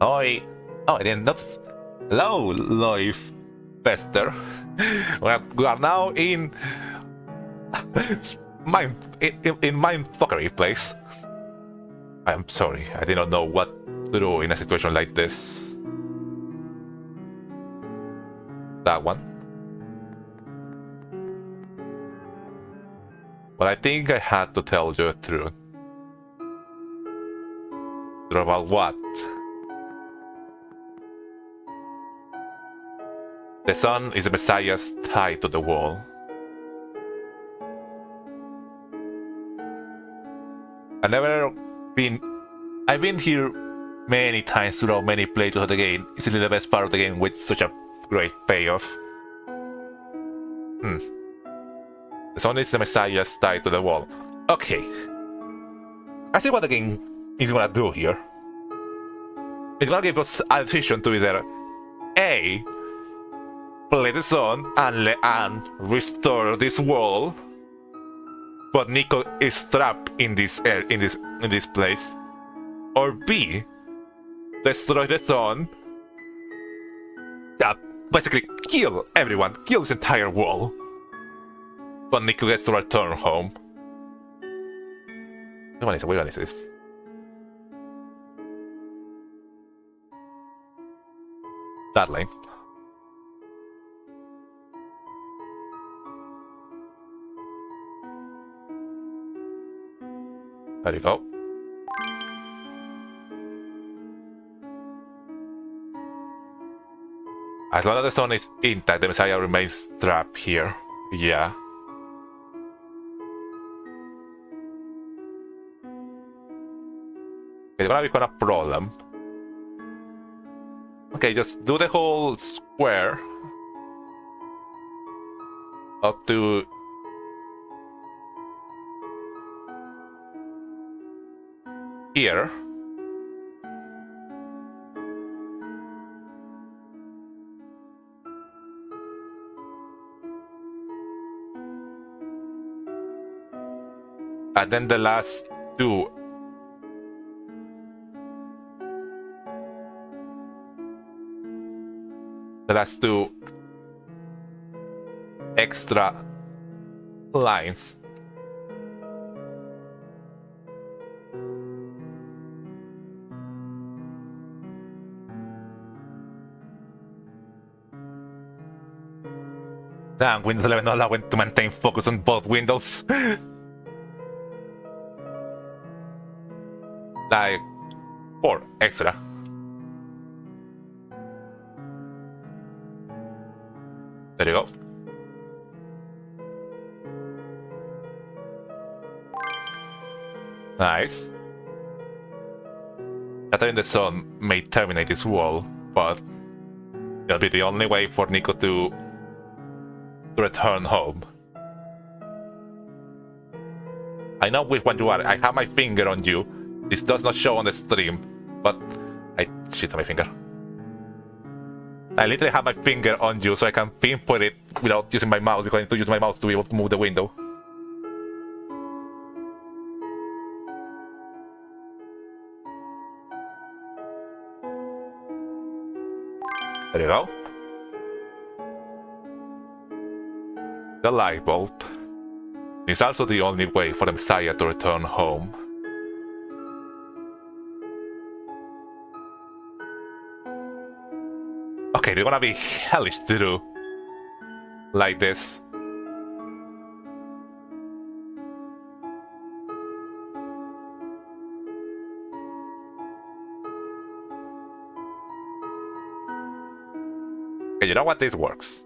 I didn't notice. Hello, Life Fester. We are now in mindfuckery place. I'm sorry, I did not know what to do in a situation like this. That one. But I think I had to tell you the truth. About what? The sun is the Messiah's tied to the wall. I've been here many times throughout many playthroughs of the game. It's really the best part of the game with such a great payoff. The sun is the Messiah's tied to the wall. Okay. I see what the game is gonna do here. It's gonna give us a decision to either A, play the sun and restore this world, but NiKo is trapped in this place, or B, destroy the sun, basically kill everyone, kill this entire world, but NiKo gets to return home. Which one is this? That lane. There you go. As long as the sun is intact, the Messiah remains trapped here. Yeah. It's gonna become a problem. Okay, just do the whole square up to here. And then the last two. The last two extra lines. Damn, Windows 11 not allowing to maintain focus on both windows. Like 4 extra. There you go. Nice. Shattering the sun may terminate this wall, but it'll be the only way for NiKo to return home. I know which one you are. I have my finger on you. This does not show on the stream, but I shit on my finger. I literally have my finger on you so I can pinpoint it without using my mouse, because I need to use my mouse to be able to move the window. There you go. The light bulb is also the only way for the Messiah to return home. Okay, they're gonna be hellish to do like this. Okay, you know what? This works.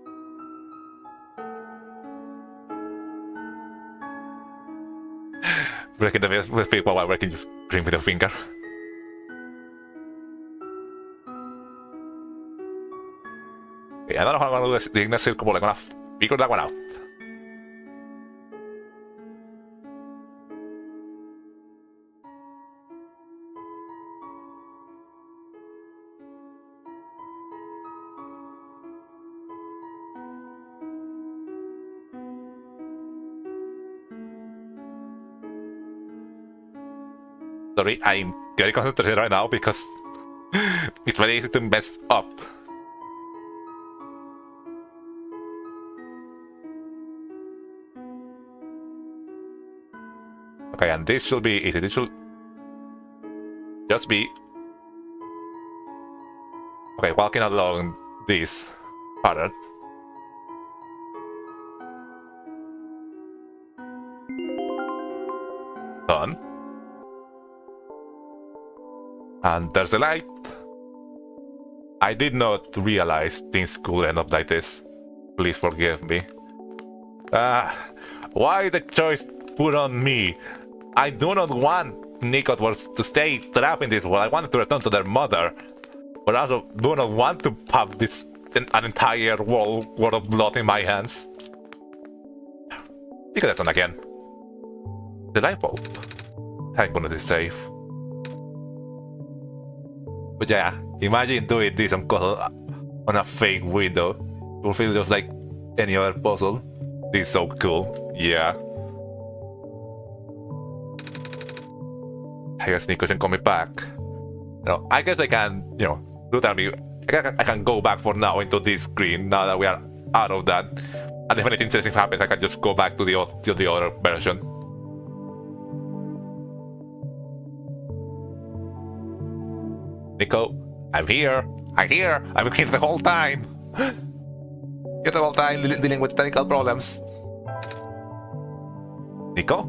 Breaking the with people while working just drink with a finger. Okay, I don't know how I'm gonna do the ignorant circle, but I'm gonna figure that one out. Sorry, I'm very concentrated right now because it's very easy to mess up. Okay, and this should be easy. This should just be okay. Walking along this pattern. Done. And there's a light. I did not realize things could end up like this. Please forgive me. Why the choice put on me? I do not want NiKo to stay trapped in this world. I wanted to return to their mother. But I also do not want to have this an entire world of blood in my hands. You could have done again. The light bulb. Thank goodness it's safe. But yeah, imagine doing this on a fake window. It will feel just like any other puzzle. This is so cool. Yeah. I guess NiKo isn't coming back. You know, I guess I can, do that. I can go back for now into this screen now that we are out of that. And if anything interesting happens, I can just go back to the other version. NiKo, I'm here. I'm here. I've been here the whole time. Here the whole time dealing with technical problems. NiKo?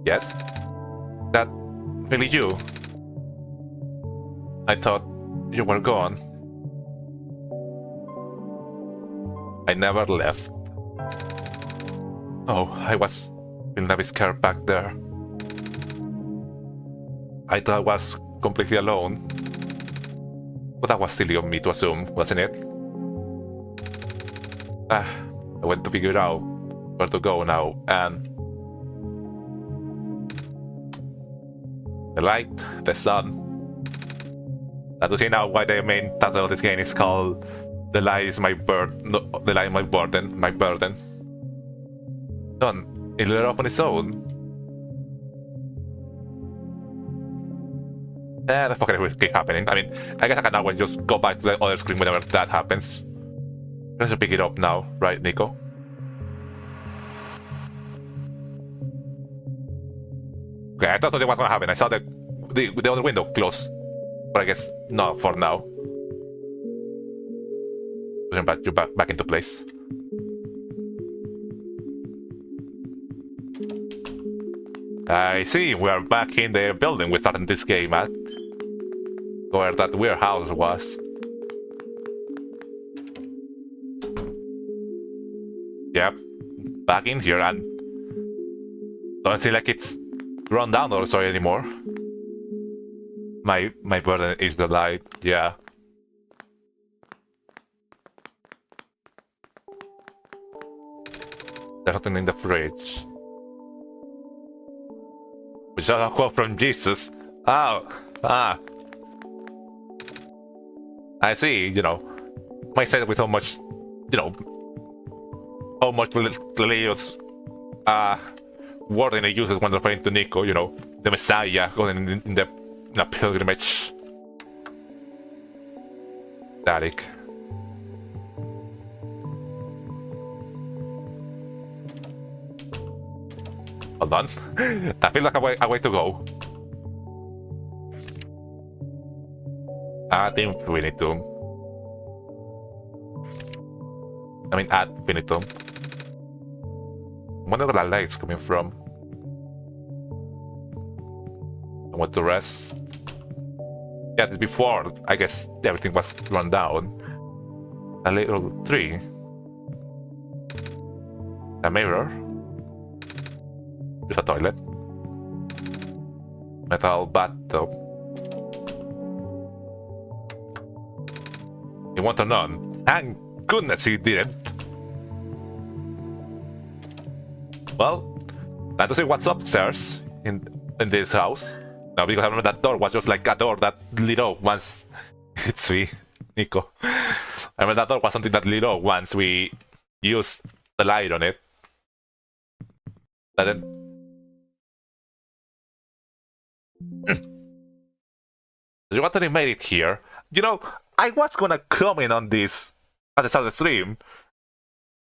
Yes? That really you? I thought you were gone. I never left. Oh, I was feeling a bit scared back there. I thought I was completely alone. But that was silly of me to assume, wasn't it? I went to figure out where to go now, and the light, the sun. That to see now why the main title of this game is called "The Light Is My Burden." No, the light is my burden. My burden. Done. It lit up on its own. The fucking will keep happening. I mean, I guess I can now just go back to the other screen whenever that happens. Let's pick it up now, right, NiKo? Okay, I thought that was gonna happen. I saw the other window close, but I guess not for now. Pushing back into place. I see. We are back in the building we started this game at, where that weird house was. Yep, back in here, and don't seem like it's run down or so anymore. My burden is the light. Yeah. There's nothing in the fridge. Which is a quote from Jesus. Oh, I see. Might say it with so much, how much religious wording they use when referring to NiKo. The Messiah going in the pilgrimage. Static. Hold on. That feels like a way to go. Add infinitum. I mean, add infinitum. I wonder where that light is coming from. I want to rest. Yeah, this before, I guess everything was run down. A little tree. A mirror. There's a toilet. Metal bathtub. You want to none? Thank goodness he didn't. Well, time to see what's upstairs in this house. Now, because I remember that door was just like a door that lit up once. It's me, NiKo. I remember that door was something that lit up once we used the light on it. But then. You want to made it here? You know, I was gonna comment on this at the start of the stream.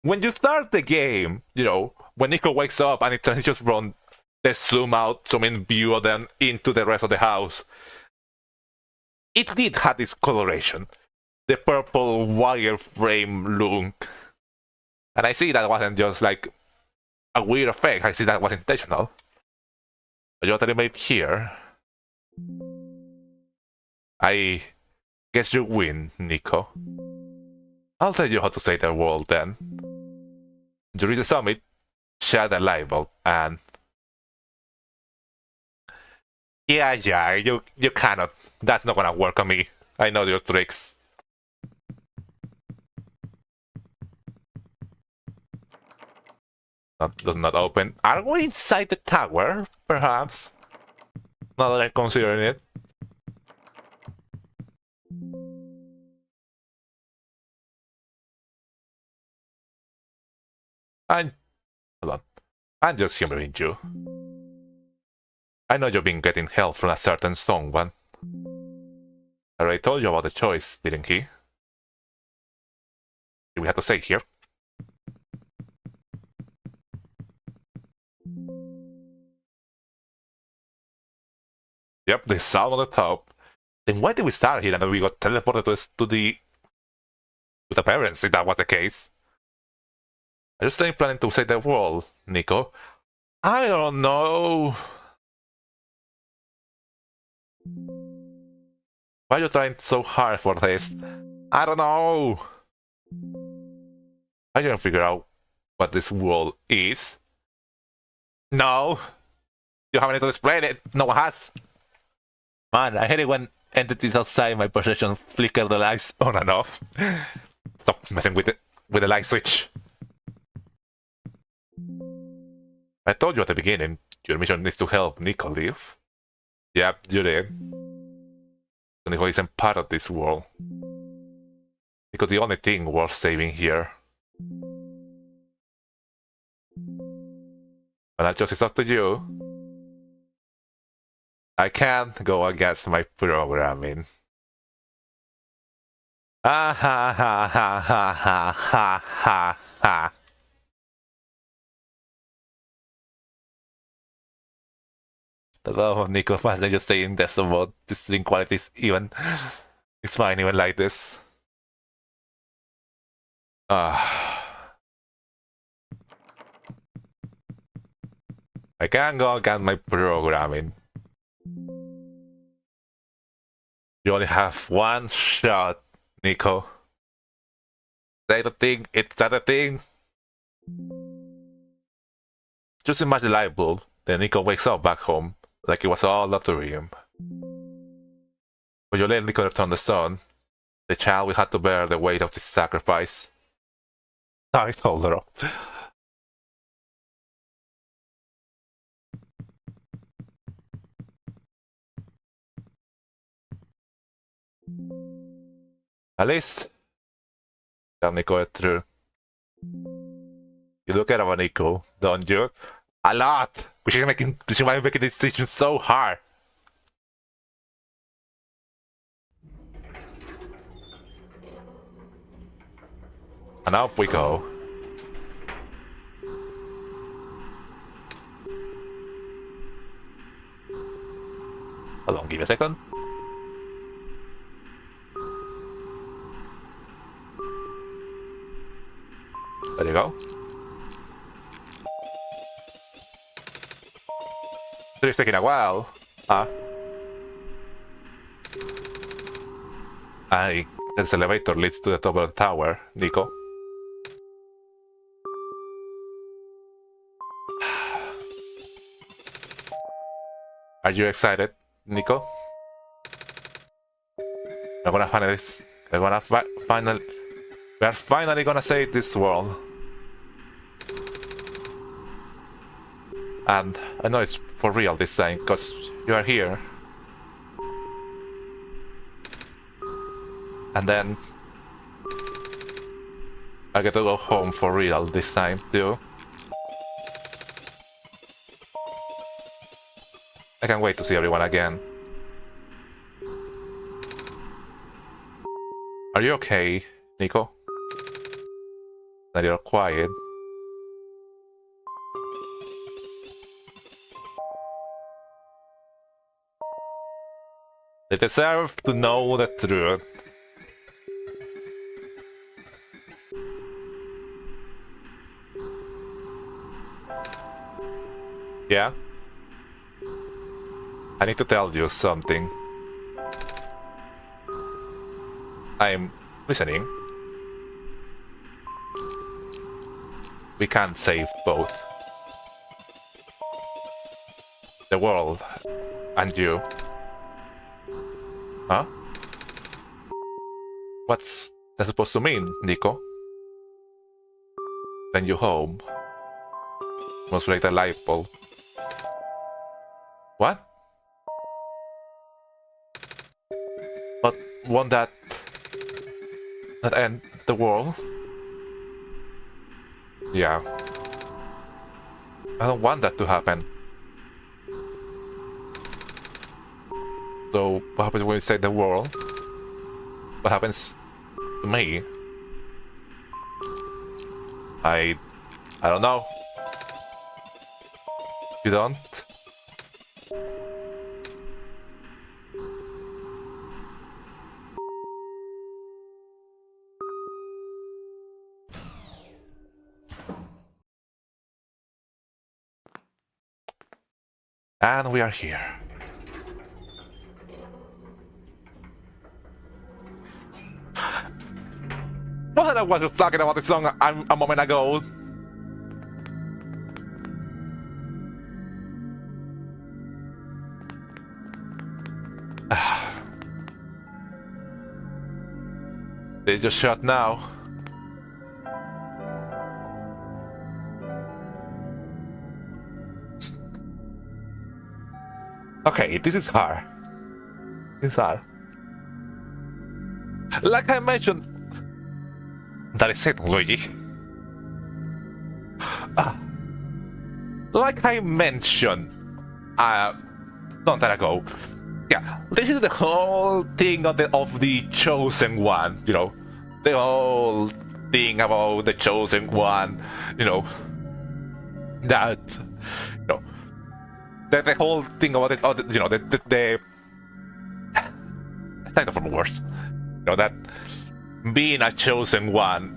When you start the game, you know, when NiKo wakes up and it transitions from the zoom out, zoom in view, and then into the rest of the house, it did have this coloration, the purple wireframe look. And I see that wasn't just like a weird effect, I see that was intentional. But you already made here. I guess you win, NiKo. I'll tell you how to save the world then. You reach the summit, share the light bulb, and yeah, you cannot. That's not gonna work on me. I know your tricks. Does not open. Are we inside the tower, perhaps? Now that I'm considering it. Hold on. I'm just humoring you. I know you've been getting help from a certain someone. I already told you about the choice, didn't he? Do we have to say here? Yep, the sound on the top. Then why did we start here and then we got teleported to the parents, if that was the case? Are you still planning to save the world, NiKo? I don't know. Why are you trying so hard for this? I don't know. I can't figure out what this world is. No. You haven't to explain it. No one has. Man, I hate it when entities outside my possession flicker the lights on and off. Stop messing with the light switch. I told you at the beginning, your mission is to help NiKo live. Yep, you did. NiKo isn't part of this world. Because the only thing worth saving here. But that just is up to you. I can't go against my programming. Ah ha ha ha ha ha ha ha ha. The love of NiKo fans, they just saying this about the string qualities even. It's fine even like this. I can't go against my programming. You only have one shot, NiKo. Say the thing, it's that a thing. Just imagine the light bulb, then NiKo wakes up back home, like it was all up to him. When you let NiKo return the sun, the child will have to bear the weight of this sacrifice. I told her. At least, tell NiKo it through. You look at our NiKo, don't you? A lot! She might be making this decision so hard. And up we go. Hold on, give me a second. There you go. It's taking a while. This elevator leads to the top of the tower, NiKo. Are you excited, NiKo? We're gonna finally, we are finally gonna save this world. And I know it's for real this time, because you are here. And then I get to go home for real this time too. I can't wait to see everyone again. Are you okay, NiKo? That you're quiet. They deserve to know the truth. Yeah? I need to tell you something. I'm listening. We can't save both. The world and you. Huh? What's that supposed to mean, NiKo? Send you home. Must break the light bulb. What? But won't that end the world? Yeah. I don't want that to happen. So what happens when we save the world? What happens to me? I don't know. You don't? And we are here. What I was just talking about this song a moment ago. They just shut now. Okay, this is hard. It's hard. Like I mentioned, that is it, Luigi. Like I mentioned, not that ago. Yeah, this is the whole thing of the chosen one. You know, the whole thing about the chosen one. You know, that. You know. The whole thing about it, you know, the kind of worse, you know, that being a chosen one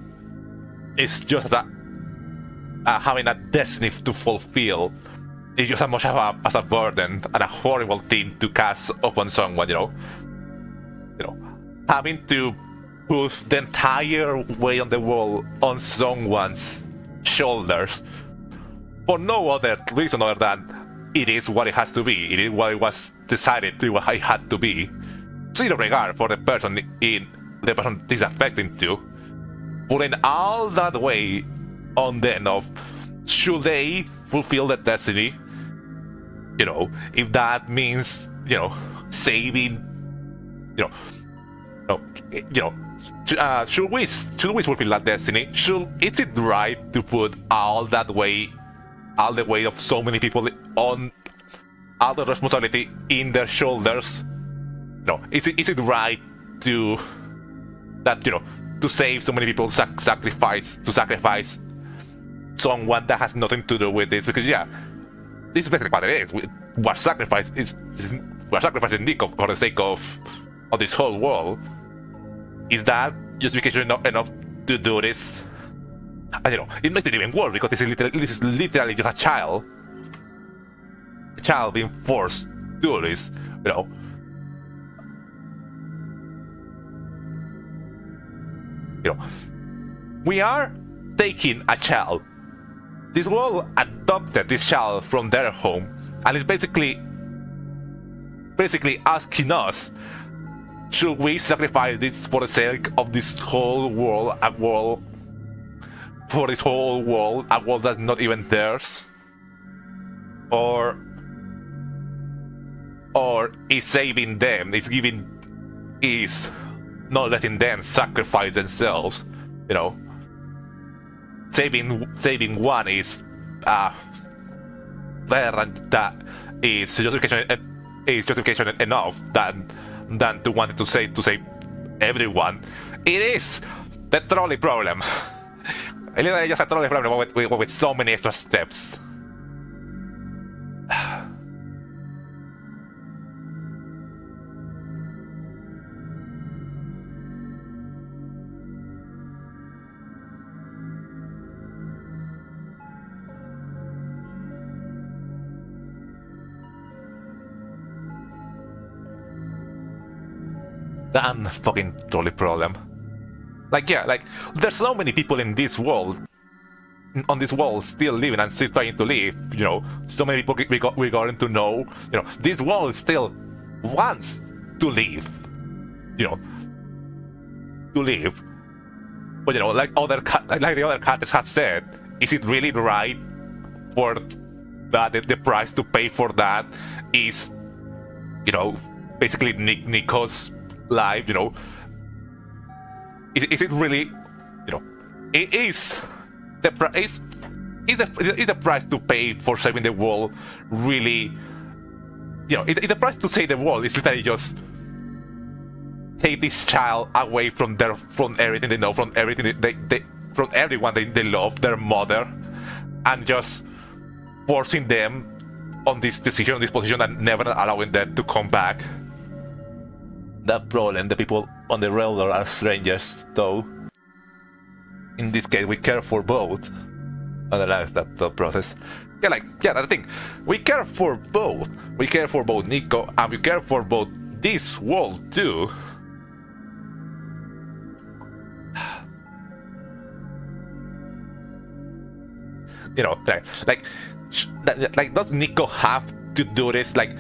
is just having a destiny to fulfill. It's just as much as a burden and a horrible thing to cast upon someone, you know, having to put the entire weight on the world on someone's shoulders for no other reason other than it is what it has to be. It is what it was decided to, what it had to be. Zero regard for the person this affecting to. Putting all that weight on them of should they fulfill the destiny? You know, if that means, you know, saving, should we fulfill that destiny? Is it right to put all that weight, all the weight of so many people on all the responsibility in their shoulders? No, is it right to that, you know, to save so many people, sacrifice someone that has nothing to do with this? Because yeah, this is basically what it is. What sacrifice is we're sacrificing NiKo for the sake of this whole world. Is that justification enough to do this? And you know, it makes it even worse because this is literally just a child being forced to do this, you know. We are taking a child. This world adopted this child from their home, and it's basically asking us, should we sacrifice this for the sake of this whole world, a world that's not even theirs? Or is saving them, is not letting them sacrifice themselves, you know? Saving one is better, and that is justification enough than to want to save everyone. It is the trolley problem. It's literally just a trolley problem with so many extra steps. Damn fucking trolley problem. Like, yeah, like, there's so many people in this world, on this world, still living and still trying to live, you know. So many people we're going to know, you know, this world still wants to live, you know, But, you know, like the other characters have said, is it really right for that the price to pay for that is, you know, basically NiKo's life, you know? Is it really, you know, it is the price, is the price to pay for saving the world really, you know, the price to save the world is literally just take this child away from everything they know, from everything from everyone they love, their mother, and just forcing them on this decision, on this position, and never allowing them to come back. That problem, the people on the railroad are strangers, though. In this case, we care for both. I like that thought process. Yeah, like, yeah, that's the thing. We care for both. We care for both NiKo, and we care for both this world, too. You know, like, does NiKo have to do this? Like,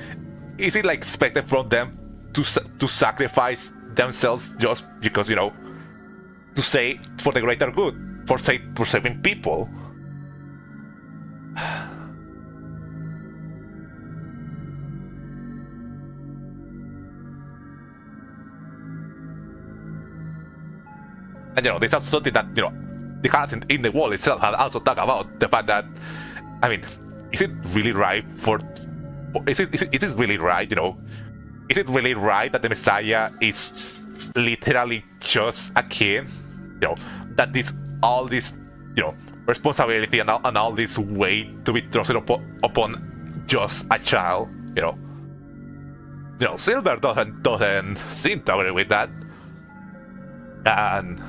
is it like expected from them to sacrifice themselves just because, you know, to say for the greater good, for saving people? And, you know, this is something that, you know, the characters in the world itself have also talked about the fact that, I mean, is it really right, you know? Is it really right that the Messiah is literally just a kid? You know, that all this, you know, responsibility and all this weight to be trusted upon just a child, you know? You know, Silver doesn't seem to agree with that. And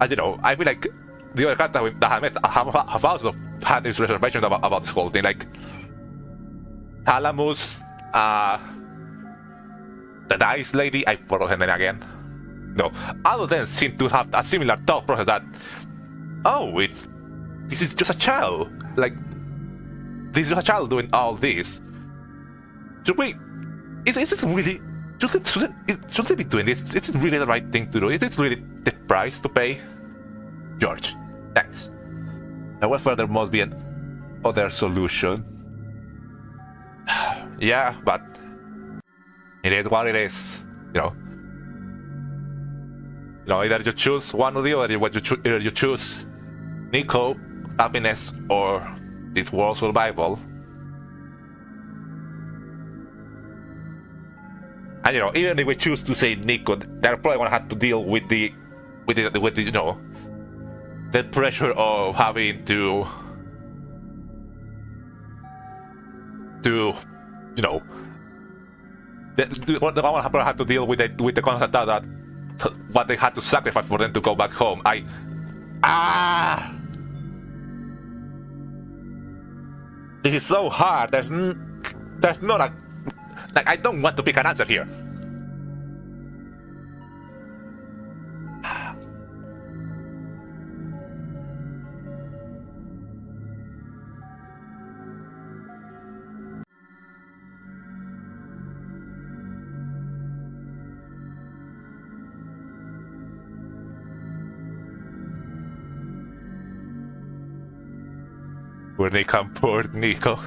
you know, I feel like the other characters that I met have also had these reservations about this whole thing. Like, Talamus, the Dice Lady, I forgot her name again. No, all of them seem to have a similar thought process that, oh, this is just a child. Like, this is just a child doing all this. Should we? Is this really? Should they be doing this? Is it really the right thing to do? Is it really the price to pay? George, thanks. However, there must be other solution. Yeah, but it is what it is. You know, either you choose one or the other. Either you choose NiKo, happiness, or this world survival. And, you know, even if we choose to say NiKo, they're probably gonna have to deal with the you know, the pressure of having to you know, the one had to deal with the constant thought that what they had to sacrifice for them to go back home. This is so hard. There's not a I don't want to pick an answer here. When they come, poor NiKo.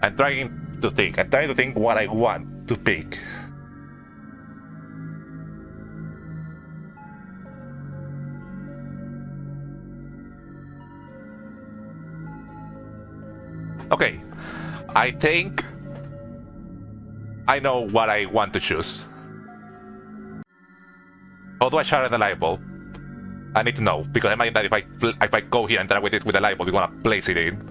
I'm trying to think what I want to pick. Okay, I think I know what I want to choose. How do I share the light bulb? I need to know, because I imagine that if I go here and interact with it with the light bulb, we're gonna place it in.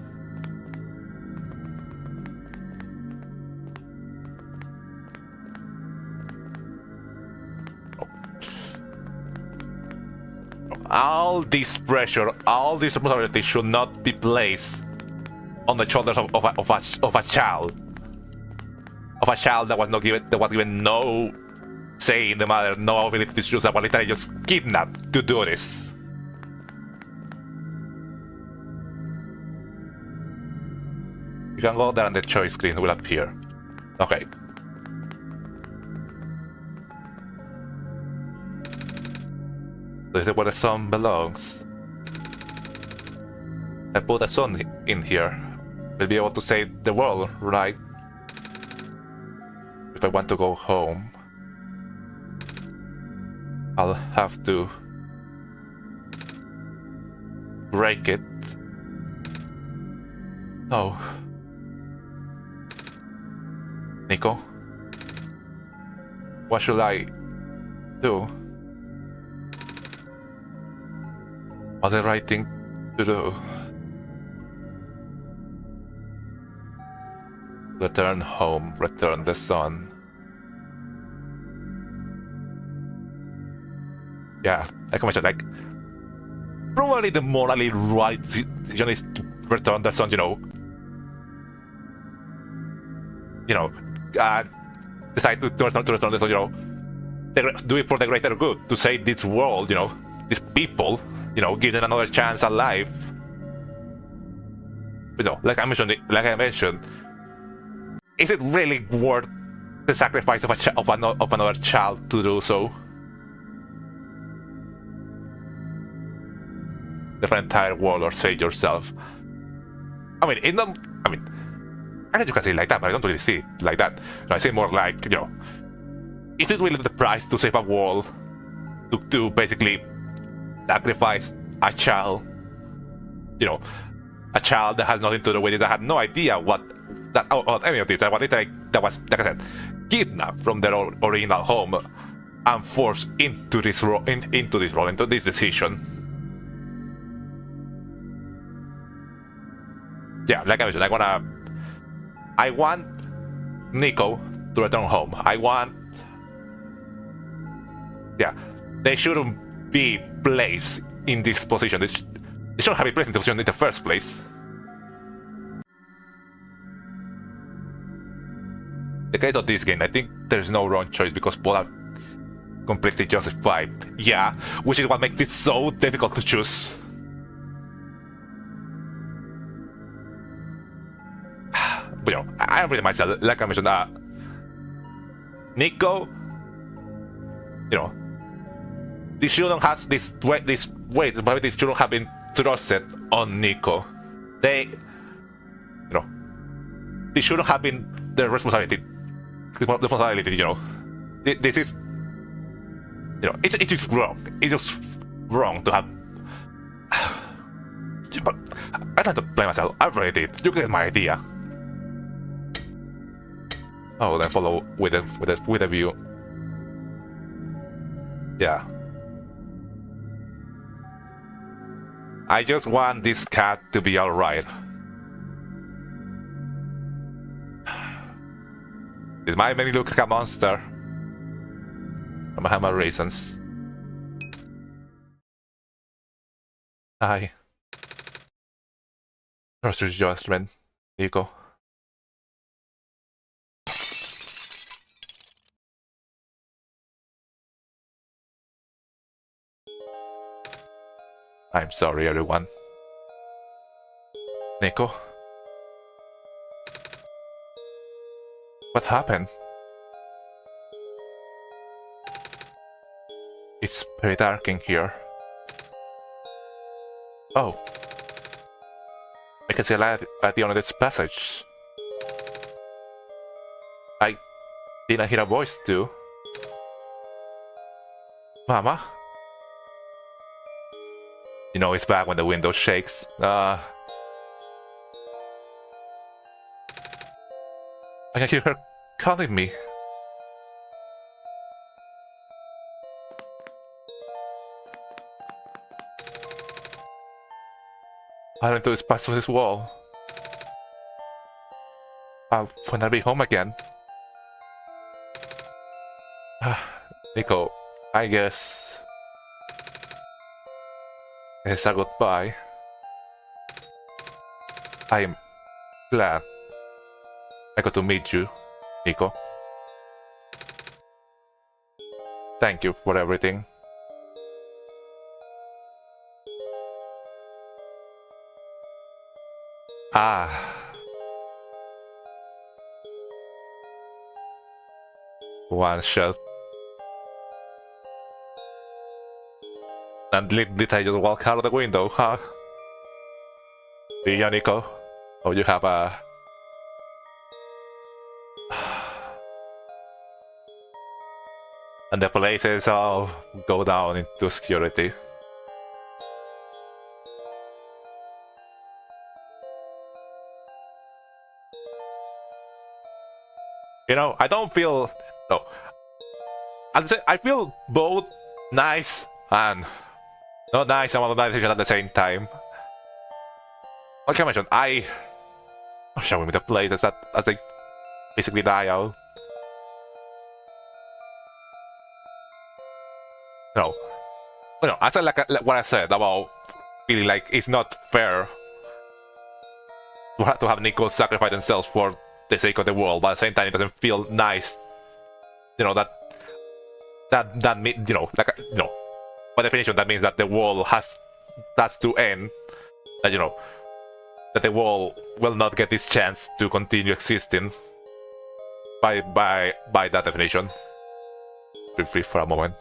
All this pressure, all this responsibility should not be placed on the shoulders of a child that was given no say in the matter, no ability to choose, that was literally just kidnapped to do this. You can go there and the choice screen will appear. Okay. This is where the sun belongs. I put the sun in here. We'll be able to save the world, right? If I want to go home, I'll have to break it. No. NiKo? What should I do? What's the right thing to do? Return home, return the sun. Yeah, like I mentioned, probably the morally right decision is to return the sun, decide to return the sun, do it for the greater good, to save this world, these people, give them another chance at life. Like I mentioned, is it really worth the sacrifice of another child to do so? The entire world, or save yourself? I guess you can say it like that, but I don't really see it like that. I say more like, is it really the price to save a world? To basically sacrifice a child? A child that has nothing to do with it, that had no idea any of this. That was, like I said, kidnapped from their original home and forced into this decision. Yeah, like I mentioned, I want NiKo to return home. They shouldn't be placed in this position. They shouldn't have been placed in this position in the first place. The case of this game, I think there's no wrong choice because both are completely justified. Yeah, which is what makes it so difficult to choose. But I really myself, like I mentioned, NiKo, this shouldn't have this weight, but this shouldn't have been trusted on NiKo. They shouldn't have been their responsibility. This is, it is wrong. It's just wrong to have. But I tried to blame myself. I really did. You get my idea. Oh, then follow with a view. Yeah. I just want this cat to be alright. This might make me look like a monster. I have my reasons. Hi. Nursery adjustment. NiKo. I'm sorry, everyone. NiKo? What happened? It's very dark in here. Oh. I can see a light at the end of this passage. I didn't hear a voice too. Mama? You know it's bad when the window shakes. I can hear her calling me. I don't do this past this wall. When I'll be home again. NiKo, I guess it's a goodbye. I'm glad I got to meet you, NiKo. Thank you for everything. OneShot. And did I just walk out of the window, huh? See ya, NiKo? Oh, you have a... And the places all go down into security. You know, I don't feel... No. I feel both nice and not nice about the decision at the same time. Like I mentioned, I'm showing me the places that as they basically die out. No. You know, as I like what I said about feeling like it's not fair to have NiKo sacrifice themselves for the sake of the world, but at the same time it doesn't feel nice. You know, that mean, you know, like, you know, by definition that means that the world has to end. That, you know, that the world will not get this chance to continue existing by that definition. Be free for a moment.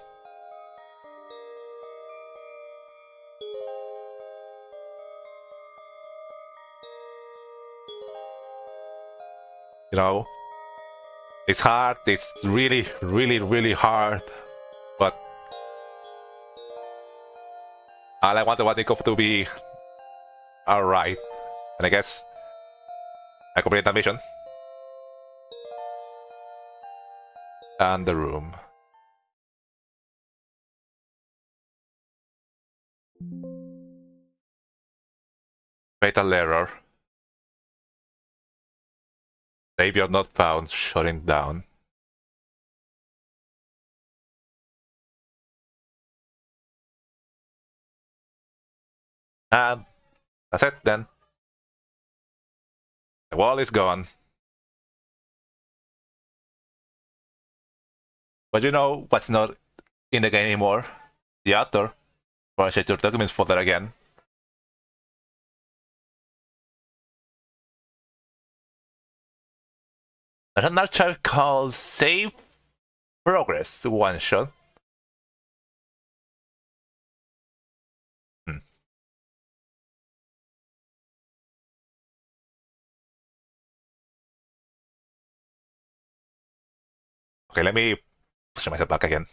You know, it's hard, it's really, really, really hard, but all I want NiKo to be alright, and I guess I completed that mission. And the room. Fatal error. Savior not found, shutting down. And that's it then. The wall is gone. But you know what's not in the game anymore? The author. For check your documents folder again. There's another chart called Save Progress to OneShot. Okay, let me push myself back again.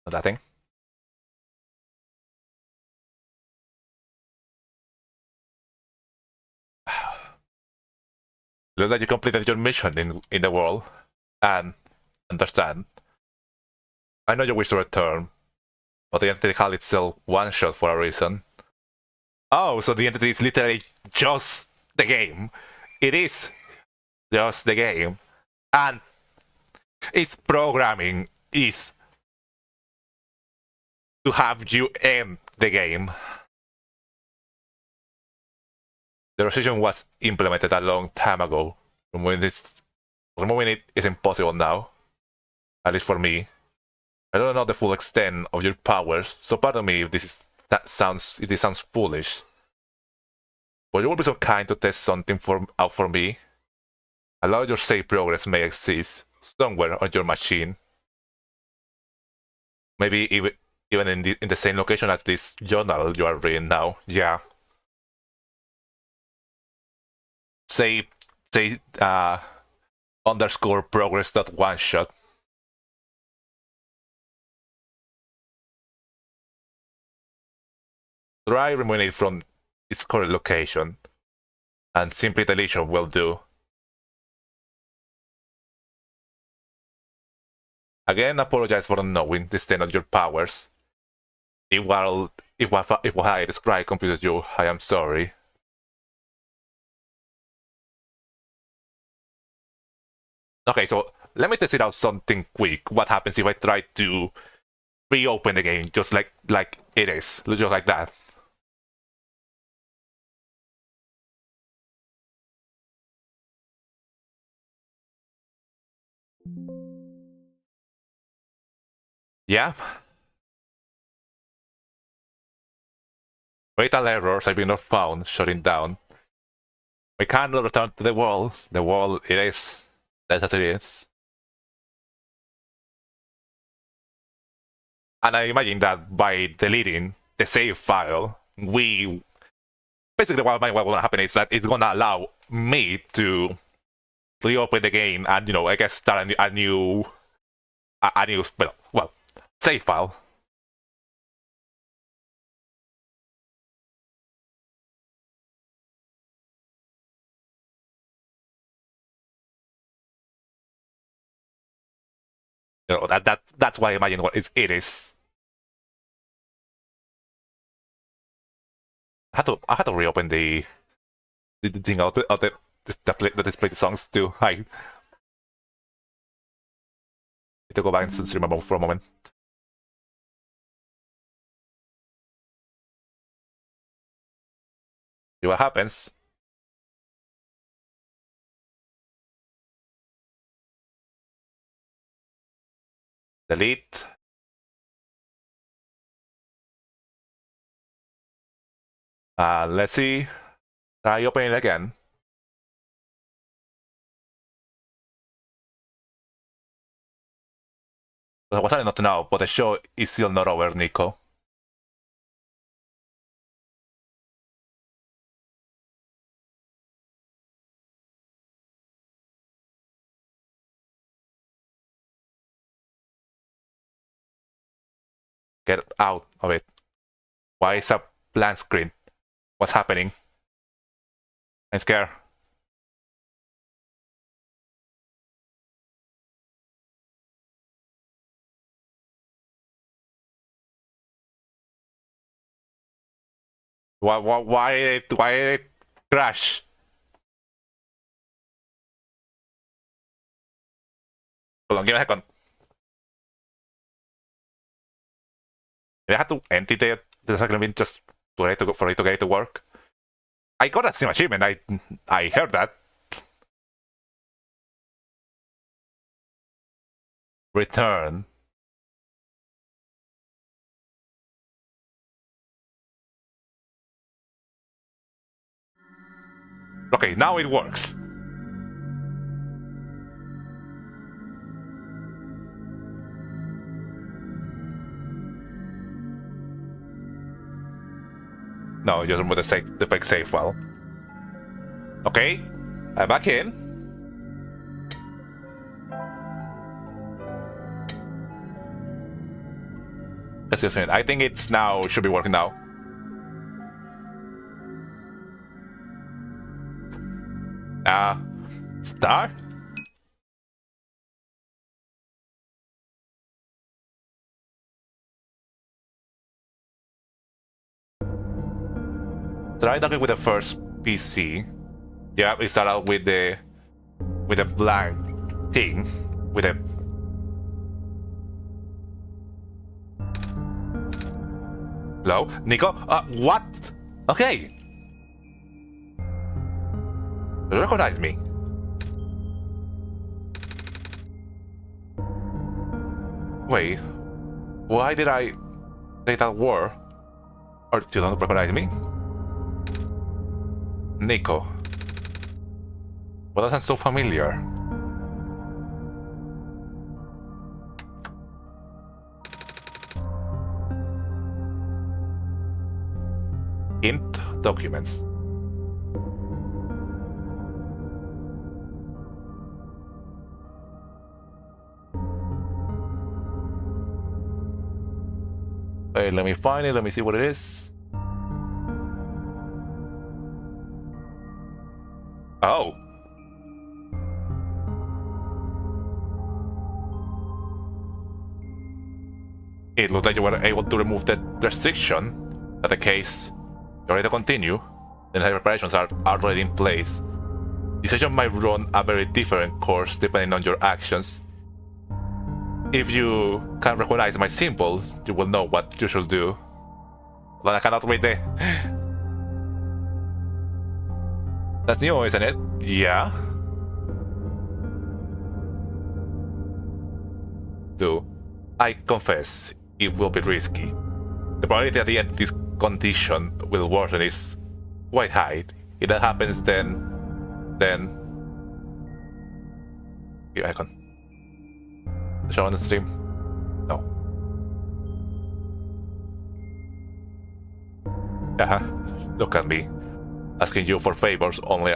Not that thing. Looks like you completed your mission in the world. And understand. I know you wish to return, but the entity called itself OneShot for a reason. Oh, so the entity is literally just the game. It is just the game. And its programming is to have you end the game. The decision was implemented a long time ago. Removing it is impossible now. At least for me. I don't know the full extent of your powers, so pardon me if this sounds foolish. But you will be so kind to test something out for me. Allow your save progress may exist somewhere on your machine. Maybe even in the same location as this journal you are reading now. Yeah. Say underscore progress.oneshot. Try removing it from its current location, and simply deletion will do. Again, apologize for not knowing the extent of your powers. If what I described confuses you, I am sorry. Okay, so let me test it out something quick. What happens if I try to reopen the game just like it is, just like that? Yeah. Fatal errors have been found, shutting down. We cannot return to the world. The world it is. That's as it is. And I imagine that by deleting the save file, basically what will happen is that it's gonna allow me to reopen the game and I guess start a new save file. That's why I imagine what it is. I had to reopen the thing of the display the songs too. I need to go back and stream for a moment. See what happens. Delete. Let's see. Try opening it again. I was not to know, but the show is still not over, NiKo. Get out of it. Why is a blank screen? What's happening? I'm scared. Why did it crash? Hold on, give me a second. I had to empty the second bin just for it to get it to work. I got a Steam achievement. I heard that. Return. Okay, now it works. No, just remove the fake save file. Okay, I'm back in. Let's just I think it's now should be working now. Star? Try talking with the first PC. Yeah, we start out with the blank thing. With a hello? NiKo? What? Okay. You recognize me? Wait. Why did I say that word? Or you don't recognize me? NiKo. What doesn't so familiar? Hint documents. Hey, let me find it, let me see what it is. Oh. It looked like you were able to remove that restriction. In the case, you're ready to continue, then the preparations are already in place. The session might run a very different course depending on your actions. If you can recognize my symbol, you will know what you should do. But I cannot read it. That's new, isn't it? Yeah. Do. I confess, it will be risky. The probability that the entity's condition will worsen is quite high. If that happens, then... Here, icon. Show on the stream? No. Haha, look at me. Asking you for favors only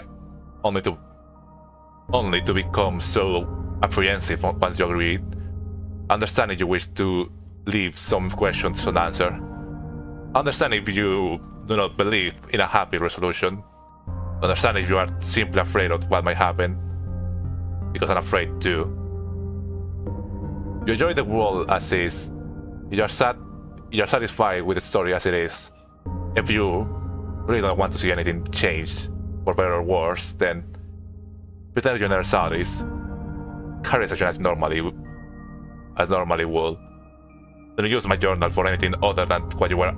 to become so apprehensive once you agree. Understand if you wish to leave some questions unanswered. Understand if you do not believe in a happy resolution. Understand if you are simply afraid of what might happen. Because I'm afraid too. You enjoy the world as is. You are satisfied with the story as it is. If you really don't want to see anything change, for better or worse, then pretend you never saw this. Carry such as normally would. Don't use my journal for anything other than what you were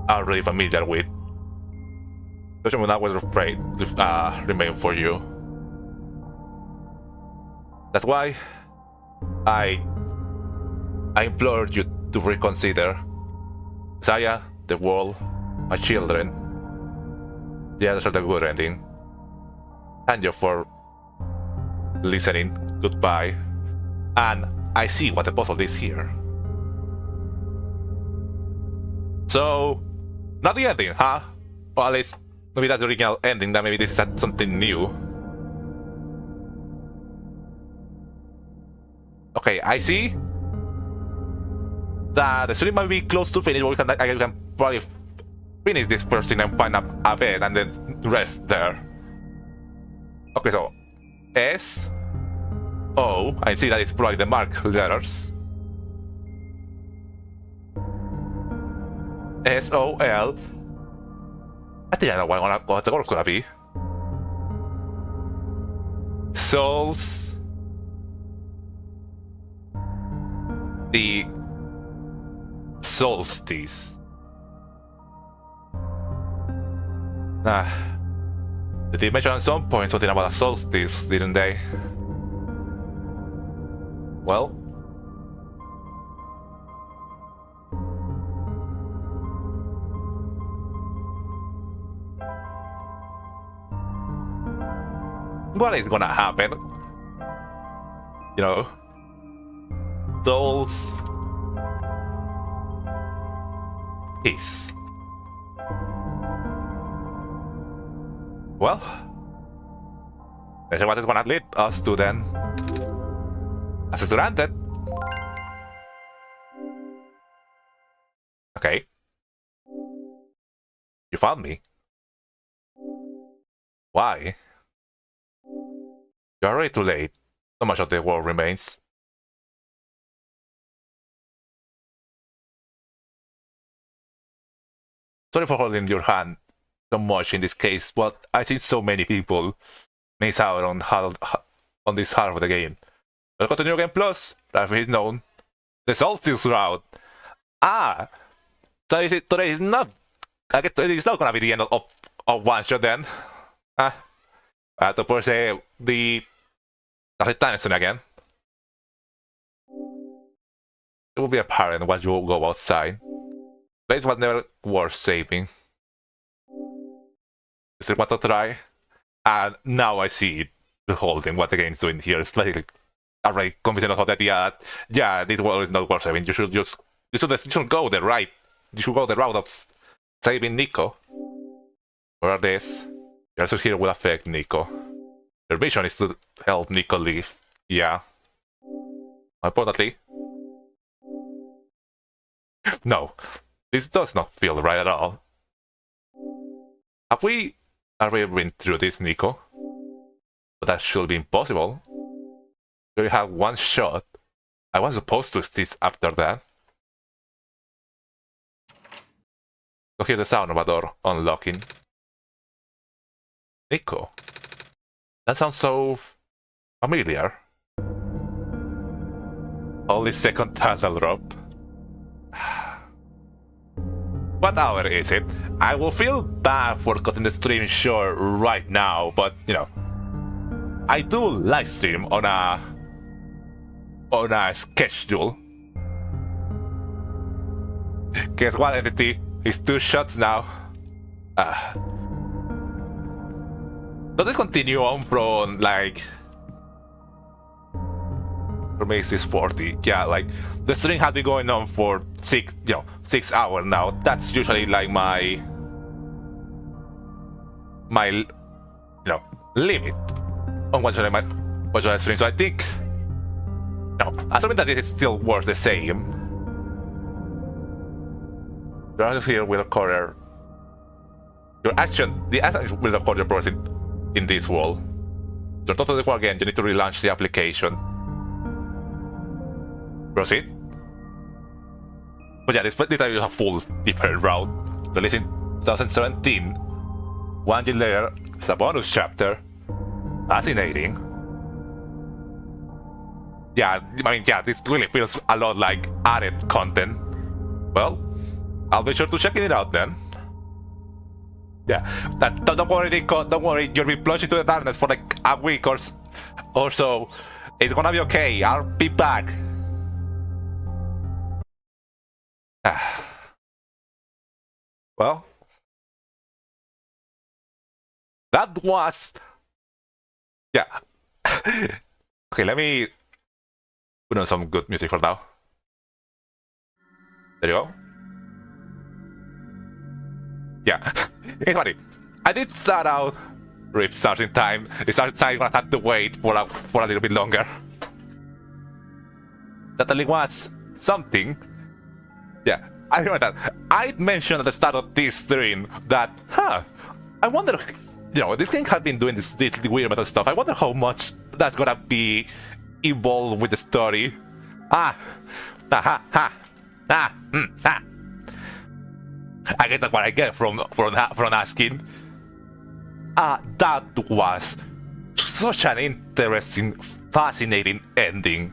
already familiar with. Such a was afraid to remain for you. That's why I implore you to reconsider. Saya, the world, my children. The others are the good ending. Thank you for listening. Goodbye. And I see what the puzzle is here. So, not the ending, huh? Or at least, maybe that's the original ending, that maybe this is something new. Okay, I see that the stream might be close to finish, but I can probably finish this first thing and find a bed and then rest there. Okay, so S O, I see that it's probably the mark letters. S-O-L. I think I know what the goal is gonna be. Souls. The solstice. They mentioned at some point something about a solstice, didn't they? Well, what is gonna happen? You know, those peace. Well, that's what it's gonna lead us to then. As it's granted. Okay. You found me. Why? You're already too late. So much of the world remains. Sorry for holding your hand so much in this case, but I've seen so many people miss out on this half of the game. Welcome to New Game Plus, as is known, the Solstice route. So today is not. I guess it is not gonna be the end of OneShot then. I have to push the time soon again. It will be apparent once you go outside. Place was never worth saving. You still want to try? And now I see it. Beholding what the game is doing here. It's like already convincing us of the idea that, yeah, this world is not worth saving. You should go the right. You should go the route of saving NiKo. Where this? Your actions here will affect NiKo. Your mission is to help NiKo live. Yeah. Importantly. No. This does not feel right at all. Have we already been through this, NiKo? But that should be impossible. We have one shot. I was supposed to cease after that. So hear the sound of a door unlocking. NiKo. That sounds so familiar. Only second title drop. What hour is it? I will feel bad for cutting the stream short right now, but you know, I do live stream on a schedule. Guess what, entity? It's 2 shots now. Does this continue on from like? For me, it's 40. Yeah, like the stream has been going on for 6 hours now. That's usually like my limit on what should I stream. So I think assuming that it is still worth the same. You're out here with a courier. The action will record your progress in this world. You're totally again. You need to relaunch the application. Proceed. But yeah, this time you have full different route. Released in 2017. 1 year later, it's a bonus chapter. Fascinating. Yeah, I mean, yeah, this really feels a lot like added content. Well, I'll be sure to check it out then. Yeah, don't worry, NiKo, don't worry. You'll be plunged into the darkness for like a week or so. It's gonna be okay. I'll be back. Well, that was okay, let me put on some good music for now. There you go. Yeah, it's funny. I did start out RIP starting time. It started saying I had to wait for a little bit longer. That only was something. Yeah, I remember that. I mentioned at the start of this stream that, I wonder, this game has been doing this weird metal stuff. I wonder how much that's gonna be involved with the story. I guess that's what I get from asking. That was such an interesting, fascinating ending,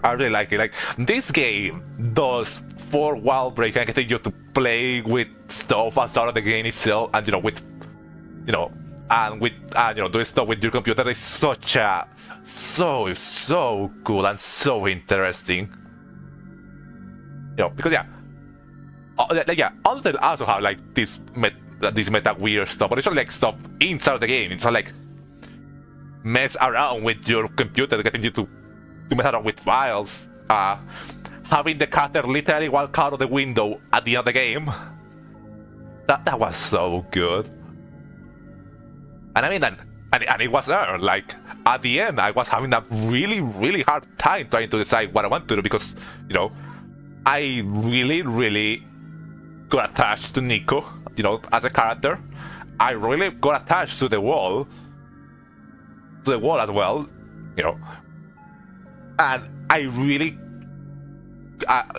I really like it. Like, this game does for wall break and getting you to play with stuff outside of the game itself, and doing stuff with your computer is so cool and so interesting. Because all they also have like this meta weird stuff, but it's not like stuff inside of the game. It's not like mess around with your computer, getting you to mess around with files, having the cutter literally walk out of the window at the end of the game. That was so good. And I mean, and it was earned. Like, at the end, I was having a really, really hard time trying to decide what I want to do because, I really, really got attached to NiKo, as a character. I really got attached to the world. to the wall as well, you know. And I really,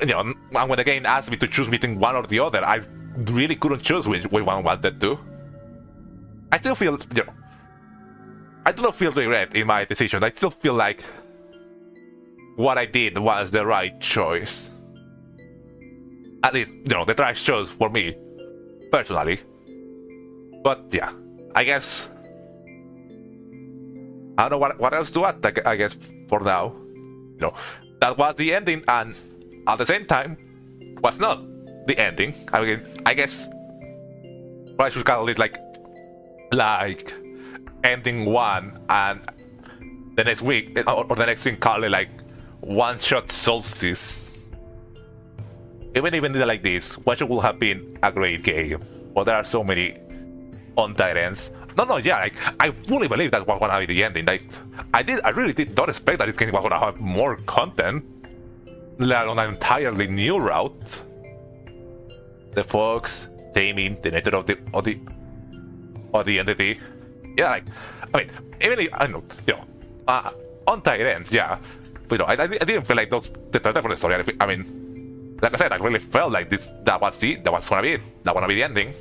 you know, and when the game asked me to choose between one or the other, I really couldn't choose which one I wanted to. I still feel, you know, I do not feel regret in my decision. I still feel like what I did was the right choice. At least, you know, the right choice for me, personally. But yeah, I guess I don't know what else to add. I guess for now, you know, that was the ending, and at the same time, was not the ending. I mean, I guess I should call it like ending one, and the next week or the next thing call it like one-shot solstice. Even like this, OneShot would have been a great game. But there are so many untied ends. No, yeah, like, I fully believe that was gonna be the ending. Like, I really did not expect that this game was gonna have more content, let alone an entirely new route. The fox, taming, the nature of the entity. Yeah, like, I mean, even I know, you know, untied ends, yeah. But you know, I didn't feel like those the title for the story. I mean, like I said, I really felt like that was gonna be the ending.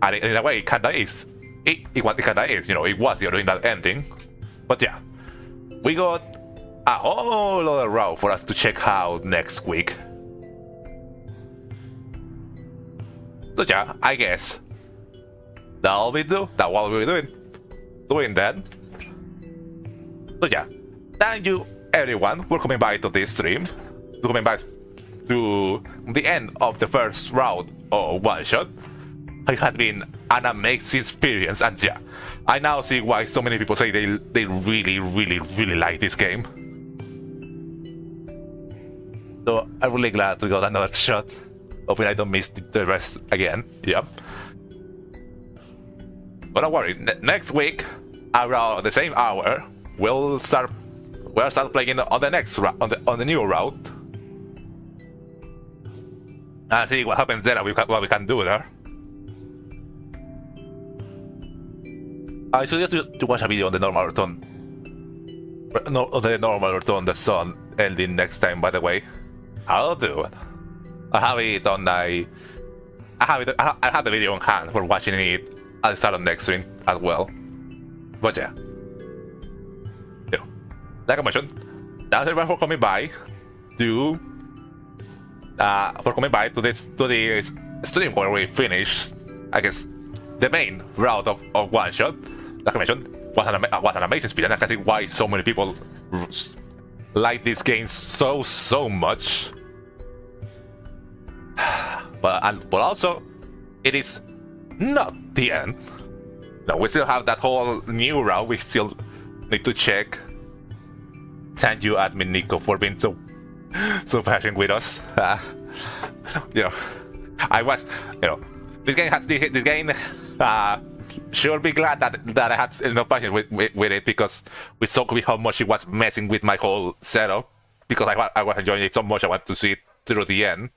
And in a way, it kinda is. It kinda is, you know, it was the original ending. But yeah, we got a whole other route for us to check out next week. So yeah, I guess that'll be that what we're doing then. So yeah, thank you everyone for coming by to this stream, coming back to the end of the first round of OneShot. It has been an amazing experience, and yeah, I now see why so many people say they really like this game. So I'm really glad we got another shot. Hoping I don't miss the rest again. Yep. But don't worry, next week around the same hour we'll start playing on the next on the new route. And see what happens there, what we can do there. I suggest you to watch a video on the normal return. The sun ending next time, by the way. I'll do it. I have it on I have the video on hand for watching it at the start of next stream as well. But yeah. You know, like I mentioned, thanks everyone for coming by to this stream where we finish, I guess, the main route of OneShot. Like I mentioned, was an amazing experience. I can see why so many people like this game so much. But also, it is not the end. No, we still have that whole new route. We still need to check. Thank you, admin NiKo, for being so patient with us. You know, I was, you know, this game sure be glad that I had enough patience with it, because we saw how much it was messing with my whole setup. Because I was enjoying it so much, I want to see it through the end.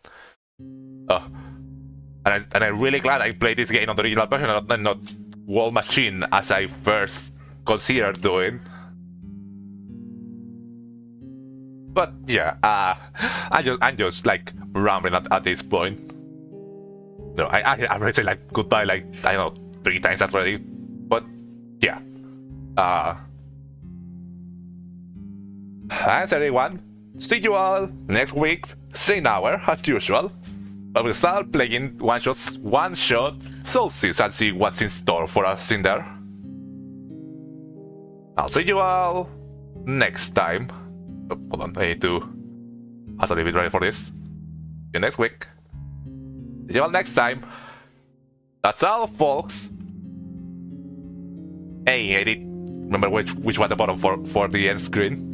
And I'm really glad I played this game on the original version and not Wall Machine as I first considered doing. But yeah, I'm just like rambling at this point. No, I already said like goodbye like I don't know 3 times already. But yeah, thanks everyone. See you all next week, same hour as usual. But we'll start playing OneShot Solstice and see what's in store for us in there. I'll see you all next time. Oh, hold on, I need to have to leave it ready for this. See you next week. See you all next time. That's all, folks. Hey, I did remember which was the bottom for the end screen.